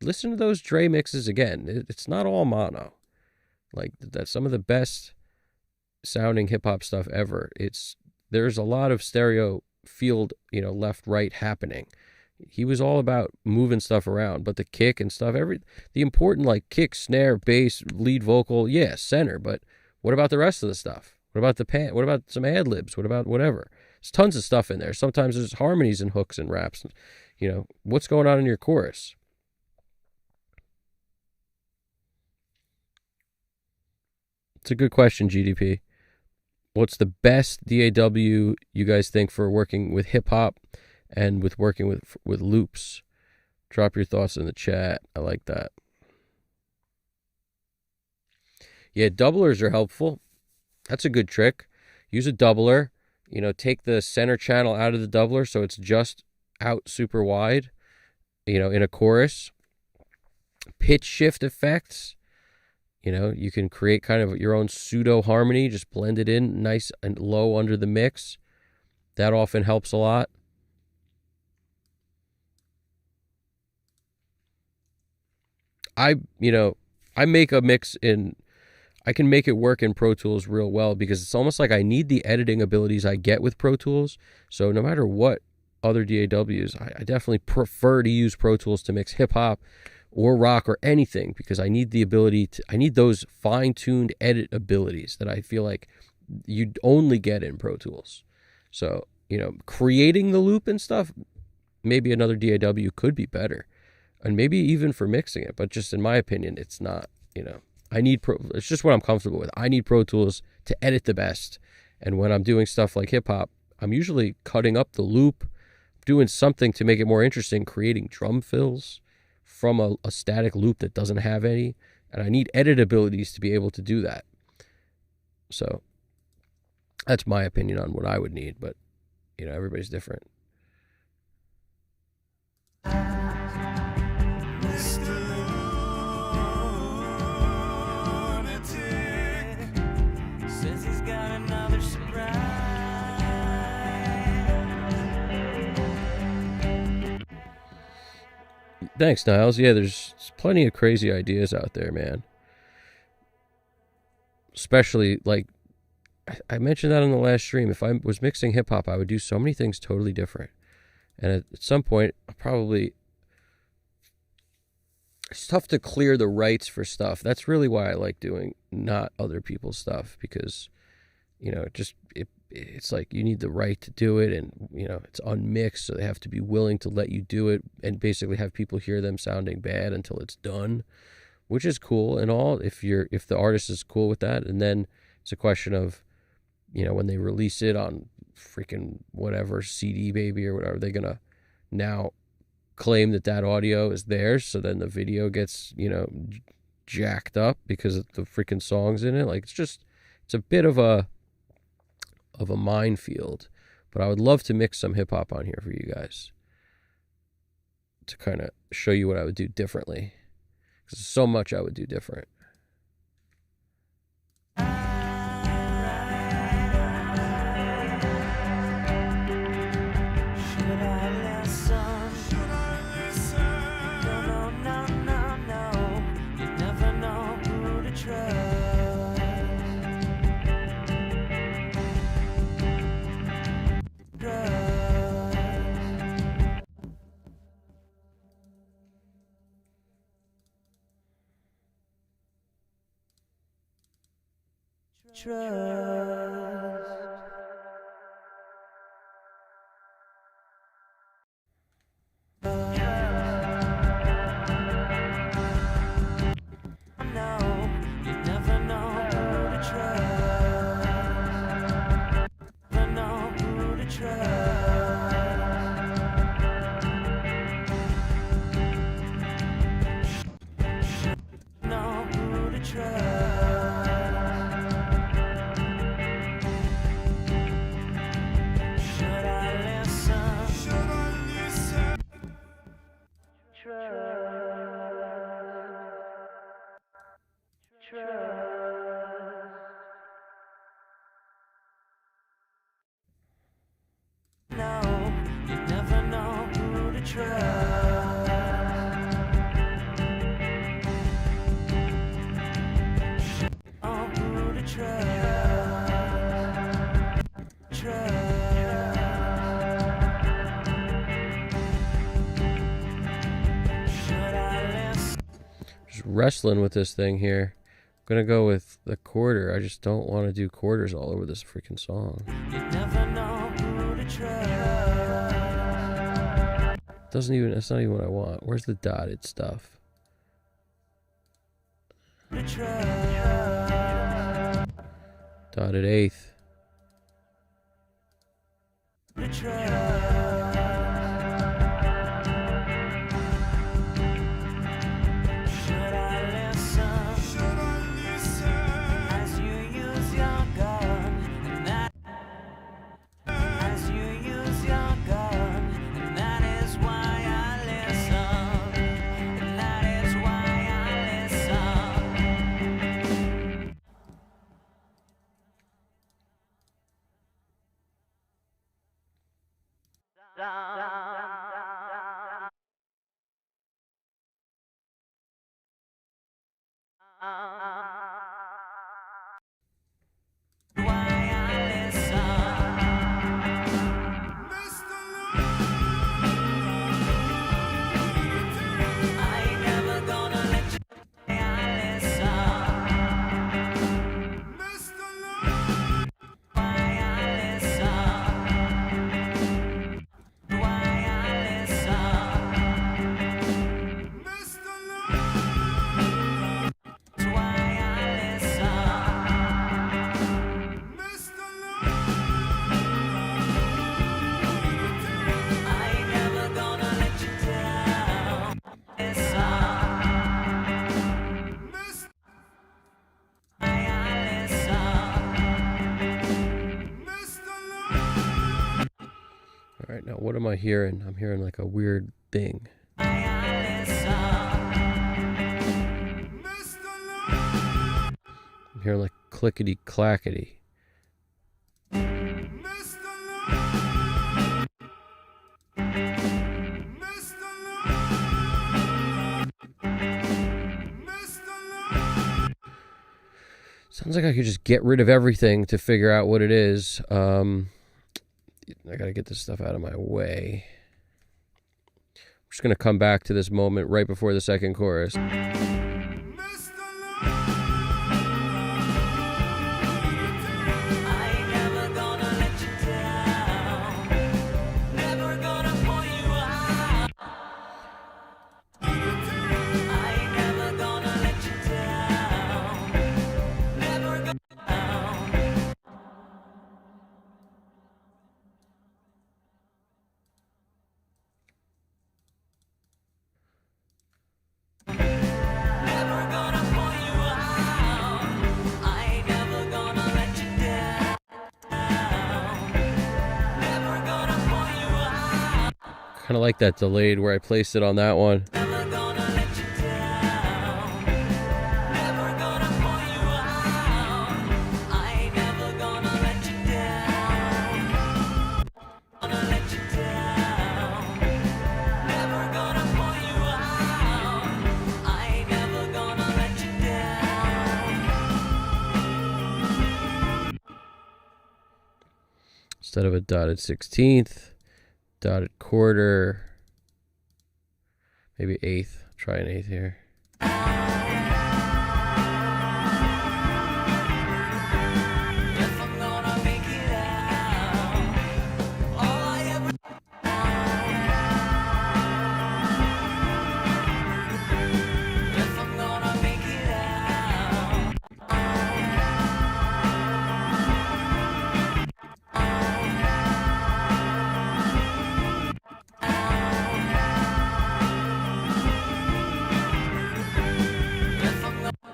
listen to those Dre mixes again. It's not all mono. That's some of the best sounding hip hop stuff ever. There's a lot of stereo field, left, right happening. He was all about moving stuff around, but the kick and stuff, the important kick, snare, bass, lead vocal, yeah, center. But what about the rest of the stuff? What about the pan? What about some ad libs? What about whatever? There's tons of stuff in there. Sometimes there's harmonies and hooks and raps. What's going on in your chorus? It's a good question, GDP. What's the best DAW you guys think for working with hip hop and with working with loops? Drop your thoughts in the chat. I like that. Yeah, doublers are helpful. That's a good trick. Use a doubler. Take the center channel out of the doubler so it's just out super wide, in a chorus. Pitch shift effects. You can create kind of your own pseudo harmony, just blend it in nice and low under the mix. That often helps a lot. I make a mix I can make it work in Pro Tools real well because it's almost like I need the editing abilities I get with Pro Tools. So no matter what other DAWs, I definitely prefer to use Pro Tools to mix hip hop or rock or anything, because I need those fine-tuned edit abilities that I feel like you'd only get in Pro Tools. So, creating the loop and stuff, maybe another DAW could be better, and maybe even for mixing it, but just in my opinion, it's not, it's just what I'm comfortable with. I need Pro Tools to edit the best, and when I'm doing stuff like hip-hop, I'm usually cutting up the loop, doing something to make it more interesting, creating drum fills from a static loop that doesn't have any, and I need edit abilities to be able to do that. So that's my opinion on what I would need, but everybody's different. Says he's got another surprise. Thanks, Niles. Yeah, there's plenty of crazy ideas out there, man. Especially, I mentioned that on the last stream. If I was mixing hip hop, I would do so many things totally different. And at some point, it's tough to clear the rights for stuff. That's really why I like doing not other people's stuff, because, it's like you need the right to do it, and it's unmixed, so they have to be willing to let you do it and basically have people hear them sounding bad until it's done, which is cool and all if the artist is cool with that. And then it's a question of when they release it on freaking whatever CD baby or whatever, they're gonna now claim that audio is theirs, so then the video gets jacked up because of the freaking songs in it. Like it's a bit of a minefield. But I would love to mix some hip hop on here for you guys to kind of show you what I would do differently, because there's so much I would do different. Wrestling with this thing here. I'm gonna go with the quarter. I just don't want to do quarters all over this freaking song. That's not even what I want. Where's the dotted stuff? Dotted eighth. All right, now what am I hearing? I'm hearing like a weird thing. I'm hearing like clickety clackety. Sounds like I could just get rid of everything to figure out what it is. I gotta get this stuff out of my way. I'm just gonna come back to this moment right before the second chorus. I ain't never gonna let Kind of like that delayed where I placed it on that one. Never gonna let you down. Never gonna pull you out. I ain't never gonna let you down. Gonna let you down. Never gonna pull you out. I ain't never gonna let you down. Instead of a dotted 16th, dotted quarter, maybe eighth. Try an eighth here. If I'm gonna make it out, all I ever. If I'm gonna make it out. If I'm gonna.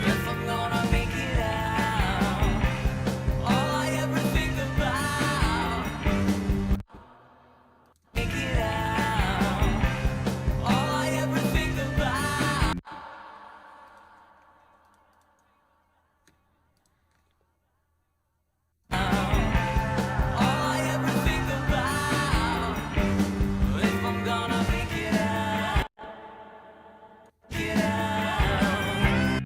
If I'm gonna make it out, all I ever think about. Make it out, all I ever think about. All I ever think about. If I'm gonna make it out, get out,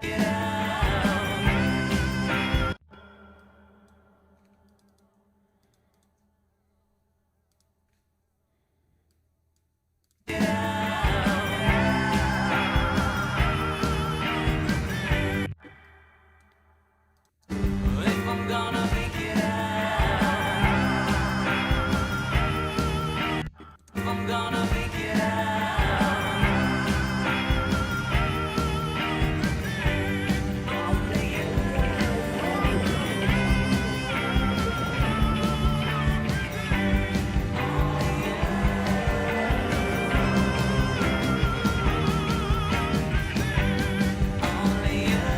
get out. If I'm gonna make it out, if I'm gonna make it out, I'll make it only you.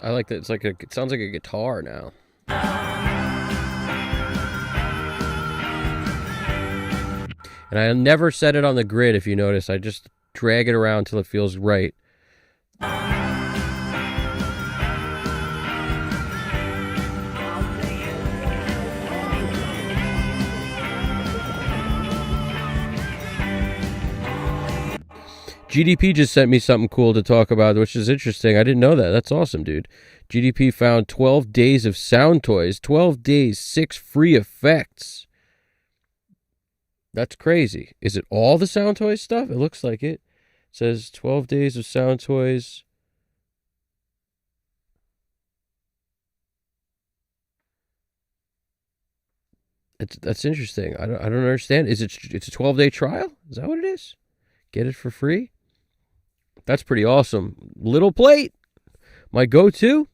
I like that. It's like it sounds like a guitar now. And I never set it on the grid, if you notice. I just drag it around till it feels right. GDP just sent me something cool to talk about, which is interesting. I didn't know that. That's awesome, dude. GDP found 12 days of sound toys. 12 days, 6 free effects. That's crazy. Is it all the sound toys stuff? It looks like it. It says 12 days of sound toys. That's interesting. I don't understand. It's a 12-day trial? Is that what it is? Get it for free? That's pretty awesome. Little plate, my go-to.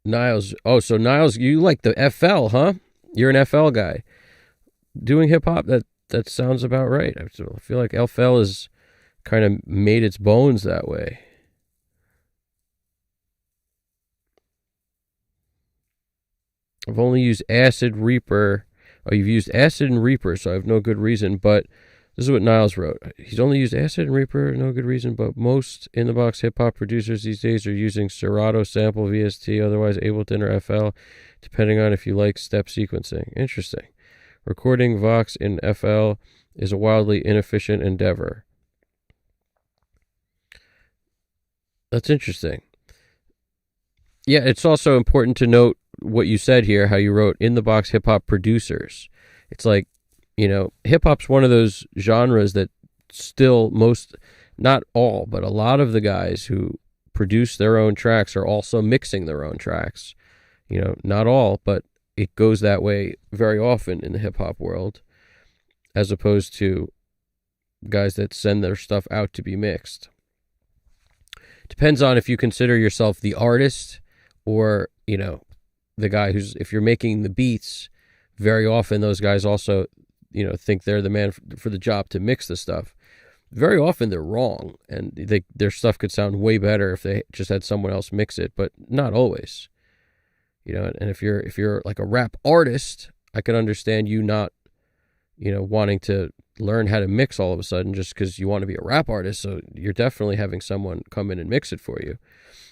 Niles. Oh, so Niles, you like the FL, huh? You're an FL guy. Doing hip hop, that sounds about right. I feel like FL has kind of made its bones that way. I've only used Acid Reaper. Oh, you've used Acid and Reaper, so I have no good reason. But this is what Niles wrote. He's only used Acid and Reaper, no good reason. But most in-the-box hip-hop producers these days are using Serato sample VST, otherwise Ableton or FL, depending on if you like step sequencing. Interesting. Recording Vox in FL is a wildly inefficient endeavor. That's interesting. Yeah, it's also important to note what you said here, how you wrote in the box hip hop producers. It's like, hip hop's one of those genres that still not all, but a lot of the guys who produce their own tracks are also mixing their own tracks. Not all, but it goes that way very often in the hip hop world, as opposed to guys that send their stuff out to be mixed. Depends on if you consider yourself the artist or, the guy if you're making the beats. Very often those guys also, think they're the man for the job to mix the stuff. Very often they're wrong, and their stuff could sound way better if they just had someone else mix it, but not always. And if you're like a rap artist, I could understand you not, wanting to learn how to mix all of a sudden just because you want to be a rap artist. So you're definitely having someone come in and mix it for you.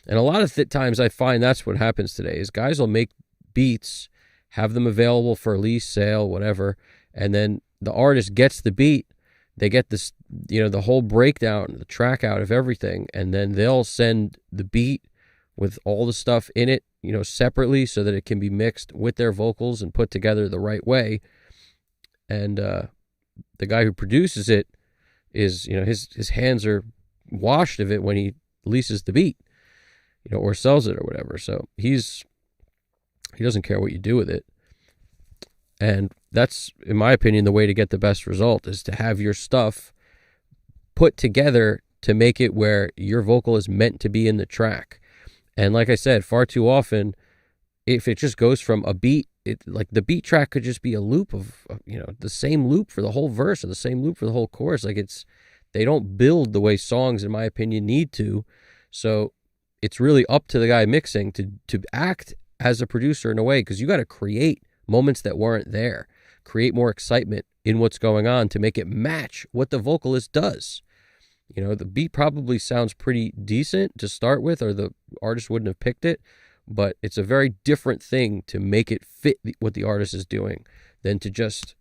And a lot of times I find that's what happens today is guys will make beats, have them available for lease, sale, whatever, and then the artist gets the beat. They get this, the whole breakdown, the track out of everything, and then they'll send the beat with all the stuff in it, separately so that it can be mixed with their vocals and put together the right way. And the guy who produces it is, his hands are washed of it when he leases the beat, or sells it or whatever. So he doesn't care what you do with it. And that's, in my opinion, the way to get the best result is to have your stuff put together to make it where your vocal is meant to be in the track. And like I said, far too often, if it just goes from a beat, like the beat track could just be a loop of, the same loop for the whole verse or the same loop for the whole chorus. Like they don't build the way songs, in my opinion, need to. So it's really up to the guy mixing to act as a producer in a way, because you got to create moments that weren't there, create more excitement in what's going on to make it match what the vocalist does. The beat probably sounds pretty decent to start with, or the artist wouldn't have picked it, but it's a very different thing to make it fit what the artist is doing than to just,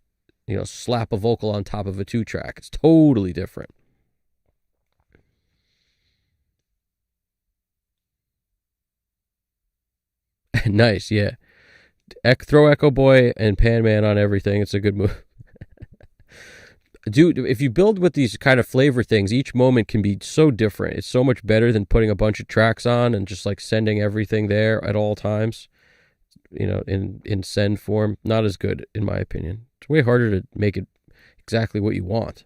slap a vocal on top of a 2-track. It's totally different. Nice, yeah. Throw Echo Boy and Pan Man on everything. It's a good move. Dude, if you build with these kind of flavor things, each moment can be so different. It's so much better than putting a bunch of tracks on and just like sending everything there at all times, in send form. Not as good, in my opinion. It's way harder to make it exactly what you want.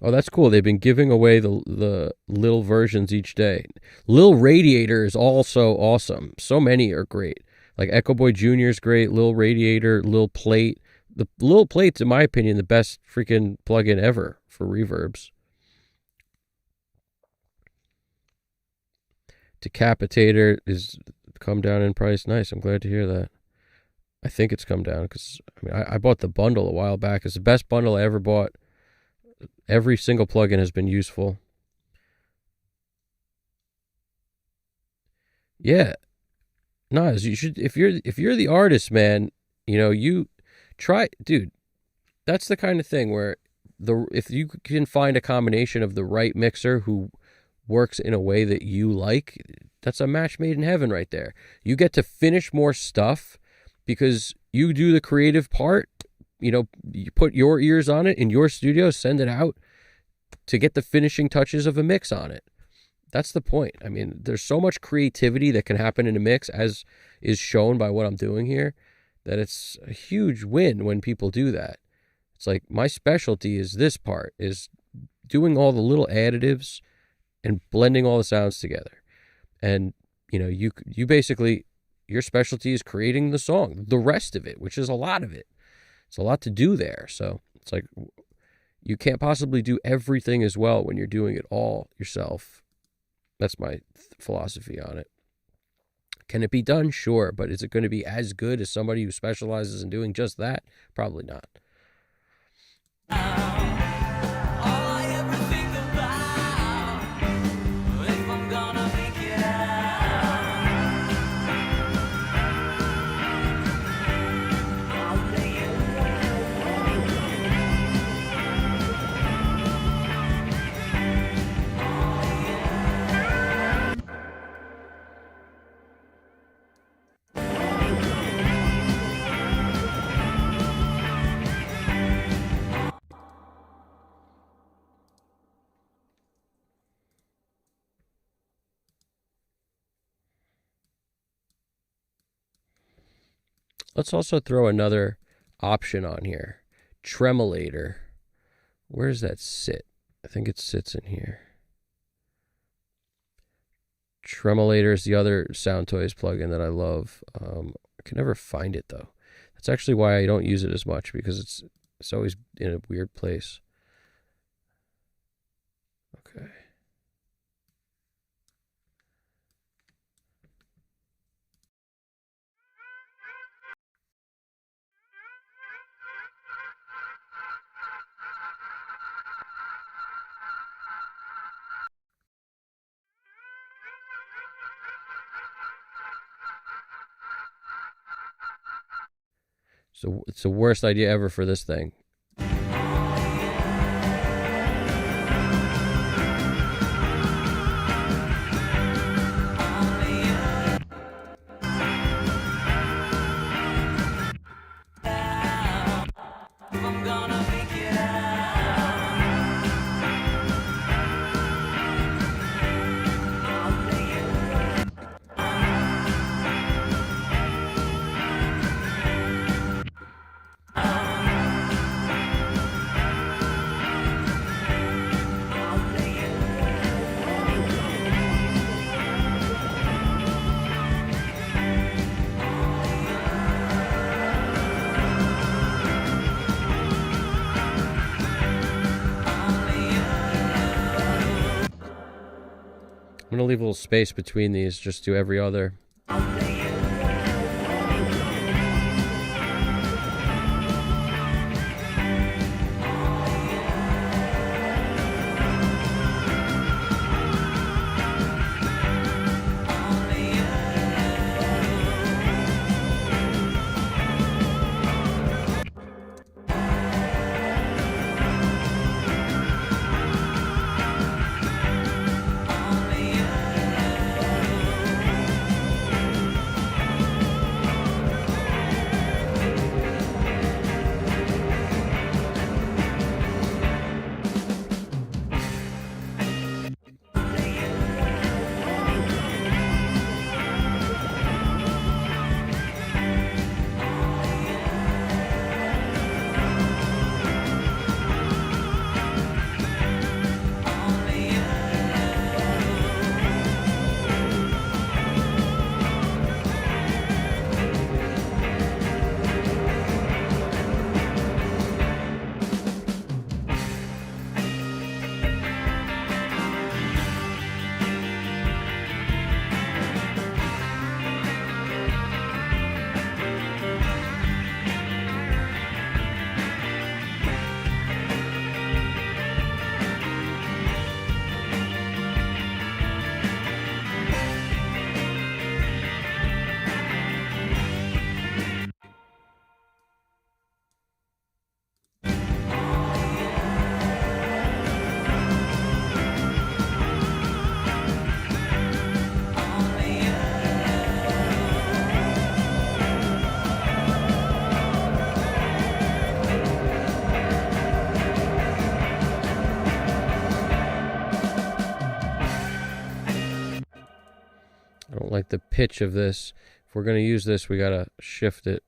Oh, that's cool. They've been giving away the Lil versions each day. Lil Radiator is also awesome. So many are great. Like Echo Boy Jr. is great. Lil Radiator, Lil Plate. The Lil Plate's, in my opinion, the best freaking plugin ever for reverbs. Decapitator is come down in price. Nice. I'm glad to hear that. I think it's come down because I bought the bundle a while back. It's the best bundle I ever bought. Every single plugin has been useful. Yeah. Nice. You should, if you're the artist, man, You try, dude. That's the kind of thing where if you can find a combination of the right mixer who works in a way that you like, that's a match made in heaven right there. You get to finish more stuff because you do the creative part. You put your ears on it in your studio, send it out to get the finishing touches of a mix on it. That's the point. I mean, there's so much creativity that can happen in a mix, as is shown by what I'm doing here, that it's a huge win when people do that. It's like my specialty is this part, is doing all the little additives and blending all the sounds together. And, you basically, your specialty is creating the song, the rest of it, which is a lot of it. It's a lot to do there. So it's like you can't possibly do everything as well when you're doing it all yourself. That's my philosophy on it. Can it be done? Sure. But is it going to be as good as somebody who specializes in doing just that? Probably not. All I ever think about, if I'm gonna make it out, I'll lay it Let's also throw another option on here. Tremolator. Where does that sit? I think it sits in here. Tremolator is the other Sound Toys plugin that I love. I can never find it though. That's actually why I don't use it as much, because it's always in a weird place. Okay. So it's the worst idea ever for this thing. I'm gonna make it out. I'll lay it I'm going to leave a little space between these, just do every other. get the pitch of this. If we're going to use this, we got to shift it.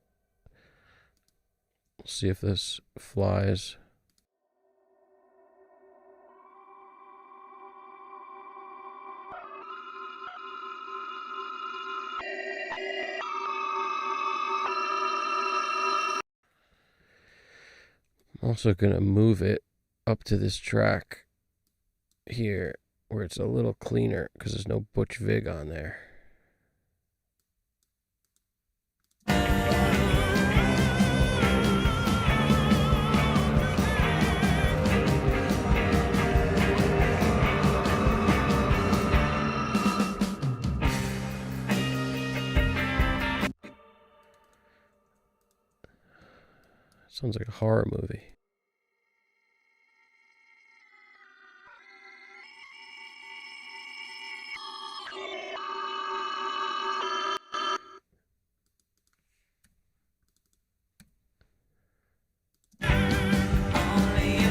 See if this flies. I'm also going to move it up to this track here where it's a little cleaner because there's no Butch Vig on there. Sounds like a horror movie. Only you.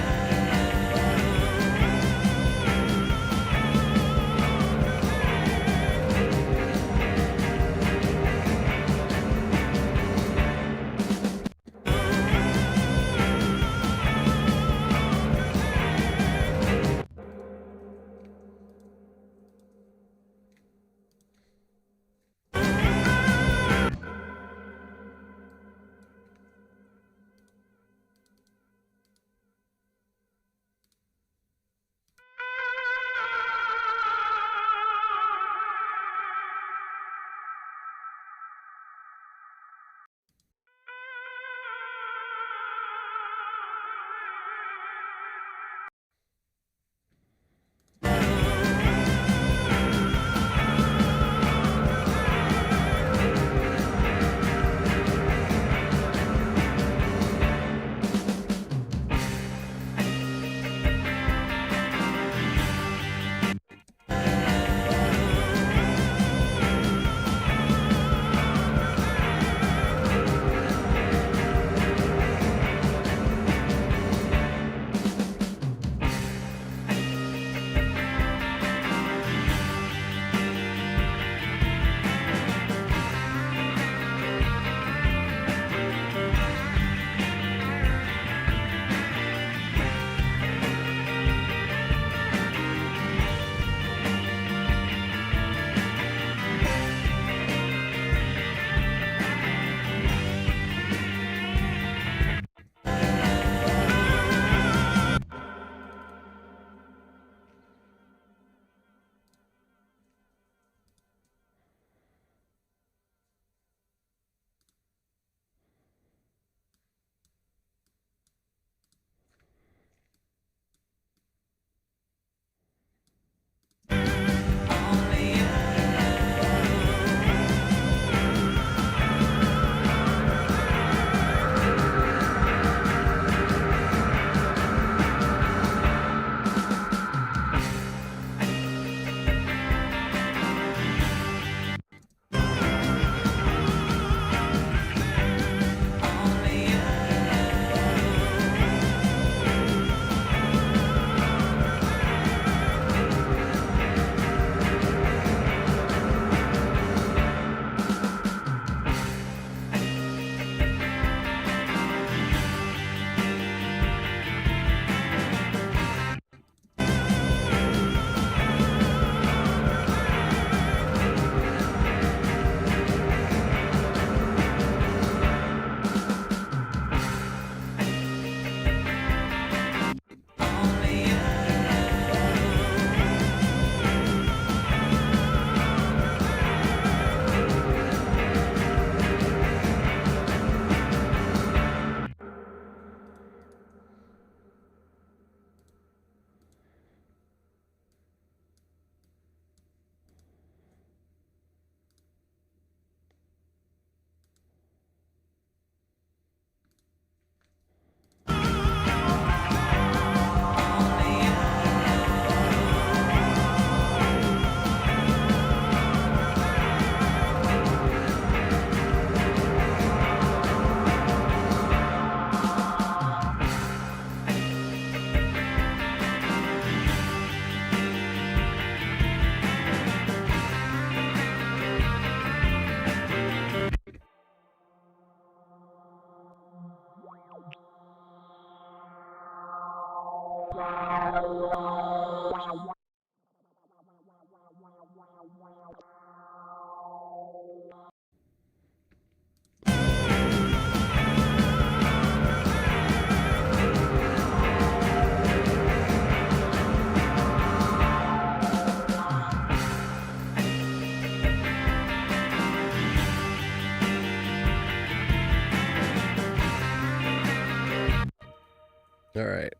All right,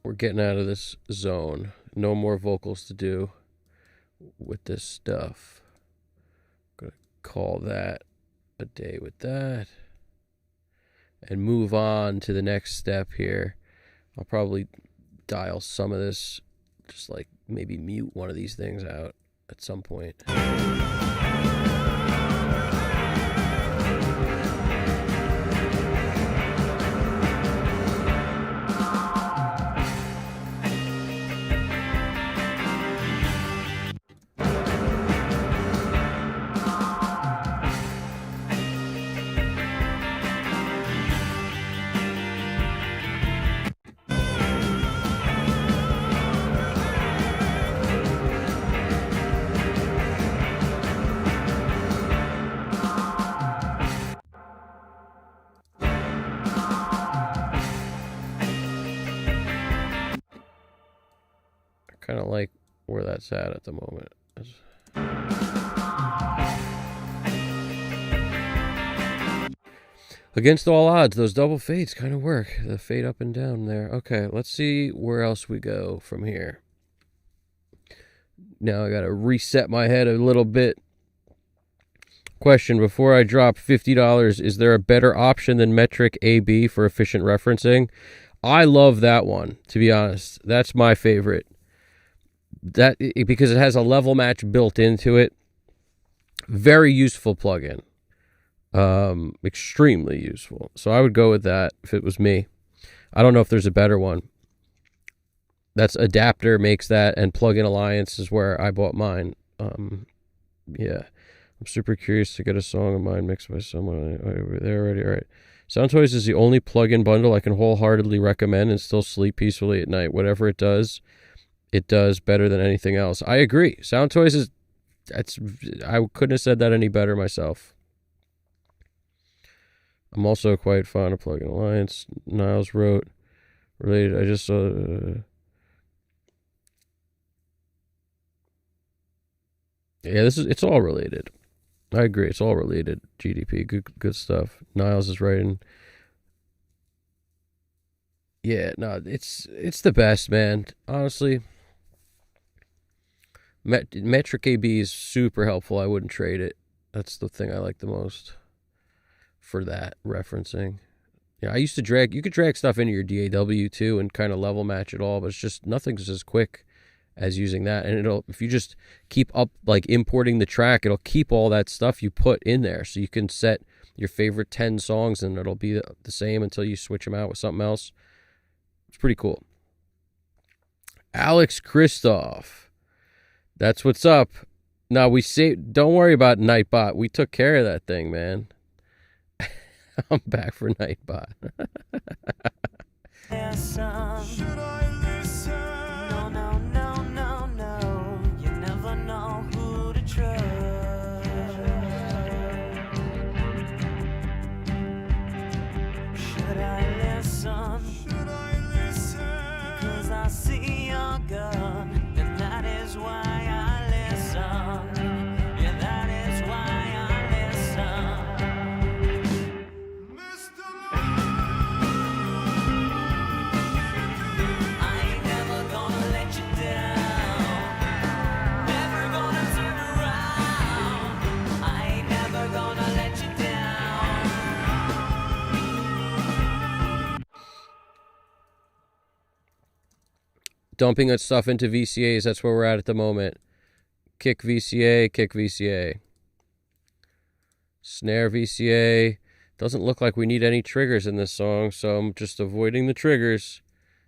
we're getting out of this zone. No more vocals to do with this stuff. I'm gonna call that a day with that and move on to the next step here. I'll probably dial some of this, just like maybe mute one of these things out at some point. Kind of like where that's at the moment. Against all odds, those double fades kind of work. The fade up and down there. Okay, let's see where else we go from here. Now I got to reset my head a little bit. Question, before I drop $50, is there a better option than metric AB for efficient referencing? I love that one, to be honest. That's my favorite. Because it has a level match built into it. Very useful plugin. Extremely useful. So I would go with that if it was me. I don't know if there's a better one. That's Adapter makes that, and Plugin Alliance is where I bought mine. Yeah. I'm super curious to get a song of mine mixed by someone over there already. All right. Soundtoys is the only plugin bundle I can wholeheartedly recommend and still sleep peacefully at night. Whatever it does better than anything else. I agree. Soundtoys is, I couldn't have said that any better myself. I'm also quite fond of Plugin Alliance. Niles wrote, related, I just saw... yeah, it's all related. I agree. It's all related. GDP, good stuff. Niles is writing. Yeah, no, it's the best, man. Honestly, metric AB is super helpful. I wouldn't trade it. That's the thing I like the most for that referencing. Yeah, I used to drag. You could drag stuff into your DAW too and kind of level match it all, but it's just nothing's as quick as using that. And it'll, if you just keep up like importing the track, it'll keep all that stuff you put in there. So you can set your favorite 10 songs and it'll be the same until you switch them out with something else. It's pretty cool. Alex Christoph, that's what's up. Now don't worry about Nightbot. We took care of that thing, man. I'm back for Nightbot. Should I listen? No, no, no, no, no. You never know who to trust. Should I listen? Should I listen? 'Cause I see your gun, and that is why I listen. Yeah, that is why I listen. Mr. I ain't never gonna let you down. Never gonna turn around. I ain't never gonna let you down. Dumping that stuff into VCAs, that's where we're at the moment. Kick VCA, kick VCA. Snare VCA. Doesn't look like we need any triggers in this song, so I'm just avoiding the triggers.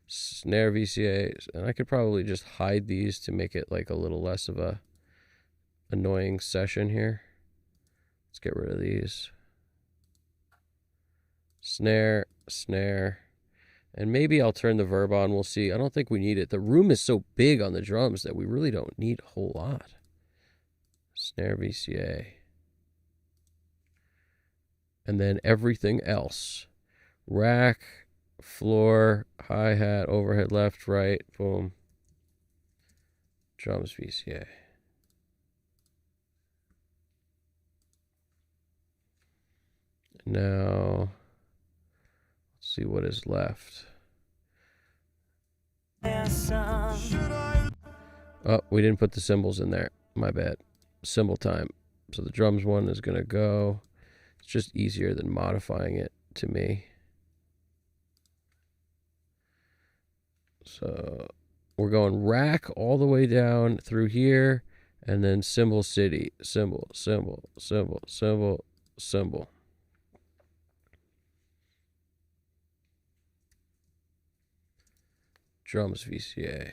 Snare VCA. And I could probably just hide these to make it like a little less of a annoying session here. Let's get rid of these. Snare, snare. And maybe I'll turn the verb on. We'll see. I don't think we need it. The room is so big on the drums that we really don't need a whole lot. Snare VCA. And then everything else. Rack, floor, hi-hat, overhead, left, right, boom. Drums VCA. Now, let's see what is left. Oh, we didn't put the cymbals in there. My bad. Cymbal time. So the drums one is going to go. It's just easier than modifying it to me. So we're going rack all the way down through here, and then cymbal city. Cymbal, cymbal, cymbal, cymbal, cymbal. Drums VCA.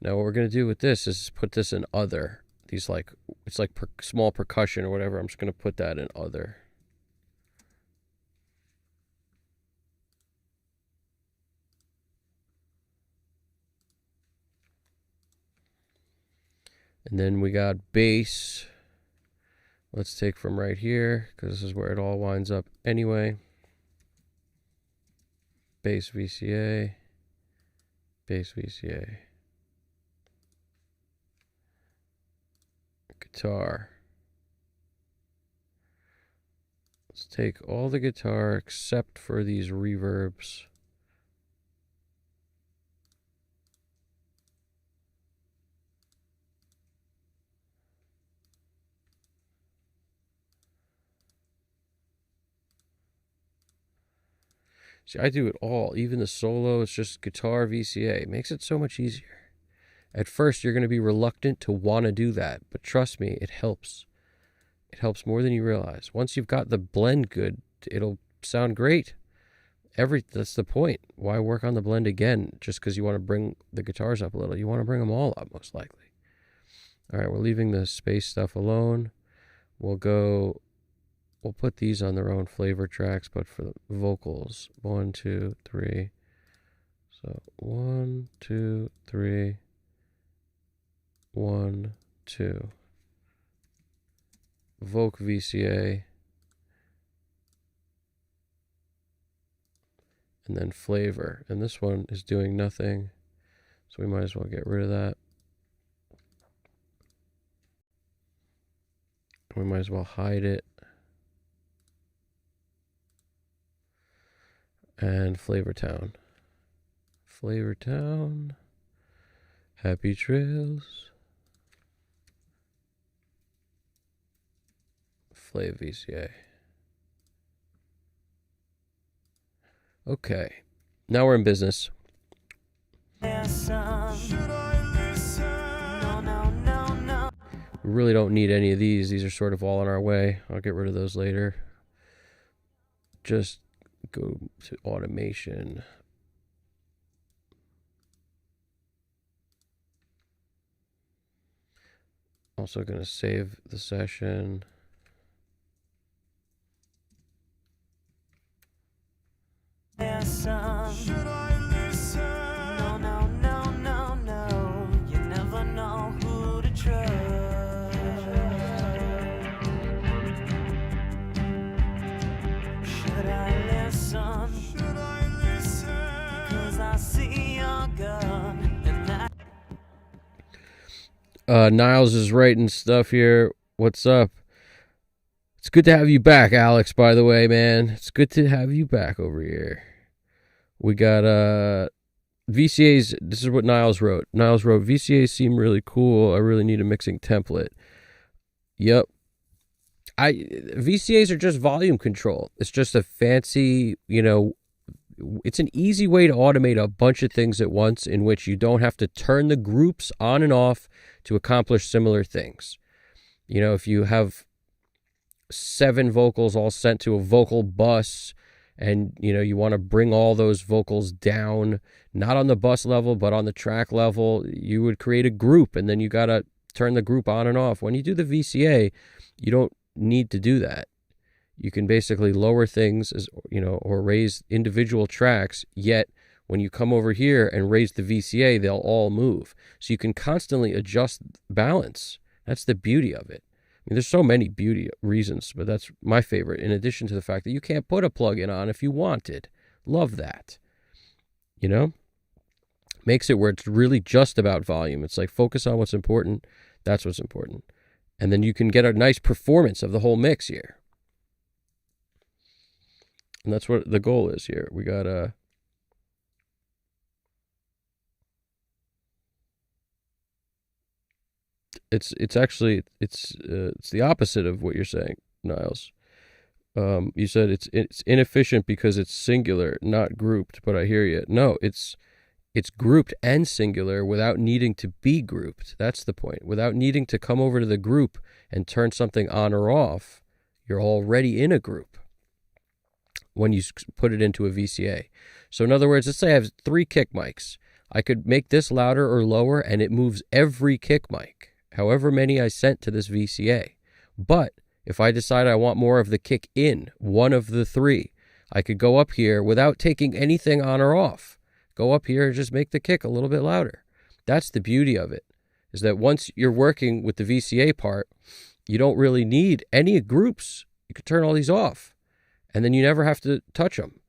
Now what we're going to do with this is put this in other. These like, it's like small percussion or whatever. I'm just going to put that in other. And then we got bass. Let's take from right here, because this is where it all winds up anyway. Bass VCA. Bass VCA. Guitar. Let's take all the guitar except for these reverbs. See, I do it all. Even the solo, it's just guitar VCA. It makes it so much easier. At first, you're going to be reluctant to want to do that, but trust me, it helps. It helps more than you realize. Once you've got the blend good, it'll sound great. That's the point. Why work on the blend again just because you want to bring the guitars up a little? You want to bring them all up, most likely. All right, we're leaving the space stuff alone. We'll put these on their own flavor tracks, but for the vocals, 1, 2, 3. So 1, 2, 3, 1, 2. Voc VCA. And then flavor. And this one is doing nothing, so we might as well get rid of that. We might as well hide it. And Flavor Town. Flavor Town. Happy Trails. Flav VCA. Okay. Now we're in business. We really don't need any of these. These are sort of all on our way. I'll get rid of those later. Just go to automation. Also going to save the session. Should I listen? No, no, no, no, no. You never know who to trust. Should I listen? Should I listen? 'Cause I see your gun and that. Niles is writing stuff here. What's up? It's good to have you back, Alex, by the way, man. It's good to have you back over here. We got VCAs. This is what Niles wrote. Niles wrote, VCAs seem really cool. I really need a mixing template. Yep. VCAs are just volume control. It's just a fancy, it's an easy way to automate a bunch of things at once in which you don't have to turn the groups on and off to accomplish similar things. If you have 7 vocals all sent to a vocal bus and, you want to bring all those vocals down, not on the bus level, but on the track level, you would create a group and then you got to turn the group on and off. When you do the VCA, you don't need to do that. You can basically lower things as or raise individual tracks, yet when you come over here and raise the VCA, they'll all move. So you can constantly adjust balance. That's the beauty of it. I mean, there's so many beauty reasons, but that's my favorite, in addition to the fact that you can't put a plug-in on if you wanted. Love that. Makes it where it's really just about volume. It's like focus on what's important. That's what's important. And then you can get a nice performance of the whole mix here. And that's what the goal is here. We got it's the opposite of what you're saying, Niles. You said it's inefficient because it's singular, not grouped, but I hear you. No, it's grouped and singular without needing to be grouped. That's the point. Without needing to come over to the group and turn something on or off, you're already in a group when you put it into a VCA. So in other words, let's say I have 3 kick mics. I could make this louder or lower, and it moves every kick mic, however many I sent to this VCA. But if I decide I want more of the kick in, one of the 3, I could go up here without taking anything on or off. Go up here and just make the kick a little bit louder. That's the beauty of it, is that once you're working with the VCA part, you don't really need any groups. You could turn all these off, and then you never have to touch them.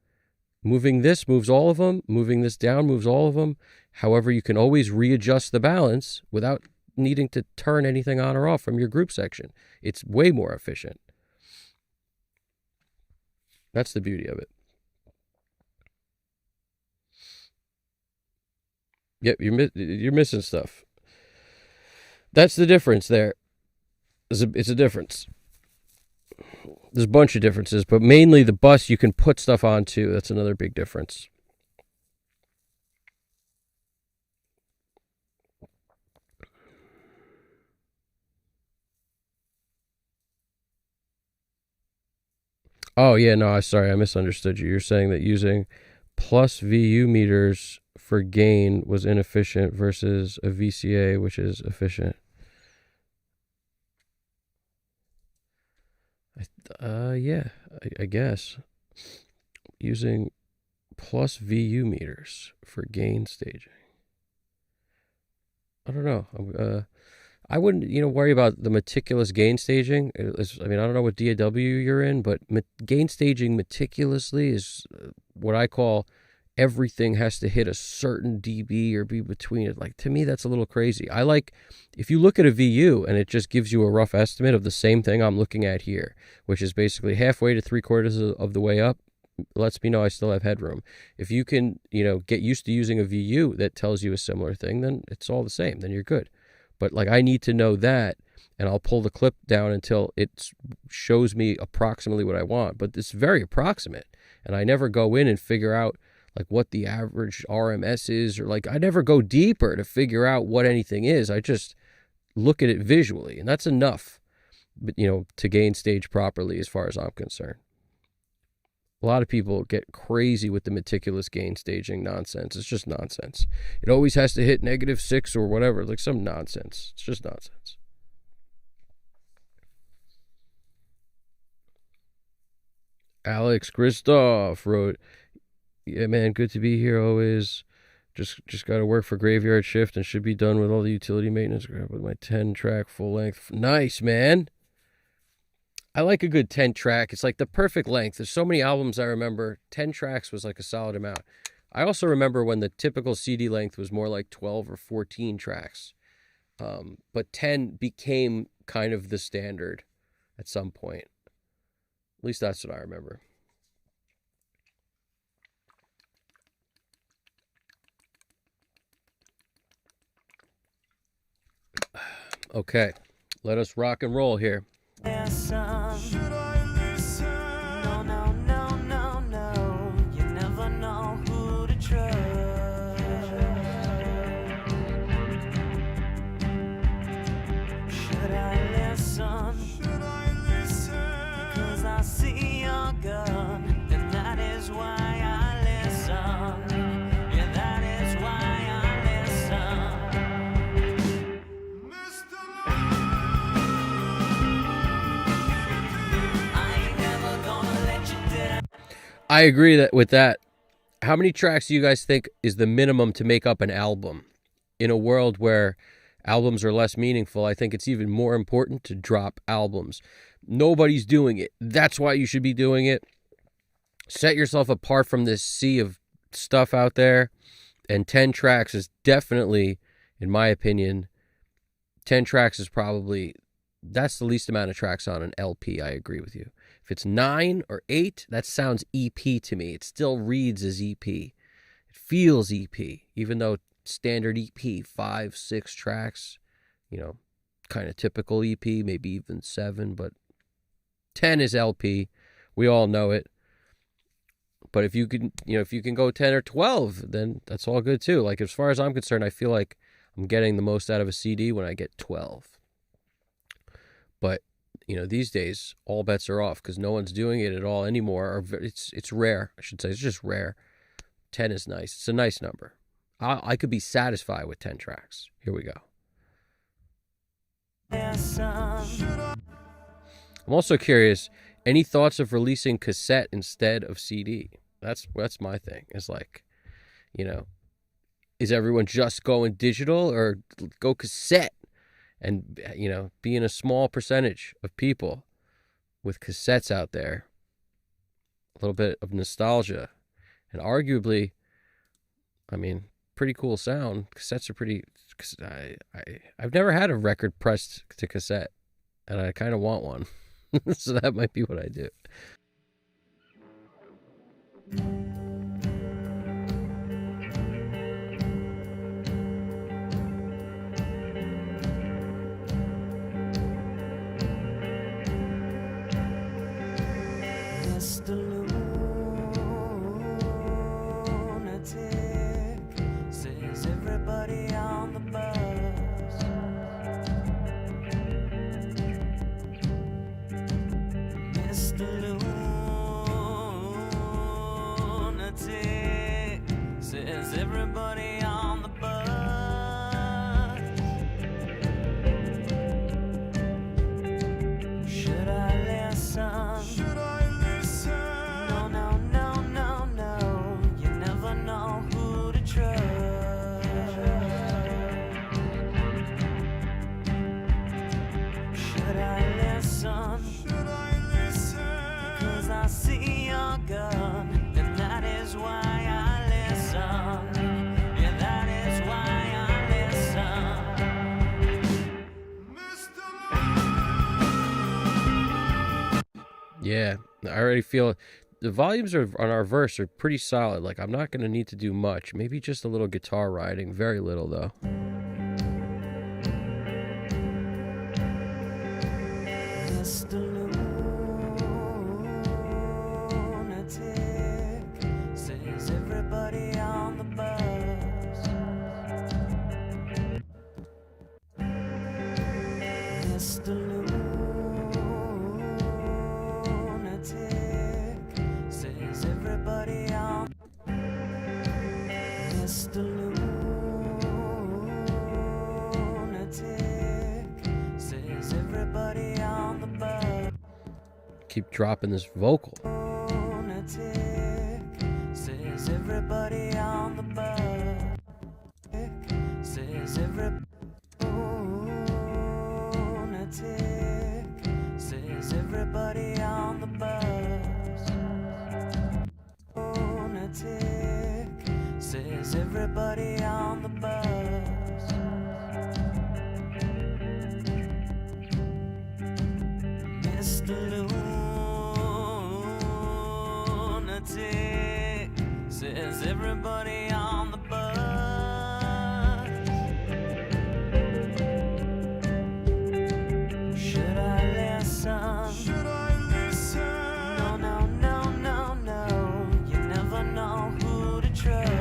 Moving this moves all of them. Moving this down moves all of them. However, you can always readjust the balance without needing to turn anything on or off from your group section. It's way more efficient. That's the beauty of it. Yep, you're missing stuff. That's the difference there. It's a difference. There's a bunch of differences, but mainly the bus you can put stuff onto. That's another big difference. Oh, yeah, no, sorry, I misunderstood you. You're saying that using plus VU meters for gain was inefficient versus a VCA, which is efficient. Yeah, I guess. Using plus VU meters for gain staging. I don't know. I wouldn't, worry about the meticulous gain staging. I don't know what DAW you're in, but gain staging meticulously is what I call everything has to hit a certain dB or be between it. Like, to me, that's a little crazy. I like, if you look at a VU and it just gives you a rough estimate of the same thing I'm looking at here, which is basically halfway to 3/4 of the way up, lets me know I still have headroom. If you can, get used to using a VU that tells you a similar thing, then it's all the same. Then you're good. But like, I need to know that, and I'll pull the clip down until it shows me approximately what I want. But it's very approximate, and I never go in and figure out like what the average RMS is, or like I never go deeper to figure out what anything is. I just look at it visually, and that's enough, to gain stage properly as far as I'm concerned. A lot of people get crazy with the meticulous gain staging nonsense. It's just nonsense. It always has to hit -6 or whatever, like some nonsense. It's just nonsense. Alex Christoph wrote, "Yeah, man, good to be here always. Just got to work for graveyard shift and should be done with all the utility maintenance with my 10-track full length." Nice, man. I like a good 10 track. It's like the perfect length. There's so many albums I remember. 10 tracks was like a solid amount. I also remember when the typical CD length was more like 12 or 14 tracks. But 10 became kind of the standard at some point. At least that's what I remember. Okay, let us rock and roll here. Yes, son. Should I listen? No, no, no, no, no. You never know who to trust. Should I listen? Should I listen? 'Cause I see your gun, and that is why I listen. Yeah, that is why I listen. Mr. Love. I agree that with that. How many tracks do you guys think is the minimum to make up an album? In a world where albums are less meaningful, I think it's even more important to drop albums. Nobody's doing it. That's why you should be doing it. Set yourself apart from this sea of stuff out there. And 10 tracks is definitely, in my opinion, 10 tracks is probably, that's the least amount of tracks on an LP. I agree with you. If it's 9 or 8, that sounds EP to me. It still reads as EP. It feels EP, even though standard EP, 5, 6 tracks, kind of typical EP, maybe even 7, but 10 is LP. We all know it. But if you can go 10 or 12, then that's all good too. Like, as far as I'm concerned, I feel like I'm getting the most out of a CD when I get 12. But, these days, all bets are off because no one's doing it at all anymore. Or it's rare, I should say. It's just rare. 10 is nice. It's a nice number. I could be satisfied with 10 tracks. Here we go. I'm also curious, any thoughts of releasing cassette instead of CD? That's my thing. It's like, is everyone just going digital or go cassette? And, being a small percentage of people with cassettes out there, a little bit of nostalgia, and arguably, pretty cool sound. Cassettes are pretty. I've never had a record pressed to cassette, and I kind of want one. So that might be what I do. Mr. Lunatic says everybody on the bus. Mr. Lunatic says everybody on the bus. Should I listen? Should I listen? No, no, no, no, no. You never know who to trust. Should I listen? Should I listen? 'Cause I see your gun, and that is why I listen. Yeah, that is why I listen. Mr. Yeah, I already feel the volumes on our verse are pretty solid. Like, I'm not going to need to do much. Maybe just a little guitar riding. Very little, though. Mr. Lunatic says everybody on the bus. Mr. Lunatic says everybody on. Mr. Lunatic says everybody on the bus. Keep dropping this vocal. Lunatic says everybody on the bus. Says everybody. Lunatic says everybody on the bus. Lunatic says everybody on the bus. Mr. Lunatic says everybody on the bus. Should I listen? Should I listen? No, no, no, no, no. You never know who to trust.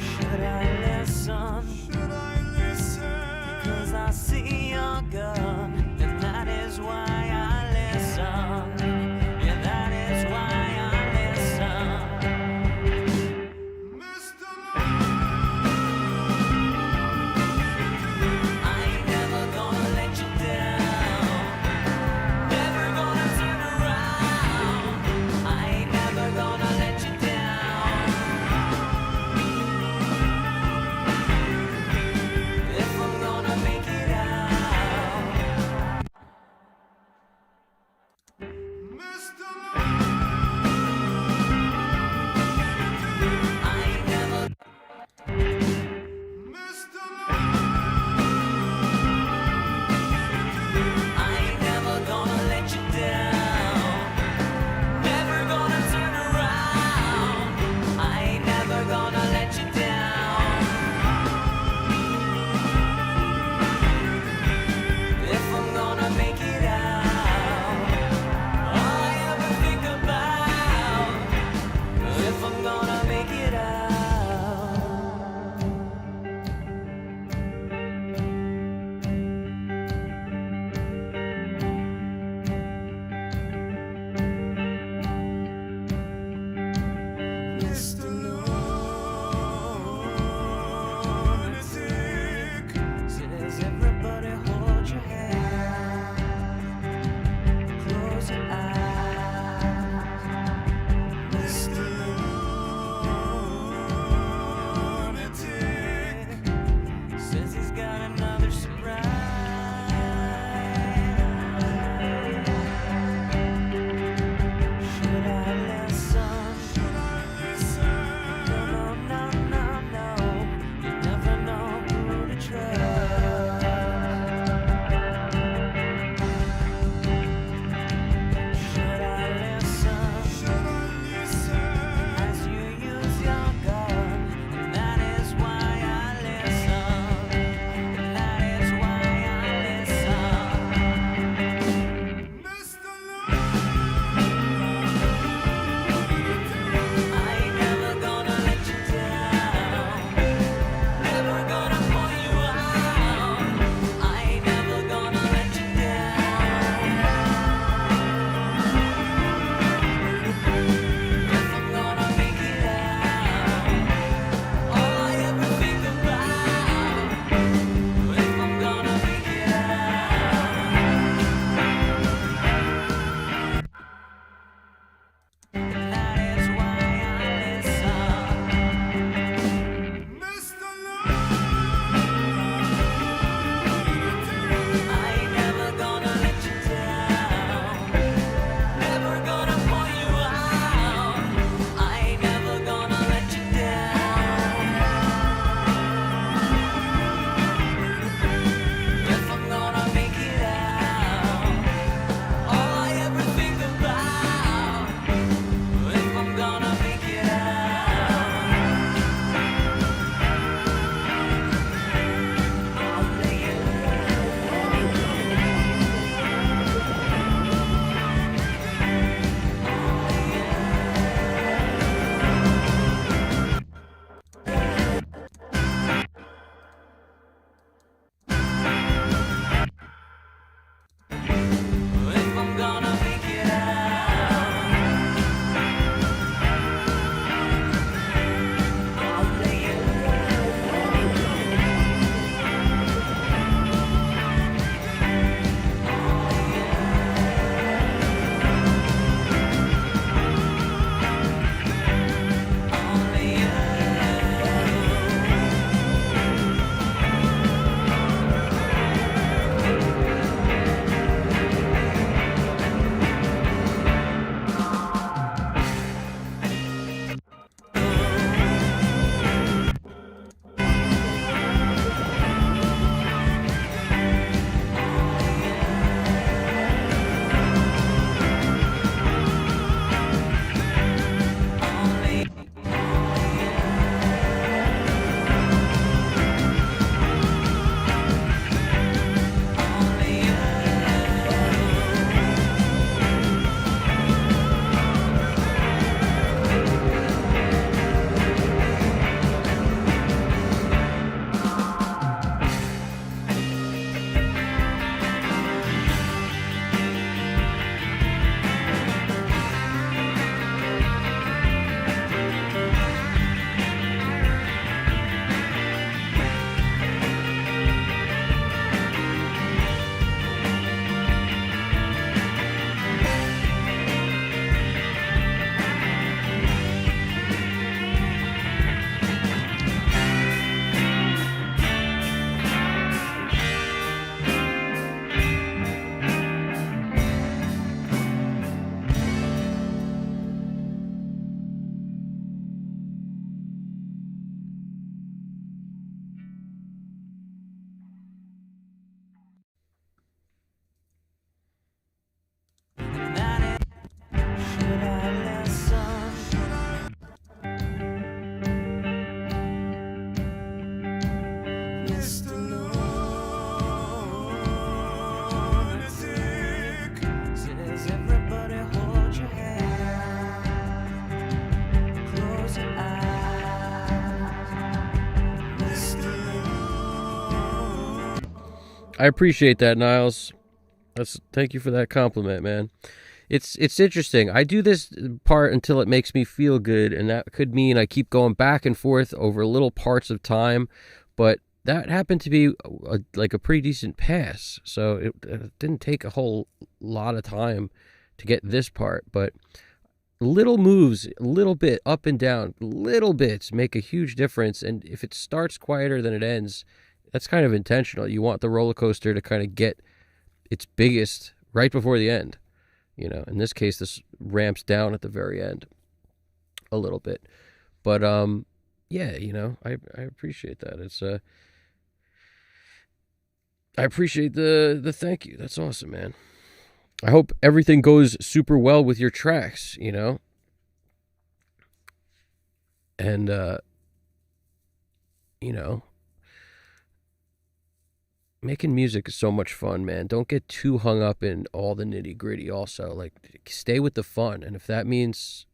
Should I listen? Should I listen? 'Cause I see your gun, and that is why I listen. Yeah, I appreciate that, Niles. Thank you for that compliment, man. It's interesting. I do this part until it makes me feel good, and that could mean I keep going back and forth over little parts of time, but that happened to be like a pretty decent pass, so it didn't take a whole lot of time to get this part, but little moves, a little bit up and down, little bits make a huge difference, and if it starts quieter than it ends, that's kind of intentional. You want the roller coaster to kind of get its biggest right before the end. In this case, this ramps down at the very end a little bit. But yeah, I appreciate that. I appreciate the thank you. That's awesome, man. I hope everything goes super well with your tracks, and making music is so much fun, man. Don't get too hung up in all the nitty gritty. Also, like, stay with the fun, and if that means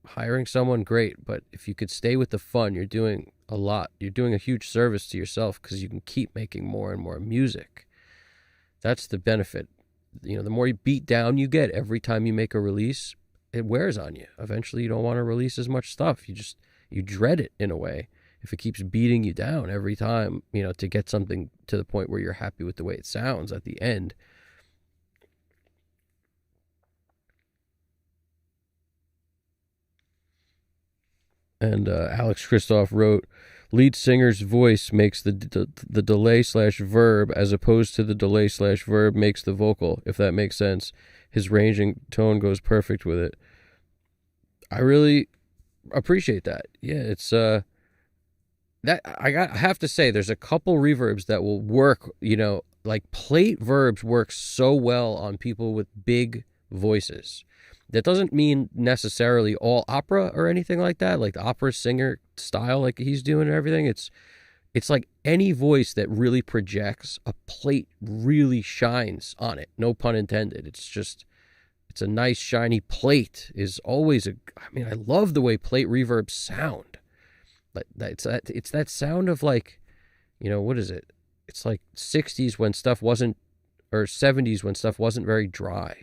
hiring someone, great. But if you could stay with the fun, you're doing a lot. You're doing a huge service to yourself because you can keep making more and more music. That's the benefit. The more beat down you get every time you make a release, it wears on you. Eventually, you don't want to release as much stuff. You dread it in a way. If it keeps beating you down every time, to get something to the point where you're happy with the way it sounds at the end. And Alex Christoph wrote, lead singer's voice makes the delay/verb as opposed to the delay/verb makes the vocal, if that makes sense. His range and tone goes perfect with it. I really appreciate that. Yeah, it's that I have to say, there's a couple reverbs that will work, like plate verbs work so well on people with big voices. That doesn't mean necessarily all opera or anything like that, like the opera singer style like he's doing and everything. It's like any voice that really projects, a plate really shines on it. No pun intended. It's a nice shiny plate is always I love the way plate reverbs sound. But it's that sound of, like, what is it? It's like 60s when stuff wasn't, or 70s when stuff wasn't very dry,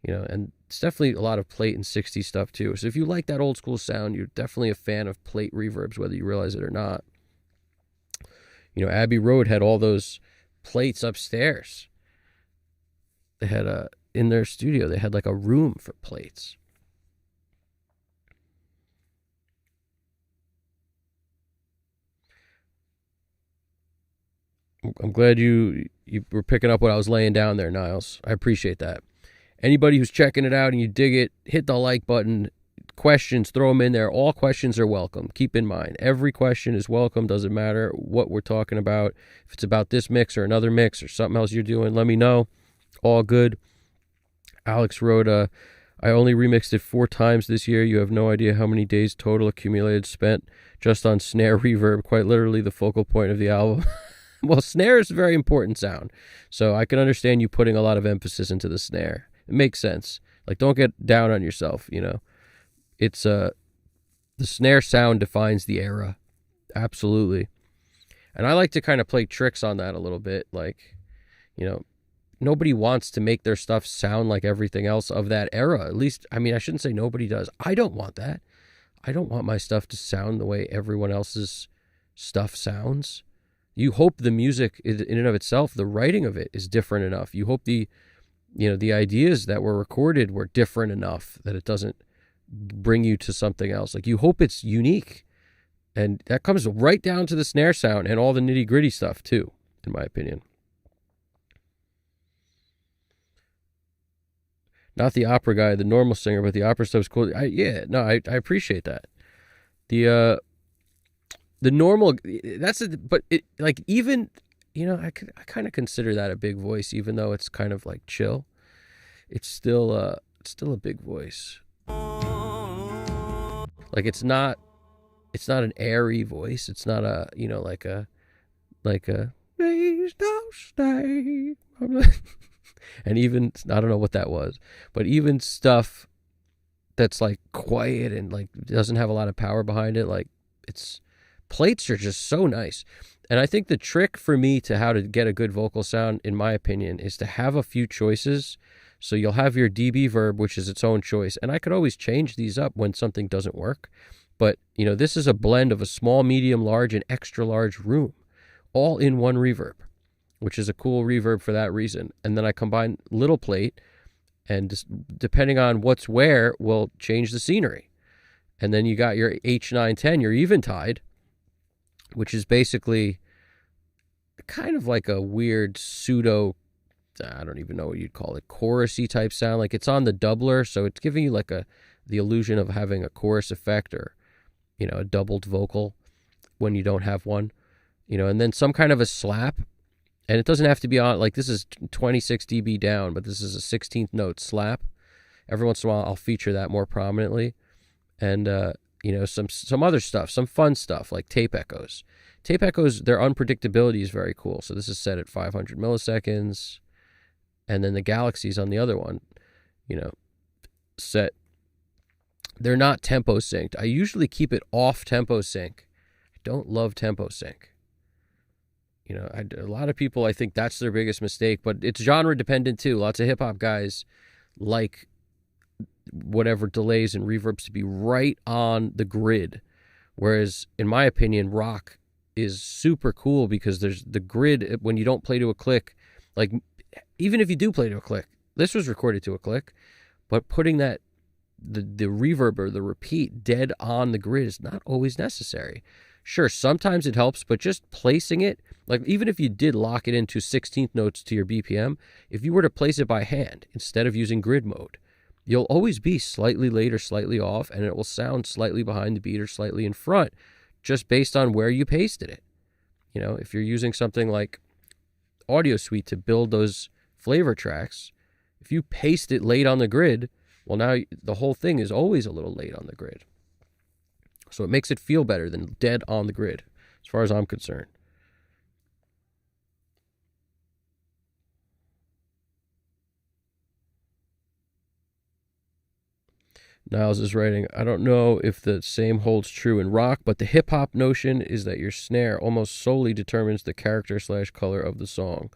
and it's definitely a lot of plate and 60s stuff too. So if you like that old school sound, you're definitely a fan of plate reverbs, whether you realize it or not. Abbey Road had all those plates upstairs. They had in their studio, they had like a room for plates. I'm glad you were picking up what I was laying down there, Niles. I appreciate that. Anybody who's checking it out and you dig it, hit the like button. Questions, throw them in there. All questions are welcome. Keep in mind, every question is welcome. Doesn't matter what we're talking about. If it's about this mix or another mix or something else you're doing, let me know. All good. Alex wrote, I only remixed it 4 times this year. You have no idea how many days total accumulated spent just on snare reverb. Quite literally the focal point of the album. Well, snare is a very important sound, so I can understand you putting a lot of emphasis into the snare. It makes sense. Like, don't get down on yourself, It's the snare sound defines the era. Absolutely. And I like to kind of play tricks on that a little bit. Like, nobody wants to make their stuff sound like everything else of that era. At least, I shouldn't say nobody does. I don't want that. I don't want my stuff to sound the way everyone else's stuff sounds. You hope the music in and of itself, the writing of it is different enough. You hope the ideas that were recorded were different enough that it doesn't bring you to something else. Like, you hope it's unique. And that comes right down to the snare sound and all the nitty gritty stuff too, in my opinion. Not the opera guy, the normal singer, but the opera stuff's cool. I appreciate that. The normal, but it, like, even, I kind of consider that a big voice, even though it's kind of like chill. It's still a big voice. Like, it's not an airy voice. It's not a, like a please don't stay. And even, I don't know what that was, but even stuff that's like quiet and like doesn't have a lot of power behind it, like, it's plates are just so nice. And I think the trick for me to how to get a good vocal sound, in my opinion, is to have a few choices. So you'll have your DB verb, which is its own choice. And I could always change these up when something doesn't work. But, this is a blend of a small, medium, large, and extra large room, all in one reverb, which is a cool reverb for that reason. And then I combine little plate, and depending on what's where, will change the scenery. And then you got your H910, your eventide, which is basically kind of like a weird pseudo, I don't even know what you'd call it, chorusy type sound. Like it's on the doubler, so it's giving you like the illusion of having a chorus effect, or, a doubled vocal when you don't have one, and then some kind of a slap. And it doesn't have to be on, like this is 26 dB down, but this is a 16th note slap. Every once in a while, I'll feature that more prominently. And, some other stuff, some fun stuff like tape echoes. Tape echoes, their unpredictability is very cool. So this is set at 500 milliseconds. And then the galaxies on the other one, set. They're not tempo synced. I usually keep it off tempo sync. I don't love tempo sync. A lot of people, I think that's their biggest mistake, but it's genre dependent too. Lots of hip hop guys like whatever delays and reverbs to be right on the grid. Whereas in my opinion, rock is super cool because there's the grid when you don't play to a click. Like even if you do play to a click, this was recorded to a click, but putting that the reverb or the repeat dead on the grid is not always necessary. Sure, sometimes it helps, but just placing it, like even if you did lock it into 16th notes to your BPM, if you were to place it by hand instead of using grid mode, you'll always be slightly late or slightly off, and it will sound slightly behind the beat or slightly in front just based on where you pasted it. If you're using something like Audio Suite to build those flavor tracks, if you paste it late on the grid, well, now the whole thing is always a little late on the grid. So it makes it feel better than dead on the grid, as far as I'm concerned. Niles is writing, I don't know if the same holds true in rock, but the hip-hop notion is that your snare almost solely determines the character/color of the song.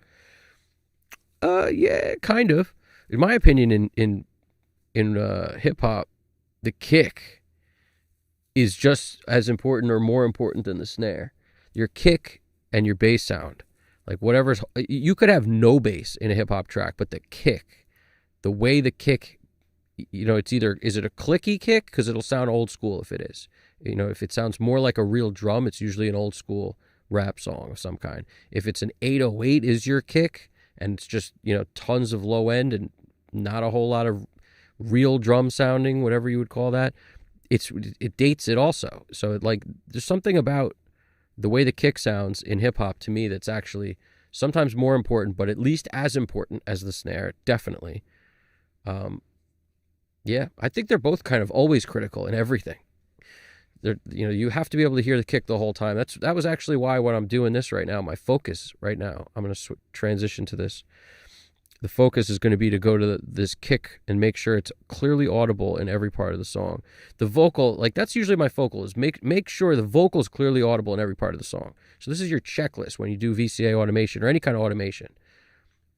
Yeah, kind of. In my opinion, in hip-hop, the kick is just as important or more important than the snare. Your kick and your bass sound. Like whatever's, you could have no bass in a hip-hop track, but the kick, the way the kick, it's either, is it a clicky kick? Because it'll sound old school if it is. If it sounds more like a real drum, it's usually an old school rap song of some kind. If it's an 808 is your kick, and it's just, tons of low end and not a whole lot of real drum sounding, whatever you would call that, it dates it also. So there's something about the way the kick sounds in hip hop to me that's actually sometimes more important, but at least as important as the snare, definitely. Yeah, I think they're both kind of always critical in everything. You have to be able to hear the kick the whole time. That was actually why when I'm doing this right now, my focus right now, I'm going to transition to this. The focus is going to be to go to this kick and make sure it's clearly audible in every part of the song. The vocal, that's usually my focal, is make sure the vocal is clearly audible in every part of the song. So this is your checklist when you do VCA automation or any kind of automation.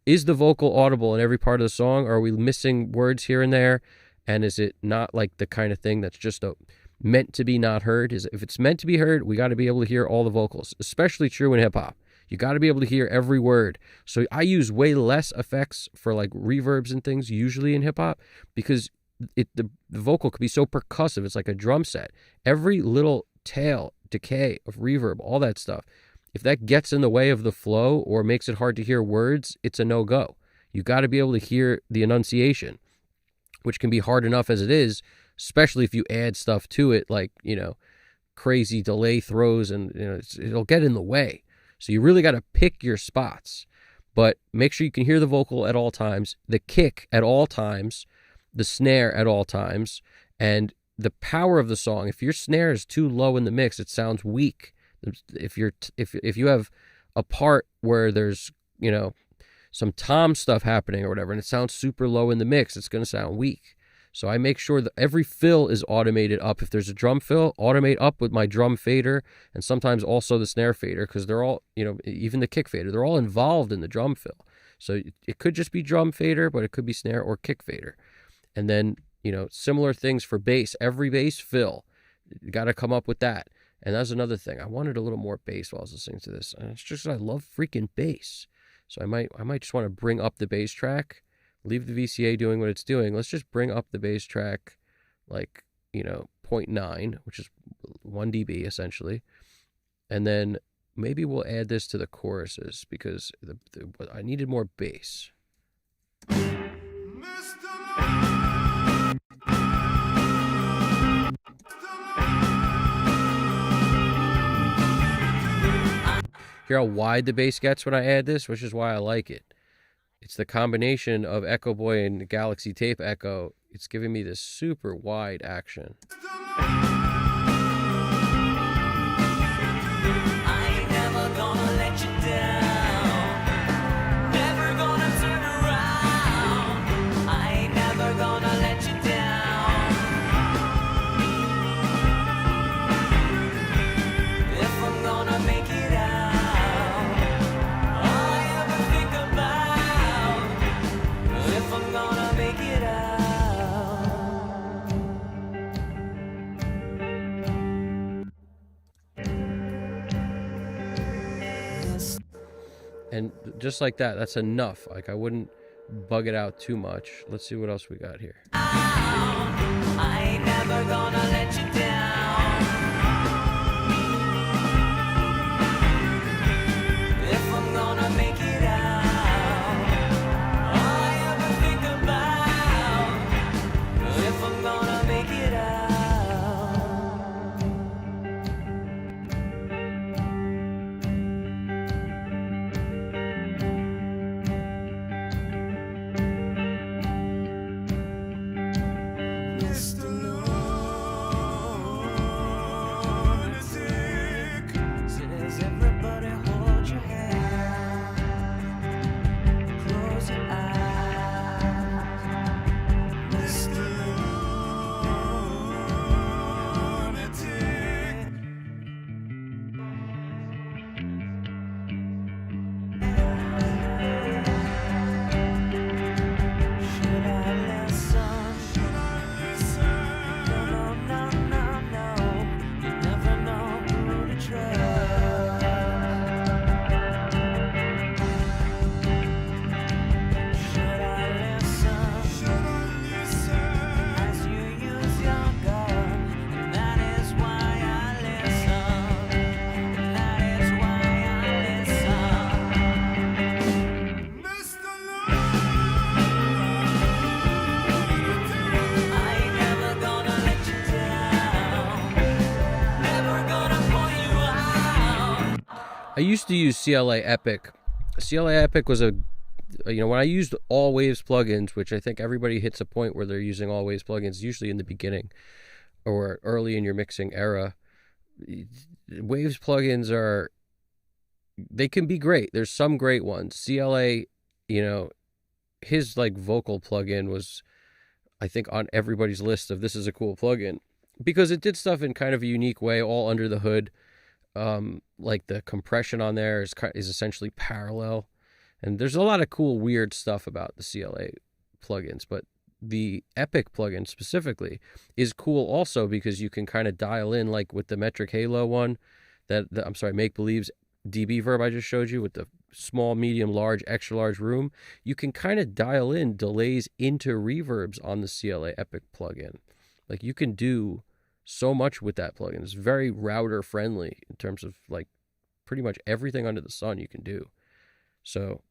Is the vocal audible in every part of the song? Or are we missing words here and there? And is it not like the kind of thing that's just meant to be not heard? If it's meant to be heard, we got to be able to hear all the vocals, especially true in hip hop. You got to be able to hear every word. So I use way less effects for reverbs and things usually in hip hop because the vocal could be so percussive. It's like a drum set. Every little tail, decay of reverb, all that stuff. If that gets in the way of the flow or makes it hard to hear words, it's a no-go. You got to be able to hear the enunciation, which can be hard enough as it is, especially if you add stuff to it like, crazy delay throws and, it'll get in the way. So you really got to pick your spots, but make sure you can hear the vocal at all times, the kick at all times, the snare at all times, and the power of the song. If your snare is too low in the mix, it sounds weak. If you have a part where there's, some tom stuff happening or whatever, and it sounds super low in the mix, it's going to sound weak. So I make sure that every fill is automated up. If there's a drum fill, automate up with my drum fader, and sometimes also the snare fader, because they're all, even the kick fader, they're all involved in the drum fill. So it could just be drum fader, but it could be snare or kick fader. And then, similar things for bass. Every bass fill, you got to come up with that. And that's another thing. I wanted a little more bass while I was listening to this. And it's just I love freaking bass. So I might just want to bring up the bass track, leave the VCA doing what it's doing. Let's just bring up the bass track like, 0.9, which is 1 dB essentially. And then maybe we'll add this to the choruses because I needed more bass. Hear how wide the bass gets when I add this, which is why I like it. It's the combination of Echo Boy and Galaxy Tape Echo. It's giving me this super wide action. I ain't never gonna let you down. Never gonna turn around. I ain't never gonna let you down. If I'm gonna make it out, all I ever think about. If I'm gonna make it out. And just like that, that's enough. Like I wouldn't bug it out too much. Let's see what else we got here. I ain't never gonna let you down. If I'm gonna make it out, all I ever think about. If I'm gonna make it out. Mr. Lunatic. Says everybody hold your hand, close your eyes. Mr. Lunatic. Should I listen? Should I listen? No, no, no, no. You never know who to trust. Should I listen? Should I listen? As you use your gun, and that is why I listen. And that is why I listen. Mr. Lunatic. I ain't never gonna let you down. Never gonna pull you out. I used to use CLA Epic. CLA Epic was when I used All Waves plugins, which I think everybody hits a point where they're using All Waves plugins, usually in the beginning or early in your mixing era. Waves plugins they can be great. There's some great ones. CLA, his like vocal plugin was, I think, on everybody's list of this is a cool plugin because it did stuff in kind of a unique way, all under the hood. Like the compression on there is essentially parallel, and there's a lot of cool weird stuff about the CLA plugins, but the Epic plugin specifically is cool also because you can kind of dial in, like with the Metric Halo one, Make Believe's dB verb I just showed you with the small, medium, large, extra large room. You can kind of dial in delays into reverbs on the CLA Epic plugin. Like you can do so much with that plugin. It's very router friendly in terms of like pretty much everything under the sun you can do. So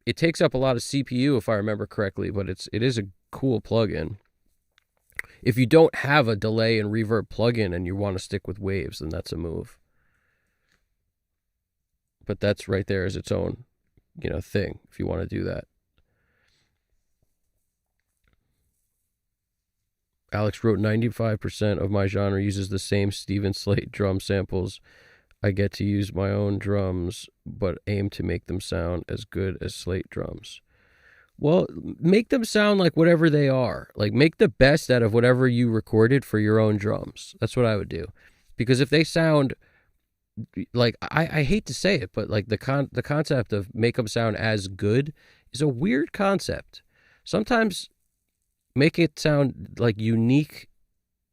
it takes up a lot of CPU if I remember correctly, but it is a cool plugin. If you don't have a delay and reverb plugin and you want to stick with waves, then that's a move. But that's right there as its own, thing if you want to do that. Alex wrote 95% of my genre uses the same Steven Slate drum samples. I get to use my own drums, but aim to make them sound as good as Slate drums. Well, make them sound like whatever they are. Like make the best out of whatever you recorded for your own drums. That's what I would do. Because if they sound like I hate to say it, but like the concept of make them sound as good is a weird concept. Sometimes make it sound like unique,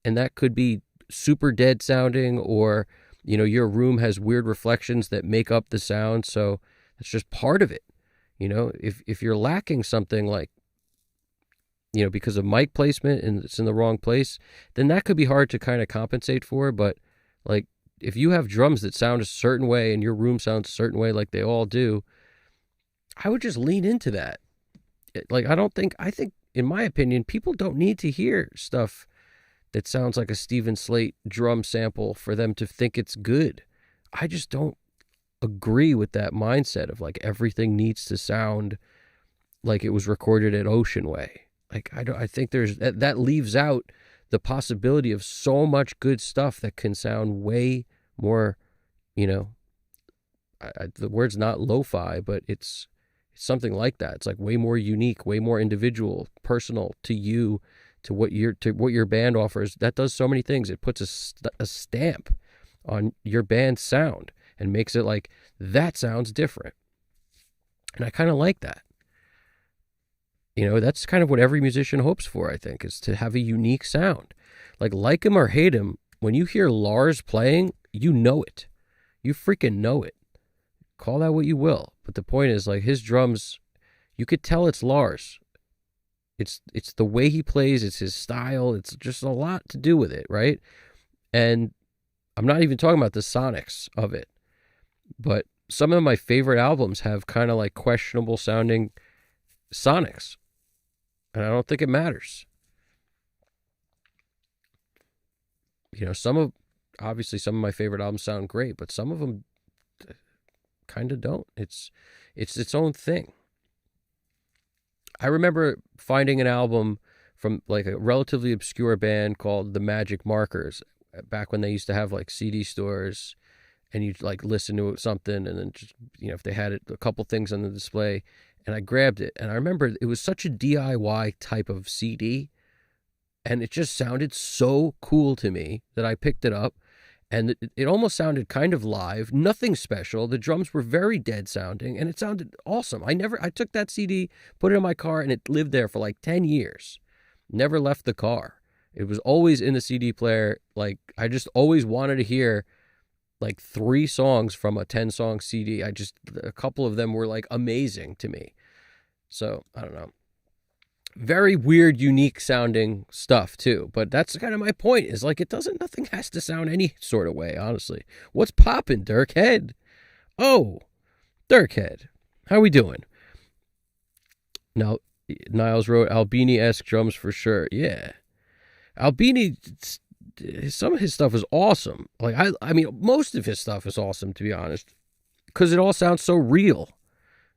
and that could be super dead sounding, or your room has weird reflections that make up the sound, so it's just part of it. If you're lacking something like because of mic placement and it's in the wrong place, then that could be hard to kind of compensate for. But like if you have drums that sound a certain way and your room sounds a certain way, like they all do, I would just lean into that. Like I think in my opinion, people don't need to hear stuff that sounds like a Steven Slate drum sample for them to think it's good. I just don't agree with that mindset of like everything needs to sound like it was recorded at Ocean Way. Like I think that leaves out the possibility of so much good stuff that can sound way more, the word's not lo-fi, but it's something like that. It's like way more unique, way more individual, personal to you, to what your band offers. That does so many things. It puts a stamp on your band's sound and makes it like that sounds different. And I kind of like that. That's kind of what every musician hopes for, I think, is to have a unique sound. Like him or hate him, when you hear Lars playing, you know it. You freaking know it. Call that what you will. But the point is, like, his drums, you could tell it's Lars. It's the way he plays, it's his style, it's just a lot to do with it, right? And I'm not even talking about the sonics of it, but some of my favorite albums have kind of like questionable sounding sonics. And I don't think it matters. Obviously some of my favorite albums sound great, but some of them kind of don't. It's its own thing. I remember finding an album from like a relatively obscure band called the Magic Markers back when they used to have like CD stores, and you'd like listen to something and then just, if they had a couple things on the display, and I grabbed it. And I remember it was such a DIY type of CD, and it just sounded so cool to me that I picked it up, and it almost sounded kind of live, nothing special. The drums were very dead sounding, and it sounded awesome. I took that CD, put it in my car, and it lived there for like 10 years. Never left the car. It was always in the CD player. Like, I just always wanted to hear like 3 songs from a 10-song CD. A couple of them were like amazing to me. So, I don't know. Very weird, unique sounding stuff too. But that's kind of my point, is like nothing has to sound any sort of way, honestly. What's poppin', Dirkhead? Oh, Dirkhead. How we doing? Now, Niles wrote Albini-esque drums for sure. Yeah. Albini, some of his stuff is awesome. Like, I mean, most of his stuff is awesome, to be honest, because it all sounds so real.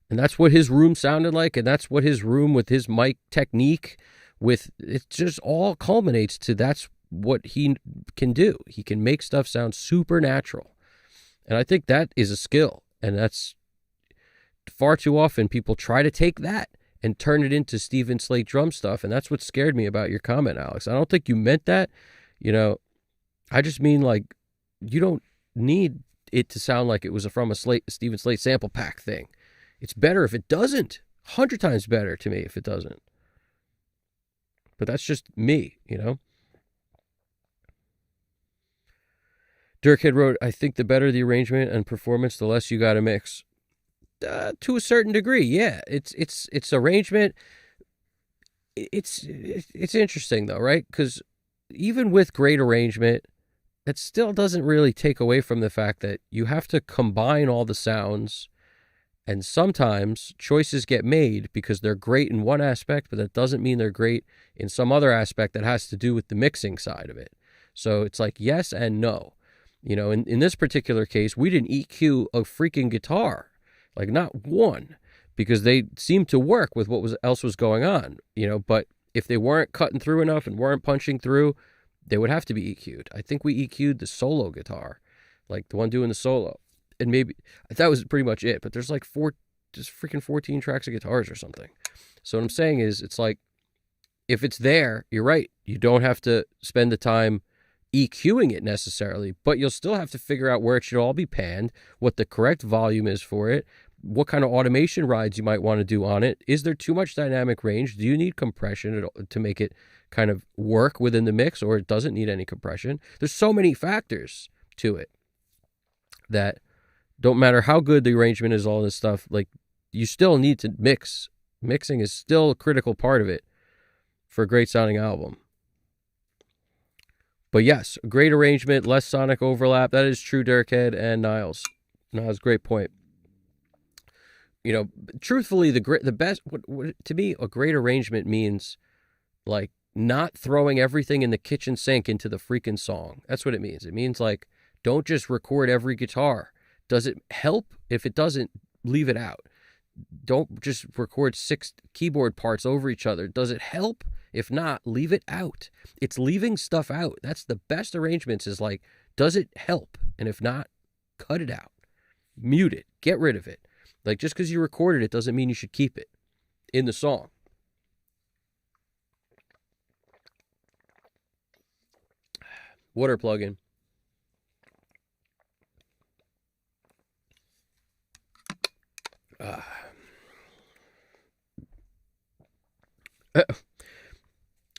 And that's what his room sounded like, and that's what his room with his mic technique, it just all culminates to that's what he can do. He can make stuff sound supernatural. And I think that is a skill. And that's far too often people try to take that and turn it into Steven Slate drum stuff. And that's what scared me about your comment, Alex. I don't think you meant that. I just mean like you don't need it to sound like it was from a Steven Slate sample pack thing. It's better if it doesn't. 100 times better to me if it doesn't. But that's just me, Dirkhead wrote, I think the better the arrangement and performance, the less you got to mix. To a certain degree, yeah. It's arrangement. It's interesting though, right? Because even with great arrangement, it still doesn't really take away from the fact that you have to combine all the sounds. And sometimes choices get made because they're great in one aspect, but that doesn't mean they're great in some other aspect that has to do with the mixing side of it. So it's like yes and no. In this particular case, we didn't EQ a freaking guitar, like not one, because they seemed to work with what else was going on, but if they weren't cutting through enough and weren't punching through, they would have to be EQ'd. I think we EQ'd the solo guitar, like the one doing the solo. And maybe that was pretty much it. But there's like just freaking 14 tracks of guitars or something. So what I'm saying is, it's like, if it's there, you're right. You don't have to spend the time EQing it necessarily, but you'll still have to figure out where it should all be panned, what the correct volume is for it, what kind of automation rides you might want to do on it. Is there too much dynamic range? Do you need compression to make it kind of work within the mix, or it doesn't need any compression? There's so many factors to it that don't matter how good the arrangement is, all this stuff, like, you still need to mix. Mixing is still a critical part of it for a great sounding album. But yes, great arrangement, less sonic overlap. That is true, Dirkhead and Niles. Niles, great point. You know, truthfully, the best, to me, a great arrangement means, like, not throwing everything in the kitchen sink into the freaking song. That's what it means. It means, like, don't just record every guitar. Does it help? If it doesn't, leave it out. Don't just record 6 keyboard parts over each other. Does it help? If not, leave it out. It's leaving stuff out. That's the best arrangements, is like, does it help? And if not, cut it out. Mute it. Get rid of it. Like, just because you recorded it doesn't mean you should keep it in the song. Water plug-in.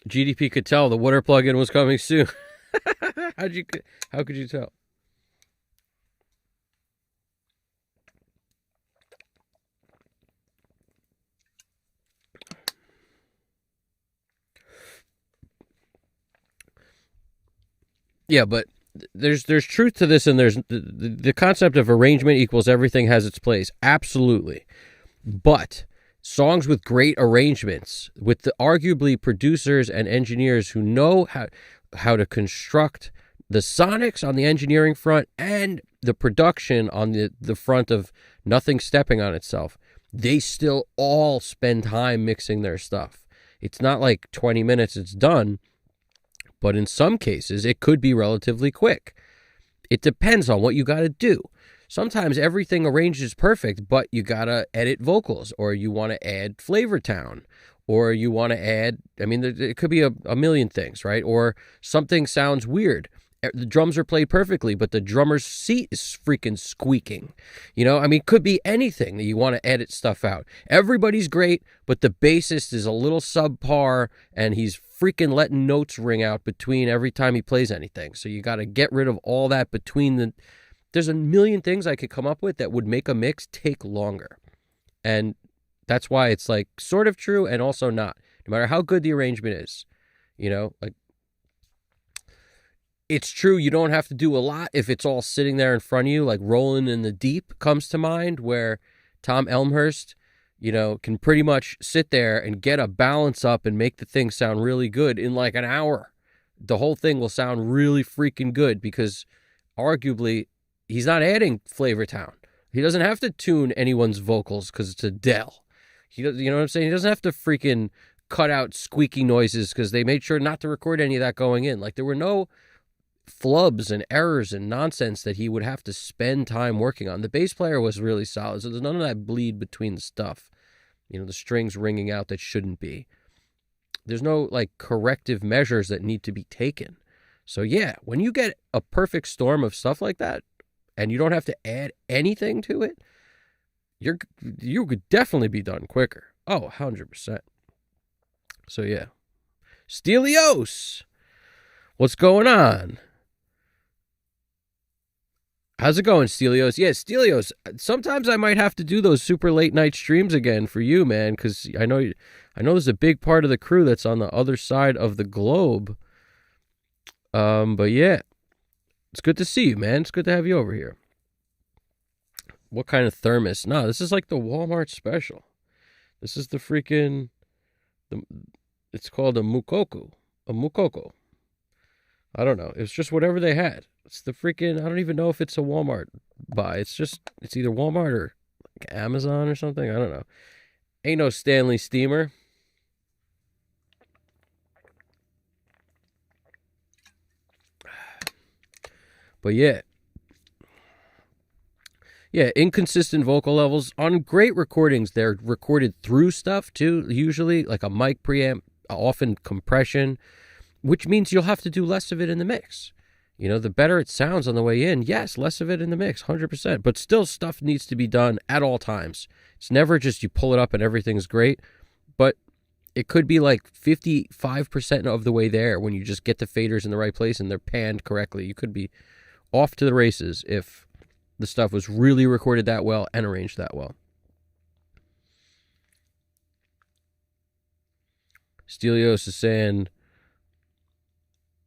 GDP could tell the water plug-in was coming soon. How could you tell? Yeah, but there's truth to this, and there's the concept of arrangement equals everything has its place. Absolutely. But songs with great arrangements, with the arguably producers and engineers who know how to construct the sonics on the engineering front and the production on the front of nothing stepping on itself, they still all spend time mixing their stuff. It's not like 20 minutes, it's done. But in some cases, it could be relatively quick. It depends on what you got to do. Sometimes everything arranges perfect, but you got to edit vocals, or you want to add Flavor Town, or you want to add, I mean, it could be a million things, right? Or something sounds weird. The drums are played perfectly, but the drummer's seat is freaking squeaking. You know, I mean, it could be anything that you want to edit stuff out. Everybody's great, but the bassist is a little subpar, and he's freaking letting notes ring out between every time he plays anything. So you got to get rid of all that between there's a million things I could come up with that would make a mix take longer. And that's why it's like sort of true and also not. No matter how good the arrangement is, you know, like, it's true you don't have to do a lot if it's all sitting there in front of you. Like Rollin' in the Deep comes to mind, where Tom Elmhurst, you know, can pretty much sit there and get a balance up and make the thing sound really good in like an hour. The whole thing will sound really freaking good because arguably he's not adding Flavor Town. He doesn't have to tune anyone's vocals because it's Adele. He does, you know what I'm saying? He doesn't have to freaking cut out squeaky noises because they made sure not to record any of that going in. Like, there were no flubs and errors and nonsense that he would have to spend time working on. The bass player was really solid, so there's none of that bleed between the stuff. You know, the strings ringing out that shouldn't be. There's no, like, corrective measures that need to be taken. So, yeah, when you get a perfect storm of stuff like that, and you don't have to add anything to it, you could definitely be done quicker. Oh, 100%. So, yeah. Stelios! What's going on? How's it going, Stelios? Yeah, Stelios, sometimes I might have to do those super late night streams again for you, man, because I know there's a big part of the crew that's on the other side of the globe. But yeah, it's good to see you, man. It's good to have you over here. What kind of thermos? No, this is like the Walmart special. This is the freaking, it's called a mukoko. A mukoko. I don't know. It's just whatever they had. It's the freaking, I don't even know if it's a Walmart buy. It's either Walmart or like Amazon or something. I don't know. Ain't no Stanley steamer. But yeah. Yeah, inconsistent vocal levels. On great recordings, they're recorded through stuff too, usually, like a mic preamp, often compression, which means you'll have to do less of it in the mix. You know, the better it sounds on the way in, yes, less of it in the mix, 100%. But still, stuff needs to be done at all times. It's never just you pull it up and everything's great, but it could be like 55% of the way there when you just get the faders in the right place and they're panned correctly. You could be off to the races if the stuff was really recorded that well and arranged that well. Stelios is saying,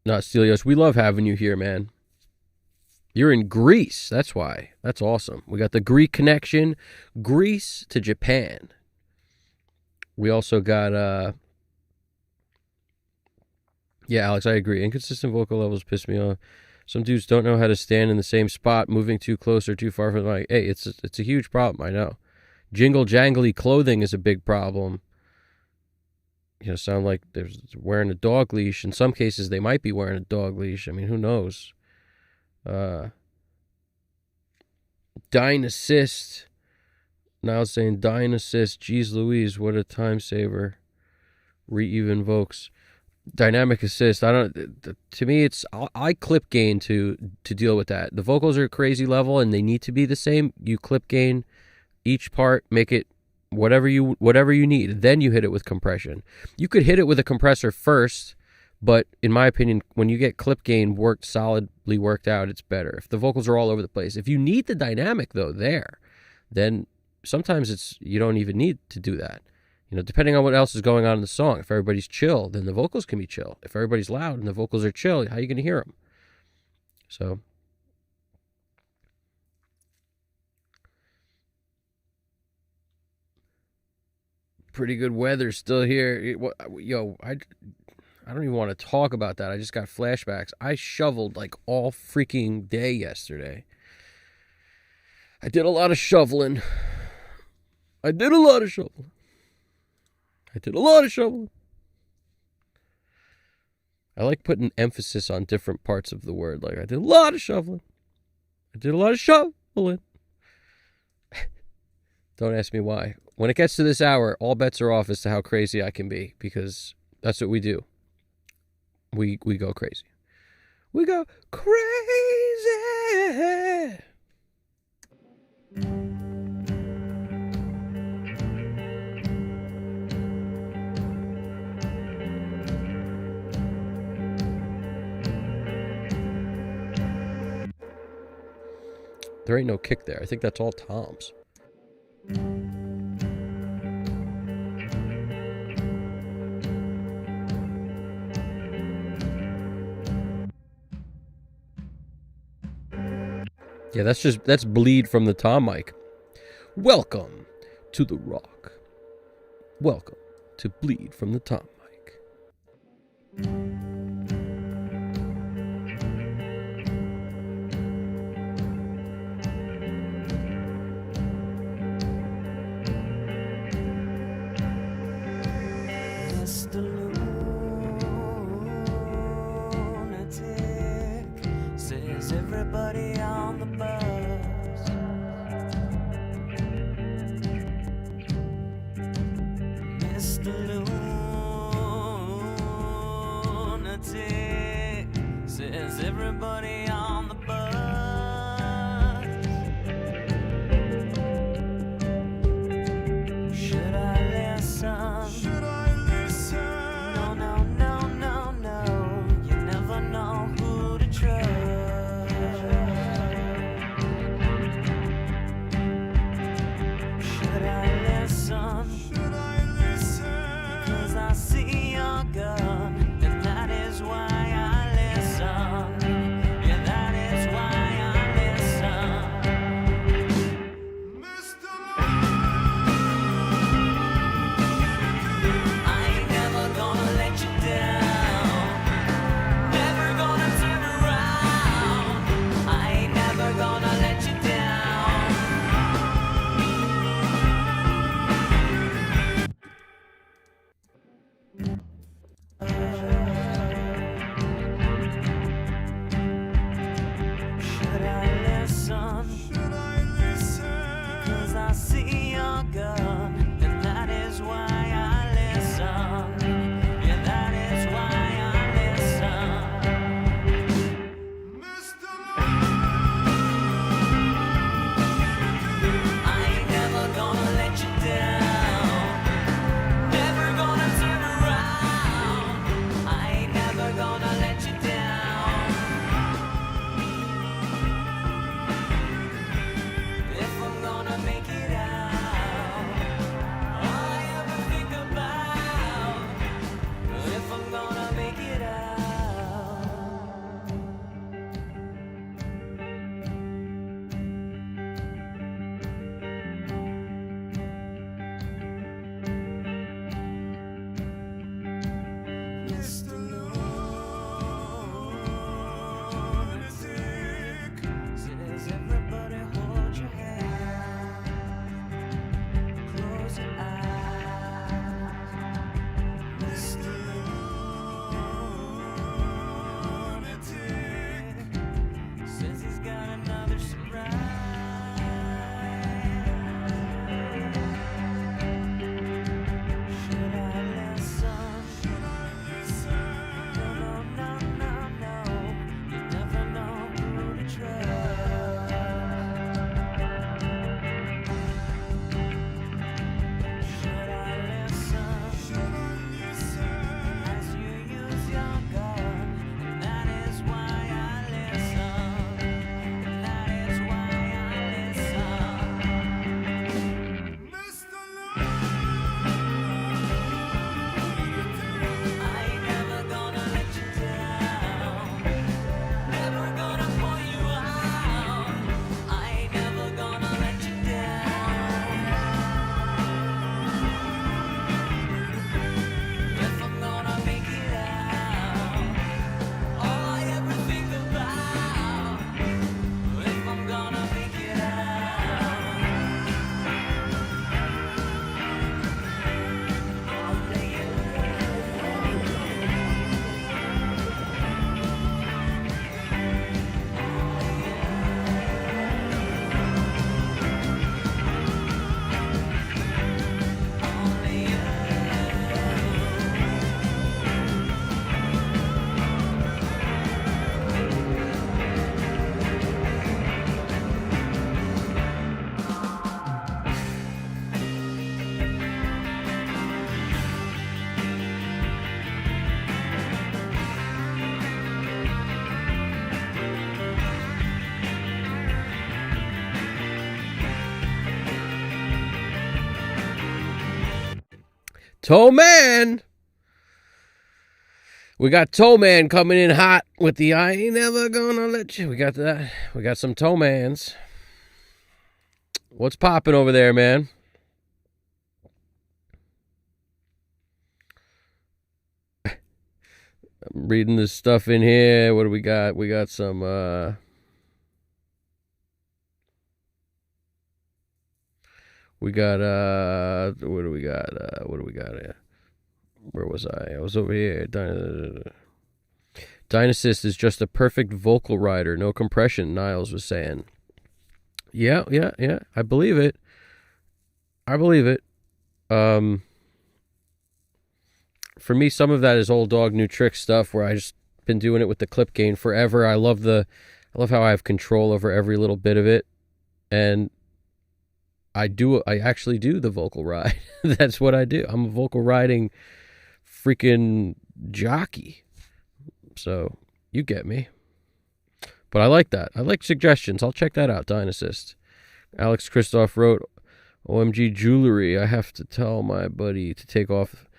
not Stelios, we love having you here, man. You're in Greece. That's why. That's awesome. We got the Greek connection, Greece to Japan. We also got, yeah, Alex, I agree. Inconsistent vocal levels piss me off. Some dudes don't know how to stand in the same spot, moving too close or too far from the mic. Hey, it's a huge problem, I know. Jingle jangly clothing is a big problem. You know, sound like they're wearing a dog leash. In some cases, they might be wearing a dog leash. I mean, who knows? Dyne assist. Now it's saying dyne assist. Jeez Louise, what a time saver. Re-even Vokes. Dynamic assist. I don't. To me, it's I clip gain to deal with that. The vocals are crazy level and they need to be the same. You clip gain each part, make it whatever you need. Then you hit it with compression. You could hit it with a compressor first, but in my opinion, when you get clip gain solidly worked out, it's better. If the vocals are all over the place, if you need the dynamic though there, then sometimes you don't even need to do that. You know, depending on what else is going on in the song. If everybody's chill, then the vocals can be chill. If everybody's loud and the vocals are chill, how are you going to hear them? So, pretty good weather still here. Yo, I don't even want to talk about that. I just got flashbacks. I shoveled like all freaking day yesterday. I did a lot of shoveling. I like putting emphasis on different parts of the word. Like, I did a lot of shoveling. Don't ask me why. When it gets to this hour, all bets are off as to how crazy I can be, because that's what we do. We go crazy. We go crazy. There ain't no kick there. I think that's all toms. Yeah, that's bleed from the tom mic. Welcome to the rock. Welcome to bleed from the tom mic. Mr. Lunatic says everybody on the bus. Mr. Lunatic says everybody on the bus. Should I listen? Should I listen? No, no, no, no, no. You never know who to trust. Should I listen? Should I listen? 'Cause I see your gun, and that is why I listen. Yeah, Toe Man. We got Toe Man coming in hot with the I ain't never gonna let you. We got that. We got some Toe Mans. What's popping over there, man? I'm reading this stuff in here. What do we got? We got some what do we got? What do we got here? Where was I? I was over here. Dynasist is just a perfect vocal rider, no compression, Niles was saying. Yeah. I believe it. For me, some of that is old dog, new trick stuff where I just been doing it with the clip gain forever. I love how I have control over every little bit of it. And I actually do the vocal ride. That's what I do. I'm a vocal riding freaking jockey. So you get me. But I like that. I like suggestions. I'll check that out, Dynasist. Alex Christoph wrote, OMG jewelry. I have to tell my buddy to take off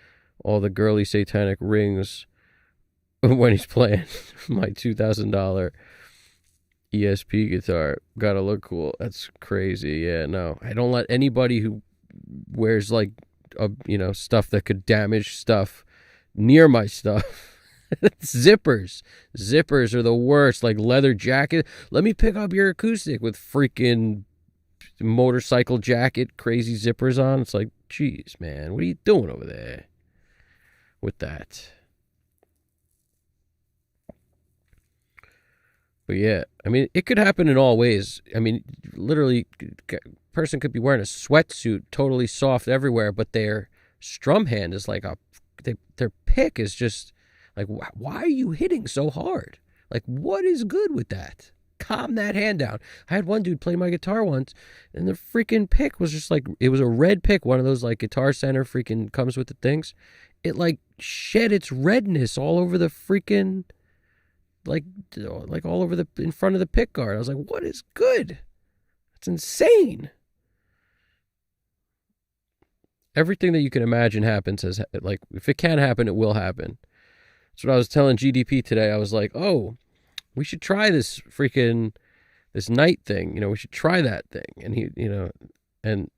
all the girly satanic rings when he's playing my $2,000 ESP guitar. Gotta look cool. That's crazy. Yeah, no. I don't let anybody who wears like stuff that could damage stuff near my stuff. Zippers are the worst. Like leather jacket. Let me pick up your acoustic with freaking motorcycle jacket, crazy zippers on. It's like, geez, man, what are you doing over there with that? But yeah, I mean, it could happen in all ways. I mean, literally, a person could be wearing a sweatsuit, totally soft everywhere, but their strum hand is like their pick is just like, why are you hitting so hard? Like, what is good with that? Calm that hand down. I had one dude play my guitar once, and the freaking pick was just like, it was a red pick, one of those like Guitar Center freaking comes with the things. It like shed its redness all over the freaking, like all over in front of the pick guard. I was like, what is good? It's insane. Everything that you can imagine happens as, like, if it can happen, it will happen. That's what I was telling GDP today. I was like, oh, we should try this night thing. We should try that thing. And he, and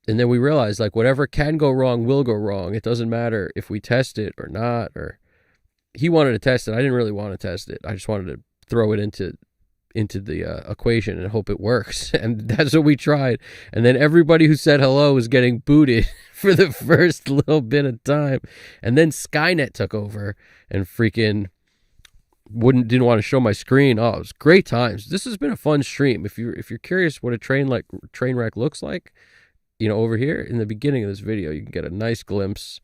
then we realized, like, whatever can go wrong will go wrong. It doesn't matter if we test it or not. Or he wanted to test it. I didn't really want to test it. I just wanted to throw it into the equation and hope it works. And that's what we tried. And then everybody who said hello was getting booted for the first little bit of time. And then Skynet took over and freaking didn't want to show my screen. Oh, it was great times. This has been a fun stream. If you're curious what a train wreck looks like, over here in the beginning of this video, you can get a nice glimpse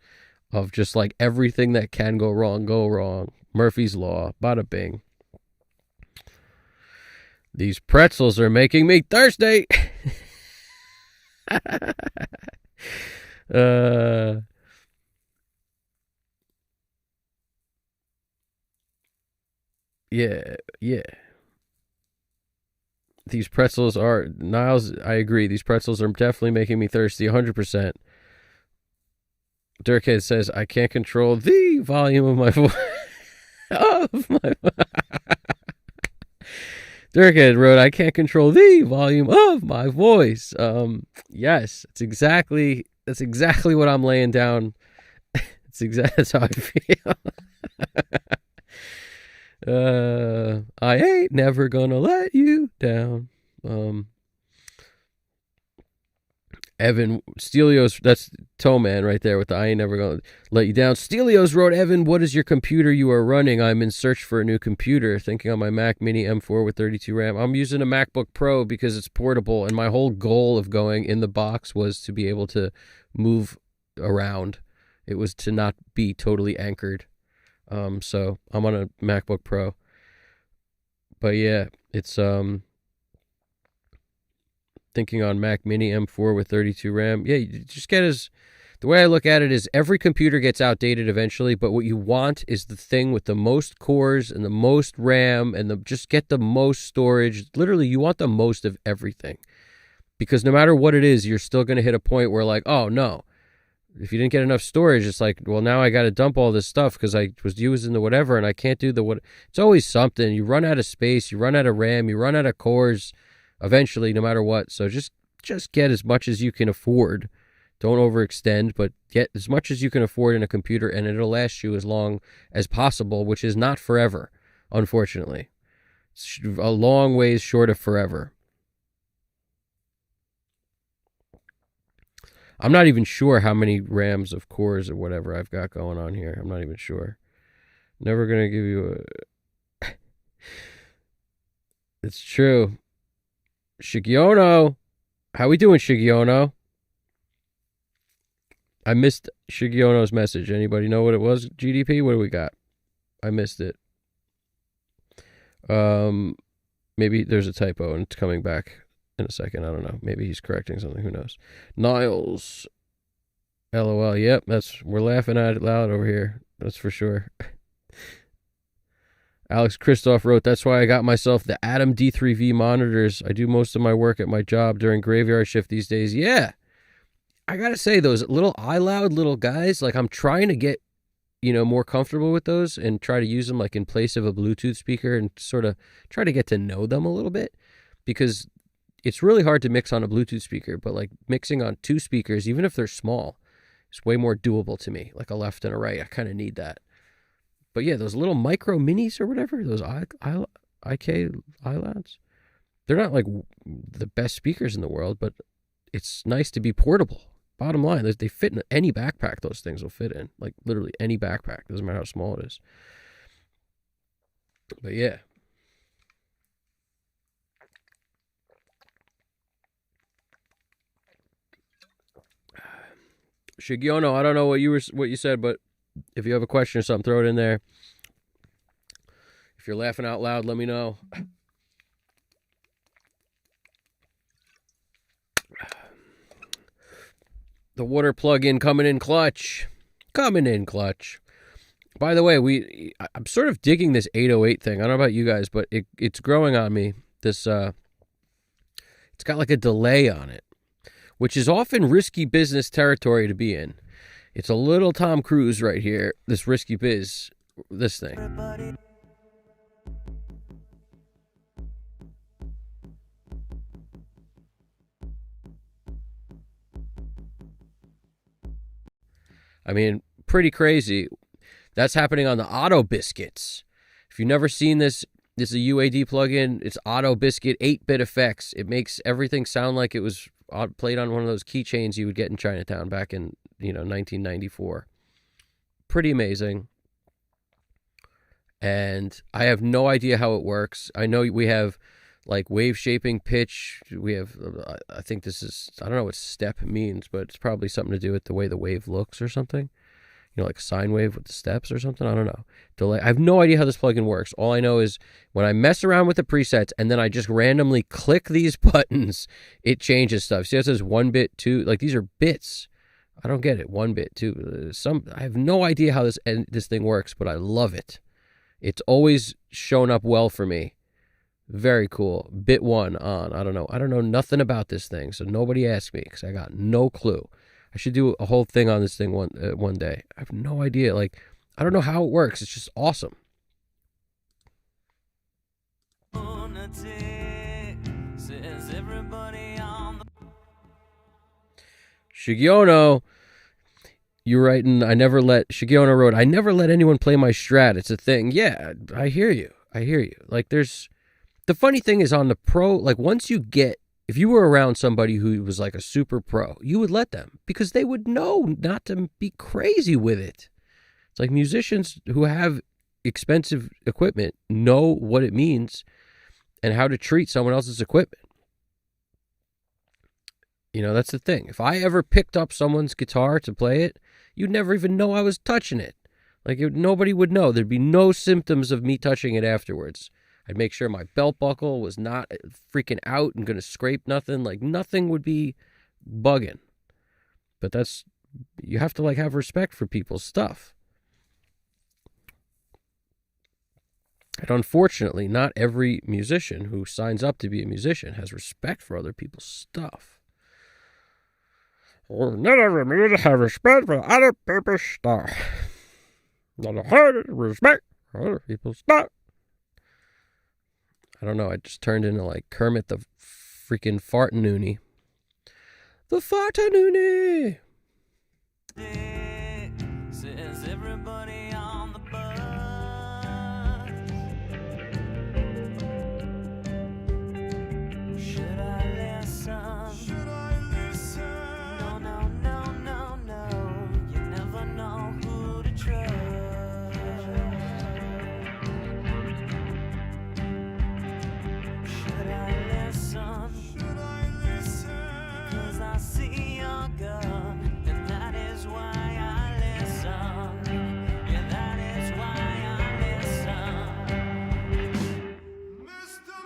of just like everything that can go wrong. Murphy's Law, bada bing. These pretzels are making me thirsty. Yeah. These pretzels are, Niles, I agree. These pretzels are definitely making me thirsty, 100%. Dirkhead says, I can't control the volume of my voice. Dirkhead wrote, I can't control the volume of my voice. Yes, that's exactly what I'm laying down. That's how I feel. I ain't never gonna let you down. Evan Stelios, that's Toe Man right there with the I ain't never gonna let you down. Stelios wrote, Evan, what is your computer you are running? I'm in search for a new computer, thinking on my Mac Mini M4 with 32 RAM. I'm using a MacBook Pro because it's portable, and my whole goal of going in the box was to be able to move around. It was to not be totally anchored. So I'm on a MacBook Pro. But yeah, it's thinking on Mac Mini M4 with 32 RAM. Yeah, you just the way I look at it is every computer gets outdated eventually, but what you want is the thing with the most cores and the most RAM and just get the most storage. Literally, you want the most of everything. Because no matter what it is, you're still going to hit a point where like, oh no, If you didn't get enough storage, it's like, well, now I got to dump all this stuff because I was using the whatever and I can't do the what. It's always something. You run out of space, you run out of RAM, you run out of cores eventually, no matter what. So just get as much as you can afford. Don't overextend, but get as much as you can afford in a computer, and it'll last you as long as possible, which is not forever, unfortunately. It's a long ways short of forever. I'm not even sure how many RAMs of cores or whatever I've got going on here. I'm not even sure. Never going to give you a... It's true. Shigiono. How we doing, Shigiono? I missed Shigiono's message. Anybody know what it was? GDP? What do we got? I missed it. Maybe there's a typo and it's coming back in a second. I don't know. Maybe he's correcting something. Who knows? Niles. LOL. Yep, we're laughing at it loud over here. That's for sure. Alex Christoph wrote, that's why I got myself the Atom D3V monitors. I do most of my work at my job during graveyard shift these days. Yeah. I got to say, those little iLoud little guys, like I'm trying to get, more comfortable with those and try to use them like in place of a Bluetooth speaker and sort of try to get to know them a little bit, because it's really hard to mix on a Bluetooth speaker, but like mixing on two speakers, even if they're small, is way more doable to me. Like a left and a right. I kind of need that. But yeah, those little micro minis or whatever, those IK iLouds, they're not like the best speakers in the world, but it's nice to be portable. Bottom line, they fit in any backpack. Those things will fit in, like literally any backpack. Doesn't matter how small it is. But yeah. Shigiono, I don't know what you said, but if you have a question or something, throw it in there. If you're laughing out loud, let me know. The water plug-in coming in clutch. By the way, I'm sort of digging this 808 thing. I don't know about you guys, but it's growing on me. It's got like a delay on it, which is often risky business territory to be in. It's a little Tom Cruise right here, this risky biz, this thing. I mean, pretty crazy. That's happening on the Auto Biscuits. If you've never seen this is a UAD plugin. It's Auto Biscuit 8-bit effects. It makes everything sound like it was played on one of those keychains you would get in Chinatown back in 1994. Pretty amazing. And I have no idea how it works. I know we have like wave shaping, pitch. We have, I think this is, I don't know what step means, but it's probably something to do with the way the wave looks or something. Like a sine wave with the steps or something. I don't know. Delay. I have no idea how this plugin works. All I know is when I mess around with the presets and then I just randomly click these buttons, it changes stuff. See, it says 1 bit, 2. Like these are bits. I don't get it. 1 bit, 2. I have no idea how this thing works, but I love it. It's always shown up well for me. Very cool. Bit 1 on. I don't know nothing about this thing, so nobody asked me because I got no clue. I should do a whole thing on this thing one day. I have no idea. Like, I don't know how it works. It's just awesome. Shigiono, you're writing, Shigiono wrote, I never let anyone play my Strat. It's a thing. Yeah, I hear you. Like, the funny thing is on the pro, like once you get, if you were around somebody who was like a super pro, you would let them because they would know not to be crazy with it. It's like musicians who have expensive equipment know what it means and how to treat someone else's equipment. That's the thing. If I ever picked up someone's guitar to play it, you'd never even know I was touching it. Like nobody would know. There'd be no symptoms of me touching it afterwards. I'd make sure my belt buckle was not freaking out and going to scrape nothing. Like nothing would be bugging. But you have to like have respect for people's stuff. And unfortunately, not every musician who signs up to be a musician has respect for other people's stuff. None of me to have respect for other people's stuff. Not a hard respect for other people's stuff. I don't know. I just turned into like Kermit the freaking Fartanoony. The Fartanoony. Says everybody on the bus. Should I listen? Should I listen? No, no, no, no, no. You never know who to trust. Should I listen? Should I listen? 'Cause I see your gun, and that is why I listen. Yeah, that is why I listen. Mr.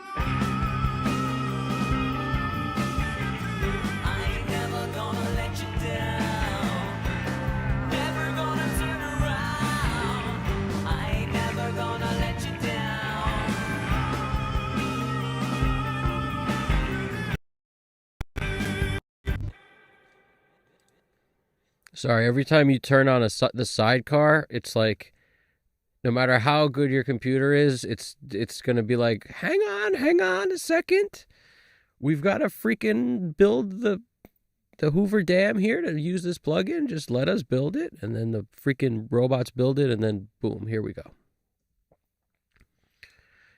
I ain't never gonna let you down. Never gonna turn around. I ain't never gonna let you down. Sorry, every time you turn on the sidecar, it's like, no matter how good your computer is, it's gonna be like, hang on a second. We've got to freaking build the Hoover Dam here to use this plugin. Just let us build it, and then the freaking robots build it, and then boom, here we go.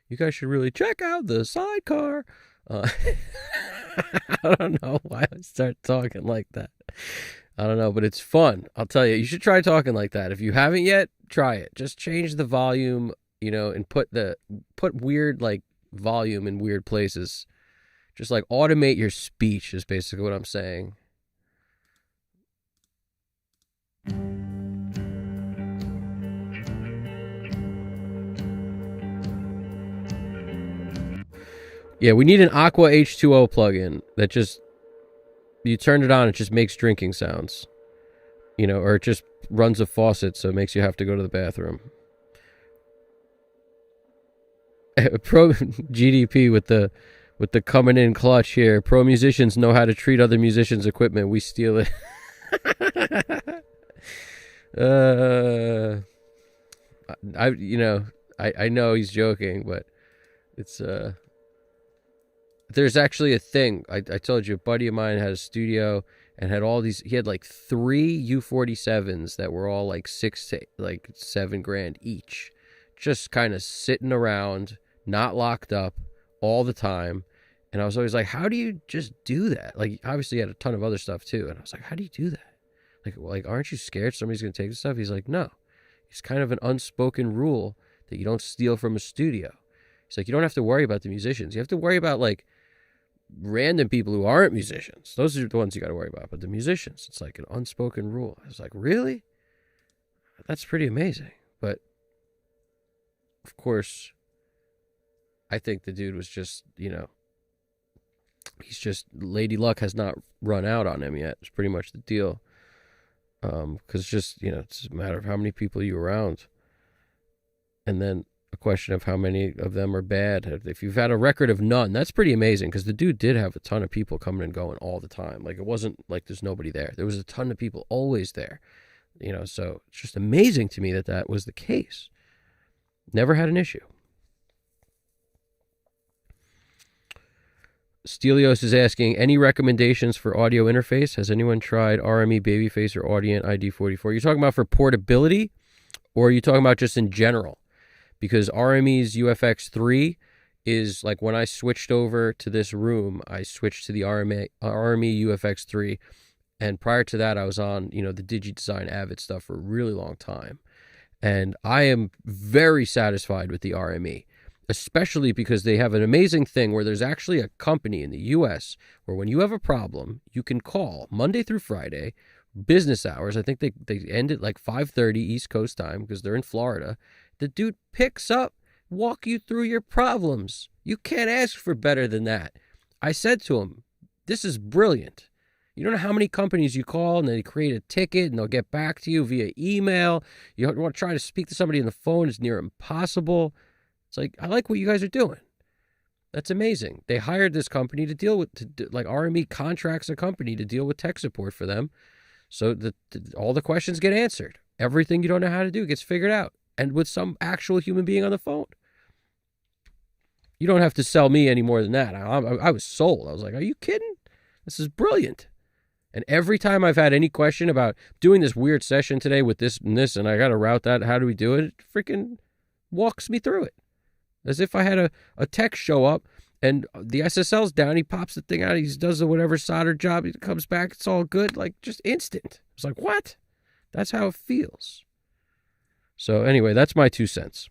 You guys should really check out the sidecar. I don't know why I start talking like that. I don't know, but it's fun. I'll tell you, you should try talking like that. If you haven't yet, try it. Just change the volume, and put weird like volume in weird places. Just like automate your speech is basically what I'm saying. Yeah, we need an Aqua H2O plugin that just, you turn it on, it just makes drinking sounds. Or it just runs a faucet, so it makes you have to go to the bathroom. Pro GDP with the coming in clutch here. Pro musicians know how to treat other musicians' equipment. We steal it. I know he's joking, but it's there's actually a thing. I told you, a buddy of mine had a studio and had all these. He had like 3 U47s that were all like $6 to like $7 each, just kind of sitting around, not locked up all the time. And I was always like, how do you just do that? Like, obviously, he had a ton of other stuff too. And I was like, how do you do that? Like, aren't you scared somebody's gonna take the stuff? He's like, no. It's kind of an unspoken rule that you don't steal from a studio. He's like, you don't have to worry about the musicians. You have to worry about like random people who aren't musicians. Those are the ones you got to worry about. But the musicians, it's like an unspoken rule. I was like, really? That's pretty amazing. But of course, I think the dude was just, he's just, Lady Luck has not run out on him yet. It's pretty much the deal. Because it's just, it's a matter of how many people you're around. And then a question of how many of them are bad. If you've had a record of none, that's pretty amazing, because the dude did have a ton of people coming and going all the time. Like, it wasn't like there's nobody there. There was a ton of people always there. So it's just amazing to me that was the case. Never had an issue. Stelios is asking, any recommendations for audio interface? Has anyone tried RME Babyface or Audient ID44? You're talking about for portability, or are you talking about just in general? Because RME's UFX3 is like, when I switched over to this room, I switched to the RME UFX3. And prior to that, I was on, the DigiDesign Avid stuff for a really long time. And I am very satisfied with the RME, especially because they have an amazing thing where there's actually a company in the US where when you have a problem, you can call Monday through Friday, business hours. I think they end at like 5:30 East Coast time because they're in Florida. The dude picks up, walk you through your problems. You can't ask for better than that. I said to him, this is brilliant. You don't know how many companies you call and they create a ticket and they'll get back to you via email. You want to try to speak to somebody on the phone, it's near impossible. It's like, I like what you guys are doing. That's amazing. They hired this company to deal with, like RME contracts a company to deal with tech support for them, so that all the questions get answered. Everything you don't know how to do gets figured out, and with some actual human being on the phone. You don't have to sell me any more than that. I was sold. I was like, are you kidding? This is brilliant. And every time I've had any question about doing this weird session today with this and this, and I got to route that, how do we do it? It freaking walks me through it. As if I had a tech show up and the SSL's down, he pops the thing out, he does whatever solder job, he comes back, it's all good, like just instant. It's like, what? That's how it feels. So anyway, that's my 2 cents.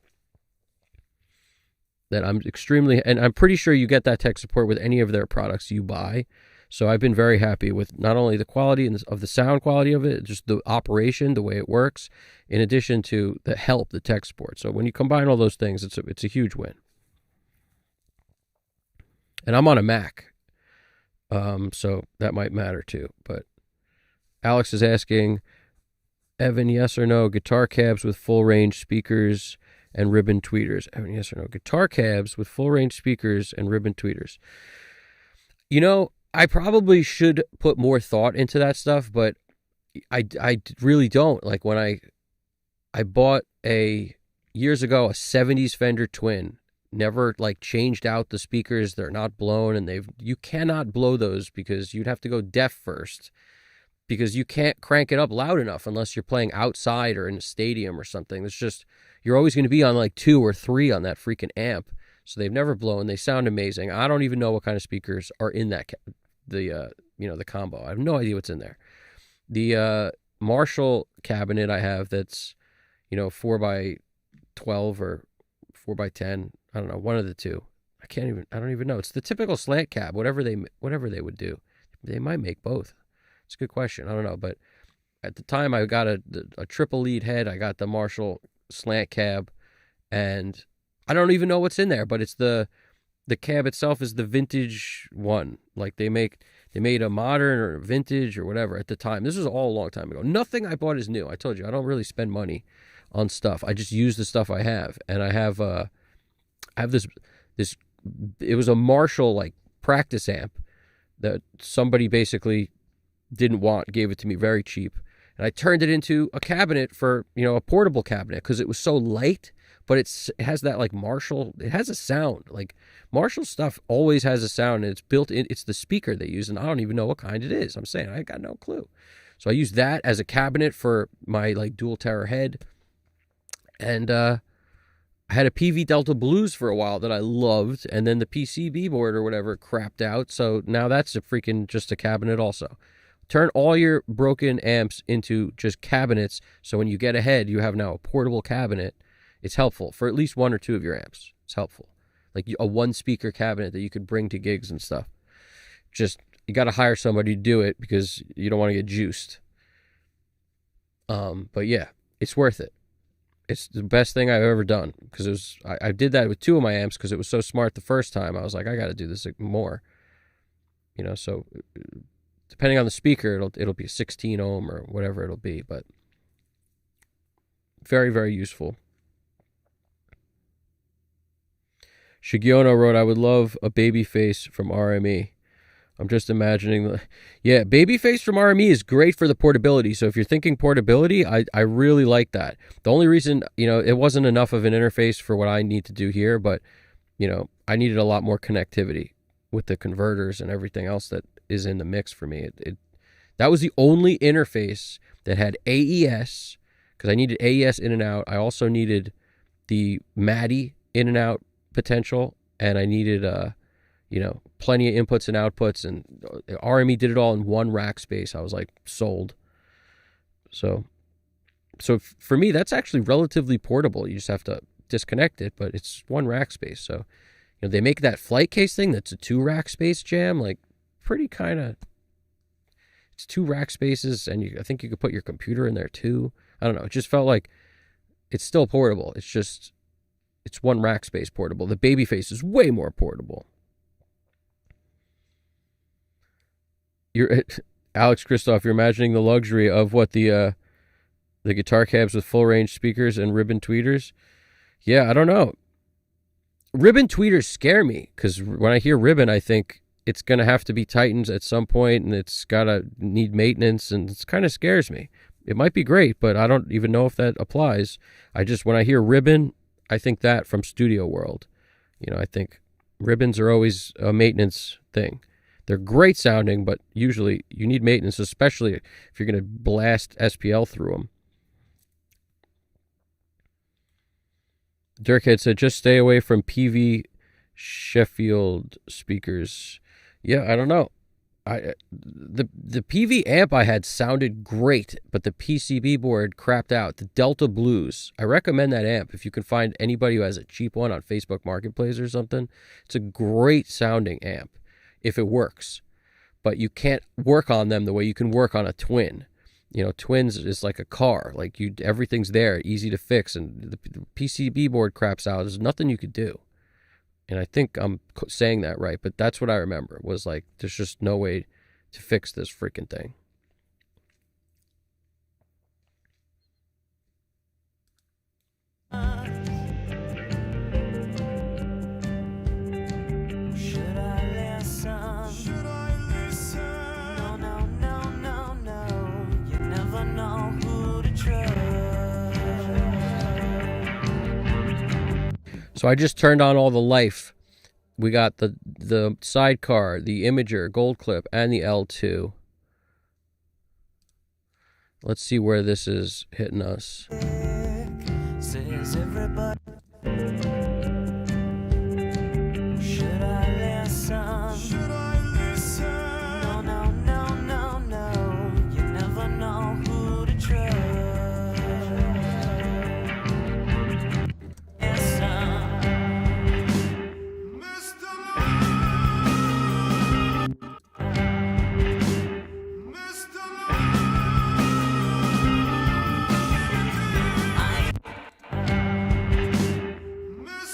That I'm extremely, and I'm pretty sure you get that tech support with any of their products you buy. So I've been very happy with not only the quality of the sound quality of it, just the operation, the way it works, in addition to the help, the tech support. So when you combine all those things, it's a huge win. And I'm on a Mac, so that might matter too. But Alex is asking, Evan, yes or no, guitar cabs with full range speakers and ribbon tweeters. Evan, yes or no, guitar cabs with full range speakers and ribbon tweeters. You know, I probably should put more thought into that stuff, but I really don't. Like when I bought years ago a 70s Fender Twin, never like changed out the speakers. They're not blown, and you cannot blow those because you'd have to go deaf first, because you can't crank it up loud enough unless you're playing outside or in a stadium or something. It's just, you're always going to be on like 2 or 3 on that freaking amp. So they've never blown. They sound amazing. I don't even know what kind of speakers are in that the combo. I have no idea what's in there. The Marshall cabinet I have, that's 4x12 or 4x10. I don't know, one of the two. I don't even know. It's the typical slant cab, whatever they would do. They might make both. It's a good question. I don't know, but at the time I got a triple lead head. I got the Marshall slant cab, and I don't even know what's in there, but it's the cab itself is the vintage one. Like they made a modern or vintage or whatever at the time. This was all a long time ago. Nothing I bought is new. I told you, I don't really spend money on stuff. I just use the stuff I have. And I have this, it was a Marshall like practice amp that somebody basically didn't want, gave it to me very cheap. And I turned it into a cabinet for, a portable cabinet, because it was so light, but it has that like Marshall, it has a sound. Like Marshall stuff always has a sound, and it's built in, it's the speaker they use, and I don't even know what kind it is. I'm saying, I got no clue. So I used that as a cabinet for my like dual terror head. And I had a PV Delta Blues for a while that I loved, and then the PCB board or whatever crapped out. So now that's just a cabinet also. Turn all your broken amps into just cabinets, so when you get ahead, you have now a portable cabinet. It's helpful for at least 1 or 2 of your amps. It's helpful. Like a 1-speaker cabinet that you could bring to gigs and stuff. Just, you got to hire somebody to do it because you don't want to get juiced. But yeah, it's worth it. It's the best thing I've ever done, because I did that with 2 of my amps because it was so smart the first time. I was like, I got to do this more. So depending on the speaker, it'll be a 16 ohm or whatever it'll be, but very, very useful. Shigiono wrote, I would love a Babyface from RME. I'm just imagining Babyface from RME is great for the portability. So if you're thinking portability, I really like that. The only reason, it wasn't enough of an interface for what I need to do here, but, I needed a lot more connectivity with the converters and everything else that is in the mix for me. That was the only interface that had AES, because I needed AES in and out. I also needed the MADI in and out potential, and I needed plenty of inputs and outputs, and RME did it all in one rack space. I was like sold. So for me, that's actually relatively portable. You just have to disconnect it, but it's one rack space. So they make that flight case thing that's a 2 rack space jam, like pretty kind of, it's 2 rack spaces, and I think you could put your computer in there too. I don't know, it just felt like it's still portable. It's 1 rack space portable. The Babyface is way more portable. Alex Christoph, you're imagining the luxury of what the guitar cabs with full range speakers and ribbon tweeters. Yeah, I don't know. Ribbon tweeters scare me because when I hear ribbon, I think it's going to have to be tightened at some point and it's got to need maintenance, and it kind of scares me. It might be great, but I don't even know if that applies. When I hear ribbon, I think that from Studio World. I think ribbons are always a maintenance thing. They're great sounding, but usually you need maintenance, especially if you're going to blast SPL through them. Dirkhead said, just stay away from PV Sheffield speakers. Yeah, I don't know. The PV amp I had sounded great, but the PCB board crapped out. The Delta Blues. I recommend that amp if you can find anybody who has a cheap one on Facebook Marketplace or something. It's a great sounding amp if it works, but you can't work on them the way you can work on a Twin. Twins is like a car. Like everything's there, easy to fix, and the PCB board craps out. There's nothing you could do. And I think I'm saying that right, but that's what I remember, was like, there's just no way to fix this freaking thing. Should I listen? Should I listen? No, no, no, no, no. You never know who to trust. So I just turned on all the life. We got the sidecar, the imager, gold clip, and the L2. Let's see where this is hitting us. Says everybody. Should I listen? Should I listen? No, no, no, no, no. You never know who to trust. Mr. Man. Mr. Man. Mr.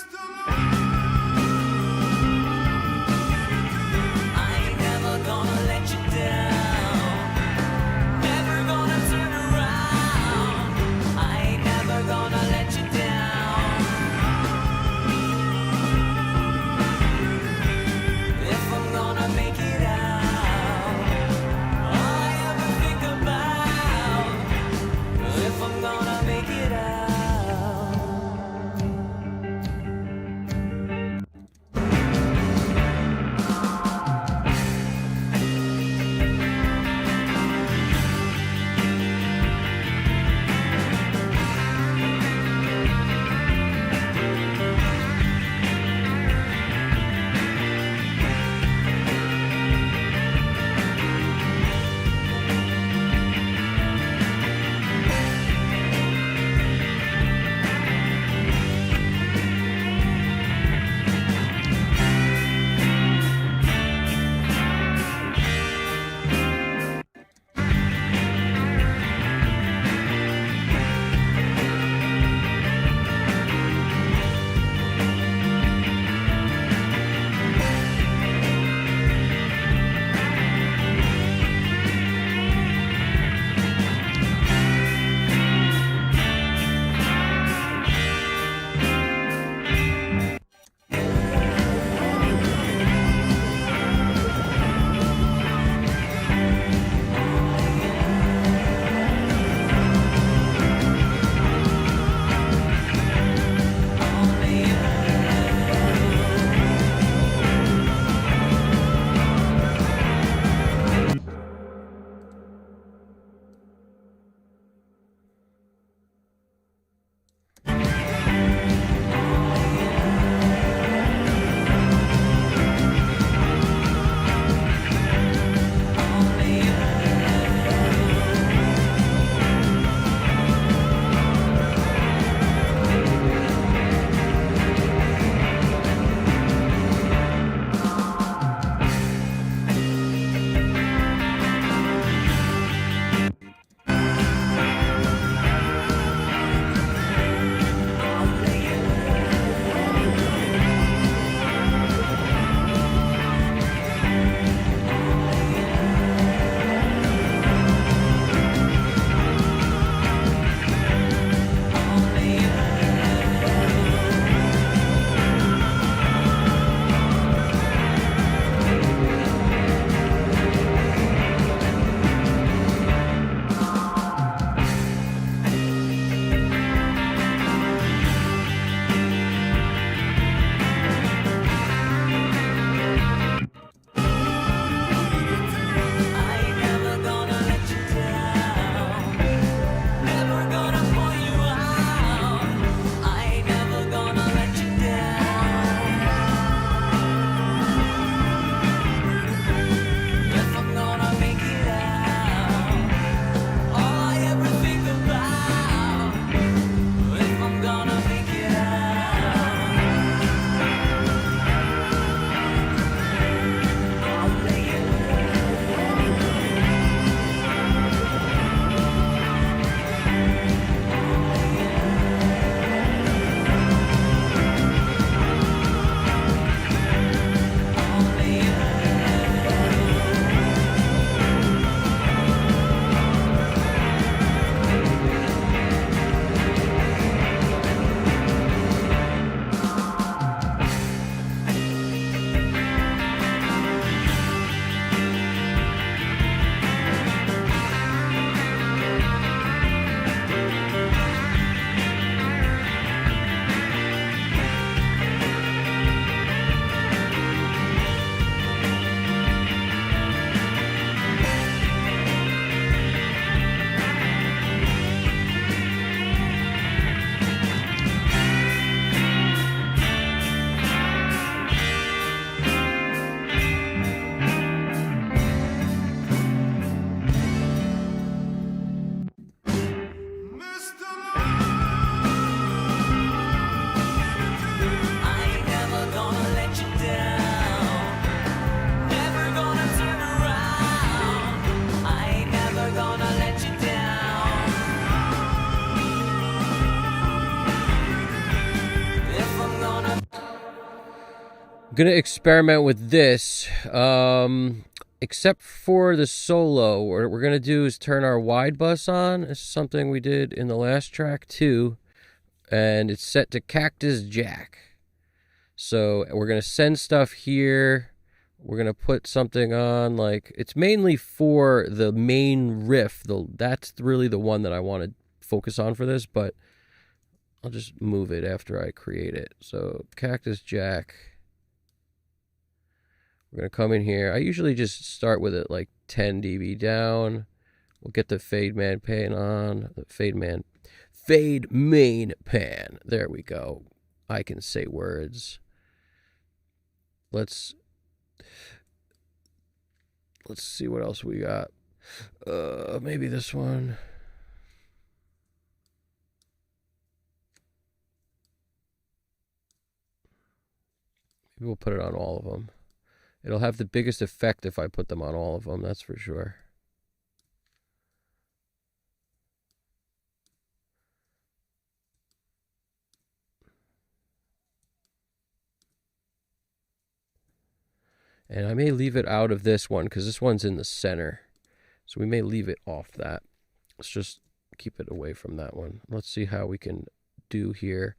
gonna experiment with this. Except for the solo, what we're gonna do is turn our wide bus on. It's something we did in the last track too, and it's set to Cactus Jack. So we're gonna send stuff here. We're gonna put something on, like, it's mainly for the main riff. That's really the one that I want to focus on for this, but I'll just move it after I create it. So Cactus Jack. We're going to come in here. I usually just start with it like 10 dB down. We'll get the fade main pan on. The fade main pan. There we go. I can say words. Let's see what else we got. Maybe this one. Maybe we'll put it on all of them. It'll have the biggest effect if I put them on all of them, that's for sure. And I may leave it out of this one because this one's in the center. So we may leave it off that. Let's just keep it away from that one. Let's see how we can do here.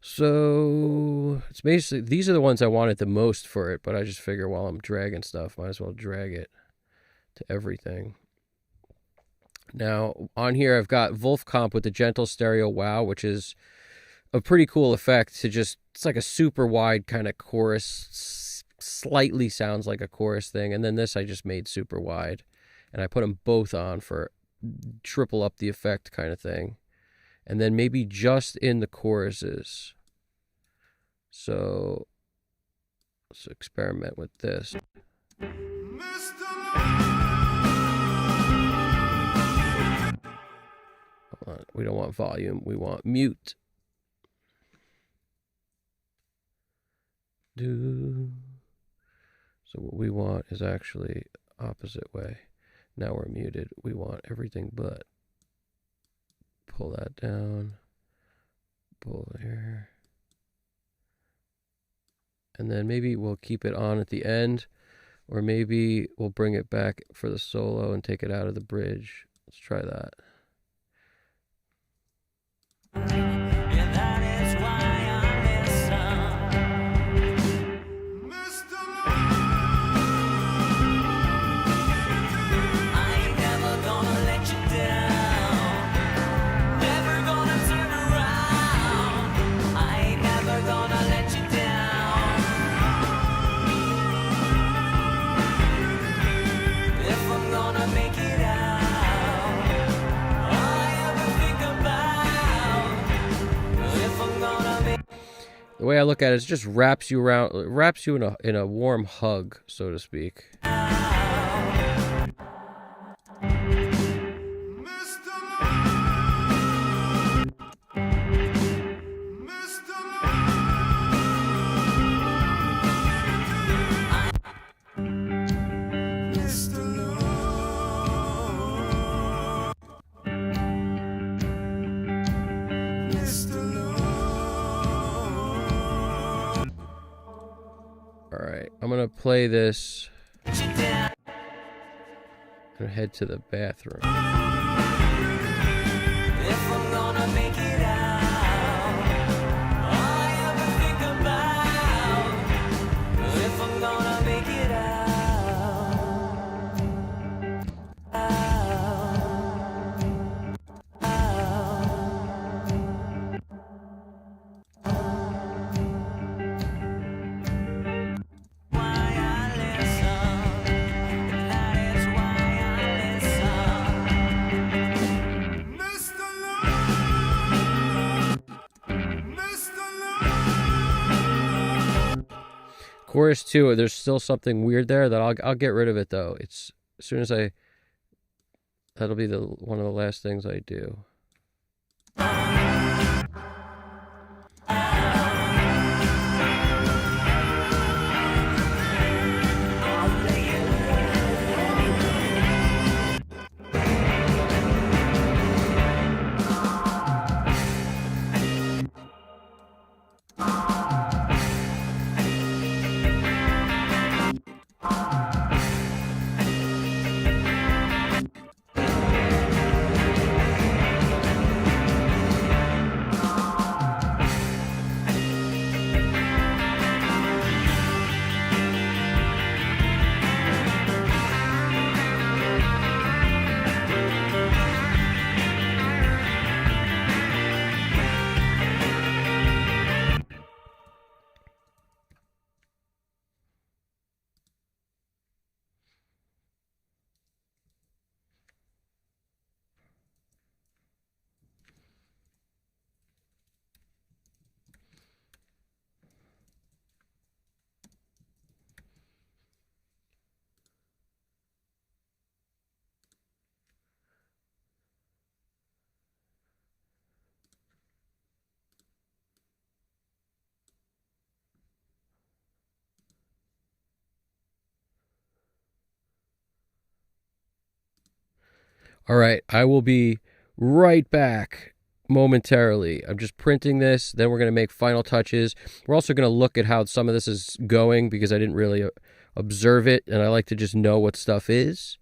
So it's basically, these are the ones I wanted the most for it, but I just figure while I'm dragging stuff, might as well drag it to everything. Now on here I've got Wolf Comp with the Gentle Stereo Wow, which is a pretty cool effect to just, it's like a super wide kind of chorus, slightly sounds like a chorus thing. And then this I just made super wide, and I put them both on for triple up the effect kind of thing. And then maybe just in the choruses. So let's experiment with this. Mr. Hold on. We don't want volume. We want mute. So what we want is actually opposite way. Now we're muted. We want everything but. Pull that down, pull here, and then maybe we'll keep it on at the end, or maybe we'll bring it back for the solo and take it out of the bridge. Let's try that. And that is why I ain't never gonna let you down. Never gonna turn around. I ain't never gonna let you down. If I'm gonna make it out, all I ever think about. If I'm gonna make The way I look at it is just wraps you around, wraps you in a warm hug, so to speak. Alright, I'm gonna play this and head to the bathroom. If I'm gonna make it out, all I ever think about. If I'm gonna make it why I listen, and that is why I listen. Mr. Love. Chorus 2, there's still something weird there that I'll get rid of it though. It's as soon as that'll be one of the last things I do. All right, I will be right back momentarily. I'm just printing this, then we're going to make final touches. We're also going to look at how some of this is going because I didn't really observe it, and I like to just know what stuff is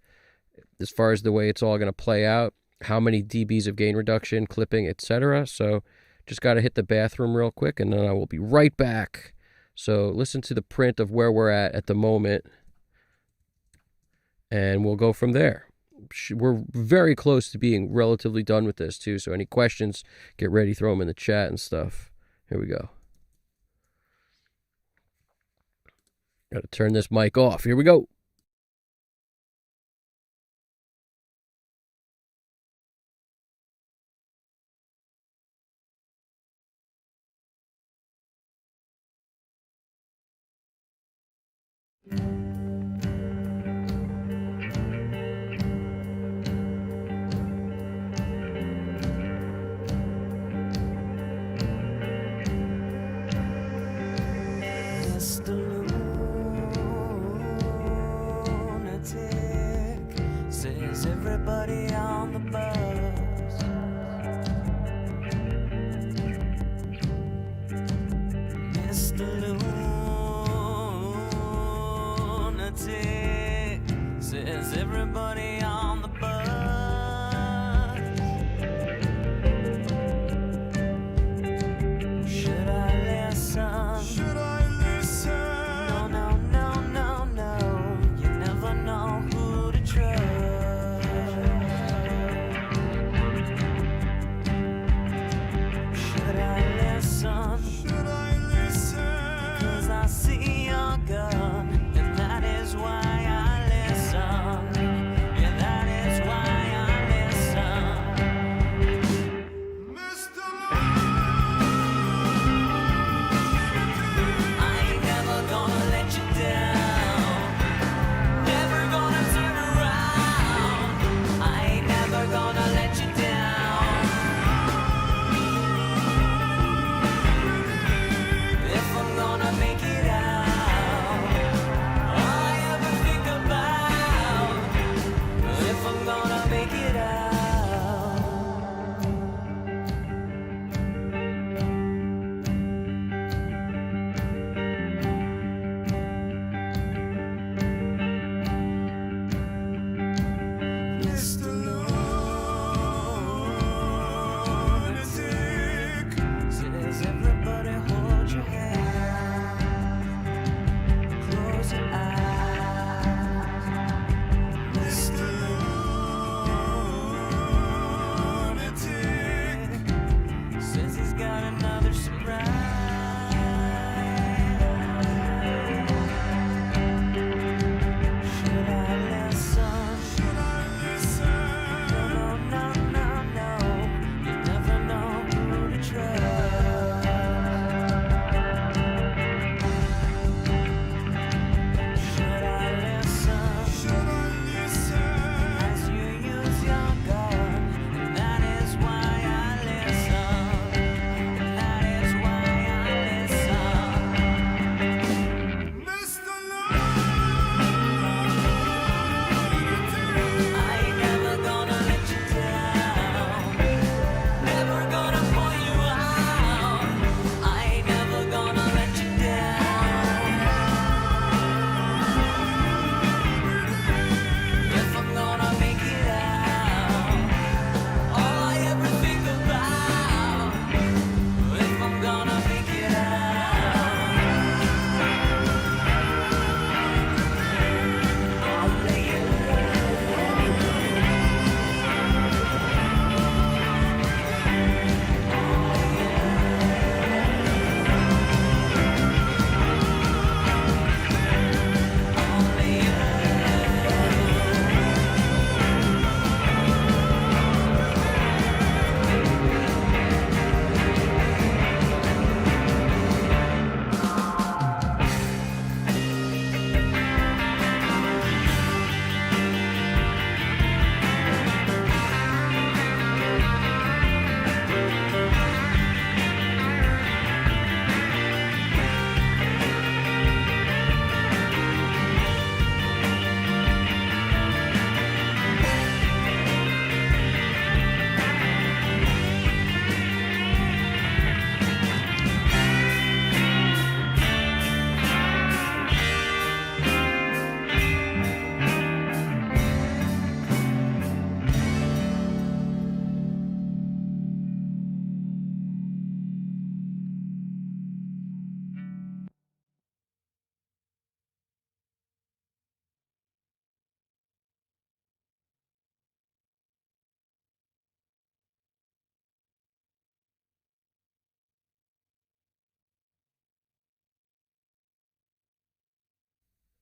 as far as the way it's all going to play out, how many dBs of gain reduction, clipping, etc. So just got to hit the bathroom real quick, and then I will be right back. So listen to the print of where we're at the moment, and we'll go from there. We're very close to being relatively done with this too, so any questions, get ready, throw them in the chat and stuff. Here we go. Got to turn this mic off. Here we go. Mr. Lunatic says everybody on the bus. Mr.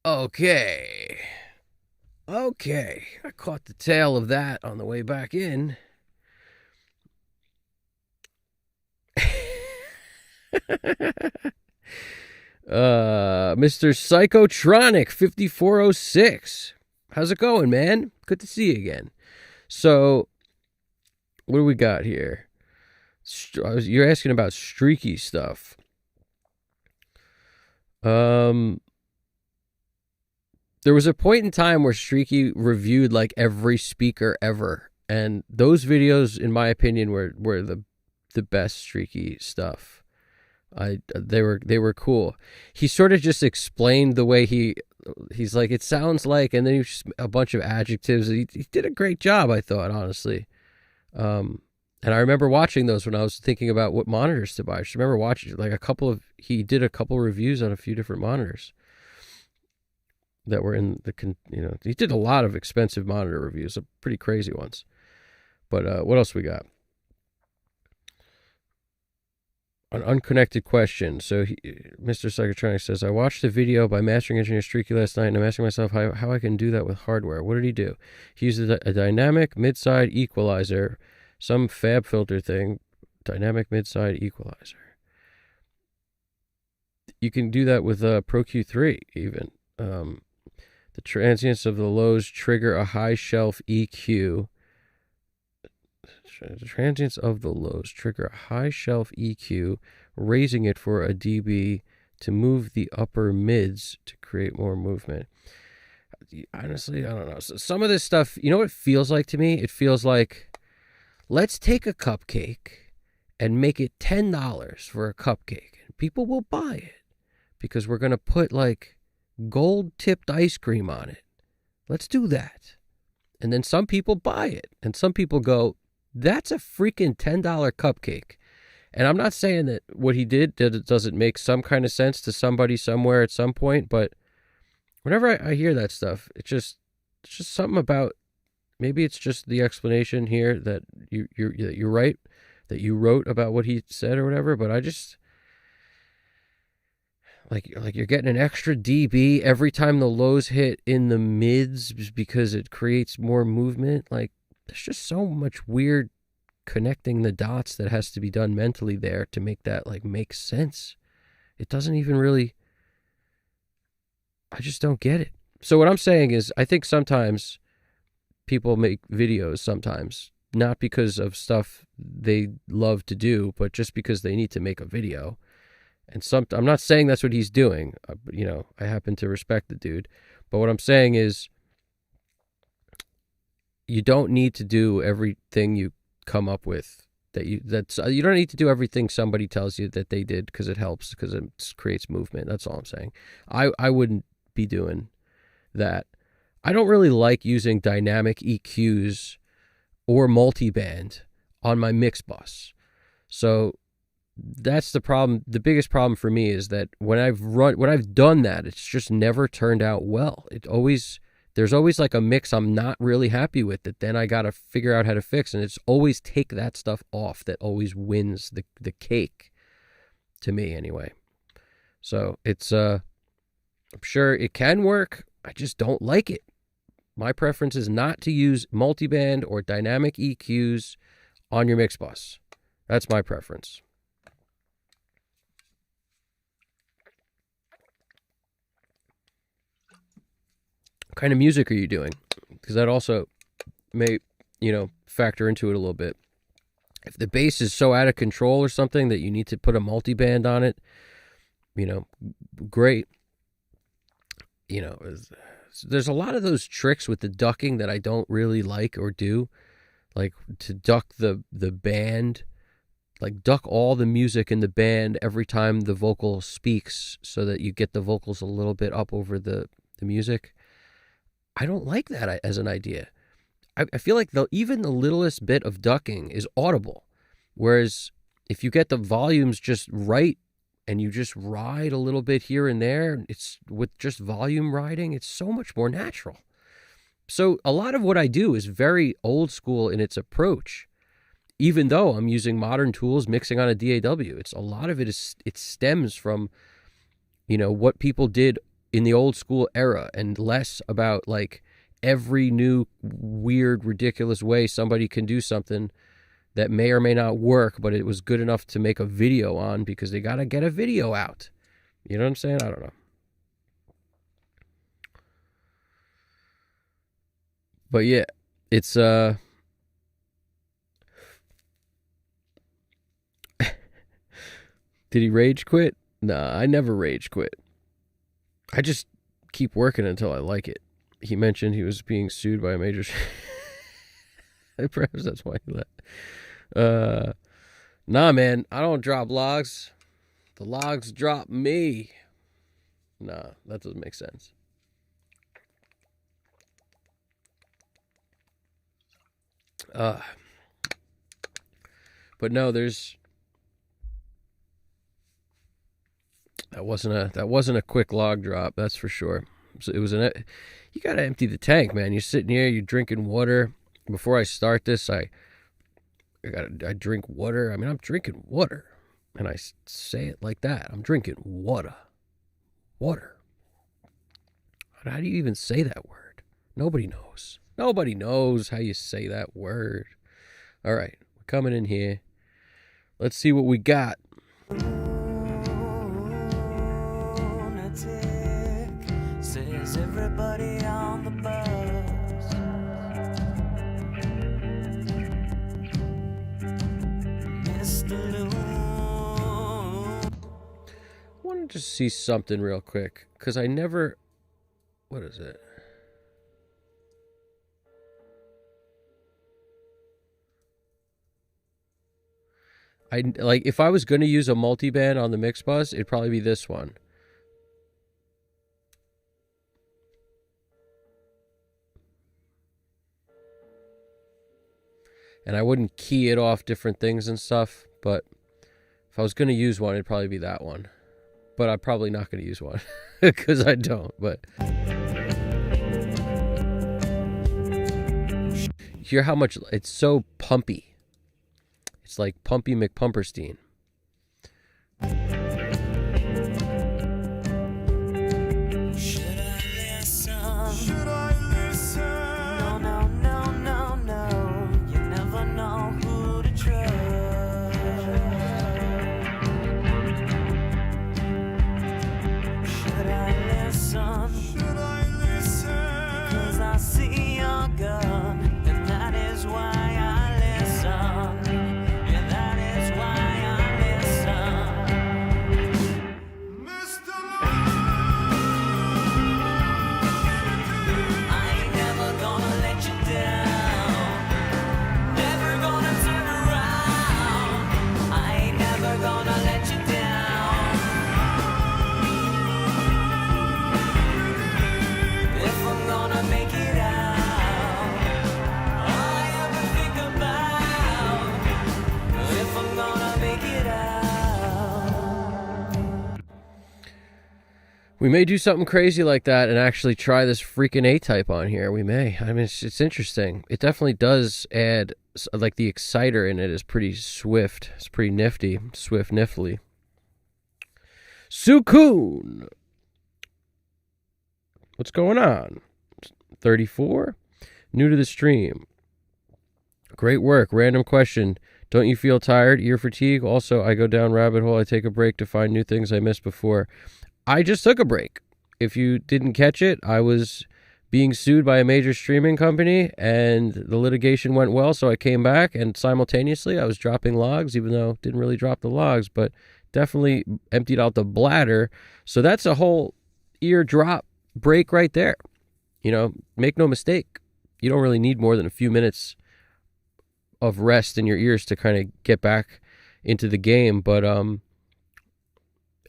Okay. I caught the tail of that on the way back in. Mr. Psychotronic 5406. How's it going, man? Good to see you again. So, what do we got here? You're asking about streaky stuff. There was a point in time where Streaky reviewed like every speaker ever, and those videos, in my opinion, were the best Streaky stuff. They were cool. He sort of just explained the way he's like, it sounds like, and then he just a bunch of adjectives. He did a great job, I thought, honestly. And I remember watching those when I was thinking about what monitors to buy. I just remember watching like he did a couple reviews on a few different monitors that were in he did a lot of expensive monitor reviews, pretty crazy ones. But what else we got? An unconnected question. So Mr. Psychotronic says, I watched a video by Mastering Engineer Streaky last night, and I'm asking myself how I can do that with hardware. What did he do? He used a dynamic mid-side equalizer, some fab filter thing, dynamic mid-side equalizer. You can do that with Pro Q3 even. The transients of the lows trigger a high shelf EQ. The transients of the lows trigger a high shelf EQ, raising it for a dB to move the upper mids to create more movement. Honestly, I don't know. So some of this stuff, you know what it feels like to me? It feels like, let's take a cupcake and make it $10 for a cupcake. People will buy it because we're going to put like gold-tipped ice cream on it. Let's do that. And then some people buy it. And some people go, that's a freaking $10 cupcake. And I'm not saying that what he did doesn't make some kind of sense to somebody somewhere at some point, but whenever I hear that stuff, it's just something about, maybe it's just the explanation here that you're right, that you wrote about what he said or whatever, but I just... Like you're getting an extra dB every time the lows hit in the mids because it creates more movement. Like, there's just so much weird connecting the dots that has to be done mentally there to make that like make sense. It doesn't even really... I just don't get it. So what I'm saying is, I think sometimes people make videos sometimes, not because of stuff they love to do, but just because they need to make a video. And I'm not saying that's what he's doing. I happen to respect the dude. But what I'm saying is, you don't need to do everything you come up with. You don't need to do everything somebody tells you that they did because it helps, because it creates movement. That's all I'm saying. I wouldn't be doing that. I don't really like using dynamic EQs or multiband on my mix bus. So that's the problem. The biggest problem for me is that when I've done that, it's just never turned out well. There's always like a mix I'm not really happy with that then I got to figure out how to fix. And it's always take that stuff off that always wins the cake, to me anyway. So it's, I'm sure it can work. I just don't like it. My preference is not to use multiband or dynamic EQs on your mix bus. That's my preference. What kind of music are you doing? Because that also may, factor into it a little bit. If the bass is so out of control or something that you need to put a multiband on it, great. There's a lot of those tricks with the ducking that I don't really like or do. Like to duck the band, like duck all the music in the band every time the vocal speaks so that you get the vocals a little bit up over the music. I don't like that as an idea. I feel like even the littlest bit of ducking is audible. Whereas if you get the volumes just right and you just ride a little bit here and there, it's with just volume riding, it's so much more natural. So a lot of what I do is very old school in its approach, even though I'm using modern tools mixing on a DAW. A lot of it stems from, what people did in the old school era and less about like every new weird, ridiculous way somebody can do something that may or may not work, but it was good enough to make a video on because they got to get a video out. You know what I'm saying? I don't know. But yeah, it's did he rage quit? Nah, I never rage quit. I just keep working until I like it. He mentioned he was being sued by a major perhaps that's why he left. Nah, man, I don't drop logs. The logs drop me. Nah, that doesn't make sense. But no, that wasn't a quick log drop, that's for sure. So it was you gotta empty the tank, man. You're sitting here, you're drinking water. Before I start this, I drink water. I mean, I'm drinking water, and I say it like that. I'm drinking water. How do you even say that word? Nobody knows. Nobody knows how you say that word. All right, we're coming in here. Let's see what we got. Lunatic says everybody on the bus. Mr. I wanted to see something real quick because I never. What is it? If I was going to use a multiband on the mix bus, it'd probably be this one. And I wouldn't key it off different things and stuff, but if I was going to use one, it'd probably be that one. But I'm probably not going to use one because I don't, but hear how much it's so pumpy. It's like Pumpy McPumperstein. Should I listen? Should I listen? No, no, no, no, no. You never know who to trust. Should I listen? Should I listen? 'Cause I see your gun, and that is why I listen. Yeah, that is why I listen. Mr. I ain't never gonna let you down. Never gonna turn around. I ain't never gonna let you down. If I'm gonna make it out, all I ever think about. If I'm gonna make it out. We may do something crazy like that and actually try this freaking A-type on here. We may. I mean, it's interesting. It definitely does add, like, the exciter in it is pretty swift. It's pretty nifty. Swift, niftly. Sukun! What's going on? 34? New to the stream. Great work. Random question. Don't you feel tired? Ear fatigue? Also, I go down rabbit hole. I take a break to find new things I missed before. I just took a break. If you didn't catch it, I was being sued by a major streaming company and the litigation went well, so I came back and simultaneously I was dropping logs, even though I didn't really drop the logs, but definitely emptied out the bladder. So that's a whole ear drop break right there. You know, make no mistake. You don't really need more than a few minutes of rest in your ears to kind of get back into the game, but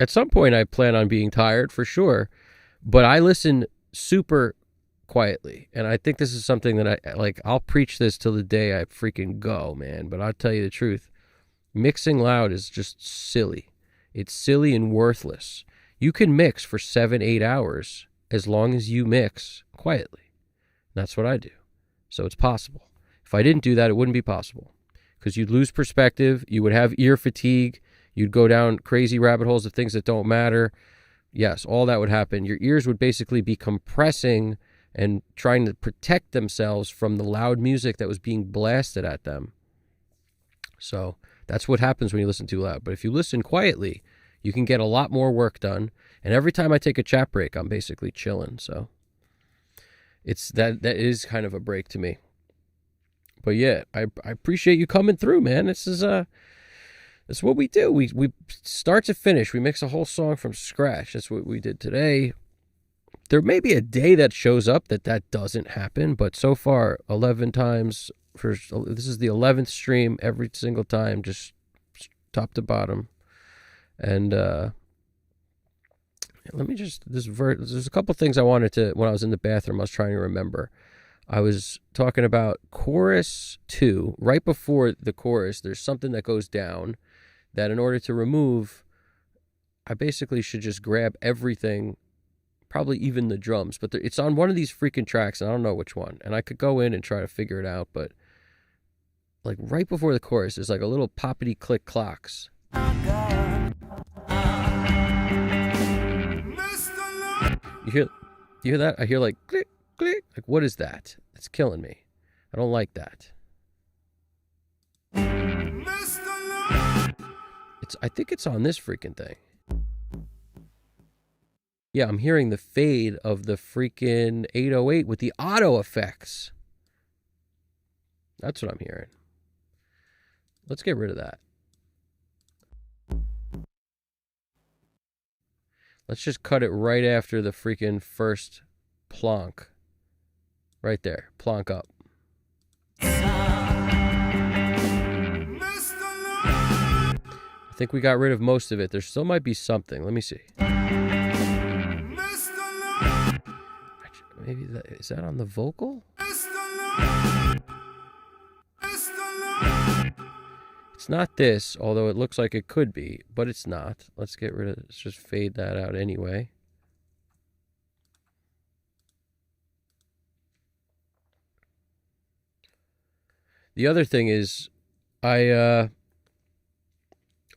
at some point I plan on being tired for sure, but I listen super quietly. And I think this is something that I'll preach this till the day I freaking go, man. But I'll tell you the truth. Mixing loud is just silly. It's silly and worthless. You can mix for 7-8 hours as long as you mix quietly. That's what I do. So it's possible. If I didn't do that, it wouldn't be possible because you'd lose perspective. You would have ear fatigue. You'd go down crazy rabbit holes of things that don't matter. yes, all that would happen. Your ears would basically be compressing and trying to protect themselves from the loud music that was being blasted at them. So that's what happens when you listen too loud. But if you listen quietly, you can get a lot more work done. And every time I take a chat break, I'm basically chilling. So it's that is kind of a break to me. But yeah, I appreciate you coming through, man. This is what we do. We start to finish, we mix a whole song from scratch. That's what we did today. There may be a day that shows up that doesn't happen, but so far 11 times. This is the 11th stream, every single time, just top to bottom. And let me just there's a couple things I wanted to, when I was in the bathroom, I was trying to remember. I was talking about chorus 2. Right before the chorus, there's something that goes down that in order to remove, I basically should just grab everything, probably even the drums. But it's on one of these freaking tracks, and I don't know which one. And I could go in and try to figure it out, but like right before the chorus, there's like a little poppity click clocks. You hear that? I hear like click, click. Like, what is that? It's killing me. I don't like that. I think it's on this freaking thing. Yeah, I'm hearing the fade of the freaking 808 with the auto effects. That's what I'm hearing. Let's get rid of that. Let's just cut it right after the freaking first plonk. Right there. Plonk up. I think we got rid of most of it. There still might be something. Let me see. Maybe is that on the vocal? It's not this, although it looks like it could be, but it's not. Let's get rid of it. Let's just fade that out anyway. The other thing is, I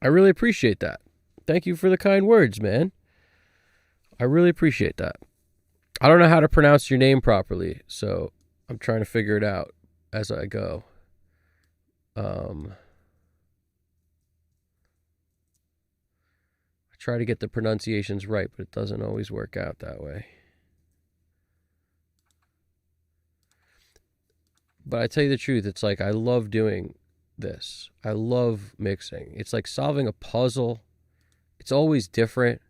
really appreciate that. Thank you for the kind words, man. I really appreciate that. I don't know how to pronounce your name properly, so I'm trying to figure it out as I go. I try to get the pronunciations right, but it doesn't always work out that way. But I tell you the truth, it's like I love doing this. I love mixing. It's like solving a puzzle. It's always different.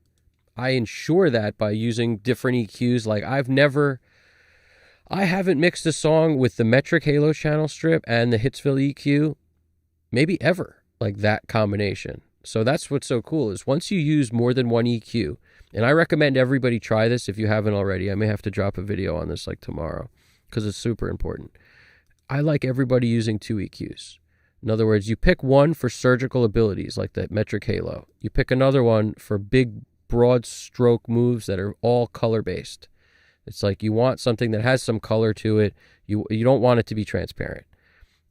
I ensure that by using different EQs. Like I haven't mixed a song with the metric halo channel strip and the Hitsville EQ, maybe ever, like that combination. So that's what's so cool is once you use more than one EQ, and I recommend everybody try this if you haven't already. I may have to drop a video on this like tomorrow because it's super important. I like everybody using 2 EQs. In other words, you pick one for surgical abilities like the metric halo. You pick another one for big, broad stroke moves that are all color-based. It's like you want something that has some color to it. You don't want it to be transparent.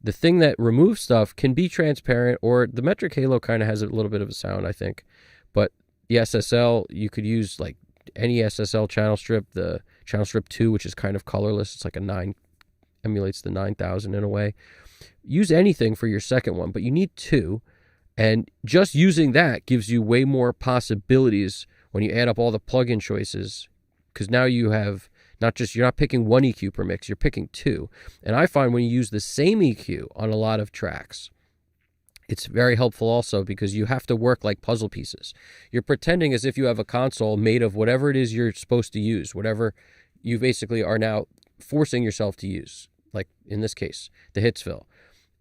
The thing that removes stuff can be transparent, or the metric halo kind of has a little bit of a sound, I think. But the SSL, you could use like any SSL channel strip, the channel strip 2, which is kind of colorless. It's like a 9, emulates the 9000 in a way. Use anything for your second one, but you need 2. And just using that gives you way more possibilities when you add up all the plugin choices, because now you have you're not picking one EQ per mix, you're picking 2. And I find when you use the same EQ on a lot of tracks, it's very helpful also because you have to work like puzzle pieces. You're pretending as if you have a console made of whatever it is you're supposed to use, whatever you basically are now forcing yourself to use, like in this case, the Hitsville.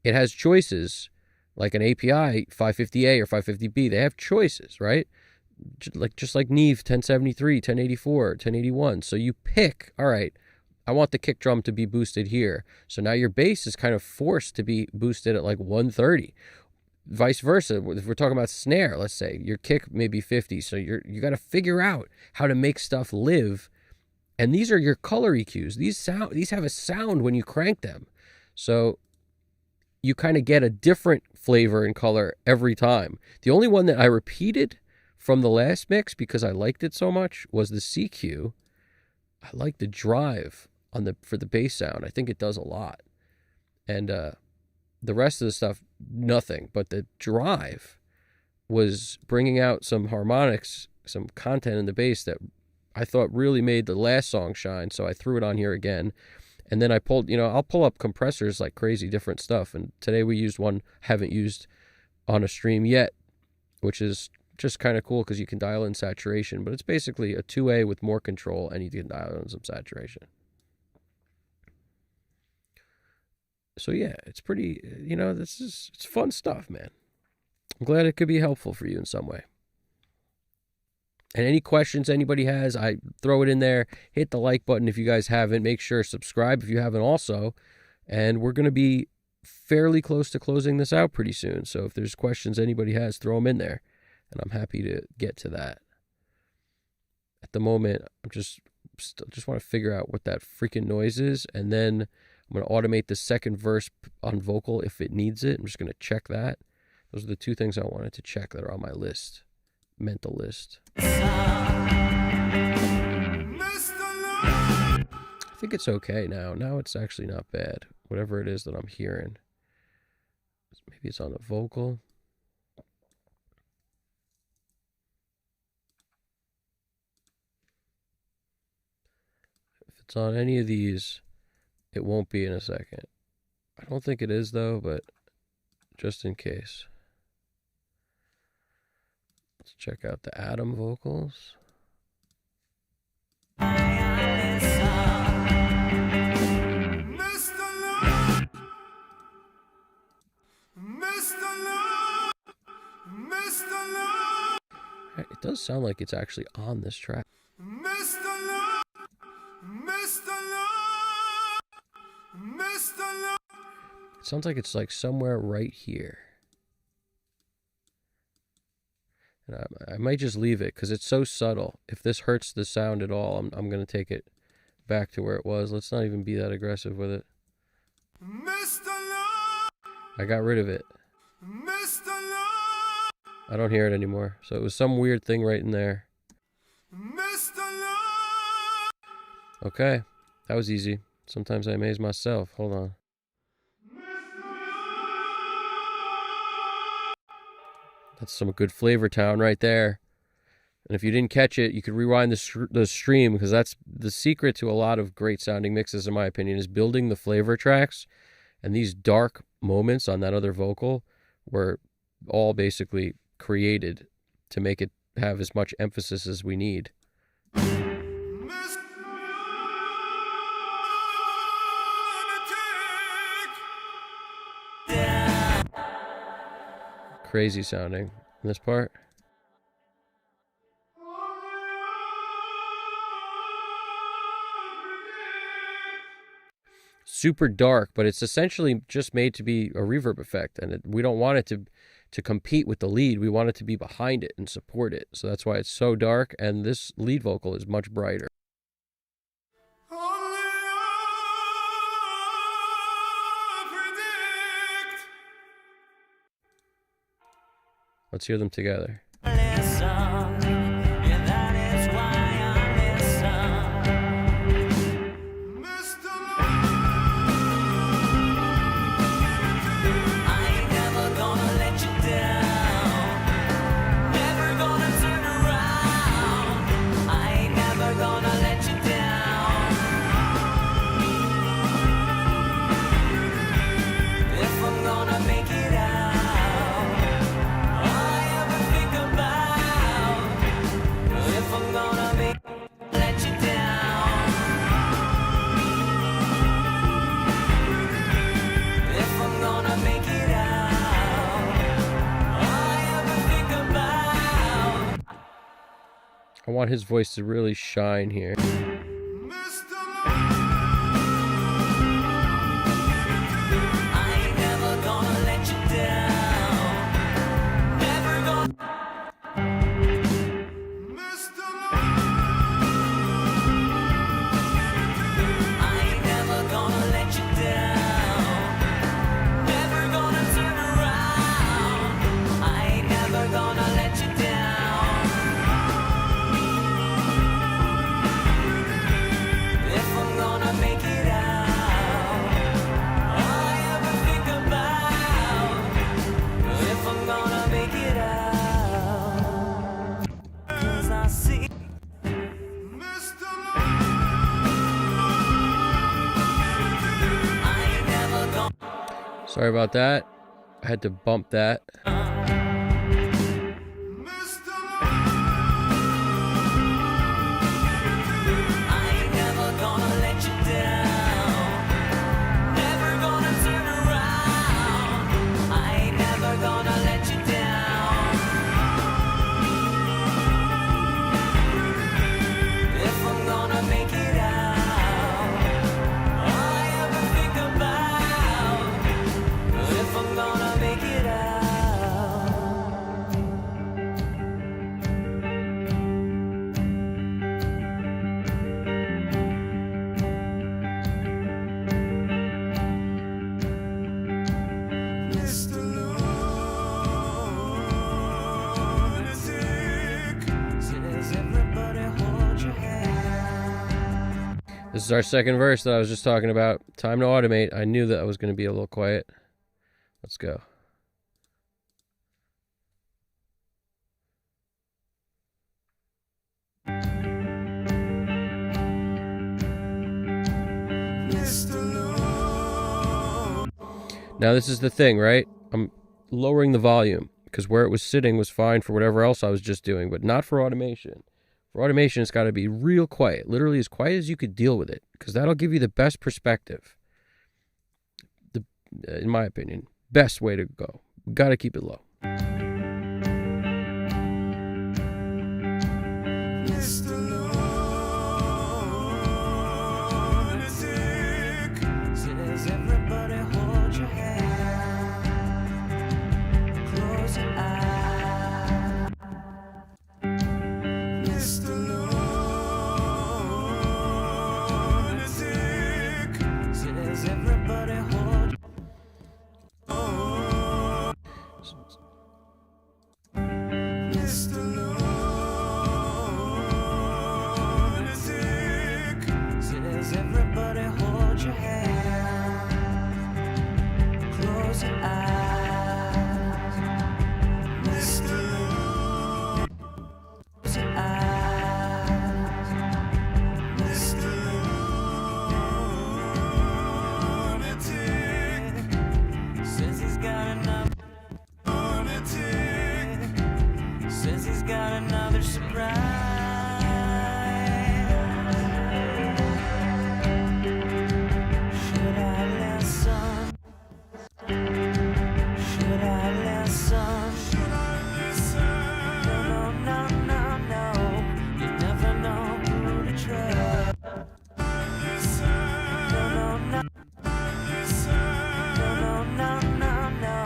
It has choices like an API 550A or 550B. They have choices, right? Just like Neve 1073, 1084, 1081. So you pick, all right, I want the kick drum to be boosted here. So now your bass is kind of forced to be boosted at like 130. Vice versa. If we're talking about snare, let's say your kick may be 50. So you got to figure out how to make stuff live. And these are your color EQs. These have a sound when you crank them. So you kind of get a different flavor and color every time. The only one that I repeated from the last mix, because I liked it so much, was the CQ. I like the drive for the bass sound. I think it does a lot. And the rest of the stuff, nothing. But the drive was bringing out some harmonics, some content in the bass that I thought really made the last song shine. So I threw it on here again. And then I pulled, I'll pull up compressors like crazy, different stuff. And today we used one I haven't used on a stream yet, which is just kind of cool because you can dial in saturation. But it's basically a 2A with more control, and you can dial in some saturation. So yeah, it's pretty, it's fun stuff, man. I'm glad it could be helpful for you in some way. And any questions anybody has, I throw it in there. Hit the like button if you guys haven't. Make sure subscribe if you haven't also. And we're going to be fairly close to closing this out pretty soon. So if there's questions anybody has, throw them in there. And I'm happy to get to that. At the moment, I'm just want to figure out what that freaking noise is. And then I'm going to automate the second verse on vocal if it needs it. I'm just going to check that. Those are the two things I wanted to check that are on my list. Mental list. I think it's okay now. Now it's actually not bad. Whatever it is that I'm hearing. Maybe it's on the vocal. If it's on any of these, it won't be in a second. I don't think it is though, but just in case. Let's check out the Atom vocals. It does sound like it's actually on this track. It sounds like it's like somewhere right here. And I might just leave it because it's so subtle. If this hurts the sound at all, I'm going to take it back to where it was. Let's not even be that aggressive with it. I got rid of it. I don't hear it anymore. So it was some weird thing right in there. Okay, that was easy. Sometimes I amaze myself. Hold on. That's some good Flavor Town right there. And if you didn't catch it, you could rewind the stream, because that's the secret to a lot of great sounding mixes, in my opinion, is building the flavor tracks. And these dark moments on that other vocal were all basically created to make it have as much emphasis as we need. Crazy sounding in this part. Super dark, but it's essentially just made to be a reverb effect, and we don't want it to compete with the lead. We want it to be behind it and support it. So that's why it's so dark, and this lead vocal is much brighter. Let's hear them together. I want his voice to really shine here. Sorry about that. I had to bump that. Mr. I ain't never gonna let you down. Never gonna turn around. I ain't never gonna let you down. If I'm gonna make it out, all I ever think about. If I'm gonna make it out. Mr. Lunatic. Says everybody hold your hand. This is our second verse that I was just talking about. Time to automate. I knew that I was going to be a little quiet. Let's go. Mr. Lunatic. Now this is the thing, right? I'm lowering the volume because where it was sitting was fine for whatever else I was just doing, but not for automation. For automation, it's got to be real quiet, literally as quiet as you could deal with it, because that'll give you the best perspective. In my opinion, best way to go. Got to keep it low. Mr. Lunatic. Says everybody hold your hand. Close your eyes. Mr. Lunatic. Says everybody hold. Mr. Lunatic. Says everybody hold your hand. Close your eyes. Mr. Close your eyes. Mr. Lunatic. Says he's got enough. Lunatic. Says he's got another surprise. Should I listen? Should I listen? Should I listen? No, no, no, no, no. You never know who to trust. Listen. No, no, no, Listen. no, no, no, no.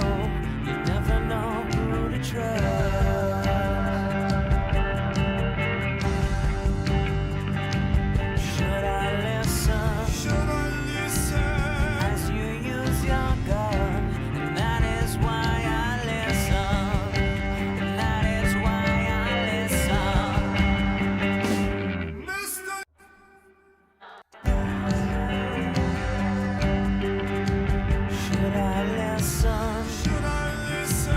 You never know who to trust. Should I listen? Should I listen? As you use your gun, and that is why I listen. And that is why I listen. Mr. Should I listen? Should I listen?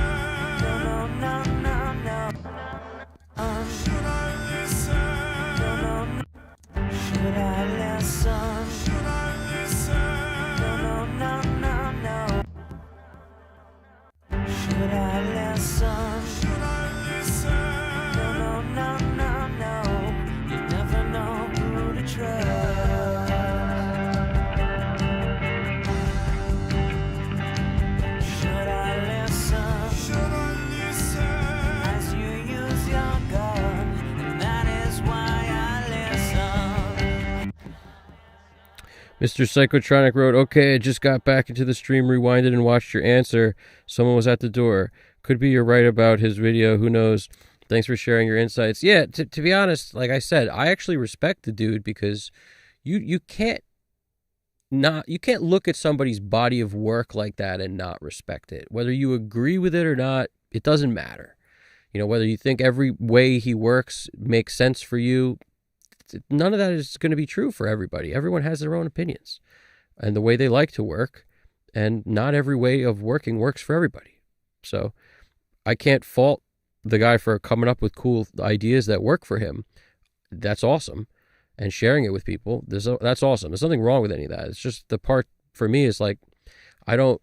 No, no, no, no, no. Should I listen? No, no, no. Should I listen? Should I listen? No, no, no, no, no. Should I listen? Should I listen? No, no, no, no, no. You never know who to trust. Should I listen? Should I listen? As you use your gun, and that is why I listen. Mr. Psychotronic wrote, okay, I just got back into the stream, rewinded, and watched your answer. Someone was at the door. Could be you're right about his video. Who knows? Thanks for sharing your insights. Yeah, to be honest, like I said, I actually respect the dude because you can't look at somebody's body of work like that and not respect it. Whether you agree with it or not, it doesn't matter. You know, whether you think every way he works makes sense for you, none of that is going to be true for everybody. Everyone has their own opinions and the way they like to work, and not every way of working works for everybody. So I can't fault the guy for coming up with cool ideas that work for him. That's awesome. And sharing it with people, that's awesome. There's nothing wrong with any of that. It's just the part for me is like, I don't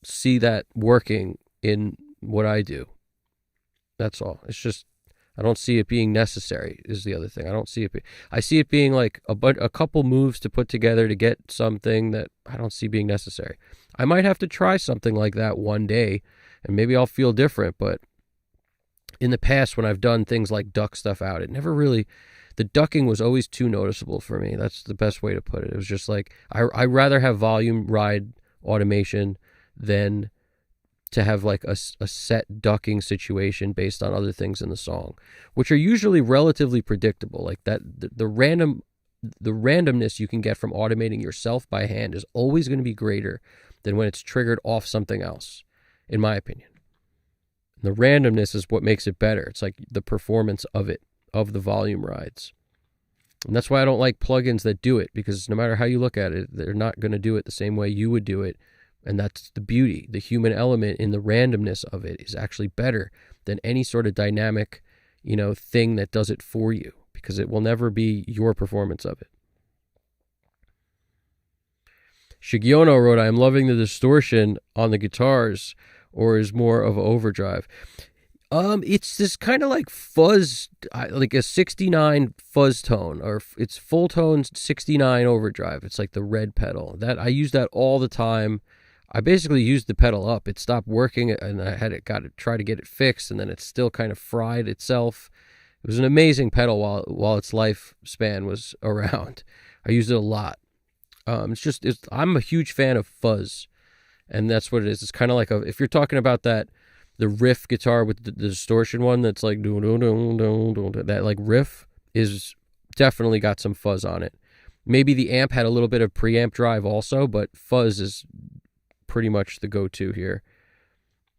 see that working in what I do. That's all. It's just I don't see it being necessary is the other thing. I don't see it. I see it being like a couple moves to put together to get something that I don't see being necessary. I might have to try something like that one day, and maybe I'll feel different. But in the past, when I've done things like duck stuff out, it never really. The ducking was always too noticeable for me. That's the best way to put it. It was just like I rather have volume ride automation than to have like a set ducking situation based on other things in the song, which are usually relatively predictable. Like that, the randomness you can get from automating yourself by hand is always going to be greater than when it's triggered off something else, in my opinion. The randomness is what makes it better. It's like the performance of it, of the volume rides. And that's why I don't like plugins that do it, because no matter how you look at it, they're not going to do it the same way you would do it. And that's the beauty. The human element in the randomness of it is actually better than any sort of dynamic, thing that does it for you, because it will never be your performance of it. Shigiono wrote, I am loving the distortion on the guitars, or is more of overdrive. It's this kind of like fuzz, like a 69 fuzz tone, or it's full tone 69 overdrive. It's like the red pedal. That I use that all the time. I basically used the pedal up. It stopped working, and I had got to try to get it fixed, and then it still kind of fried itself. It was an amazing pedal while its lifespan was around. I used it a lot. I'm a huge fan of fuzz, and that's what it is. It's kind of like if you're talking about the riff guitar with the distortion one that's like that like riff is definitely got some fuzz on it. Maybe the amp had a little bit of preamp drive also, but fuzz is pretty much the go-to here.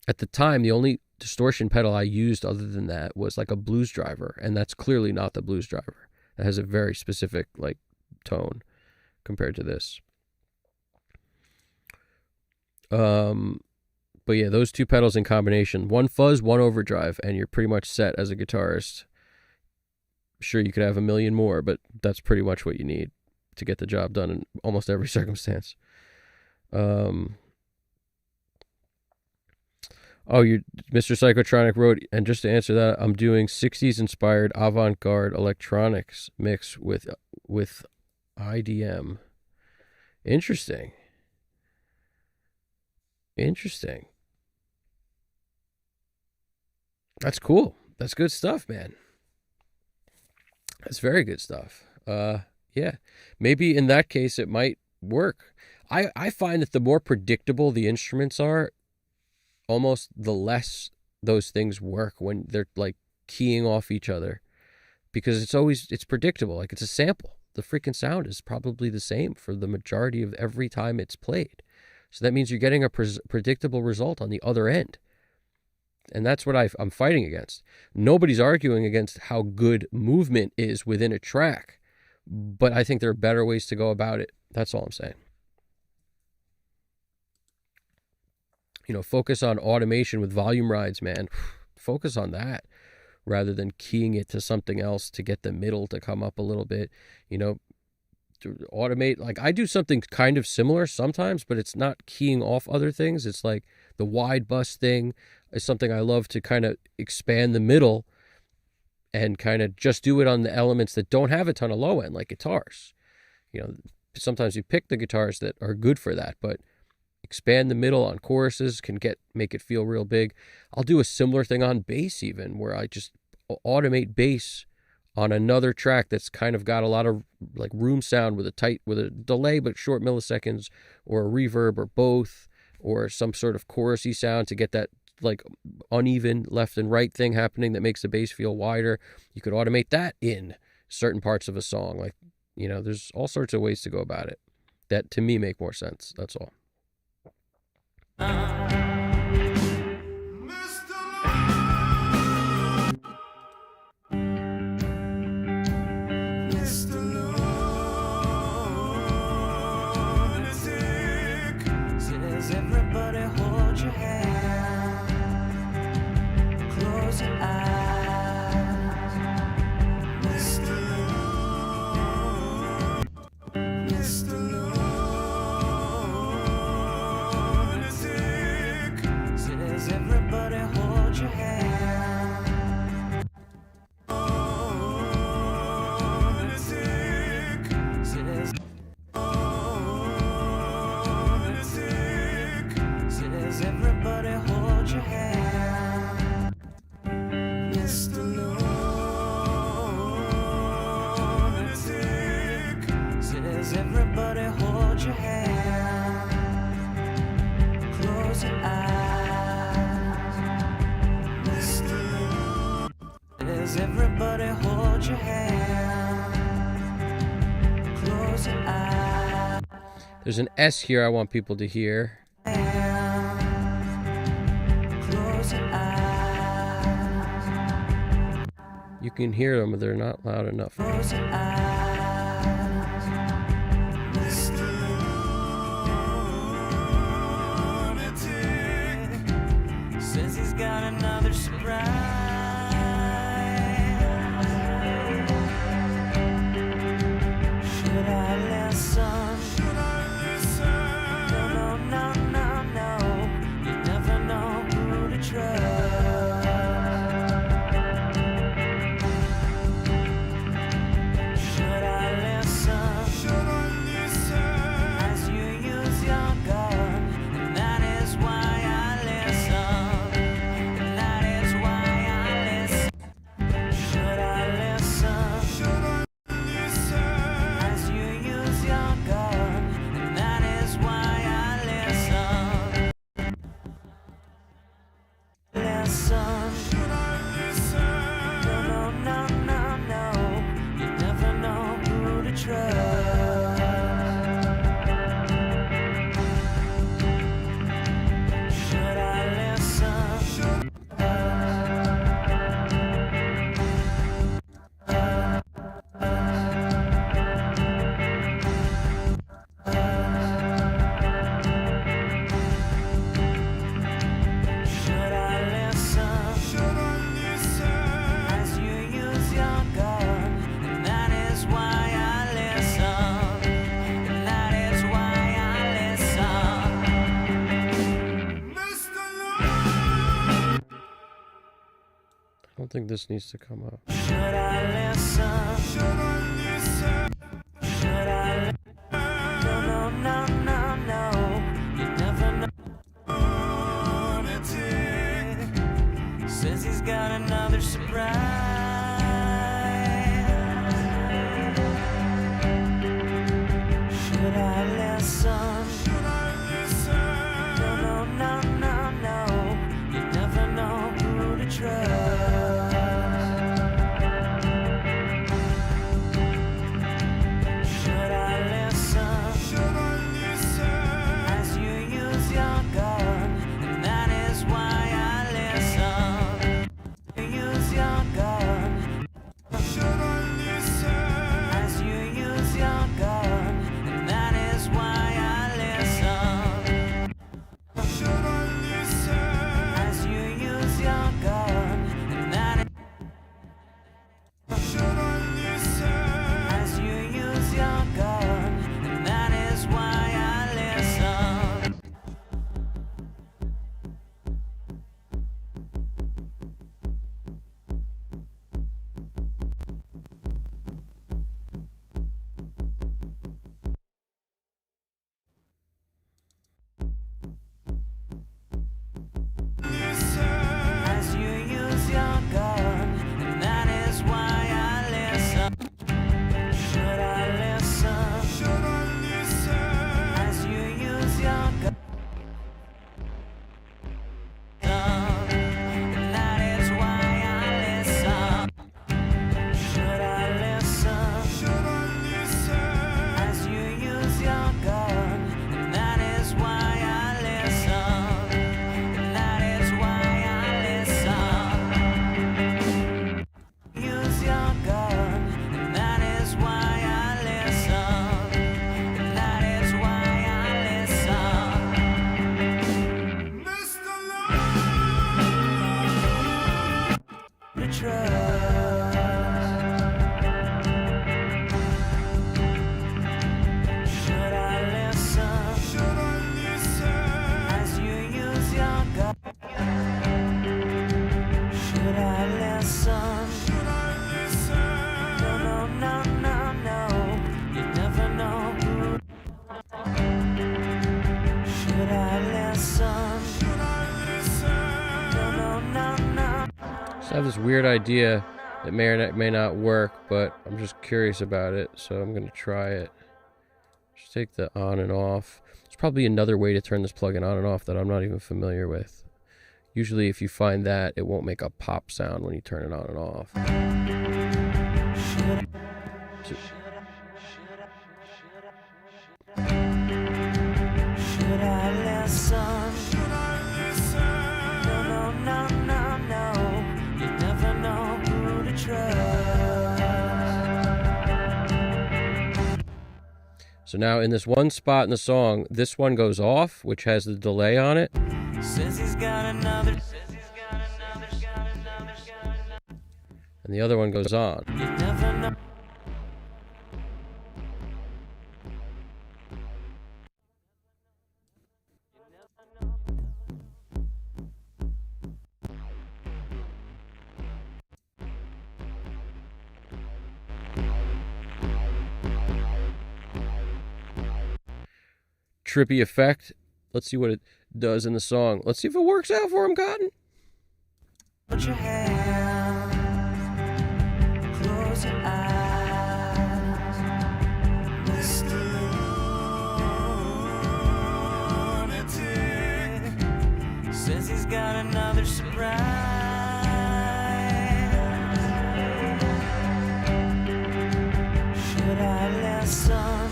At the time, the only distortion pedal I used other than that was like a blues driver, and that's clearly not the blues driver. It has a very specific like tone compared to this. But yeah, those two pedals in combination, one fuzz, one overdrive, and you're pretty much set as a guitarist. Sure, you could have a million more, but that's pretty much what you need to get the job done in almost every circumstance. Mr. Psychotronic wrote, and just to answer that, I'm doing 60s inspired avant-garde electronics mix with IDM. Interesting. That's cool. That's good stuff, man. That's very good stuff. Yeah. Maybe in that case it might work. I find that the more predictable the instruments are, almost the less those things work when they're like keying off each other, because it's predictable. Like it's a sample. The freaking sound is probably the same for the majority of every time it's played. So that means you're getting a predictable result on the other end. And that's what I'm fighting against. Nobody's arguing against how good movement is within a track, but I think there are better ways to go about it. That's all I'm saying. Focus on automation with volume rides, man. Focus on that rather than keying it to something else to get the middle to come up a little bit. To automate, like I do something kind of similar sometimes, but it's not keying off other things. It's like the wide bus thing is something I love to kind of expand the middle and kind of just do it on the elements that don't have a ton of low end, like guitars. Sometimes you pick the guitars that are good for that, but expand the middle on choruses can make it feel real big. I'll do a similar thing on bass even, where I just automate bass on another track that's kind of got a lot of like room sound with a delay but short milliseconds, or a reverb, or both, or some sort of chorusy sound to get that like uneven left and right thing happening that makes the bass feel wider. You could automate that in certain parts of a song. Like, there's all sorts of ways to go about it that to me make more sense. That's all. Mr. Lunatic. Says everybody hold your hand, close your eyes. Mr. Lunatic. Does everybody hold your hand? Close your eyes. There's an S here I want people to hear. Close your eyes. You can hear them, but they're not loud enough. Close your eyes. Mr. Lunatic. Says he's got another surprise. Should I listen? Should I listen? No, no, no, no, no. You never know who to trust. Should I listen? Should I listen? As you use your gun, and that is why I listen. And that is why I listen. Should I listen? Should I listen? As you use your gun, and that is why I listen. Listen. Should I listen? No, no, no, no, no. You never know who to trust. Should I listen? Should Should I listen? Should I listen? As you use your gun, and that is why I listen. And that is why I listen. Mr. Lunatic. I don't think this needs to come up. Should I listen? Should I listen? Should I listen? No, no, no, no, no. You never know. Lunatic. Says he's got another surprise. Should I listen? Should I listen? No, no, no, no, no. You never know who to trust. Should I listen? Should I listen? As you use your gun, and that is why I listen. You use your gun. Should I listen? As you use your gun, and that is why I listen. Should I listen? As you use your gun, and that is Should I listen? as you use your gun, and that is why I listen. As you use your gun, and that is why I listen. Should I listen? Should I listen? As you use your gun, and that is why I listen. Should I listen? Should I listen? As you use your gun, and that is why I listen. And that is why I listen. Use your gun, and that is why I listen. And that is why I listen. Mr. Lunatic. To trust. Should I listen? Should I listen? As you use your gun. Should I listen? Should I listen? No, no, no, no, no. You never know who. Should I listen? Should I listen? No, no, no, no. So I have this weird idea that may not work, but I'm just curious about it, so I'm going to try it. Just take the on and off. There's probably another way to turn this plugin on and off that I'm not even familiar with. Usually if you find that, it won't make a pop sound when you turn it on and off. So, Should I listen? No, no, no, no, no. You never know who to trust. so now in this one spot in the song, this one goes off, which has the delay on it. Says he's got another. And the other one goes on. You never know. Trippy effect. Let's see what it does in the song. Let's see if it works out for him, Cotton. Put your hands, close your eyes, Mr. Lunatic says he's got another surprise. Should I listen?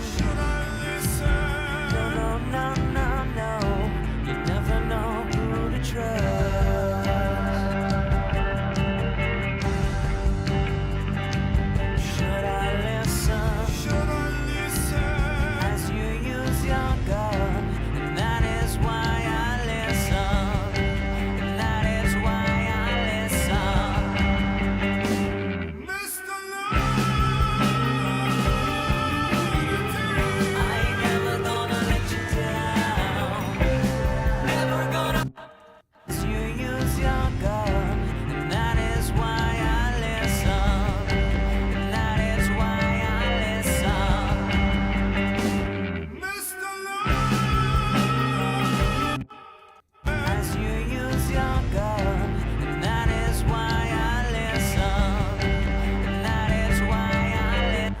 No, no, no, no, no. You never know who to trust. Should I listen? As you use your gun, and that is why I listen. And that is why I listen. I ain't never gonna let you down. Never gonna. As you use your gun, and that is why I listen. And that is why I listen. As you use your gun, and that is why I listen. And that is why I listen.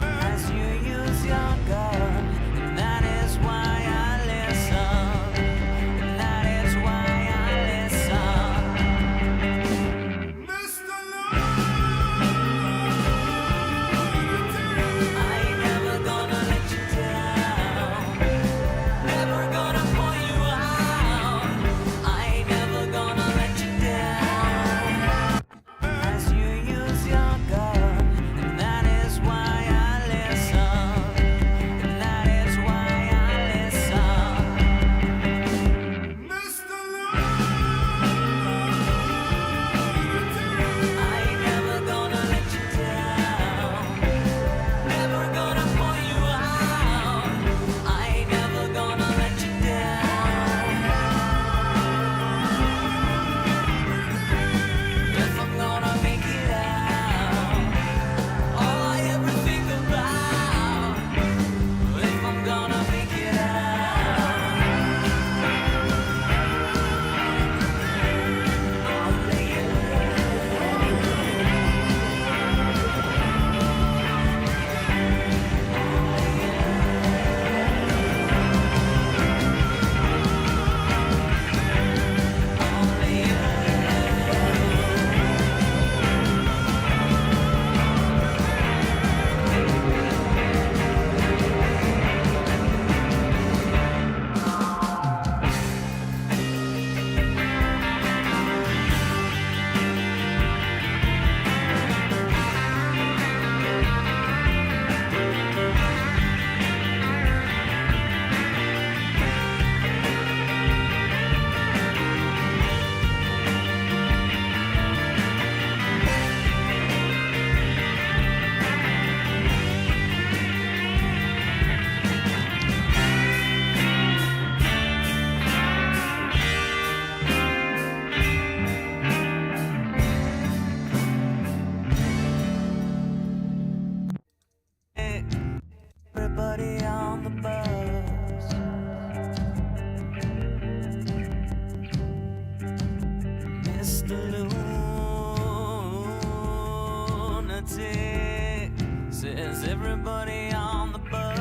As you use your gun, and that is why I listen. And that is why I listen. I ain't never gonna let you down. Never gonna pull you out. I ain't never gonna let you down. As you use your gun, and that is why I listen. And that is why I listen. I ain't never gonna let you down. Never gonna pull you out. I ain't never gonna let you down. If I'm gonna make it out, all I ever think about. If I'm gonna make it out, I'll lay it everybody on the bus. Mr. Lunatic says everybody on the bus.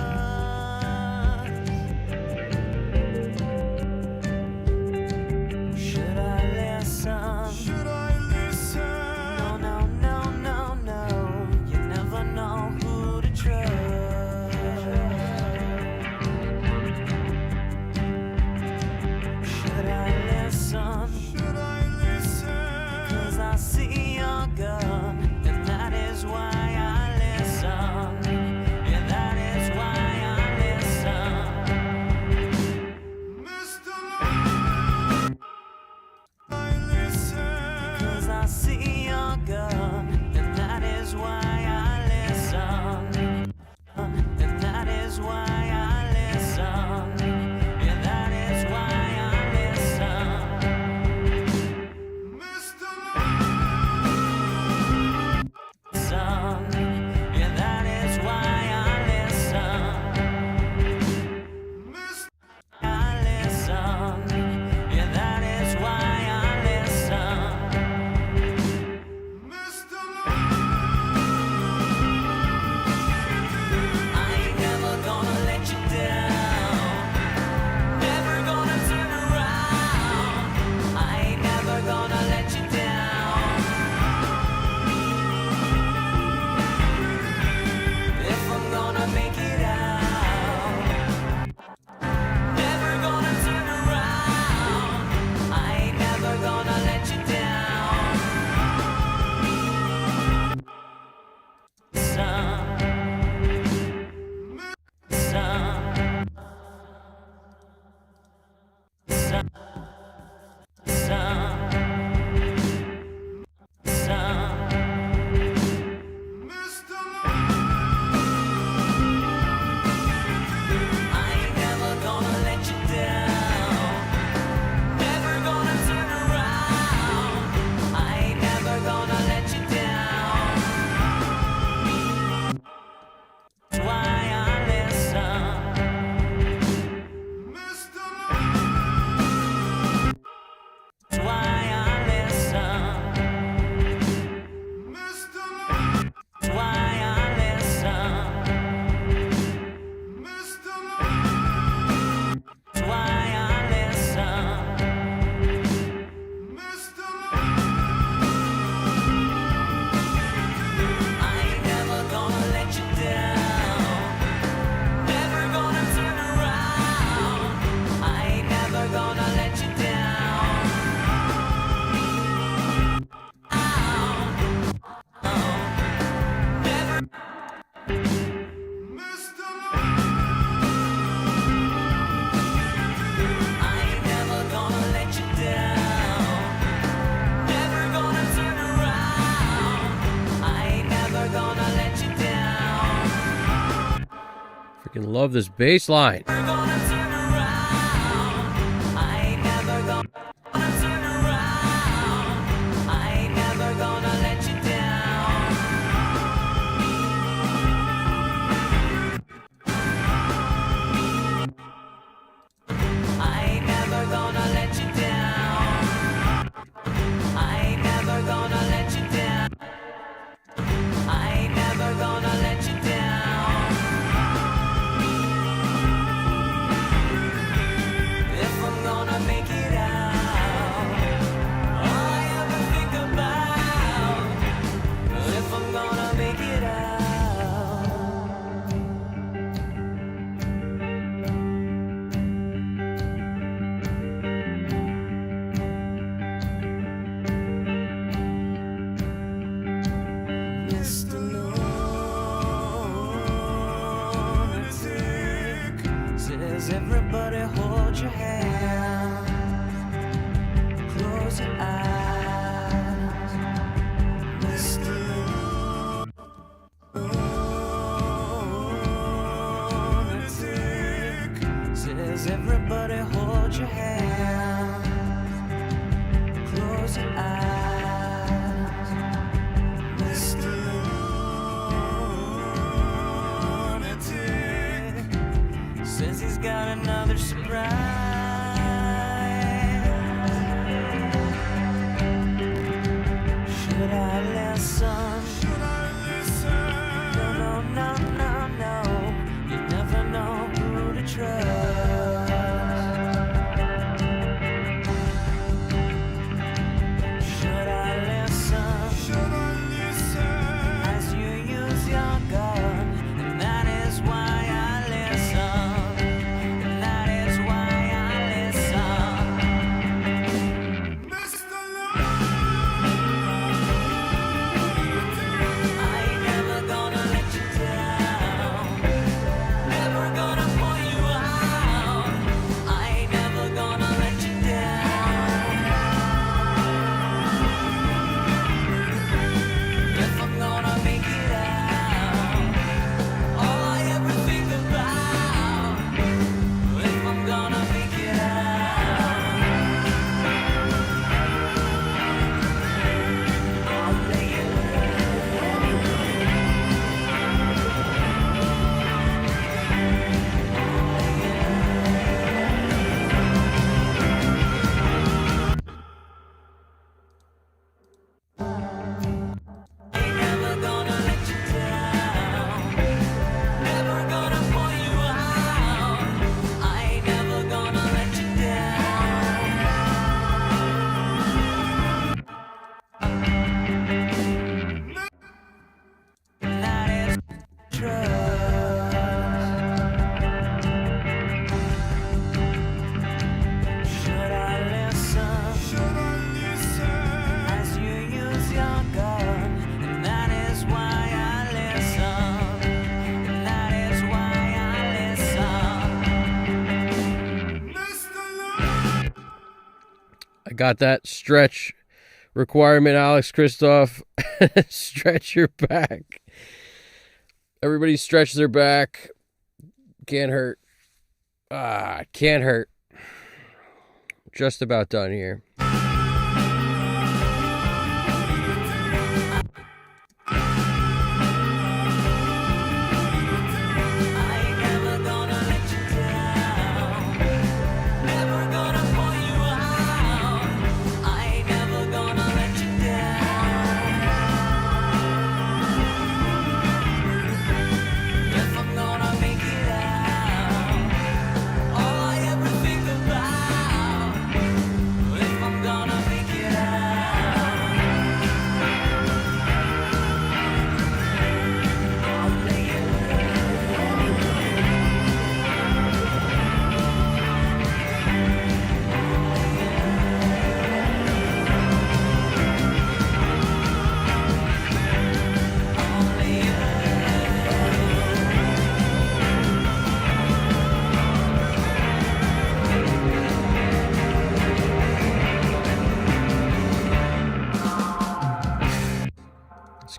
love this bass line. Gonna turn around. I ain't never gonna turn around. I ain't never gonna let you down. I ain't never gonna let you down. I ain't never gonna let you down. I ain't never gonna let you down. If I'm gonna make it out, all I ever think about, if I'm gonna make it out. Mr. Lunatic says everybody hold your hand, close your eyes. Mr. Lunatic says everybody hold your hand, close your eyes. Mr. Lunatic says he's got another surprise. Should I listen? Should I listen? No, no, no, no, no. You never know who to trust. Should I listen? Should I listen? As you use your gun, and that is why I listen. And that is why I listen. Mr. I ain't never gonna let you down. Never gonna pull you out. I ain't never gonna let you down. If I'm gonna make it out, all I ever think about, if I'm gonna make it out, I'll lay it Ain't never gonna let you down. Never gonna pull you out. I ain't never gonna let you down. And that is trust. Should I listen? Should I listen? As you use your gun, and that is why I listen. And that is why I listen. Mr. I got that stretch requirement, Alex Christoph. Stretch your back. Everybody stretch their back. Can't hurt. Can't hurt. Just about done here. I ain't never gonna let you down. Never gonna pull you out. I ain't never gonna let you down. If I'm gonna make it out, all I ever think about, if I'm gonna make it out, I'll lay it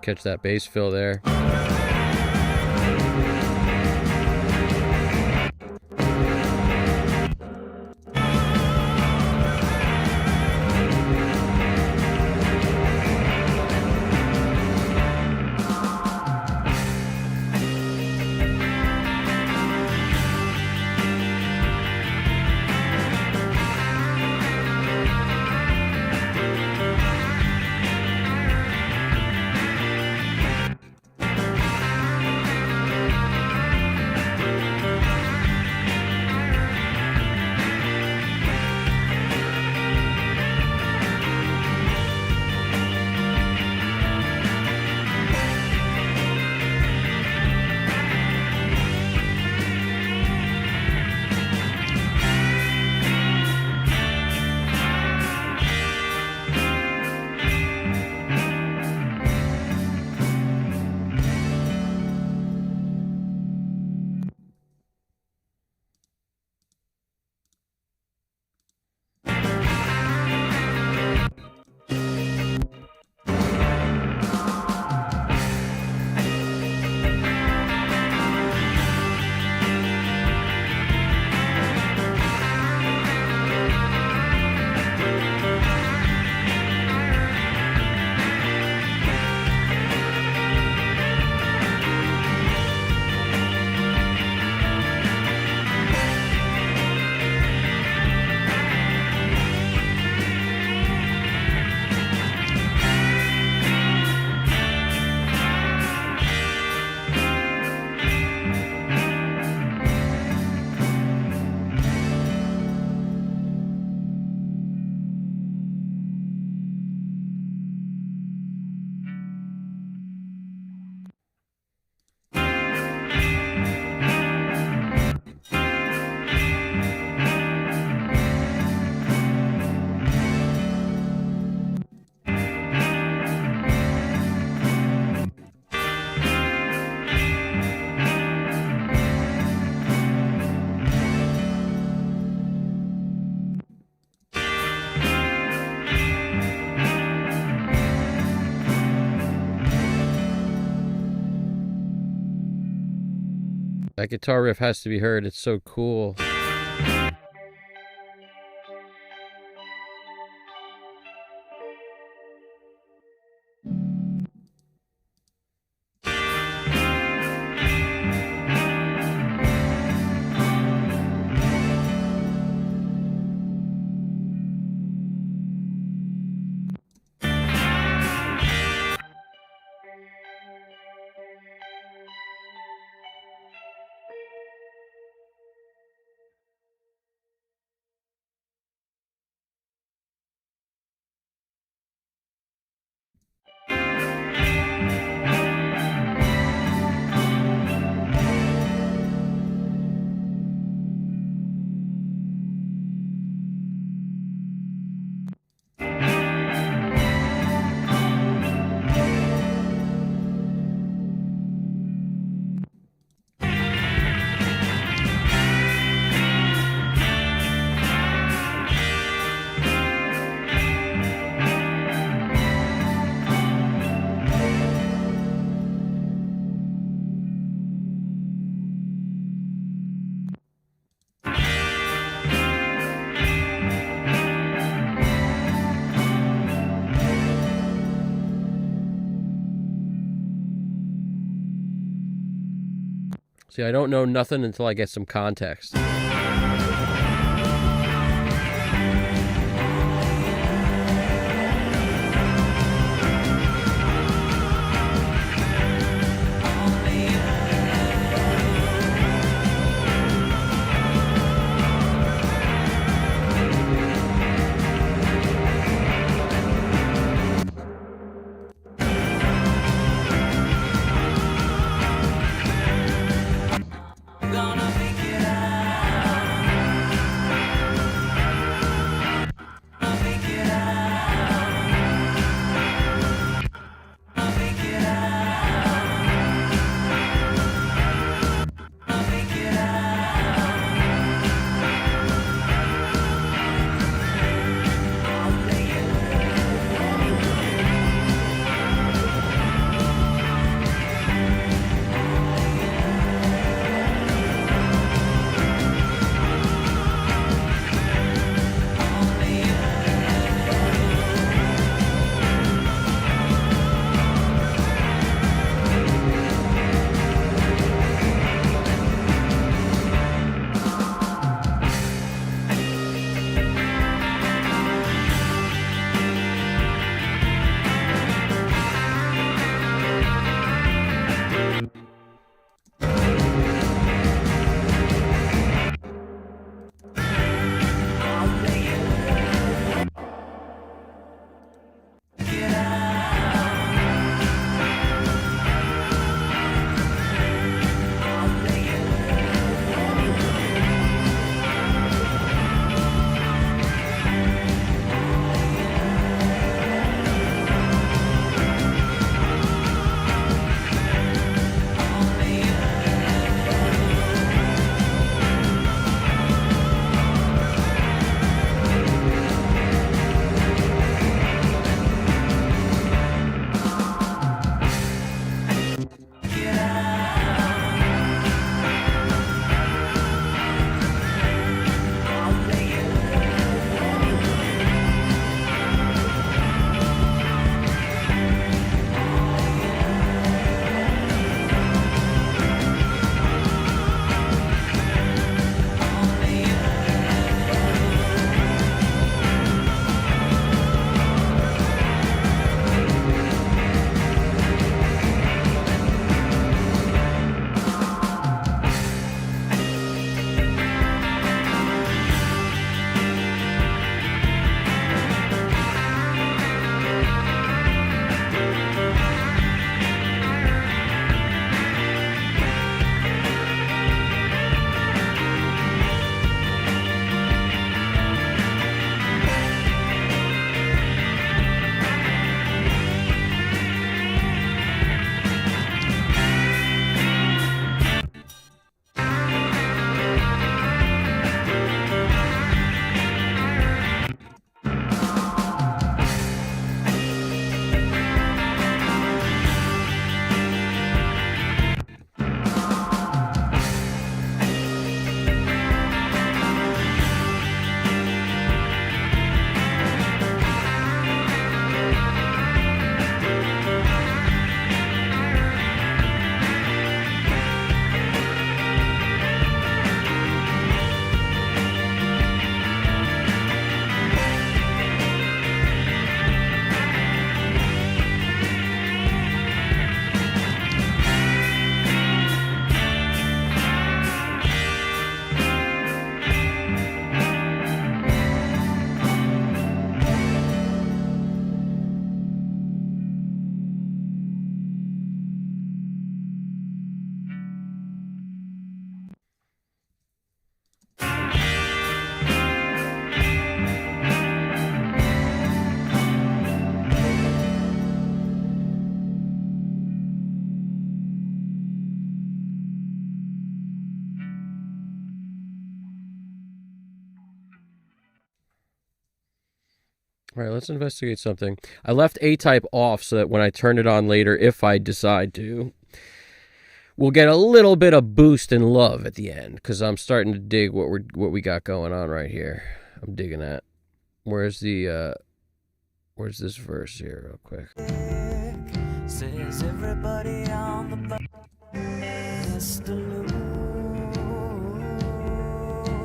Catch that bass fill there. That guitar riff has to be heard. It's so cool. See, I don't know nothing until I get some context. Gonna make it out. All right, let's investigate something. I left A-type off so that when I turn it on later, if I decide to, we'll get a little bit of boost in love at the end, because I'm starting to dig what we got going on right here. I'm digging that. Where's this verse here, real quick? Says everybody on the bus, Mr.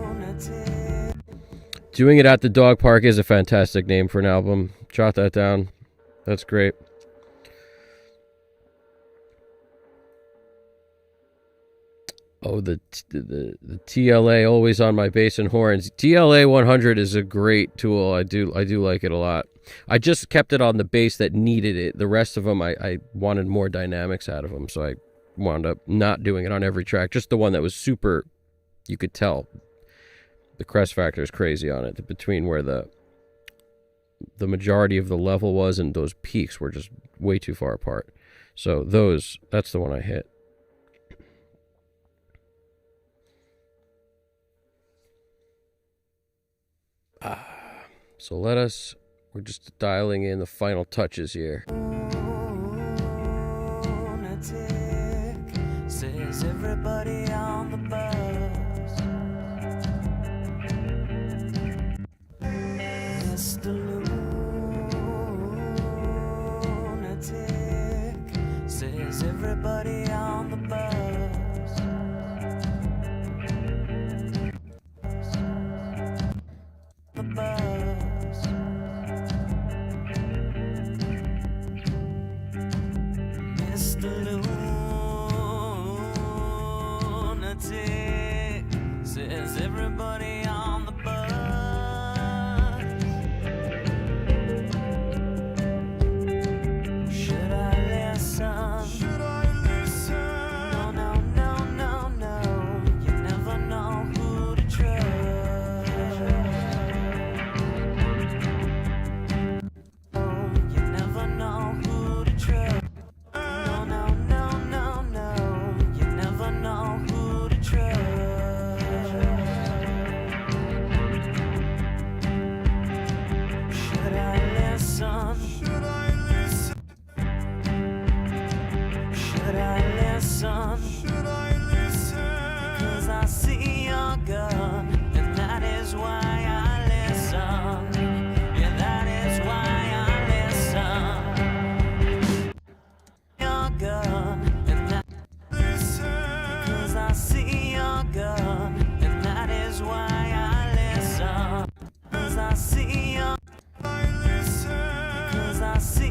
Lunatic. Doing It at the Dog Park is a fantastic name for an album. Jot that down. That's great. Oh, the TLA always on my bass and horns. TLA 100 is a great tool. I do like it a lot. I just kept it on the bass that needed it. The rest of them, I wanted more dynamics out of them, so I wound up not doing it on every track. Just the one that was super, you could tell the crest factor is crazy on it. Between where the majority of the level was and those peaks were just way too far apart. So that's the one I hit. So we're just dialing in the final touches here. Lunatic says everybody on the bus. Mr. Lunatic says everybody on the bus. The bus. Mr. Lunatic says everybody on the bus. Should I listen? Should I listen? No, no, no, no, no. You never know who to trust. Oh, you never know who to trust. No, no, no, no, no. You never know who to trust. Should I listen? Should I listen? Should I listen? Should I listen? 'Cause I see your gun, and that is why I listen. Yeah, that is why I listen. Your gun, and that Listen. 'cause I see your gun, and that is why I listen. 'Cause I see your, I listen. 'cause I see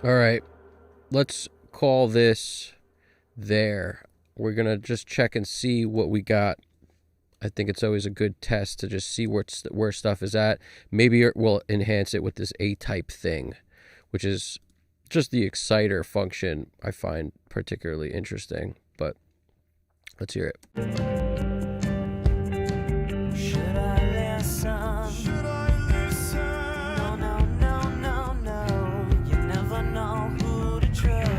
All right, let's call this there. We're going to just check and see what we got. I think it's always a good test to just see where stuff is at. Maybe we'll enhance it with this A-type thing, which is just the exciter function I find particularly interesting. But let's hear it. Should I listen? Should I listen? No, no, no, no, no. You never know who to trust.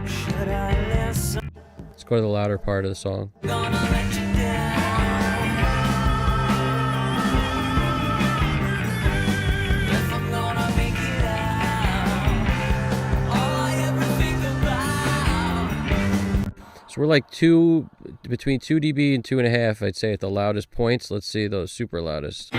Should I listen? Let's go to the louder part of the song. Gonna let you down. If I'm gonna make it out, all I ever think about. So we're like between 2 dB and 2.5, I'd say, at the loudest points. Let's see those super loudest.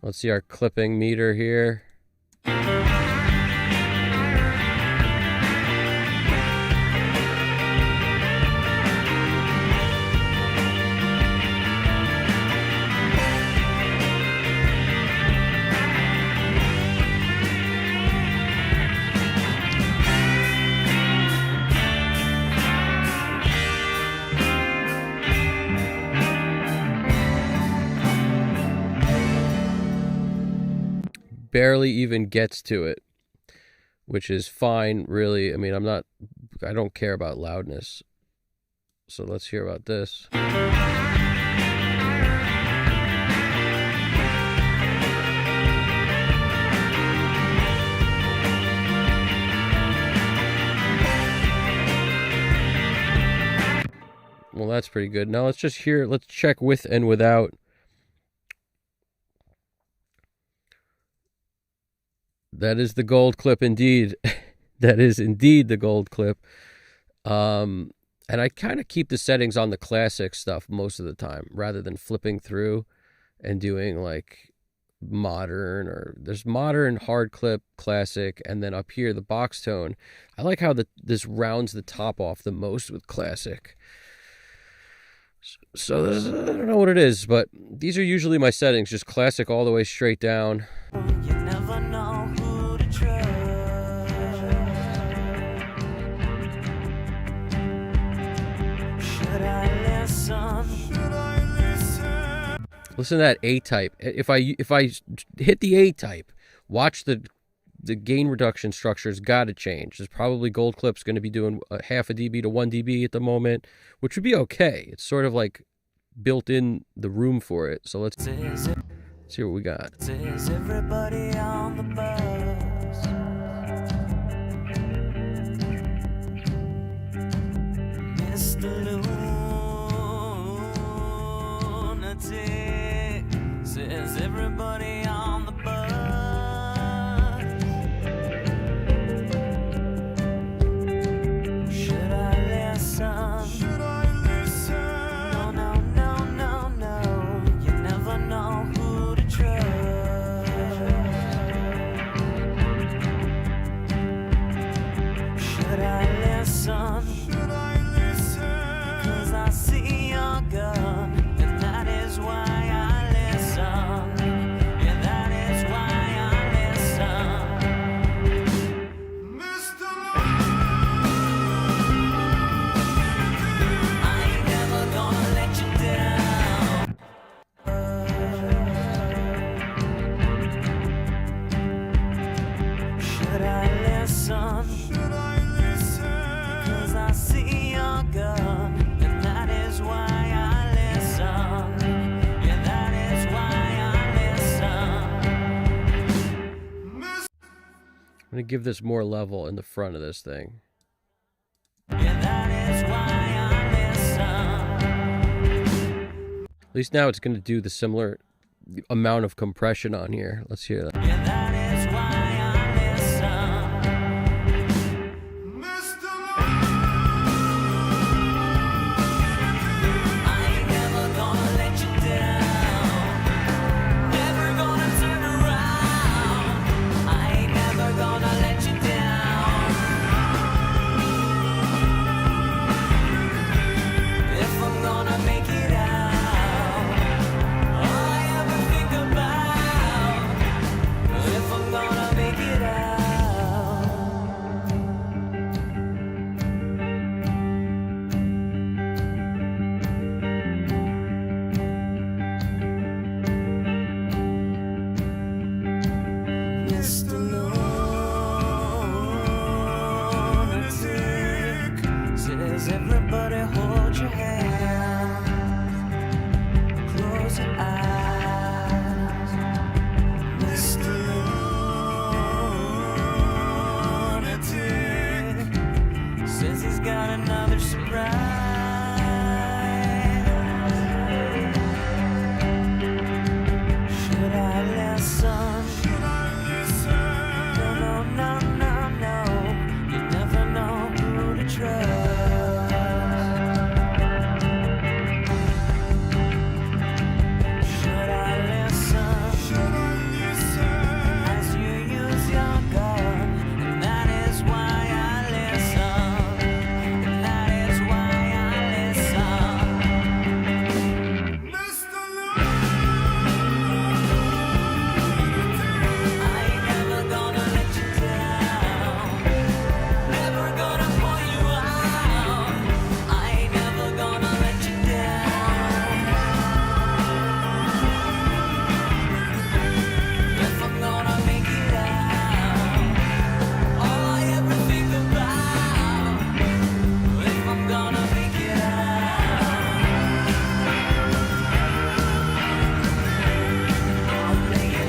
Let's see our clipping meter here. Barely even gets to it, which is fine, really. I mean, I don't care about loudness. So let's hear about this. Well, that's pretty good. Now let's check with and without. That is the gold clip indeed. That is indeed the gold clip. And I kind of keep the settings on the classic stuff most of the time, rather than flipping through and doing like modern, or there's modern, hard clip, classic, and then up here the box tone. I like how this rounds the top off the most with classic. So I don't know what it is, but these are usually my settings, just classic all the way straight down. You never know who to trust. Should I listen? Should I listen? Listen to that A-type. If I hit the A-type, watch the gain reduction structure's got to change. There's probably gold clip's going to be doing half a dB to 1 dB at the moment, which would be okay. It's sort of like built in the room for it. So let's see what we got. Is everybody on the bus? Mr. Lunatic says everybody on the bus. Should I listen? Should I listen? No, no, no, no, no. You never know who to trust. Should I listen? Should I listen? 'Cause I see your gun, and that is why I listen. Yeah, that is why I listen. Mr. I ain't never gonna let you down. Should I listen? Should I listen? 'Cause I see your gun, and that is why I listen. Yeah, that is why I listen. I'm going to give this more level in the front of this thing. Yeah, that is why I listen. At least now it's going to do the similar amount of compression on here. Let's hear that. Yeah, that is why I listen. Mr. everybody hold your hand, close your eyes, Mr. Lunatic says he's got another surprise. Should I listen? Should I listen? No, no, no, no, no. You never know who to trust. Should I listen? Should I listen? As you use your gun, and that is why I listen. And that is why I listen. Mr. I ain't never gonna let you down. Never gonna pull you out. I ain't never gonna let you down. If I'm gonna make it out, all I ever think about. If I'm gonna make it out, I'll make it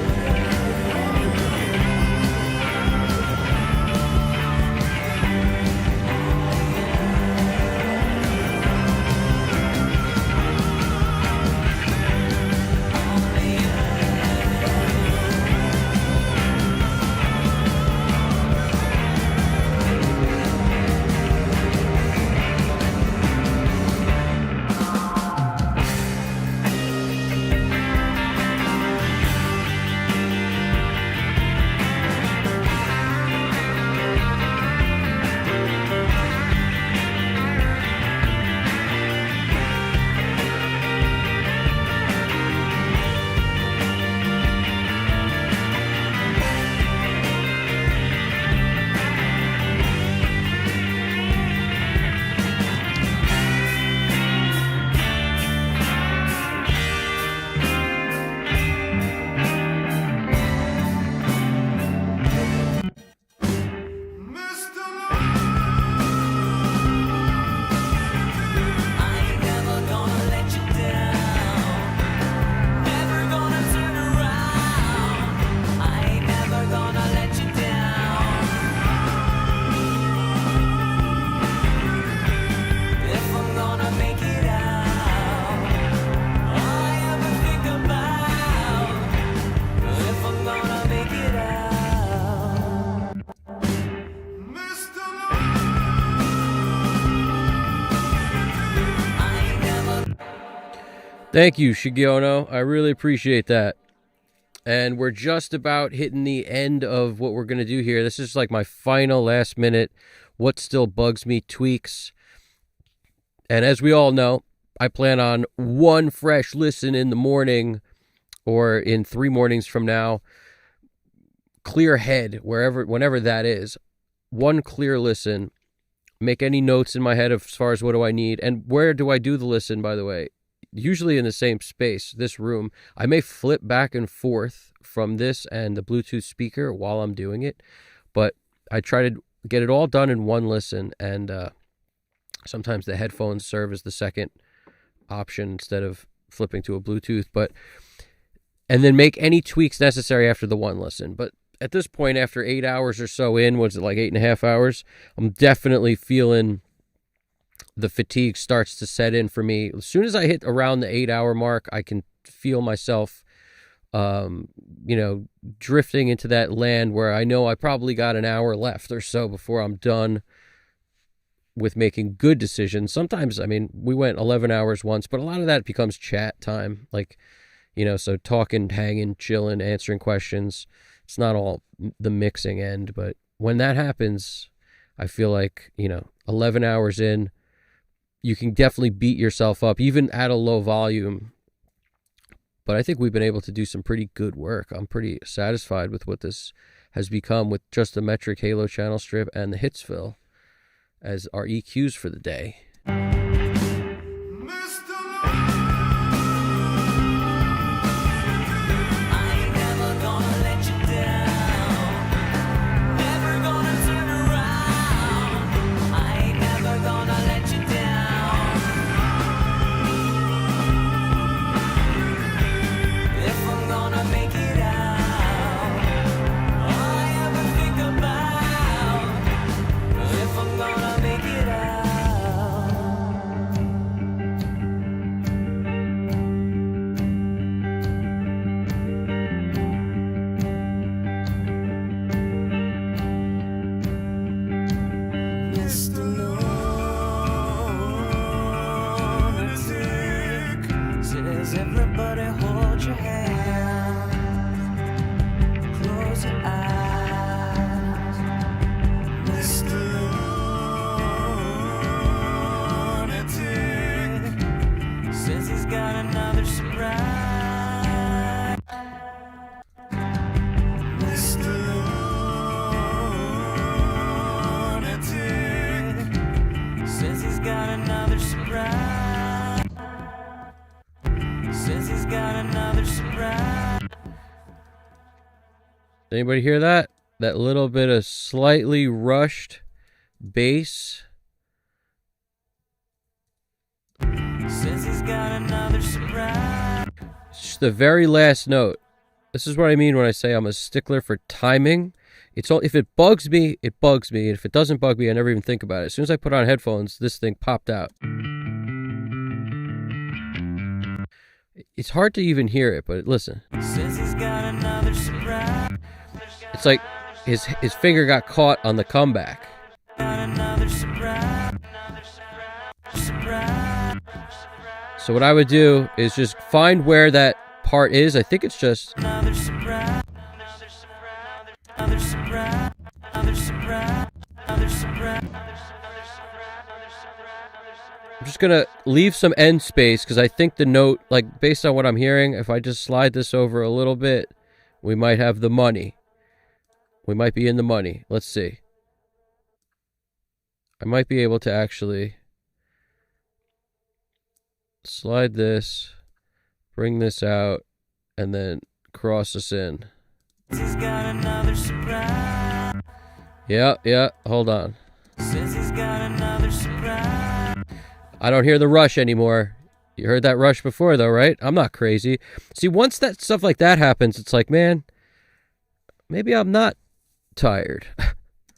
Mr. I ain't never gonna let you down. Never gonna turn around. I ain't never gonna let you down. If I'm gonna make it out, all I ever think about. If I'm gonna make it out. Mr. I ain't never. Thank you, Shigiono. I really appreciate that. And we're just about hitting the end of what we're going to do here. This is like my final last minute what still bugs me tweaks. And as we all know, I plan on one fresh listen in the morning or in 3 mornings from now. Clear head, whenever that is. One clear listen. Make any notes in my head as far as what do I need. And where do I do the listen, by the way? Usually in the same space, this room. I may flip back and forth from this and the Bluetooth speaker while I'm doing it. But I try to get it all done in one listen. And sometimes the headphones serve as the second option instead of flipping to a Bluetooth. And then make any tweaks necessary after the one listen. But at this point, after 8 hours or so in, was it like 8.5 hours? I'm definitely feeling the fatigue starts to set in for me. As soon as I hit around the 8-hour mark, I can feel myself, drifting into that land where I know I probably got an hour left or so before I'm done with making good decisions. Sometimes, we went 11 hours once, but a lot of that becomes chat time. So talking, hanging, chilling, answering questions. It's not all the mixing end, but when that happens, I feel like, 11 hours in, you can definitely beat yourself up, even at a low volume. But I think we've been able to do some pretty good work. I'm pretty satisfied with what this has become with just the metric Halo channel strip and the Hitsville as our EQs for the day. Never gonna turn around. I ain't never gonna let you down. everybody hold your hand, close your eyes, Mr. Lunatic says he's got another surprise. Mr. Lunatic says he's got another surprise. Says he's got another surprise. Anybody hear that? That little bit of slightly rushed bass. Says he's got another surprise. It's just the very last note. This is what I mean when I say I'm a stickler for timing. It's all, if it bugs me, it bugs me. And if it doesn't bug me, I never even think about it. As soon as I put on headphones, this thing popped out. It's hard to even hear it, but listen. Says he's got another surprise. It's like his finger got caught on the comeback. Got another surprise. Surprise. So what I would do is just find where that part is. I think it's just... Another surprise. Another surprise. Another surprise. Another surprise. I'm just going to leave some end space because I think the note, like based on what I'm hearing, if I just slide this over a little bit, we might have the money. We might be in the money. Let's see. I might be able to actually slide this, bring this out, and then cross this in. He's got another surprise. Yeah, hold on. Says he's got another surprise. I don't hear the rush anymore. You heard that rush before, though, right? I'm not crazy. See, once that stuff like that happens, it's like, man, maybe I'm not tired.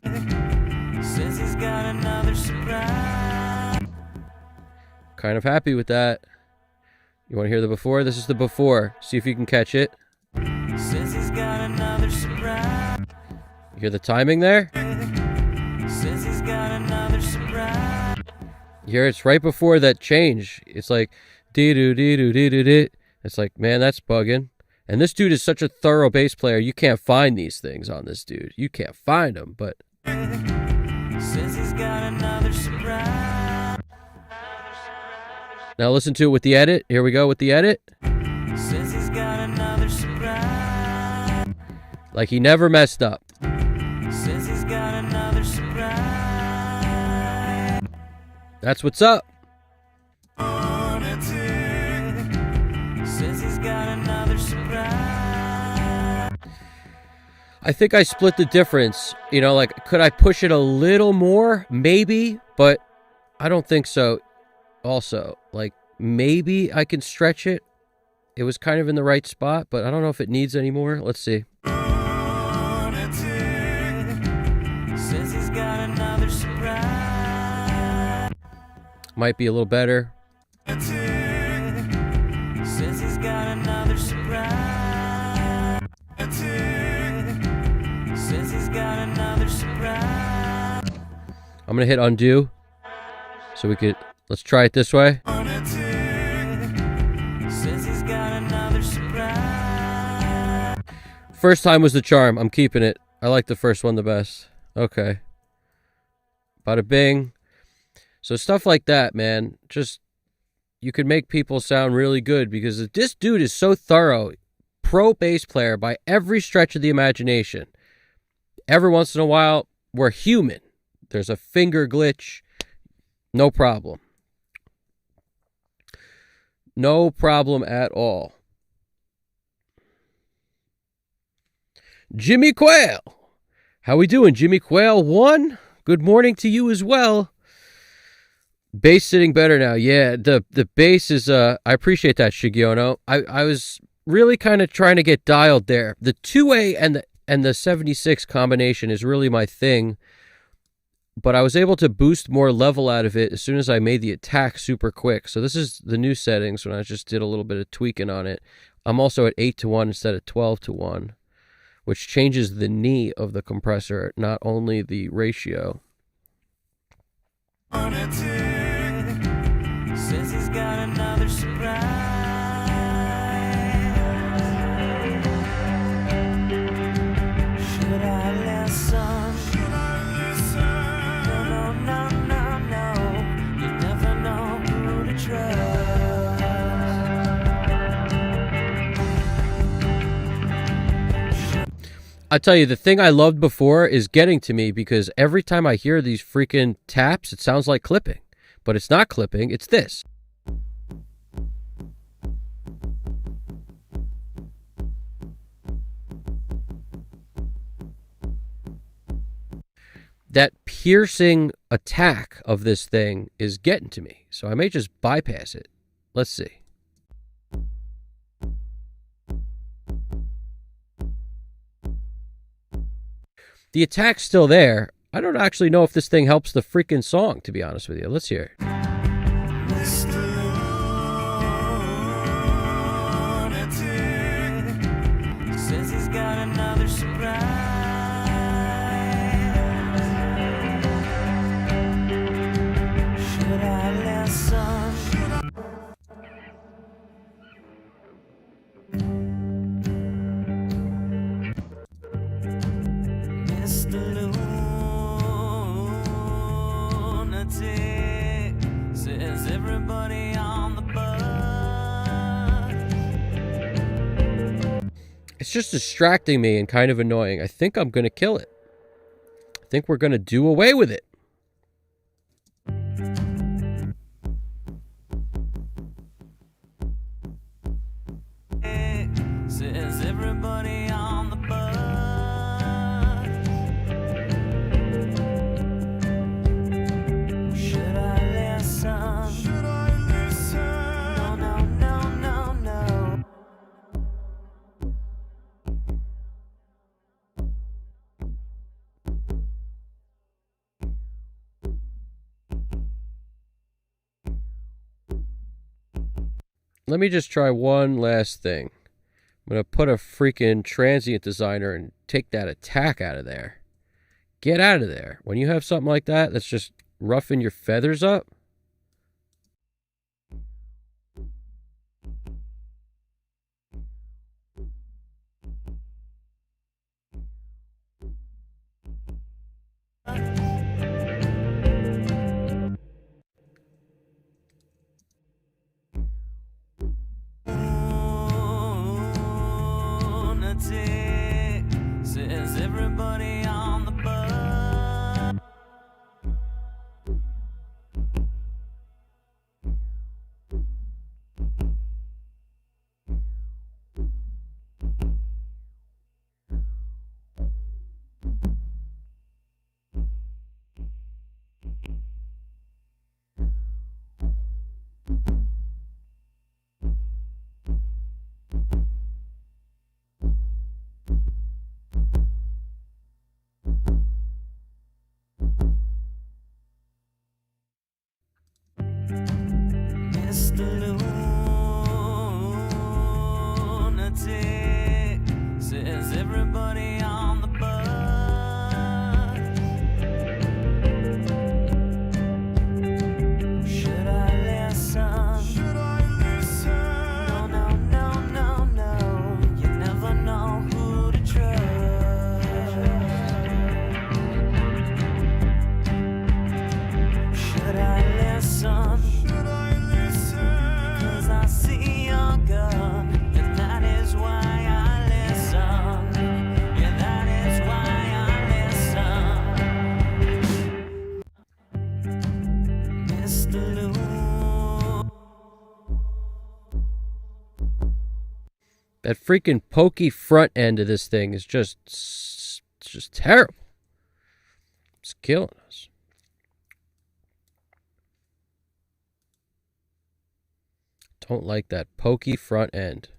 Says he's got another surprise. Kind of happy with that. You want to hear the before? This is the before. See if you can catch it. Says he's got another surprise. You hear the timing there? Says he's got another surprise. You hear it's right before that change. It's like dee-doo, dee-doo, dee-doo, dee. It's like, man, that's bugging. And this dude is such a thorough bass player. You can't find these things on this dude. You can't find them, but... Says he's got another surprise. Now listen to it with the edit. Here we go with the edit. Says he's got another surprise. Like he never messed up. Says he's got another surprise. That's what's up. Says he's got another surprise. I think I split the difference. You know, like, could I push it a little more? Maybe, but I don't think so. Also, like, maybe I can stretch it. It was kind of in the right spot, but I don't know if it needs any more. Let's see. Says he's got another surprise. Might be a little better. Says he's got another surprise. Says he's got another surprise. I'm going to hit undo. So we could, let's try it this way. Says he's got another surprise. First time was the charm. I'm keeping it. I like the first one the best. Okay. Bada bing. So stuff like that, man. Just, you could make people sound really good because this dude is so thorough. Pro bass player by every stretch of the imagination. Every once in a while, we're human. There's a finger glitch. No problem. No problem at all. Jimmy Quail. How we doing, Jimmy Quail 1? Good morning to you as well. Bass sitting better now. Yeah, the bass is, I appreciate that, Shigiono. I was really kind of trying to get dialed there. The 2A and the 76 combination is really my thing. But I was able to boost more level out of it as soon as I made the attack super quick. So this is the new settings when I just did a little bit of tweaking on it. I'm also at 8-1 instead of 12-1, which changes the knee of the compressor, not only the ratio. Says he's got another surprise. I tell you, the thing I loved before is getting to me because every time I hear these freaking taps, it sounds like clipping. But it's not clipping, it's this. That piercing attack of this thing is getting to me. So I may just bypass it. Let's see. The attack's still there. I don't actually know if this thing helps the freaking song, to be honest with you. Let's hear it. Mr. Lunatic says he's got another surprise. Should I listen? Mr. Lunatic says everybody on the bus. It's just distracting me and kind of annoying. I think I'm going to kill it. I think we're going to do away with it. Says everybody on the bus. Should I listen? Should I listen? No, no, no, no, no. Let me just try one last thing. I'm going to put a freaking transient designer and take that attack out of there. Get out of there. When you have something like that that's just roughing your feathers up. Lunatic says everybody on the bus. Mr. Lunatic says everybody on the bus. Should I listen? Should I listen? No, no, no, no, no. You never know who to trust. Should I listen? Should I listen? 'Cause I see your gun, and that is why I listen. Yeah, that is why I listen. Mr. Lou. That freaking pokey front end of this thing is it's just terrible. It's killing us. Don't like that pokey front end.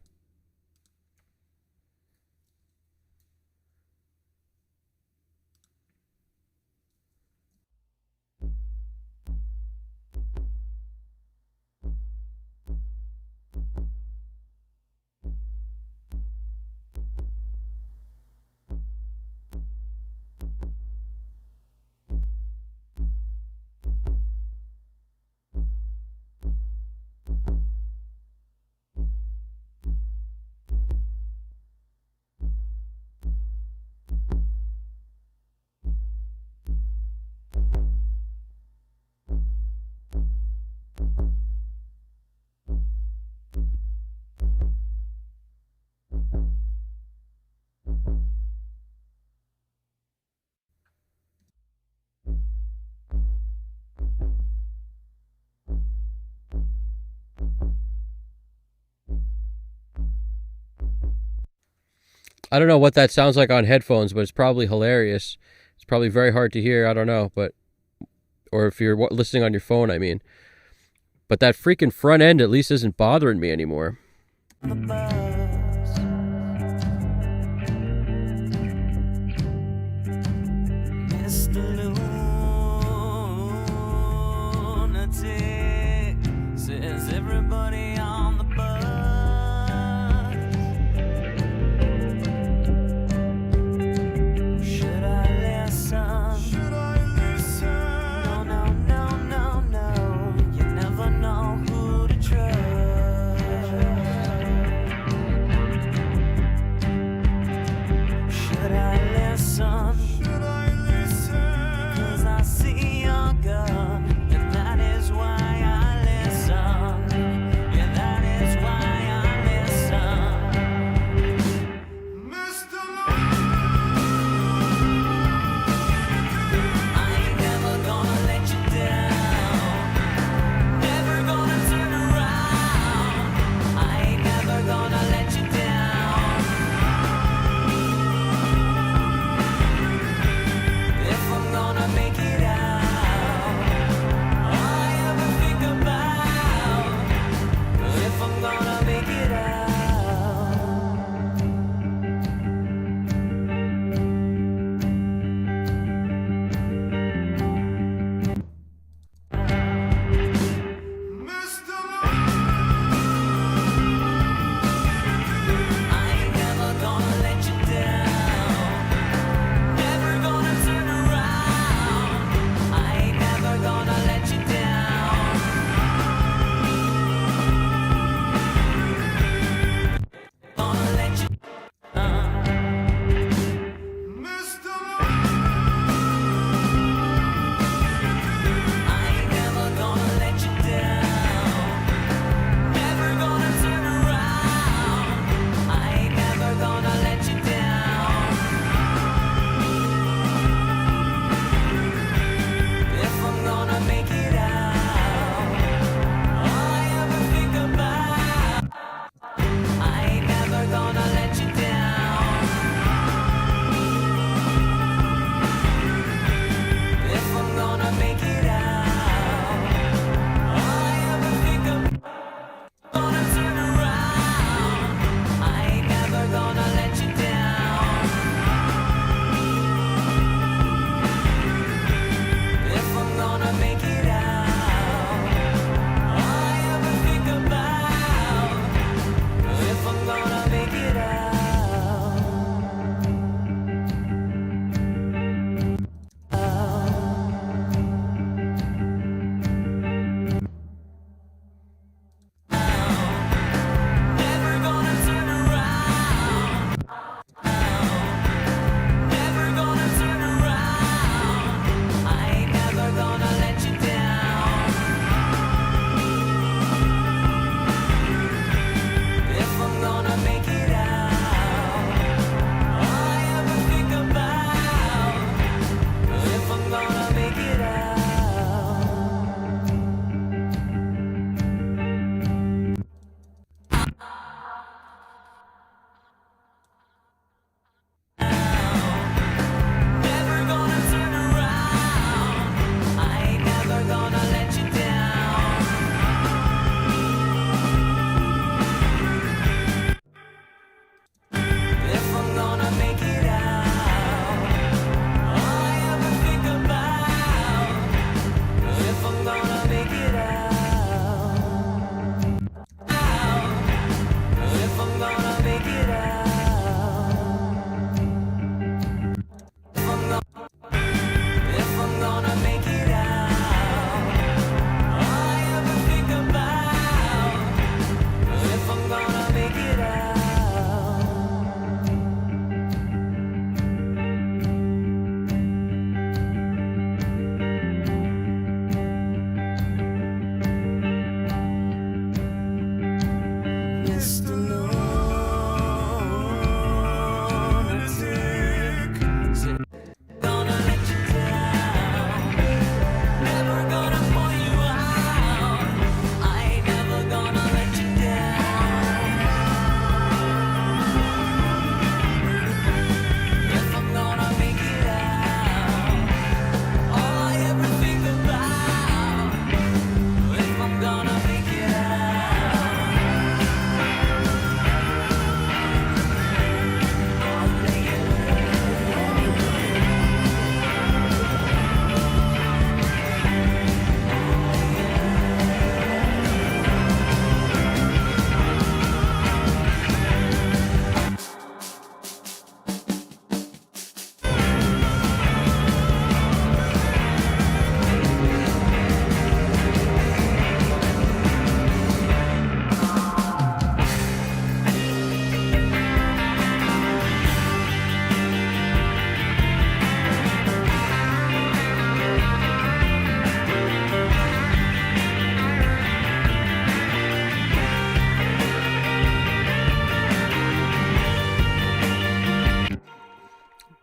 I don't know what that sounds like on headphones, but it's probably hilarious. It's probably very hard to hear. I don't know, but or if you're listening on your phone, I mean. But that freaking front end at least isn't bothering me anymore. The bus. Mr. Lunatic says everybody on the bus. Should I listen? Should I listen? No, no, no, no, no. You never know who to trust. Should I listen? Should I listen? 'Cause I see your gun, and that is why I listen. Yeah,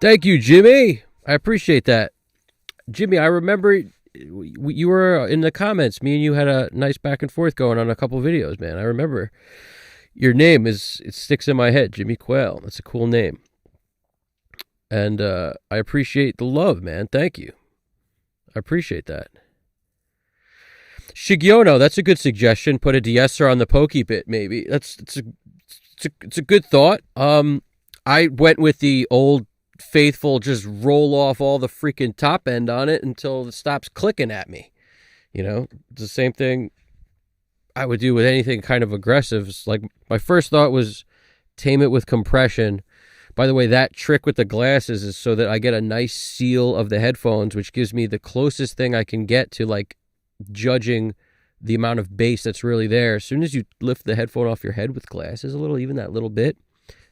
Thank you, Jimmy. I appreciate that. Jimmy, I remember you were in the comments. Me and you had a nice back and forth going on a couple videos, man. I remember your name it sticks in my head, Jimmy Quail. That's a cool name. And I appreciate the love, man. Thank you. I appreciate that. Shigiono, that's a good suggestion. Put a de-esser on the pokey bit, maybe. It's a good thought. I went with the old faithful, just roll off all the freaking top end on it until it stops clicking at me. You know, it's the same thing I would do with anything kind of aggressive. It's like my first thought was tame it with compression. By the way, that trick with the glasses is so that I get a nice seal of the headphones, which gives me the closest thing I can get to like judging the amount of bass that's really there. As soon as you lift the headphone off your head with glasses a little, even that little bit,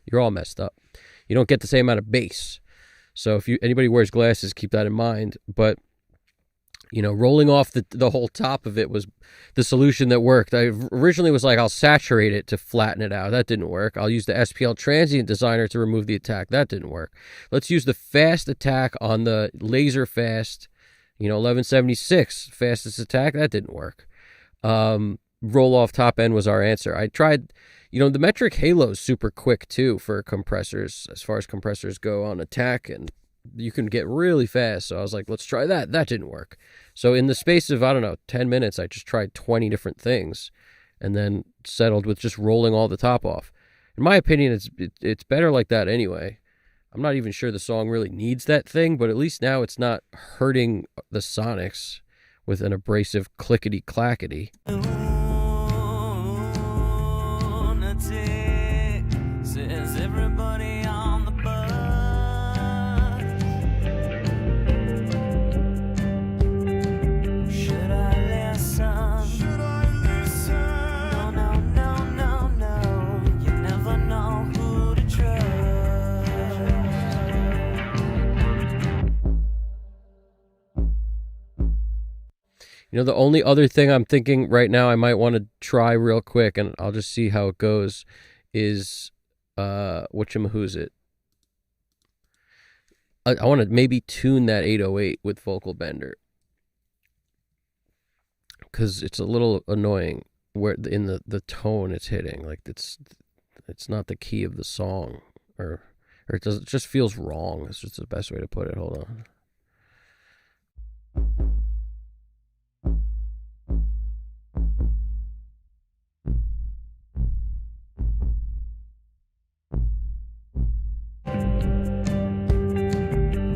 you're all messed up. You don't get the same amount of bass. So if anybody wears glasses, keep that in mind. But you know, rolling off the whole top of it was the solution that worked. I originally was like, I'll saturate it to flatten it out. That didn't work. I'll use the SPL Transient Designer to remove the attack. That didn't work. Let's use the fast attack on the laser fast, 1176 fastest attack. That didn't work. Roll off top end was our answer. I tried, the metric halo is super quick too for compressors, as far as compressors go on attack, and you can get really fast. So I was like, let's try that. That didn't work. So in the space of, 10 minutes, I just tried 20 different things and then settled with just rolling all the top off. In my opinion, it's better like that anyway. I'm not even sure the song really needs that thing, but at least now it's not hurting the sonics with an abrasive clickety-clackety. Lunatic, says everybody on the bus. Should I listen? Should I listen? No. You never know who to trust. The only other thing I'm thinking right now I might want to try real quick, and I'll just see how it goes, is whatchamahoosit. I want to maybe tune that 808 with Vocal Bender, because it's a little annoying where in the tone it's hitting. Like it's not the key of the song, or it just feels wrong. It's just the best way to put it. Hold on.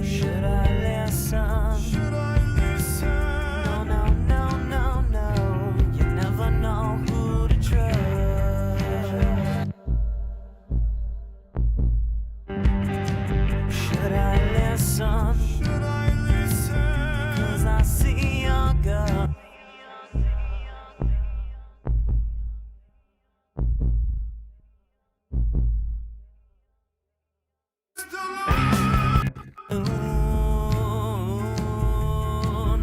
Should I listen? Should I listen? No. You never know who to trust. Should I listen? Should I listen? 'Cause I see your gut.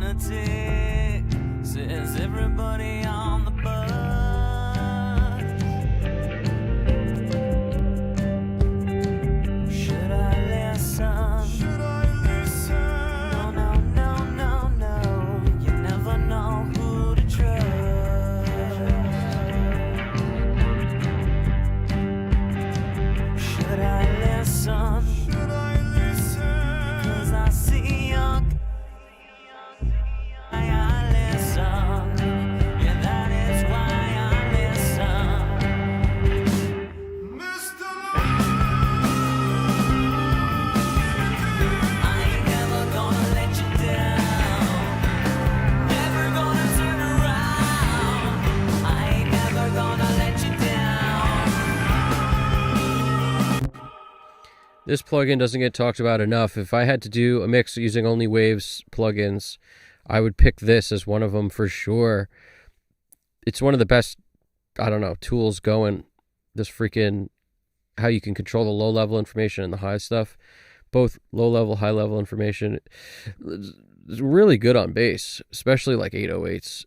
Lunatic, says everybody on the bus. Should I listen? Should I listen? No. You never know who to trust. Should I listen? Should I listen? 'Cause I see your I listen. Yeah, that is why I listen. Mr. I ain't never gonna let you down. Never gonna turn around. I ain't never gonna let you down. This plugin doesn't get talked about enough. If I had to do a mix using only Waves plugins, I would pick this as one of them for sure. It's one of the best, tools going. This freaking, how you can control the low-level information and the high stuff. Both low-level, high-level information. It's really good on bass, especially like 808s.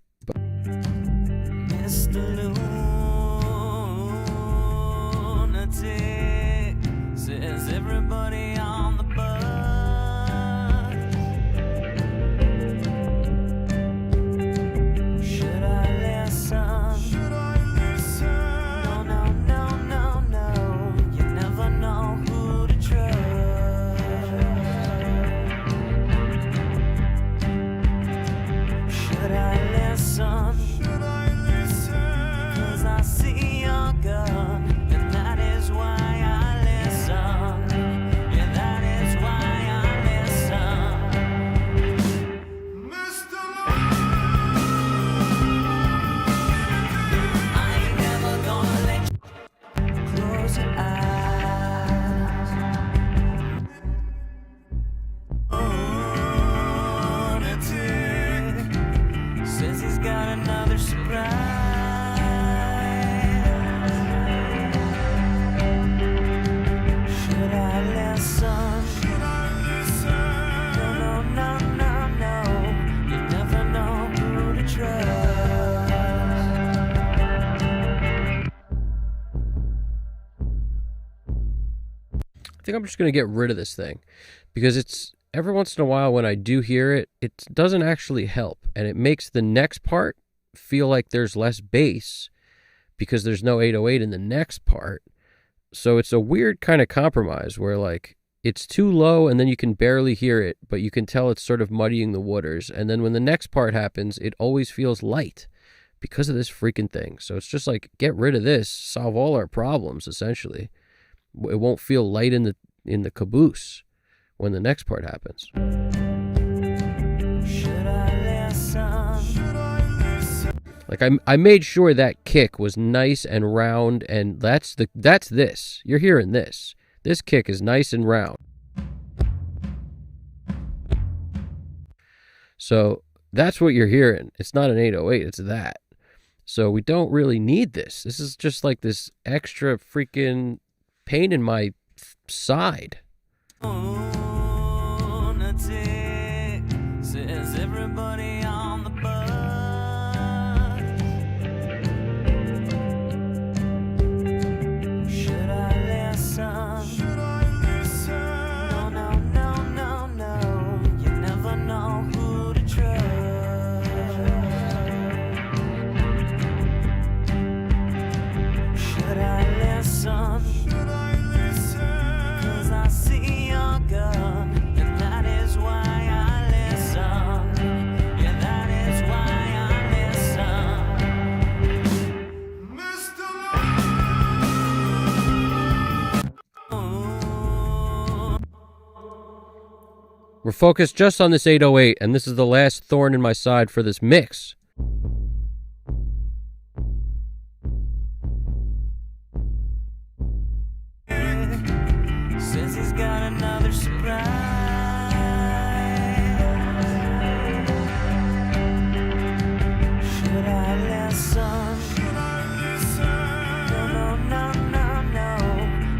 Mr. Lunatic, says everybody on the bus. I think I'm just going to get rid of this thing because it's every once in a while when I do hear it, it doesn't actually help. And it makes the next part feel like there's less bass because there's no 808 in the next part. So it's a weird kind of compromise where like it's too low and then you can barely hear it, but you can tell it's sort of muddying the waters. And then when the next part happens, it always feels light because of this freaking thing. So it's just like, get rid of this, solve all our problems, essentially. It won't feel light in the caboose when the next part happens. Should I listen? Like I made sure that kick was nice and round, and that's this. You're hearing this. This kick is nice and round. So that's what you're hearing. It's not an 808, it's that. So we don't really need this. This is just like this extra freaking pain in my side. Lunatic, says everybody on the bus. Should I listen? Should I listen? No, no, no, no, no. You never know who to trust. Should I listen? Should I listen? 'Cause I see your gun, and that is why I listen. Yeah, that is why I listen. Mr. Ooh. We're focused just on this 808, and this is the last thorn in my side for this mix. Says he's got another surprise. Should I listen? Should I listen? No, no, no, no, no.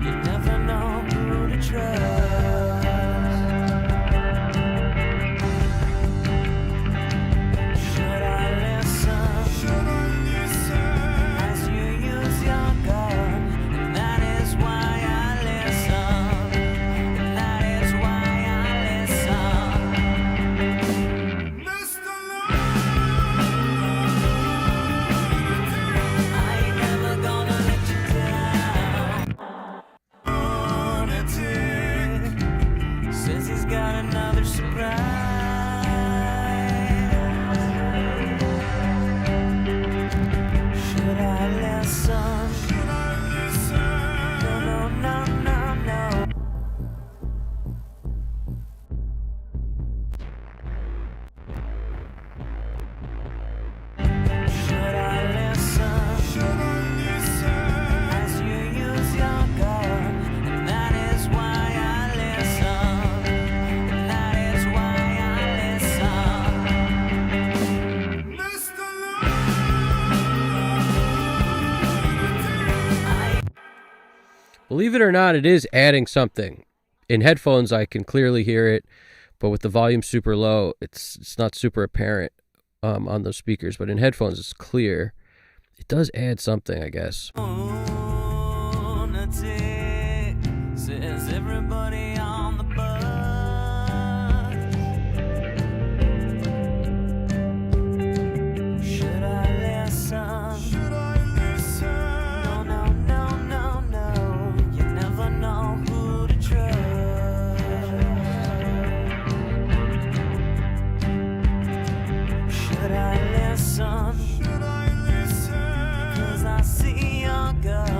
You never know who to trust. Should I listen? Should I listen? As you use your gun, and that is why I listen. And that is why I listen. Mr. I ain't never gonna let you down. Lunatic says he's got another surprise. Should I listen? Should I listen? No, no, no, no, no. Should I listen? Should I listen? As you use your gun, and that is why I listen. And that is why I listen. Mr. Believe it or not, it is adding something. In headphones, I can clearly hear it, but with the volume super low, it's not super apparent on those speakers. But in headphones, it's clear. It does add something, I guess. Lunatic says everybody on the bus. Should I listen? Should I listen? No, no, no, no, no. You never know who to trust. Should I listen? Should I listen? 'Cause I see your gun,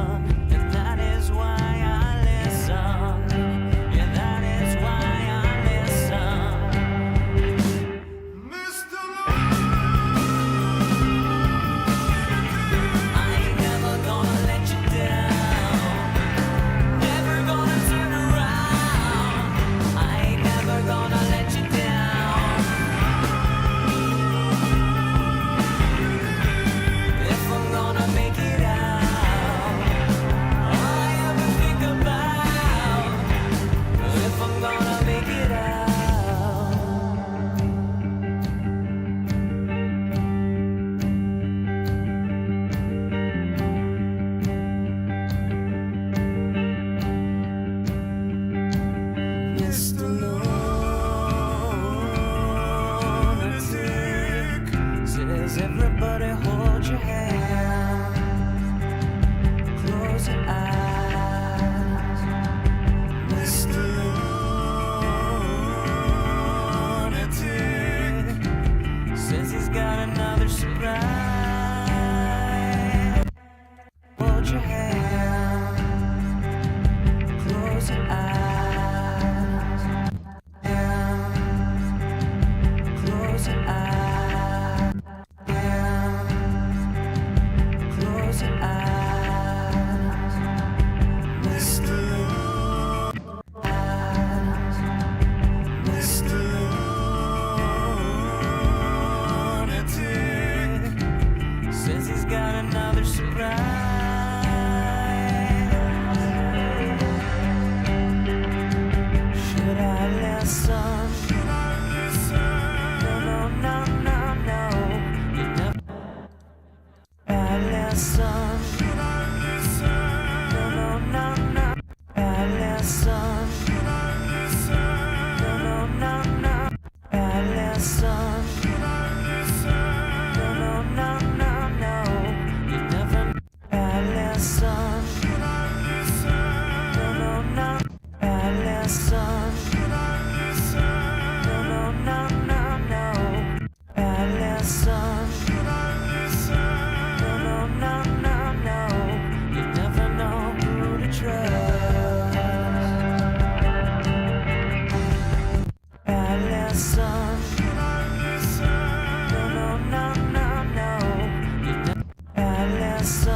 listen.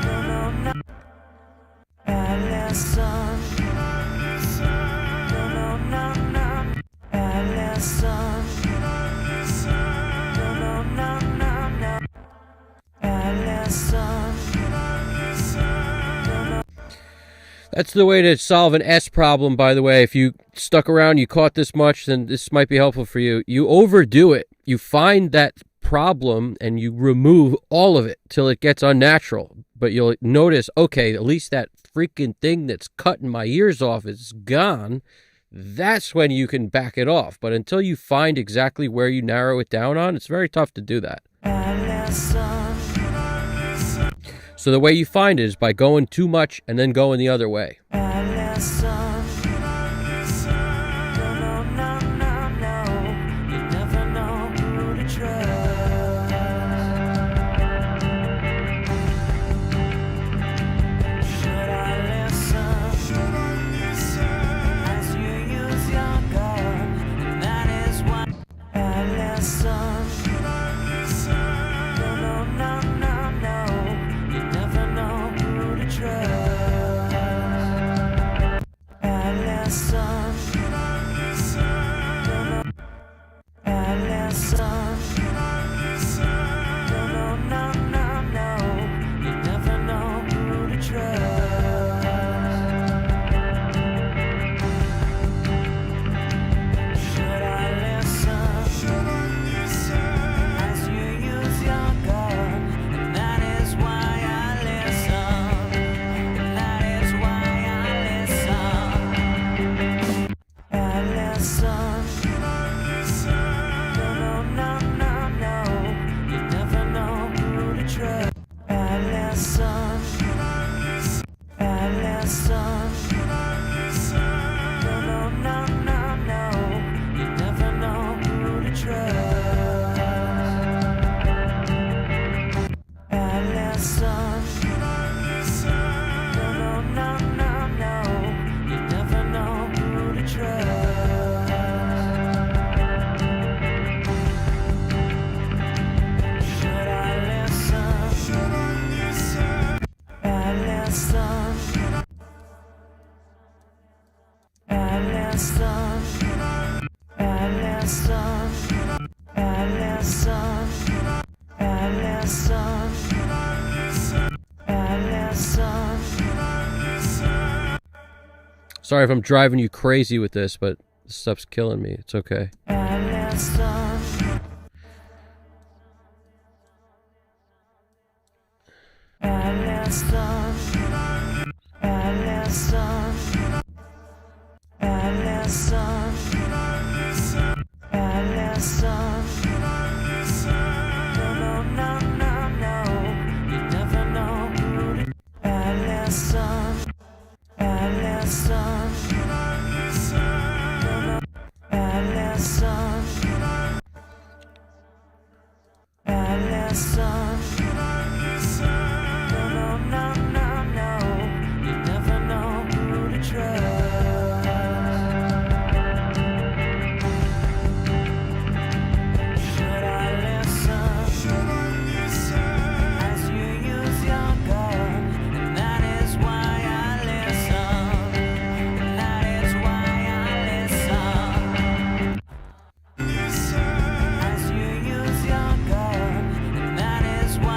No, no, no. I listen. No, no, no, no. I listen. No, no, no, no, no. I listen. That's the way to solve an S problem, by the way. If you stuck around, you caught this much, then this might be helpful for you. You overdo it. You find that problem and you remove all of it till it gets unnatural. But you'll notice, okay, at least that freaking thing that's cutting my ears off is gone. That's when you can back it off. But until you find exactly where you narrow it down on, it's very tough to do that. So the way you find it is by going too much and then going the other way. Sorry if I'm driving you crazy with this, but this stuff's killing me. It's okay. As you use your gun, and that is why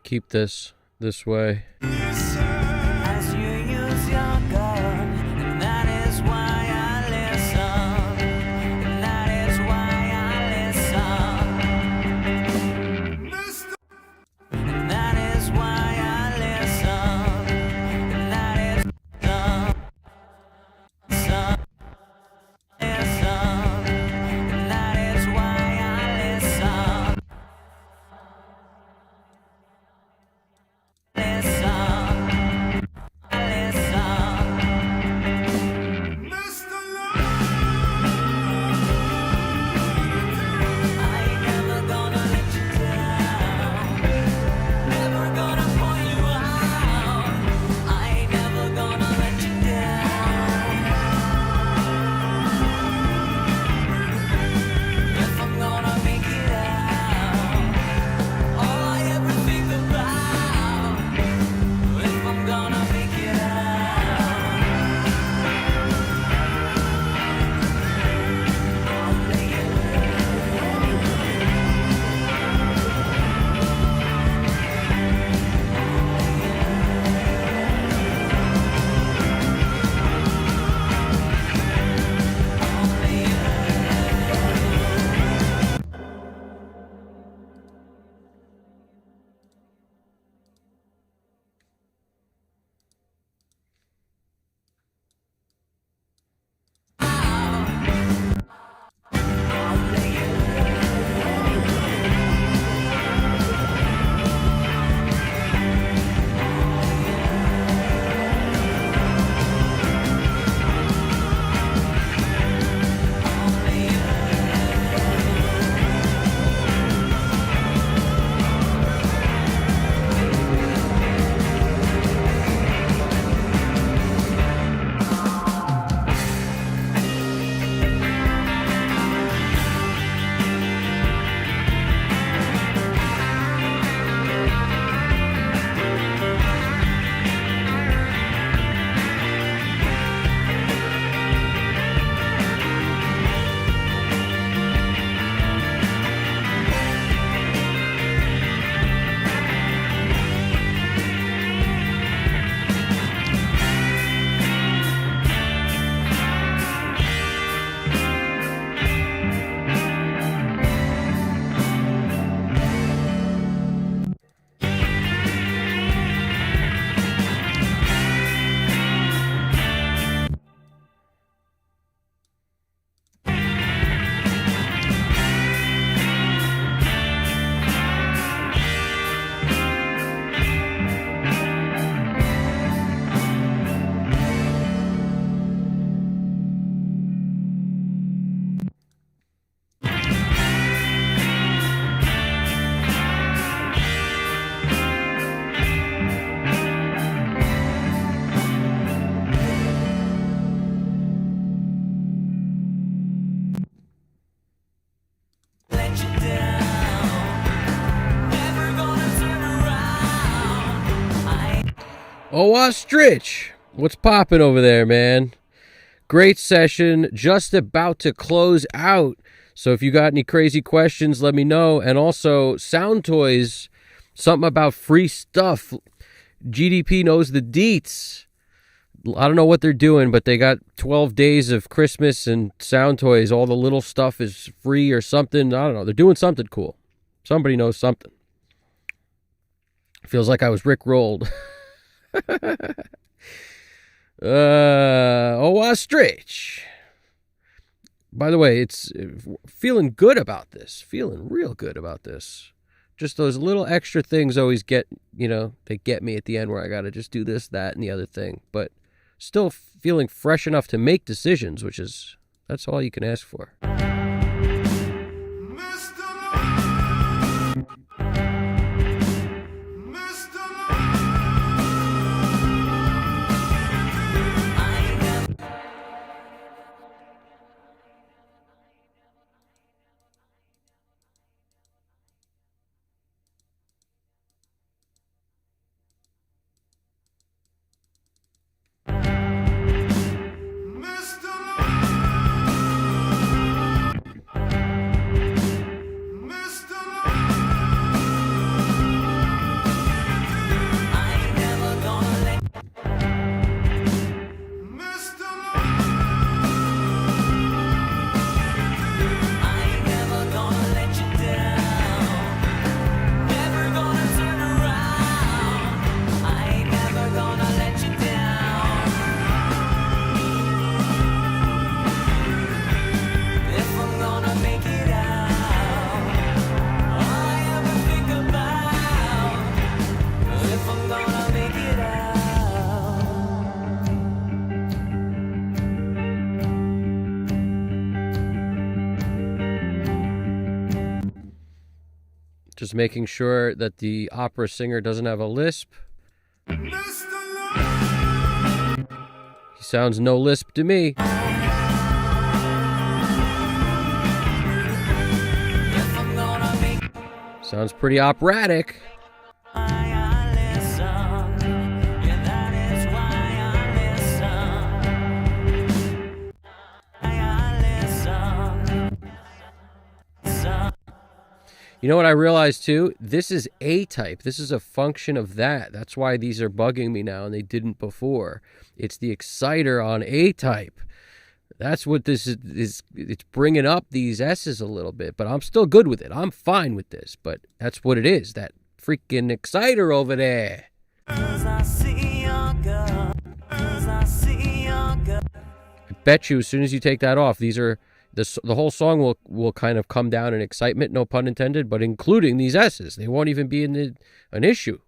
keep this way. As you use your gun, and that is why I listen. And that is why I listen. Mr. And that is why I listen. And that is listen. And that is why I listen. Mr. I ain't never gonna let you down. Never gonna point you out. I ain't never gonna let you down. If I'm gonna make it out, all I ever think about. If I'm gonna make it out. Let you down. Never gonna turn around. I Oh, Ostrich! What's popping over there, man? Great session. Just about to close out. So if you got any crazy questions, let me know. And also, Sound Toys, something about free stuff. GDP knows the deets. I don't know what they're doing, but they got 12 days of Christmas and Sound Toys. All the little stuff is free or something. I don't know. They're doing something cool. Somebody knows something. Feels like I was Rick-rolled. Ostrich. By the way, it's feeling good about this. Feeling real good about this. Just those little extra things always get, they get me at the end where I got to just do this, that, and the other thing. But still feeling fresh enough to make decisions, that's all you can ask for. Mr. Just making sure that the opera singer doesn't have a lisp. He sounds no lisp to me. Sounds pretty operatic. You know what I realized too? This is A-type. This is a function of that. That's why these are bugging me now and they didn't before. It's the exciter on A-type. That's what this is. It's bringing up these S's a little bit, but I'm still good with it. I'm fine with this, but that's what it is. That freaking exciter over there. I bet you as soon as you take that off, these are... The whole song will kind of come down in excitement, no pun intended, but including these S's. They won't even be an issue.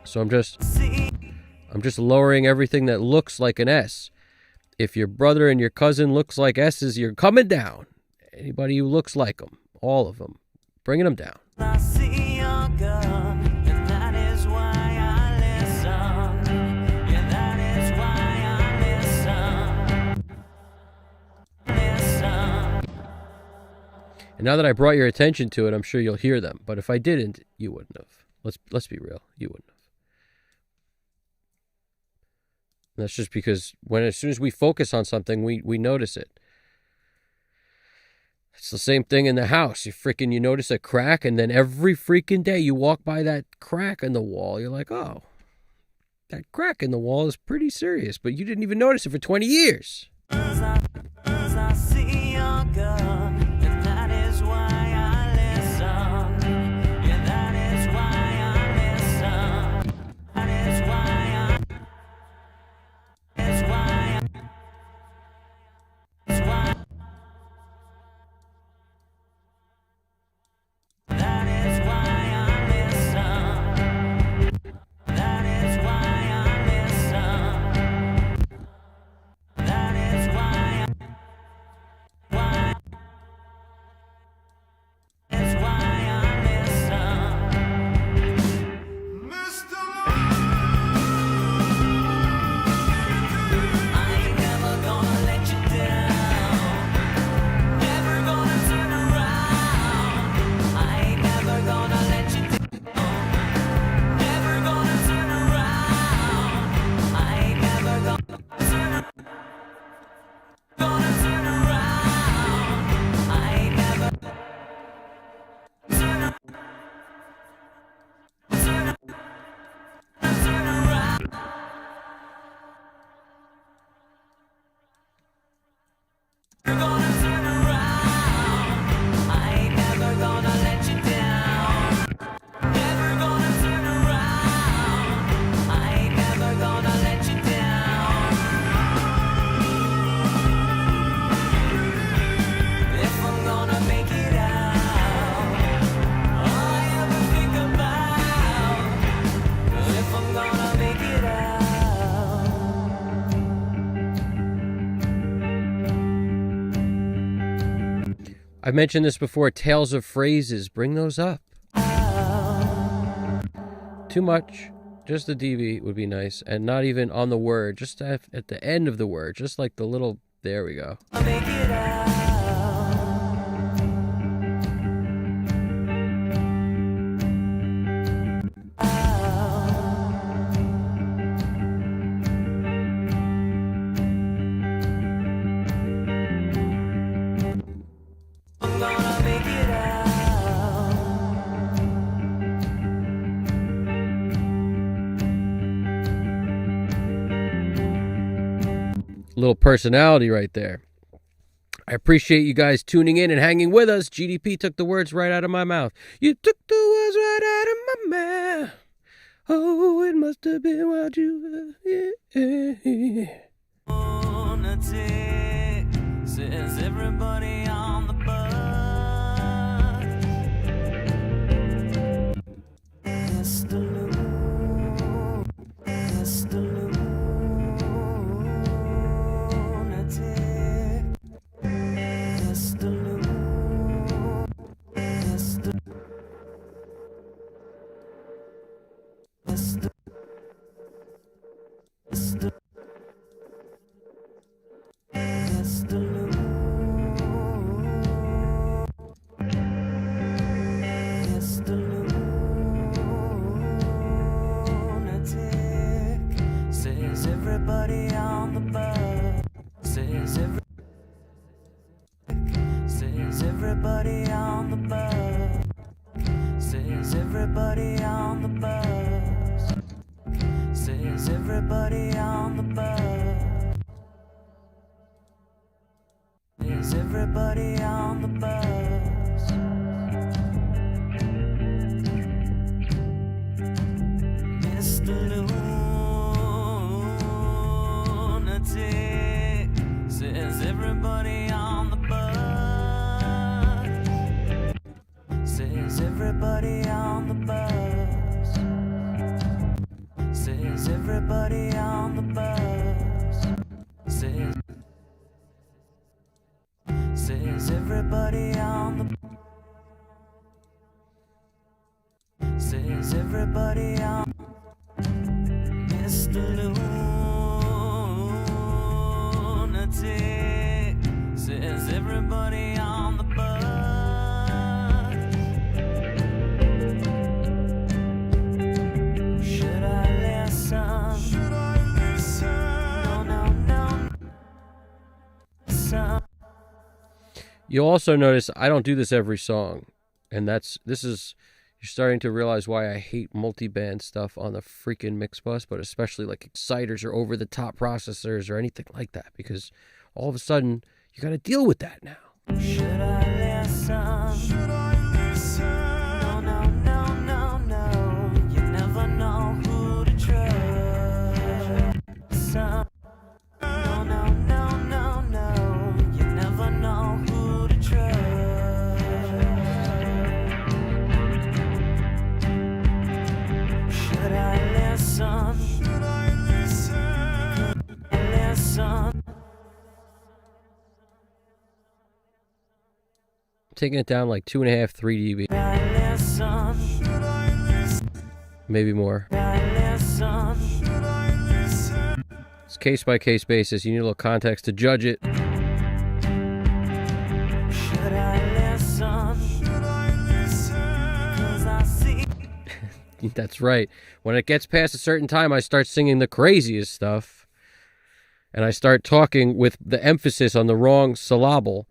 So I'm just lowering everything that looks like an S. If your brother and your cousin looks like S's, you're coming down. Anybody who looks like them, all of them, bringing them down. And now that I brought your attention to it, I'm sure you'll hear them. But if I didn't, you wouldn't have. Let's be real. You wouldn't have. And that's just because as soon as we focus on something, we notice it. It's the same thing in the house. You notice a crack, and then every freaking day you walk by that crack in the wall. You're like, oh, that crack in the wall is pretty serious. But you didn't even notice it for 20 years. I've mentioned this before, tails of phrases. Bring those up. Too much. Just the DV would be nice. And not even on the word. Just at the end of the word. Just like the little... There we go. Little personality right there. I appreciate you guys tuning in and hanging with us. GDP took the words right out of my mouth. You took the words right out of my mouth. Oh, it must have been what you... Lunatic, says everybody on the bus. Mr. Lunatic, Mr. Says everybody on the bus. Says everybody on the bus. Says everybody on the bus. Says everybody on the bus. Says everybody on the bus. Mr. Lunatic says everybody on the bus. Says everybody on the bus. Says everybody on the bus. Says everybody on the. Says everybody on. Mr. Lunatic says everybody on the bus. Should I listen? Should I listen? No. Listen. You'll also notice I don't do this every song, and you're starting to realize why I hate multi-band stuff on the freaking mix bus, but especially like exciters or over-the-top processors or anything like that, because all of a sudden you got to deal with that now. Should I listen? Should I listen? No. You never know who to trust. No. You never know who to trust. Should I listen? Should I listen? Listen. Taking it down like 2.5, 3 dB, Listen. Should I listen? maybe more. Listen. Should I listen? It's case-by-case basis. You need a little context to judge it. Should I listen? Should I listen? 'Cause I see. That's right. When it gets past a certain time, I start singing the craziest stuff, and I start talking with the emphasis on the wrong syllable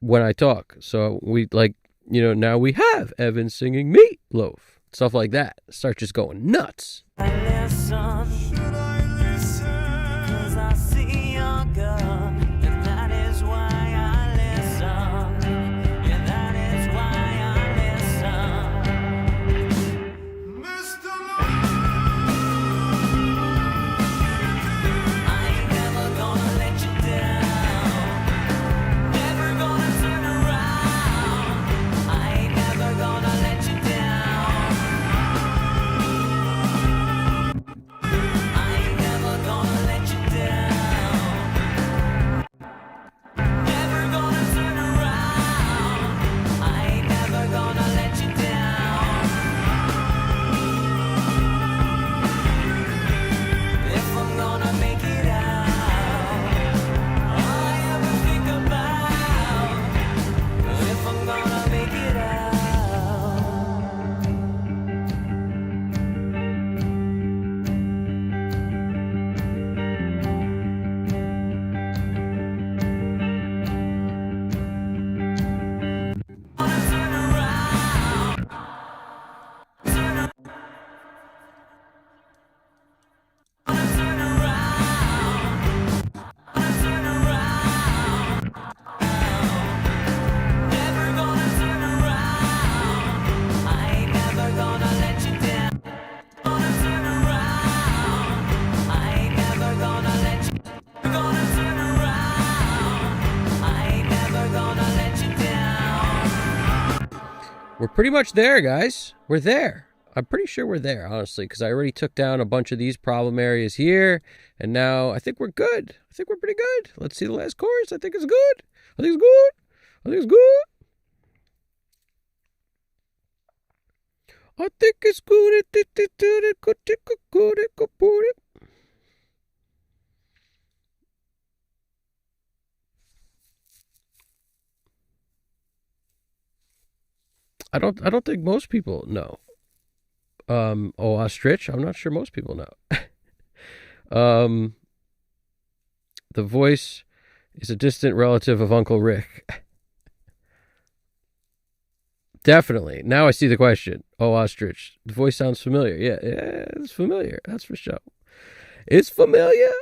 when I talk. So now we have Evan singing Meatloaf. Stuff like that. Start just going nuts. Listen. Should I listen? 'Cause I see your gun, and that is why I listen. Yeah, that is why I listen. Mr. I ain't never gonna let you down. Never gonna turn around. I ain't never gonna let you down. I ain't never gonna let you down. Never gonna turn around. I ain't never gonna let you down. If I'm gonna make it out, all I ever think about. If I'm gonna make it out. Wanna turn around. Turn around. Wanna turn around. Wanna turn around. Never gonna turn around. I ain't never gonna let you down. Wanna turn around. I ain't never gonna let you. Gonna turn around. I ain't never gonna let you down. We're pretty much there, guys. We're there. I'm pretty sure we're there, honestly, because I already took down a bunch of these problem areas here, and now I think we're good. I think we're pretty good. Let's see the last chorus. I think it's good. I think it's good. I think it's good. I think it's good. I don't think most people know. Ostrich, I'm not sure most people know. The voice is a distant relative of Uncle Rick. Definitely. Now I see the question. Oh, ostrich. The voice sounds familiar. Yeah, it's familiar. That's for sure. It's familiar.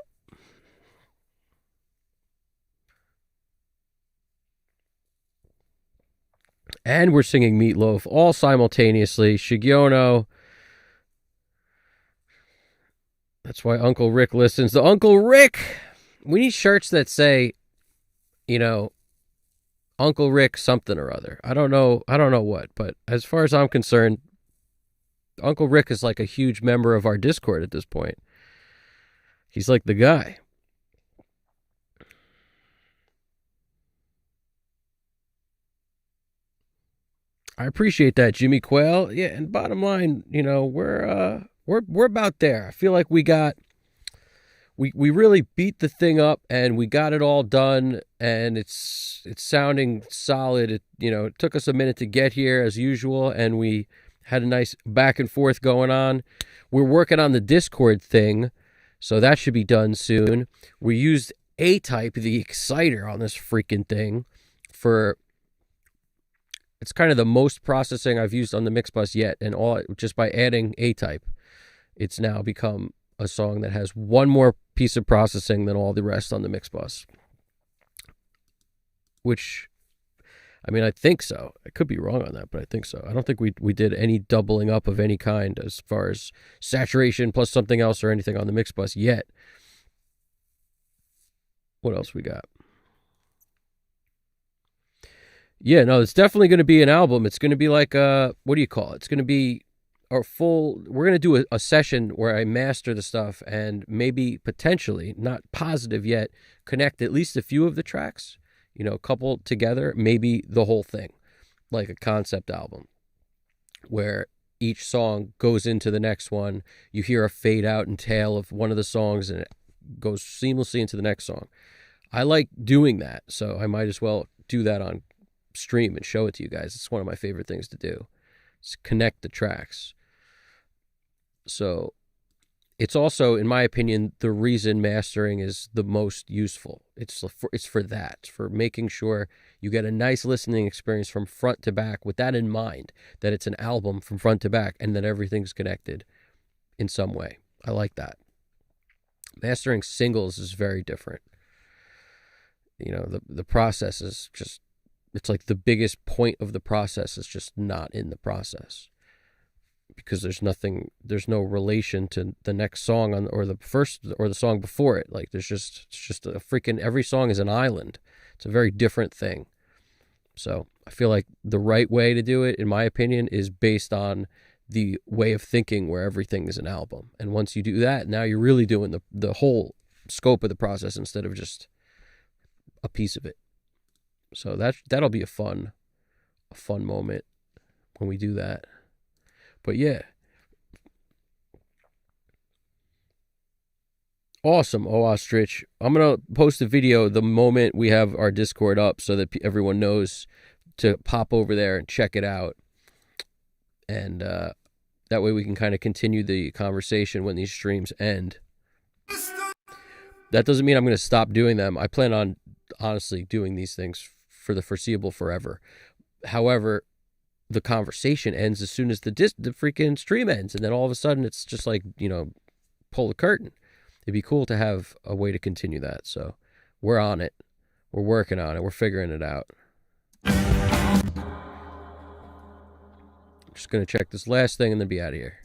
And we're singing Meatloaf all simultaneously. Shigiono. That's why Uncle Rick listens. The Uncle Rick. We need shirts that say, you know, Uncle Rick something or other. I don't know what, but as far as I'm concerned, Uncle Rick is like a huge member of our Discord at this point. He's like the guy. I appreciate that, Jimmy Quail. Yeah, and bottom line, you know, we're about there. I feel like we really beat the thing up and we got it all done and it's sounding solid. It took us a minute to get here as usual and we had a nice back and forth going on. We're working on the Discord thing, so that should be done soon. We used A-Type, the exciter on this freaking thing for... It's kind of the most processing I've used on the mix bus yet, and all just by adding A-Type, it's now become a song that has one more piece of processing than all the rest on the mix bus. Which, I mean, I think so. I could be wrong on that, but I think so. I don't think we did any doubling up of any kind as far as saturation plus something else or anything on the mix bus yet. What else we got? Yeah, no, it's definitely going to be an album. It's going to be like what do you call it? It's going to be our full... We're going to do a session where I master the stuff and maybe potentially, not positive yet, connect at least a few of the tracks, couple together, maybe the whole thing, like a concept album where each song goes into the next one. You hear a fade out and tail of one of the songs and it goes seamlessly into the next song. I like doing that, so I might as well do that on stream and show it to you guys. It's one of my favorite things to do. It's connect the tracks. So it's also, in my opinion, the reason mastering is the most useful. It's for that. It's for making sure you get a nice listening experience from front to back with that in mind, that it's an album from front to back and that everything's connected in some way. I like that. Mastering singles is very different. The process is just... It's like the biggest point of the process is just not in the process because there's no relation to the next song or the first or the song before it. Like it's just a freaking... Every song is an island. It's a very different thing. So I feel like the right way to do it, in my opinion, is based on the way of thinking where everything is an album. And once you do that, now you're really doing the whole scope of the process instead of just a piece of it. So that'll be a fun moment when we do that. But yeah. Awesome, Oh Ostrich. I'm going to post a video the moment we have our Discord up so that everyone knows to pop over there and check it out. And that way we can kind of continue the conversation when these streams end. That doesn't mean I'm going to stop doing them. I plan on honestly doing these things for the foreseeable forever. However, the conversation ends as soon as the freaking stream ends, and then all of a sudden it's just like, pull the curtain. It'd be cool to have a way to continue that. So we're on it. We're working on it. We're figuring it out. I'm just going to check this last thing and then be out of here.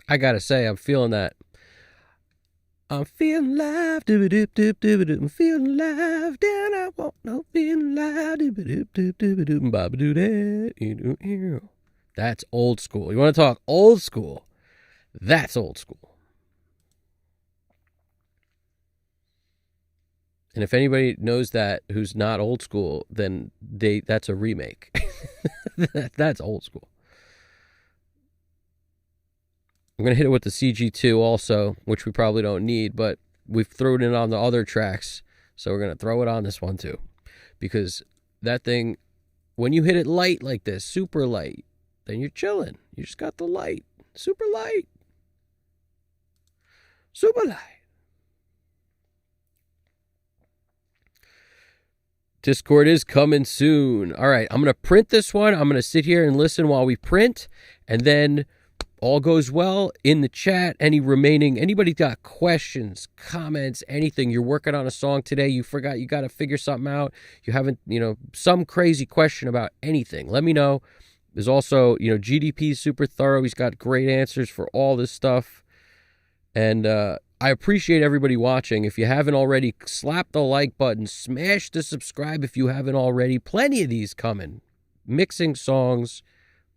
I gotta say, I'm feeling that. I'm feeling alive, doo-ba-doop-doop-doop-doop. I'm feeling alive, down I want no feeling alive, doo-ba-doop-doop-doop-doop, ba-ba-doo-da-doo-doo-doo. That's old school. You want to talk old school? That's old school. And if anybody knows that who's not old school, then that's a remake. That's old school. I'm going to hit it with the CG2 also, which we probably don't need, but we've thrown it on the other tracks, so we're going to throw it on this one too. Because that thing, when you hit it light like this, super light, then you're chilling. You just got the light. Super light. Super light. Discord is coming soon. All right, I'm going to print this one. I'm going to sit here and listen while we print, and then all goes well in the chat. Anybody got questions, comments, anything? You're working on a song today, you forgot, you got to figure something out, you haven't, some crazy question about anything, let me know. There's also, GDP's super thorough. He's got great answers for all this stuff. And I appreciate everybody watching. If you haven't already, slap the like button, smash the subscribe if you haven't already. Plenty of these coming. Mixing songs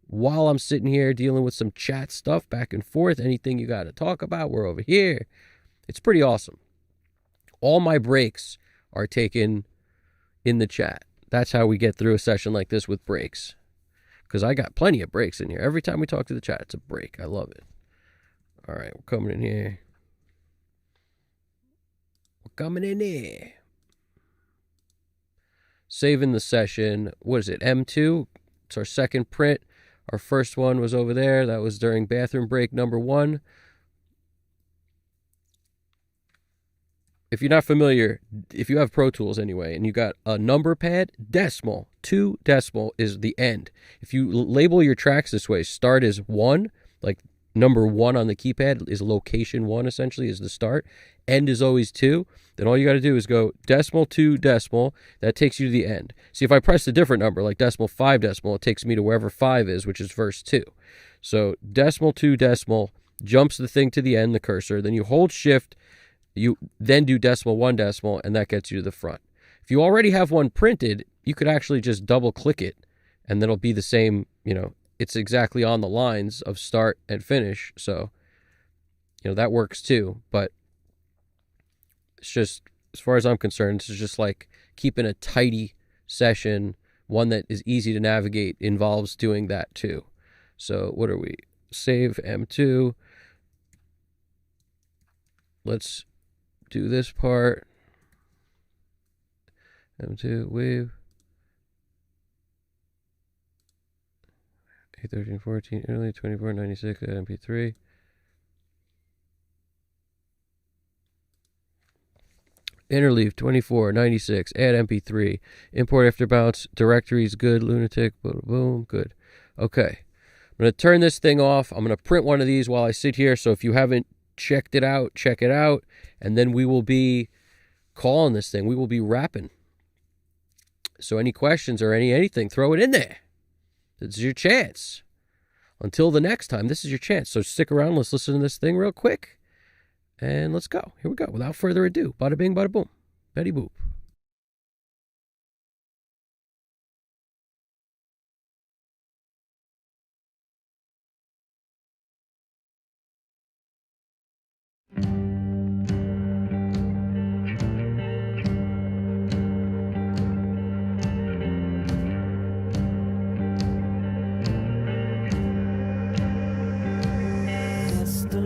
while I'm sitting here dealing with some chat stuff back and forth. Anything you got to talk about, we're over here. It's pretty awesome. All my breaks are taken in the chat. That's how we get through a session like this with breaks. Because I got plenty of breaks in here. Every time we talk to the chat, it's a break. I love it. All right, we're coming in here. We're coming in here. Saving the session. What is it? M2? It's our second print. Our first one was over there. That was during bathroom break number 1. If you're not familiar, if you have Pro Tools anyway, and you got a number pad, decimal, 2 decimal is the end. If you label your tracks this way, start is 1, like number 1 on the keypad is location 1, essentially, is the start. End is always 2. Then all you got to do is go decimal 2 decimal. That takes you to the end. See, if I press a different number, like decimal 5 decimal, it takes me to wherever 5 is, which is verse 2. So decimal 2 decimal jumps the thing to the end, the cursor. Then you hold shift. You then do decimal 1 decimal, and that gets you to the front. If you already have one printed, you could actually just double click it, and then it'll be the same, it's exactly on the lines of start and finish. So, that works too. But it's just, as far as I'm concerned, this is just like keeping a tidy session. One that is easy to navigate involves doing that too. So what are we? Save M2. Let's do this part. M2, wave. 81314 early 2496 at MP3. Interleave 2496 add MP3. Import after bounce directories good. Lunatic boom, boom, good. Okay, I'm gonna turn this thing off. I'm gonna print one of these while I sit here. So if you haven't checked it out, check it out, and then we will be calling this thing. We will be rapping. So any questions or anything, throw it in there. This is your chance. Until the next time, this is your chance. So stick around. Let's listen to this thing real quick. And let's go. Here we go. Without further ado. Bada bing, bada boom. Betty boop. Mr.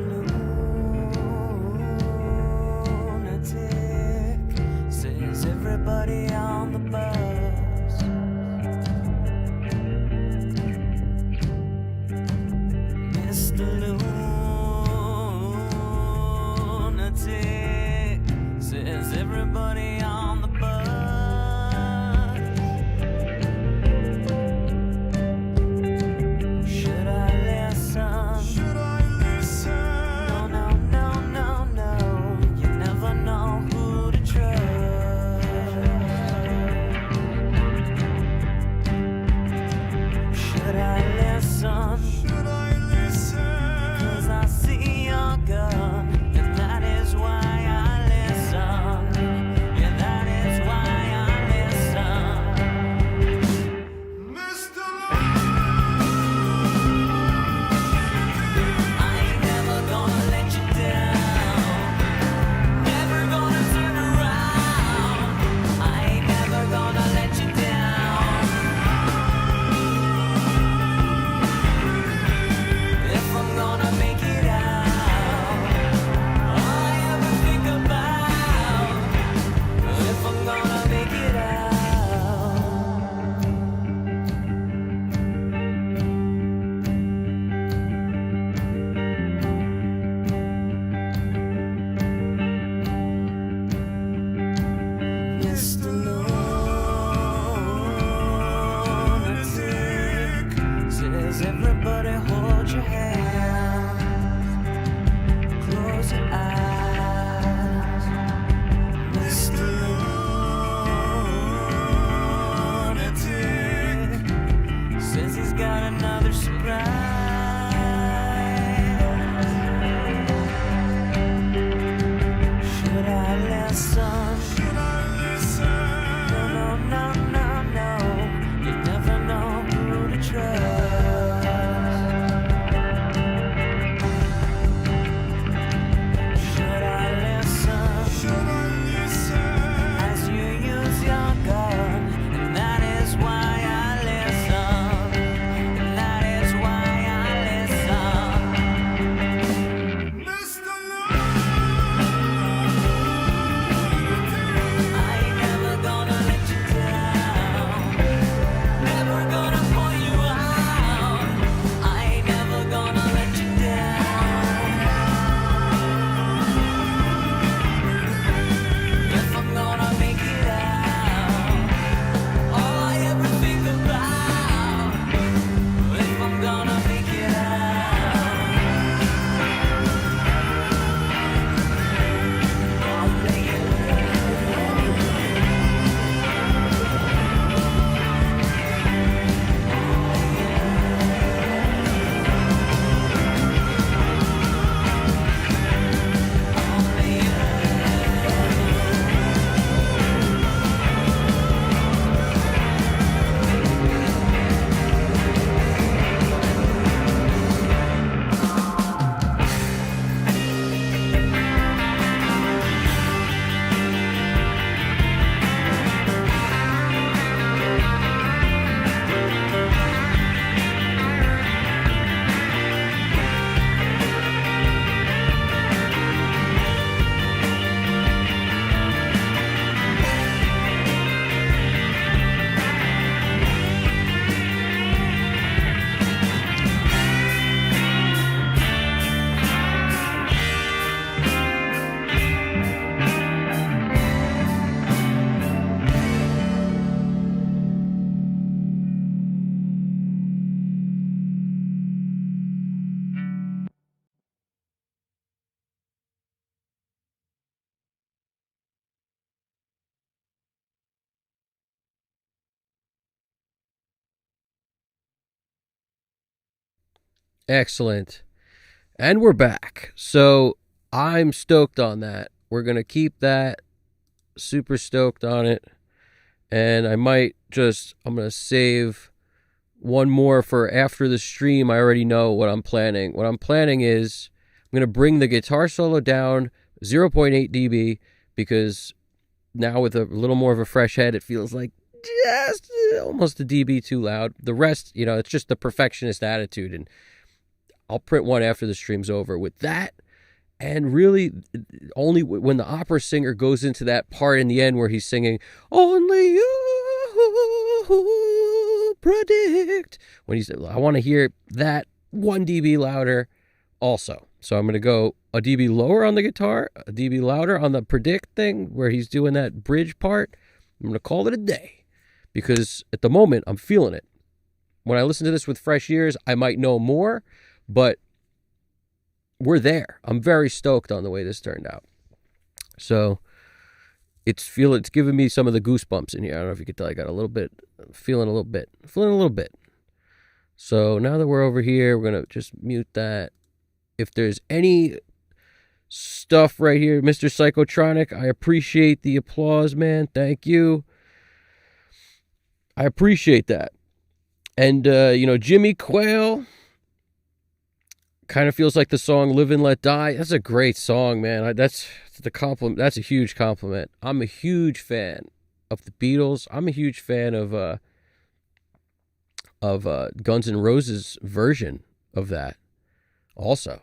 Lunatic says everybody on the bus. Mr. Lunatic says everybody on the bus. Should I listen? Should I listen? No, no, no, no, no. You never know who to trust. Should I listen? Should I listen? 'Cause I see Mr. Lunatic says everybody hold your hand, close your eyes. Mr. Lunatic says he's got another surprise. Should I listen? Should I listen? No, no, no, no, no. You never know who to trust. Should I listen? Should I listen? As you use your gun, and that is why I listen. And that is why I listen. Mr. Lunatic. I ain't never gonna let you down. Never gonna pull you out. I ain't never gonna let you down. If I'm gonna make it out, all I ever think about. If I'm gonna make it out, I'll make it Excellent. And we're back. So I'm stoked on that. We're going to keep that. Super stoked on it. And I'm going to save one more for after the stream. I already know what I'm planning. What I'm planning is I'm going to bring the guitar solo down 0.8 dB because now with a little more of a fresh head, it feels like just almost a dB too loud. The rest, it's just the perfectionist attitude. And I'll print one after the stream's over with that. And really, only when the opera singer goes into that part in the end where he's singing, "Only you predict," I want to hear that 1 dB louder also. So I'm going to go a dB lower on the guitar, a dB louder on the predict thing where he's doing that bridge part. I'm going to call it a day because at the moment I'm feeling it. When I listen to this with fresh ears, I might know more, but we're there. I'm very stoked on the way this turned out. So it's giving me some of the goosebumps in here. I don't know if you could tell. I got feeling a little bit. So now that we're over here, we're gonna just mute that. If there's any stuff right here, Mr. Psychotronic, I appreciate the applause, man. Thank you. I appreciate that. And Jimmy Quayle. Kind of feels like the song "Live and Let Die." That's a great song, man. That's the compliment. That's a huge compliment. I'm a huge fan of the Beatles. I'm a huge fan of Guns N' Roses' version of that. Also,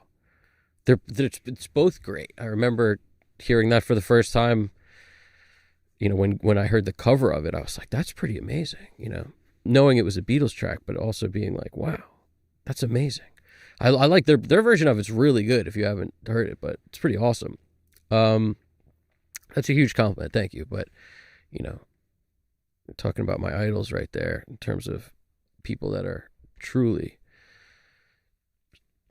it's both great. I remember hearing that for the first time. When I heard the cover of it, I was like, "That's pretty amazing." Knowing it was a Beatles track, but also being like, "Wow, that's amazing." I like their version of it's really good if you haven't heard it, but it's pretty awesome. That's a huge compliment. Thank you. But you know, talking about my idols right there in terms of people that are truly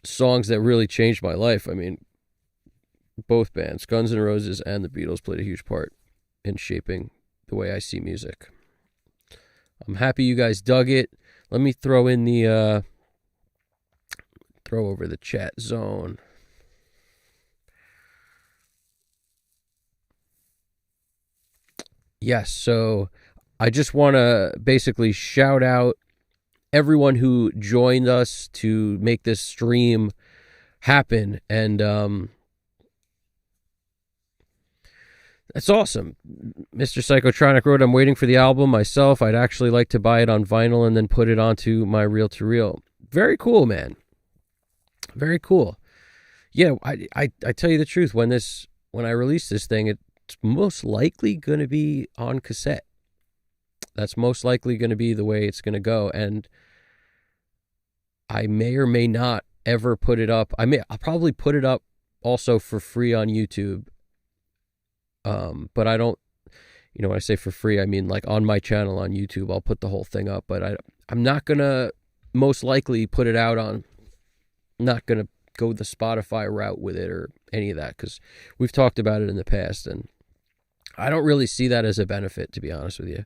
songs that really changed my life. I mean, both bands, Guns N' Roses and the Beatles, played a huge part in shaping the way I see music. I'm happy you guys dug it. Let me throw in the throw over the chat zone. Yes, so I just want to basically shout out everyone who joined us to make this stream happen. And that's awesome. Mr. Psychotronic wrote, I'm waiting for the album myself. I'd actually like to buy it on vinyl and then put it onto my reel-to-reel. Very cool, man. Very cool. Yeah, I tell you the truth. When I release this thing, it's most likely going to be on cassette. That's most likely going to be the way it's going to go. And I may or may not ever put it up. I'll probably put it up also for free on YouTube. But I don't, when I say for free, I mean like on my channel on YouTube, I'll put the whole thing up, but I'm not going to most likely put it out on, not going to go the Spotify route with it or any of that, because we've talked about it in the past, and I don't really see that as a benefit, to be honest with you.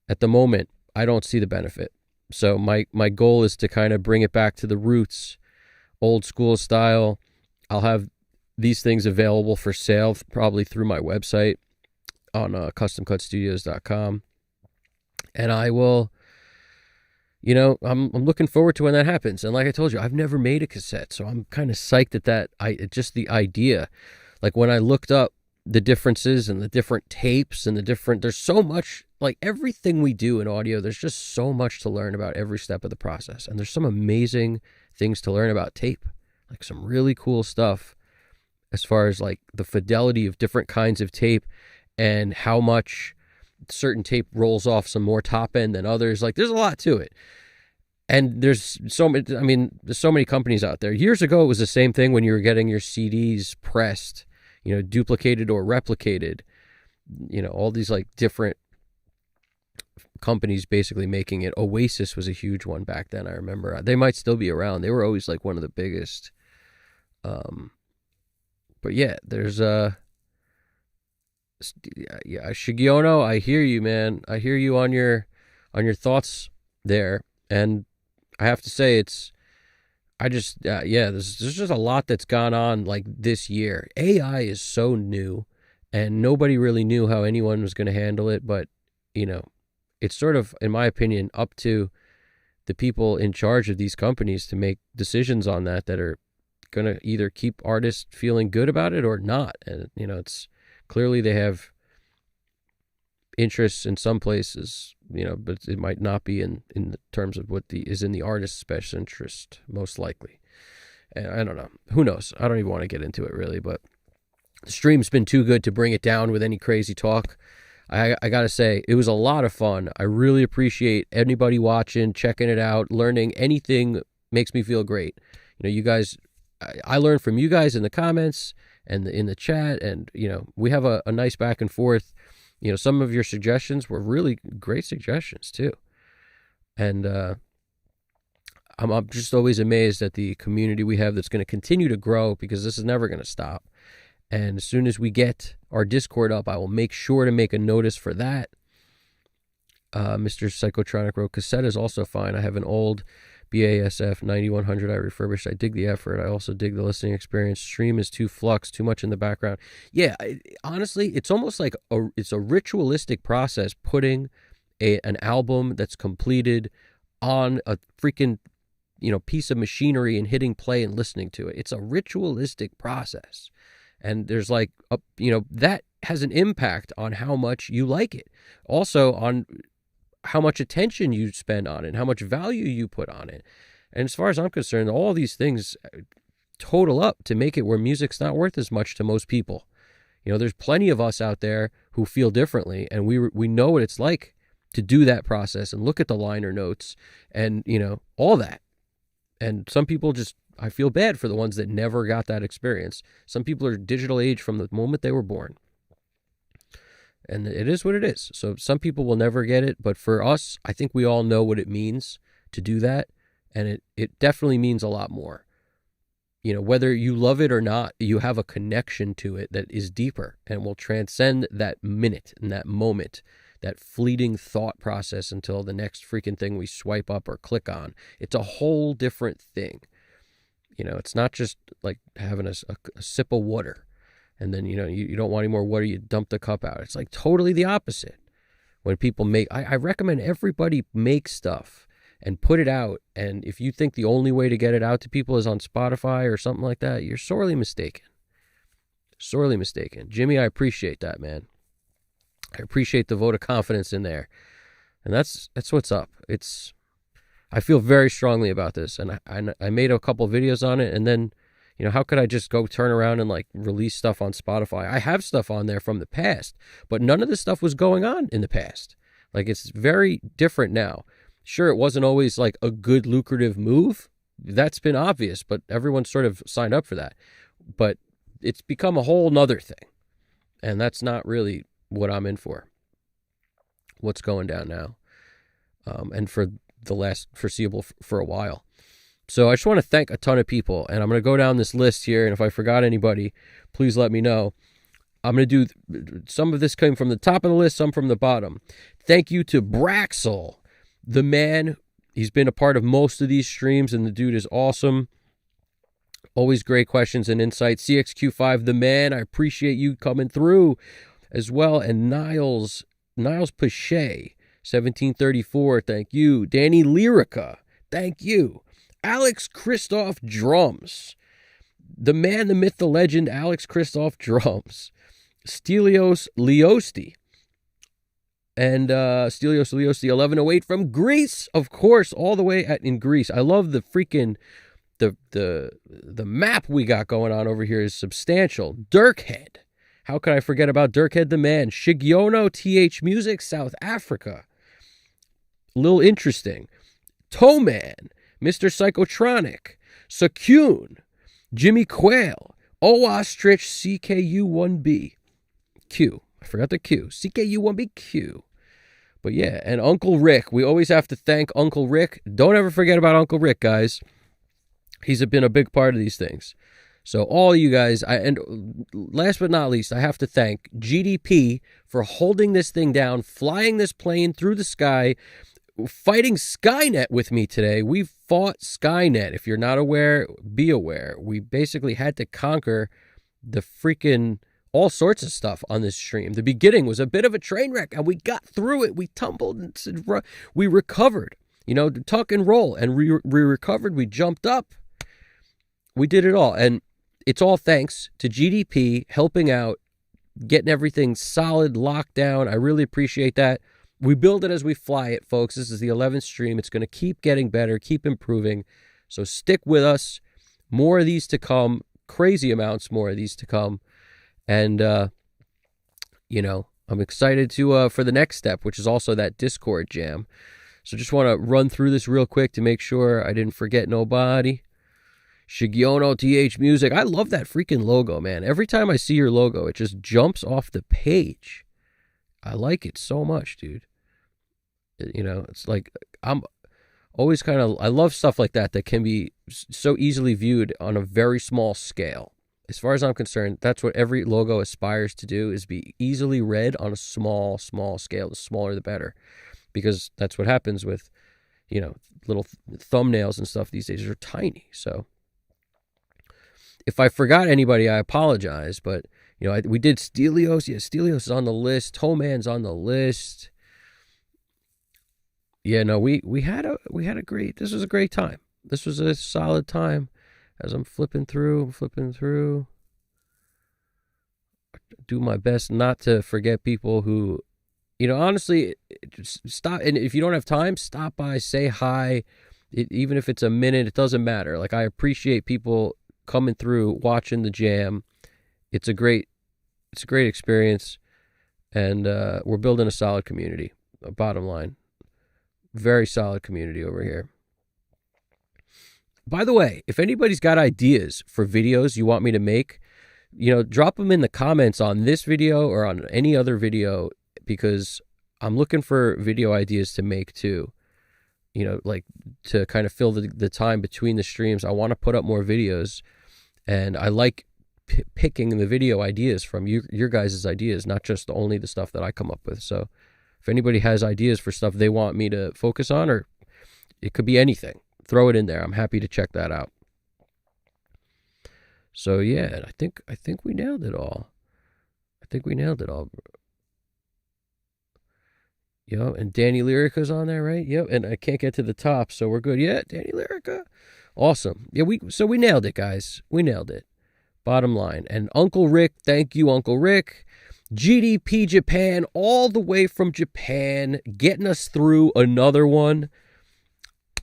At the moment, I don't see the benefit. So my goal is to kind of bring it back to the roots, old school style. I'll have these things available for sale probably through my website on customcutstudios.com. And I will, I'm looking forward to when that happens. And like I told you, I've never made a cassette, so I'm kind of psyched at that. Just the idea, like when I looked up the differences and the different tapes and there's so much, like everything we do in audio, there's just so much to learn about every step of the process. And there's some amazing things to learn about tape, like some really cool stuff as far as like the fidelity of different kinds of tape and how much certain tape rolls off some more top end than others. Like there's a lot to it. And there's so many companies out there. Years ago, it was the same thing when you were getting your CDs pressed, duplicated or replicated, all these like different companies basically making it. Oasis was a huge one back then. I remember they might still be around. They were always like one of the biggest. But yeah, there's Shigiono, I hear you, man. I hear you on your thoughts there, and I have to say there's just a lot that's gone on like this year. AI is so new, and nobody really knew how anyone was going to handle it, but it's sort of, in my opinion, up to the people in charge of these companies to make decisions on that are going to either keep artists feeling good about it or not. And it's clearly they have interests in some places, but it might not be in the terms of what is in the artist's best interest, most likely. And I don't know. Who knows? I don't even want to get into it really, but the stream's been too good to bring it down with any crazy talk. I got to say, it was a lot of fun. I really appreciate anybody watching, checking it out, learning. Anything makes me feel great. You guys, I learned from you guys in the comments and in the chat, and we have a nice back and forth. Some of your suggestions were really great suggestions too, and I'm just always amazed at the community we have that's going to continue to grow, because this is never going to stop. And as soon as we get our Discord up, I will make sure to make a notice for that. Mr. Psychotronic wrote, cassette is also fine. I have an old BASF 9100 I refurbished. I dig the effort. I also dig the listening experience. Stream is too flux, too much in the background. Yeah, honestly, it's almost like it's a ritualistic process putting an album that's completed on a freaking piece of machinery and hitting play and listening to it. It's a ritualistic process. And there's like that has an impact on how much you like it. Also on how much attention you spend on it, and how much value you put on it. And as far as I'm concerned, all these things total up to make it where music's not worth as much to most people. There's plenty of us out there who feel differently, and we know what it's like to do that process and look at the liner notes and, all that. And some people I feel bad for the ones that never got that experience. Some people are digital age from the moment they were born. And it is what it is. So some people will never get it, but for us, I think we all know what it means to do that. And it definitely means a lot more. You know, whether you love it or not, you have a connection to it that is deeper and will transcend that minute and that moment, that fleeting thought process until the next freaking thing we swipe up or click on. It's a whole different thing. You know, it's not just like having a sip of water and then, you know, you don't want any more water, you dump the cup out. It's like totally the opposite. When people make, I recommend everybody make stuff and put it out. And if you think the only way to get it out to people is on Spotify or something like that, you're sorely mistaken. Sorely mistaken. Jimmy, I appreciate that, man. I appreciate the vote of confidence in there. And that's what's up. I feel very strongly about this. And I made a couple videos on it. And then, you know, how could I just go turn around and like release stuff on Spotify? I have stuff on there from the past, but none of this stuff was going on in the past. Like, it's very different now. Sure, it wasn't always like a good, lucrative move. That's been obvious, but everyone sort of signed up for that. But it's become a whole nother thing. And that's not really what I'm in for. What's going down now. And for the last foreseeable for a while. So I just want to thank a ton of people. And I'm going to go down this list here. And if I forgot anybody, please let me know. I'm going to do, some of this came from the top of the list, some from the bottom. Thank you to Braxel. The man, he's been a part of most of these streams, and the dude is awesome. Always great questions and insights. CXQ5, the man, I appreciate you coming through as well. And Niles Pache, 1734, thank you. Danny Lyrica, thank you. Alex Christoph Drums, the man, the myth, the legend, Alex Christoph Drums. Stelios Leosti. And Stelios Leosti 1108 from Greece, of course, all the way in Greece. I love the freaking the map we got going on over here is substantial. Dirkhead. How could I forget about Dirkhead the man? Shigiono TH Music, South Africa. A little interesting. Toeman, Mr. Psychotronic, Sakun, Jimmy Quail, Ostrich CKU1B. Q. I forgot the Q. CKU1BQ. But yeah, and Uncle Rick. We always have to thank Uncle Rick. Don't ever forget about Uncle Rick, guys. He's been a big part of these things. So all you guys, and last but not least, I have to thank GDP for holding this thing down, flying this plane through the sky, fighting Skynet with me today. We fought Skynet. If you're not aware, be aware. We basically had to conquer the freaking all sorts of stuff on this stream. The beginning was a bit of a train wreck, and we got through it. We tumbled and we recovered, you know, tuck and roll, and we recovered. We jumped up. We did it all. And it's all thanks to GDP helping out, getting everything solid, locked down. I really appreciate that. We build it as we fly it, folks. This is the 11th stream. It's going to keep getting better, keep improving. So stick with us. More of these to come. Crazy amounts more of these to come. And, you know, I'm excited to for the next step, which is also that Discord jam. So just want to run through this real quick to make sure I didn't forget nobody. Shigiono TH Music. I love that freaking logo, man. Every time I see your logo, it just jumps off the page. I like it so much, dude. You know, it's like I'm always kind of, I love stuff like that can be so easily viewed on a very small scale. As far as I'm concerned, that's what every logo aspires to do, is be easily read on a small scale. The smaller, the better. Because that's what happens with, you know, little thumbnails and stuff these days are tiny. So if I forgot anybody, I apologize. But, you know, we did Stelios. Yeah, Stelios is on the list. Toeman's on the list. Yeah, no, we had a great, this was a great time. This was a solid time. As I'm flipping through, do my best not to forget people who, you know, honestly, just stop. And if you don't have time, stop by, say hi. Even if it's a minute, it doesn't matter. Like, I appreciate people coming through, watching the jam. It's a great experience. And we're building a solid community, bottom line. Very solid community over here. By the way, if anybody's got ideas for videos you want me to make, you know, drop them in the comments on this video or on any other video. because I'm looking for video ideas to make too. You know, like to kind of fill the time between the streams. I want to put up more videos, and I like picking the video ideas from your guys' ideas, not just only the stuff that I come up with. So if anybody has ideas for stuff they want me to focus on, or it could be anything, throw it in there. I'm happy to check that out. So yeah, I think we nailed it all. Yep, and Danny Lyrica's on there, right? Yep, and I can't get to the top, so we're good. Yeah, Danny Lyrica. Awesome. Yeah, we nailed it, guys. We nailed it. Bottom line. And Uncle Rick, thank you, Uncle Rick. GDP Japan, all the way from Japan, getting us through another one.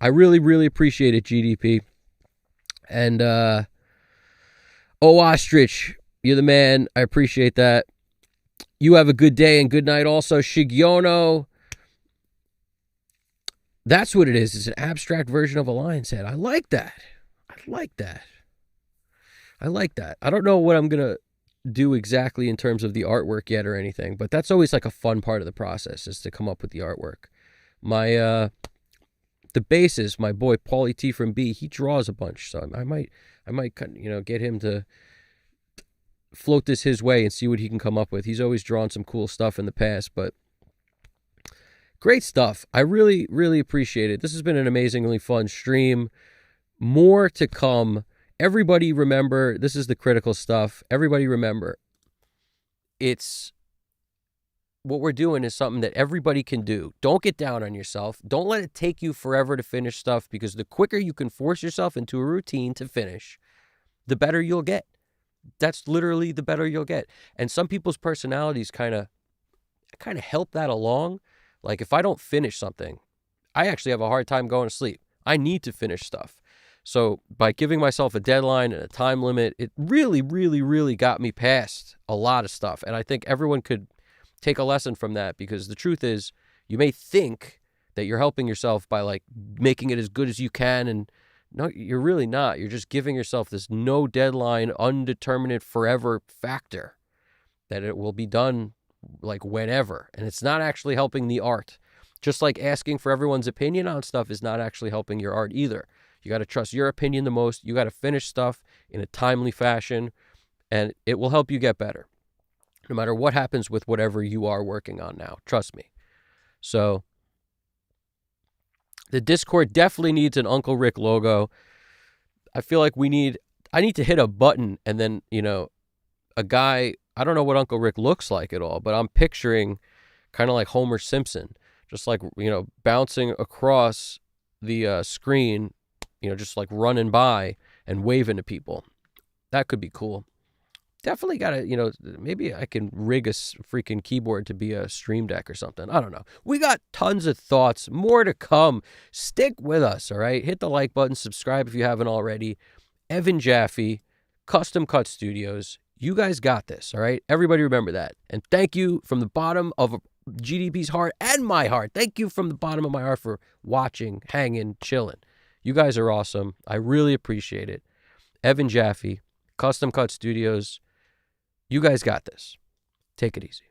I really, really appreciate it, GDP. And, Ostrich, you're the man. I appreciate that. You have a good day and good night also, Shigiono. That's what it is. It's an abstract version of a lion's head. I like that. I don't know what I'm going to do exactly in terms of the artwork yet or anything, but that's always like a fun part of the process, is to come up with the artwork. The bassist, my boy Paulie T from B, he draws a bunch, so I might get him to float this his way and see what he can come up with. He's always drawn some cool stuff in the past, but great stuff. I really, really appreciate it. This has been an amazingly fun stream. More to come. Everybody remember, this is the critical stuff. Everybody remember, it's what we're doing is something that everybody can do. Don't get down on yourself. Don't let it take you forever to finish stuff, because the quicker you can force yourself into a routine to finish, the better you'll get. That's literally the better you'll get. And some people's personalities kind of help that along. Like if I don't finish something, I actually have a hard time going to sleep. I need to finish stuff. So by giving myself a deadline and a time limit, it really, really, really got me past a lot of stuff. And I think everyone could take a lesson from that, because the truth is, you may think that you're helping yourself by like making it as good as you can, and no, you're really not. You're just giving yourself this no deadline, undeterminate forever factor that it will be done like whenever. And it's not actually helping the art. Just like asking for everyone's opinion on stuff is not actually helping your art either. You got to trust your opinion the most. You got to finish stuff in a timely fashion, and it will help you get better, no matter what happens with whatever you are working on now. Trust me. So the Discord definitely needs an Uncle Rick logo. I feel like I need to hit a button, and then, a guy, I don't know what Uncle Rick looks like at all, but I'm picturing kind of like Homer Simpson, just like, bouncing across the screen, just like running by and waving to people. That could be cool. Definitely got to, maybe I can rig a freaking keyboard to be a Stream Deck or something. I don't know. We got tons of thoughts, more to come. Stick with us, all right? Hit the like button, subscribe if you haven't already. Evan Jaffe, Custom Cut Studios. You guys got this, all right? Everybody remember that. And thank you from the bottom of GDP's heart and my heart. Thank you from the bottom of my heart for watching, hanging, chilling. You guys are awesome. I really appreciate it. Evan Jaffe, Custom Cut Studios. You guys got this. Take it easy.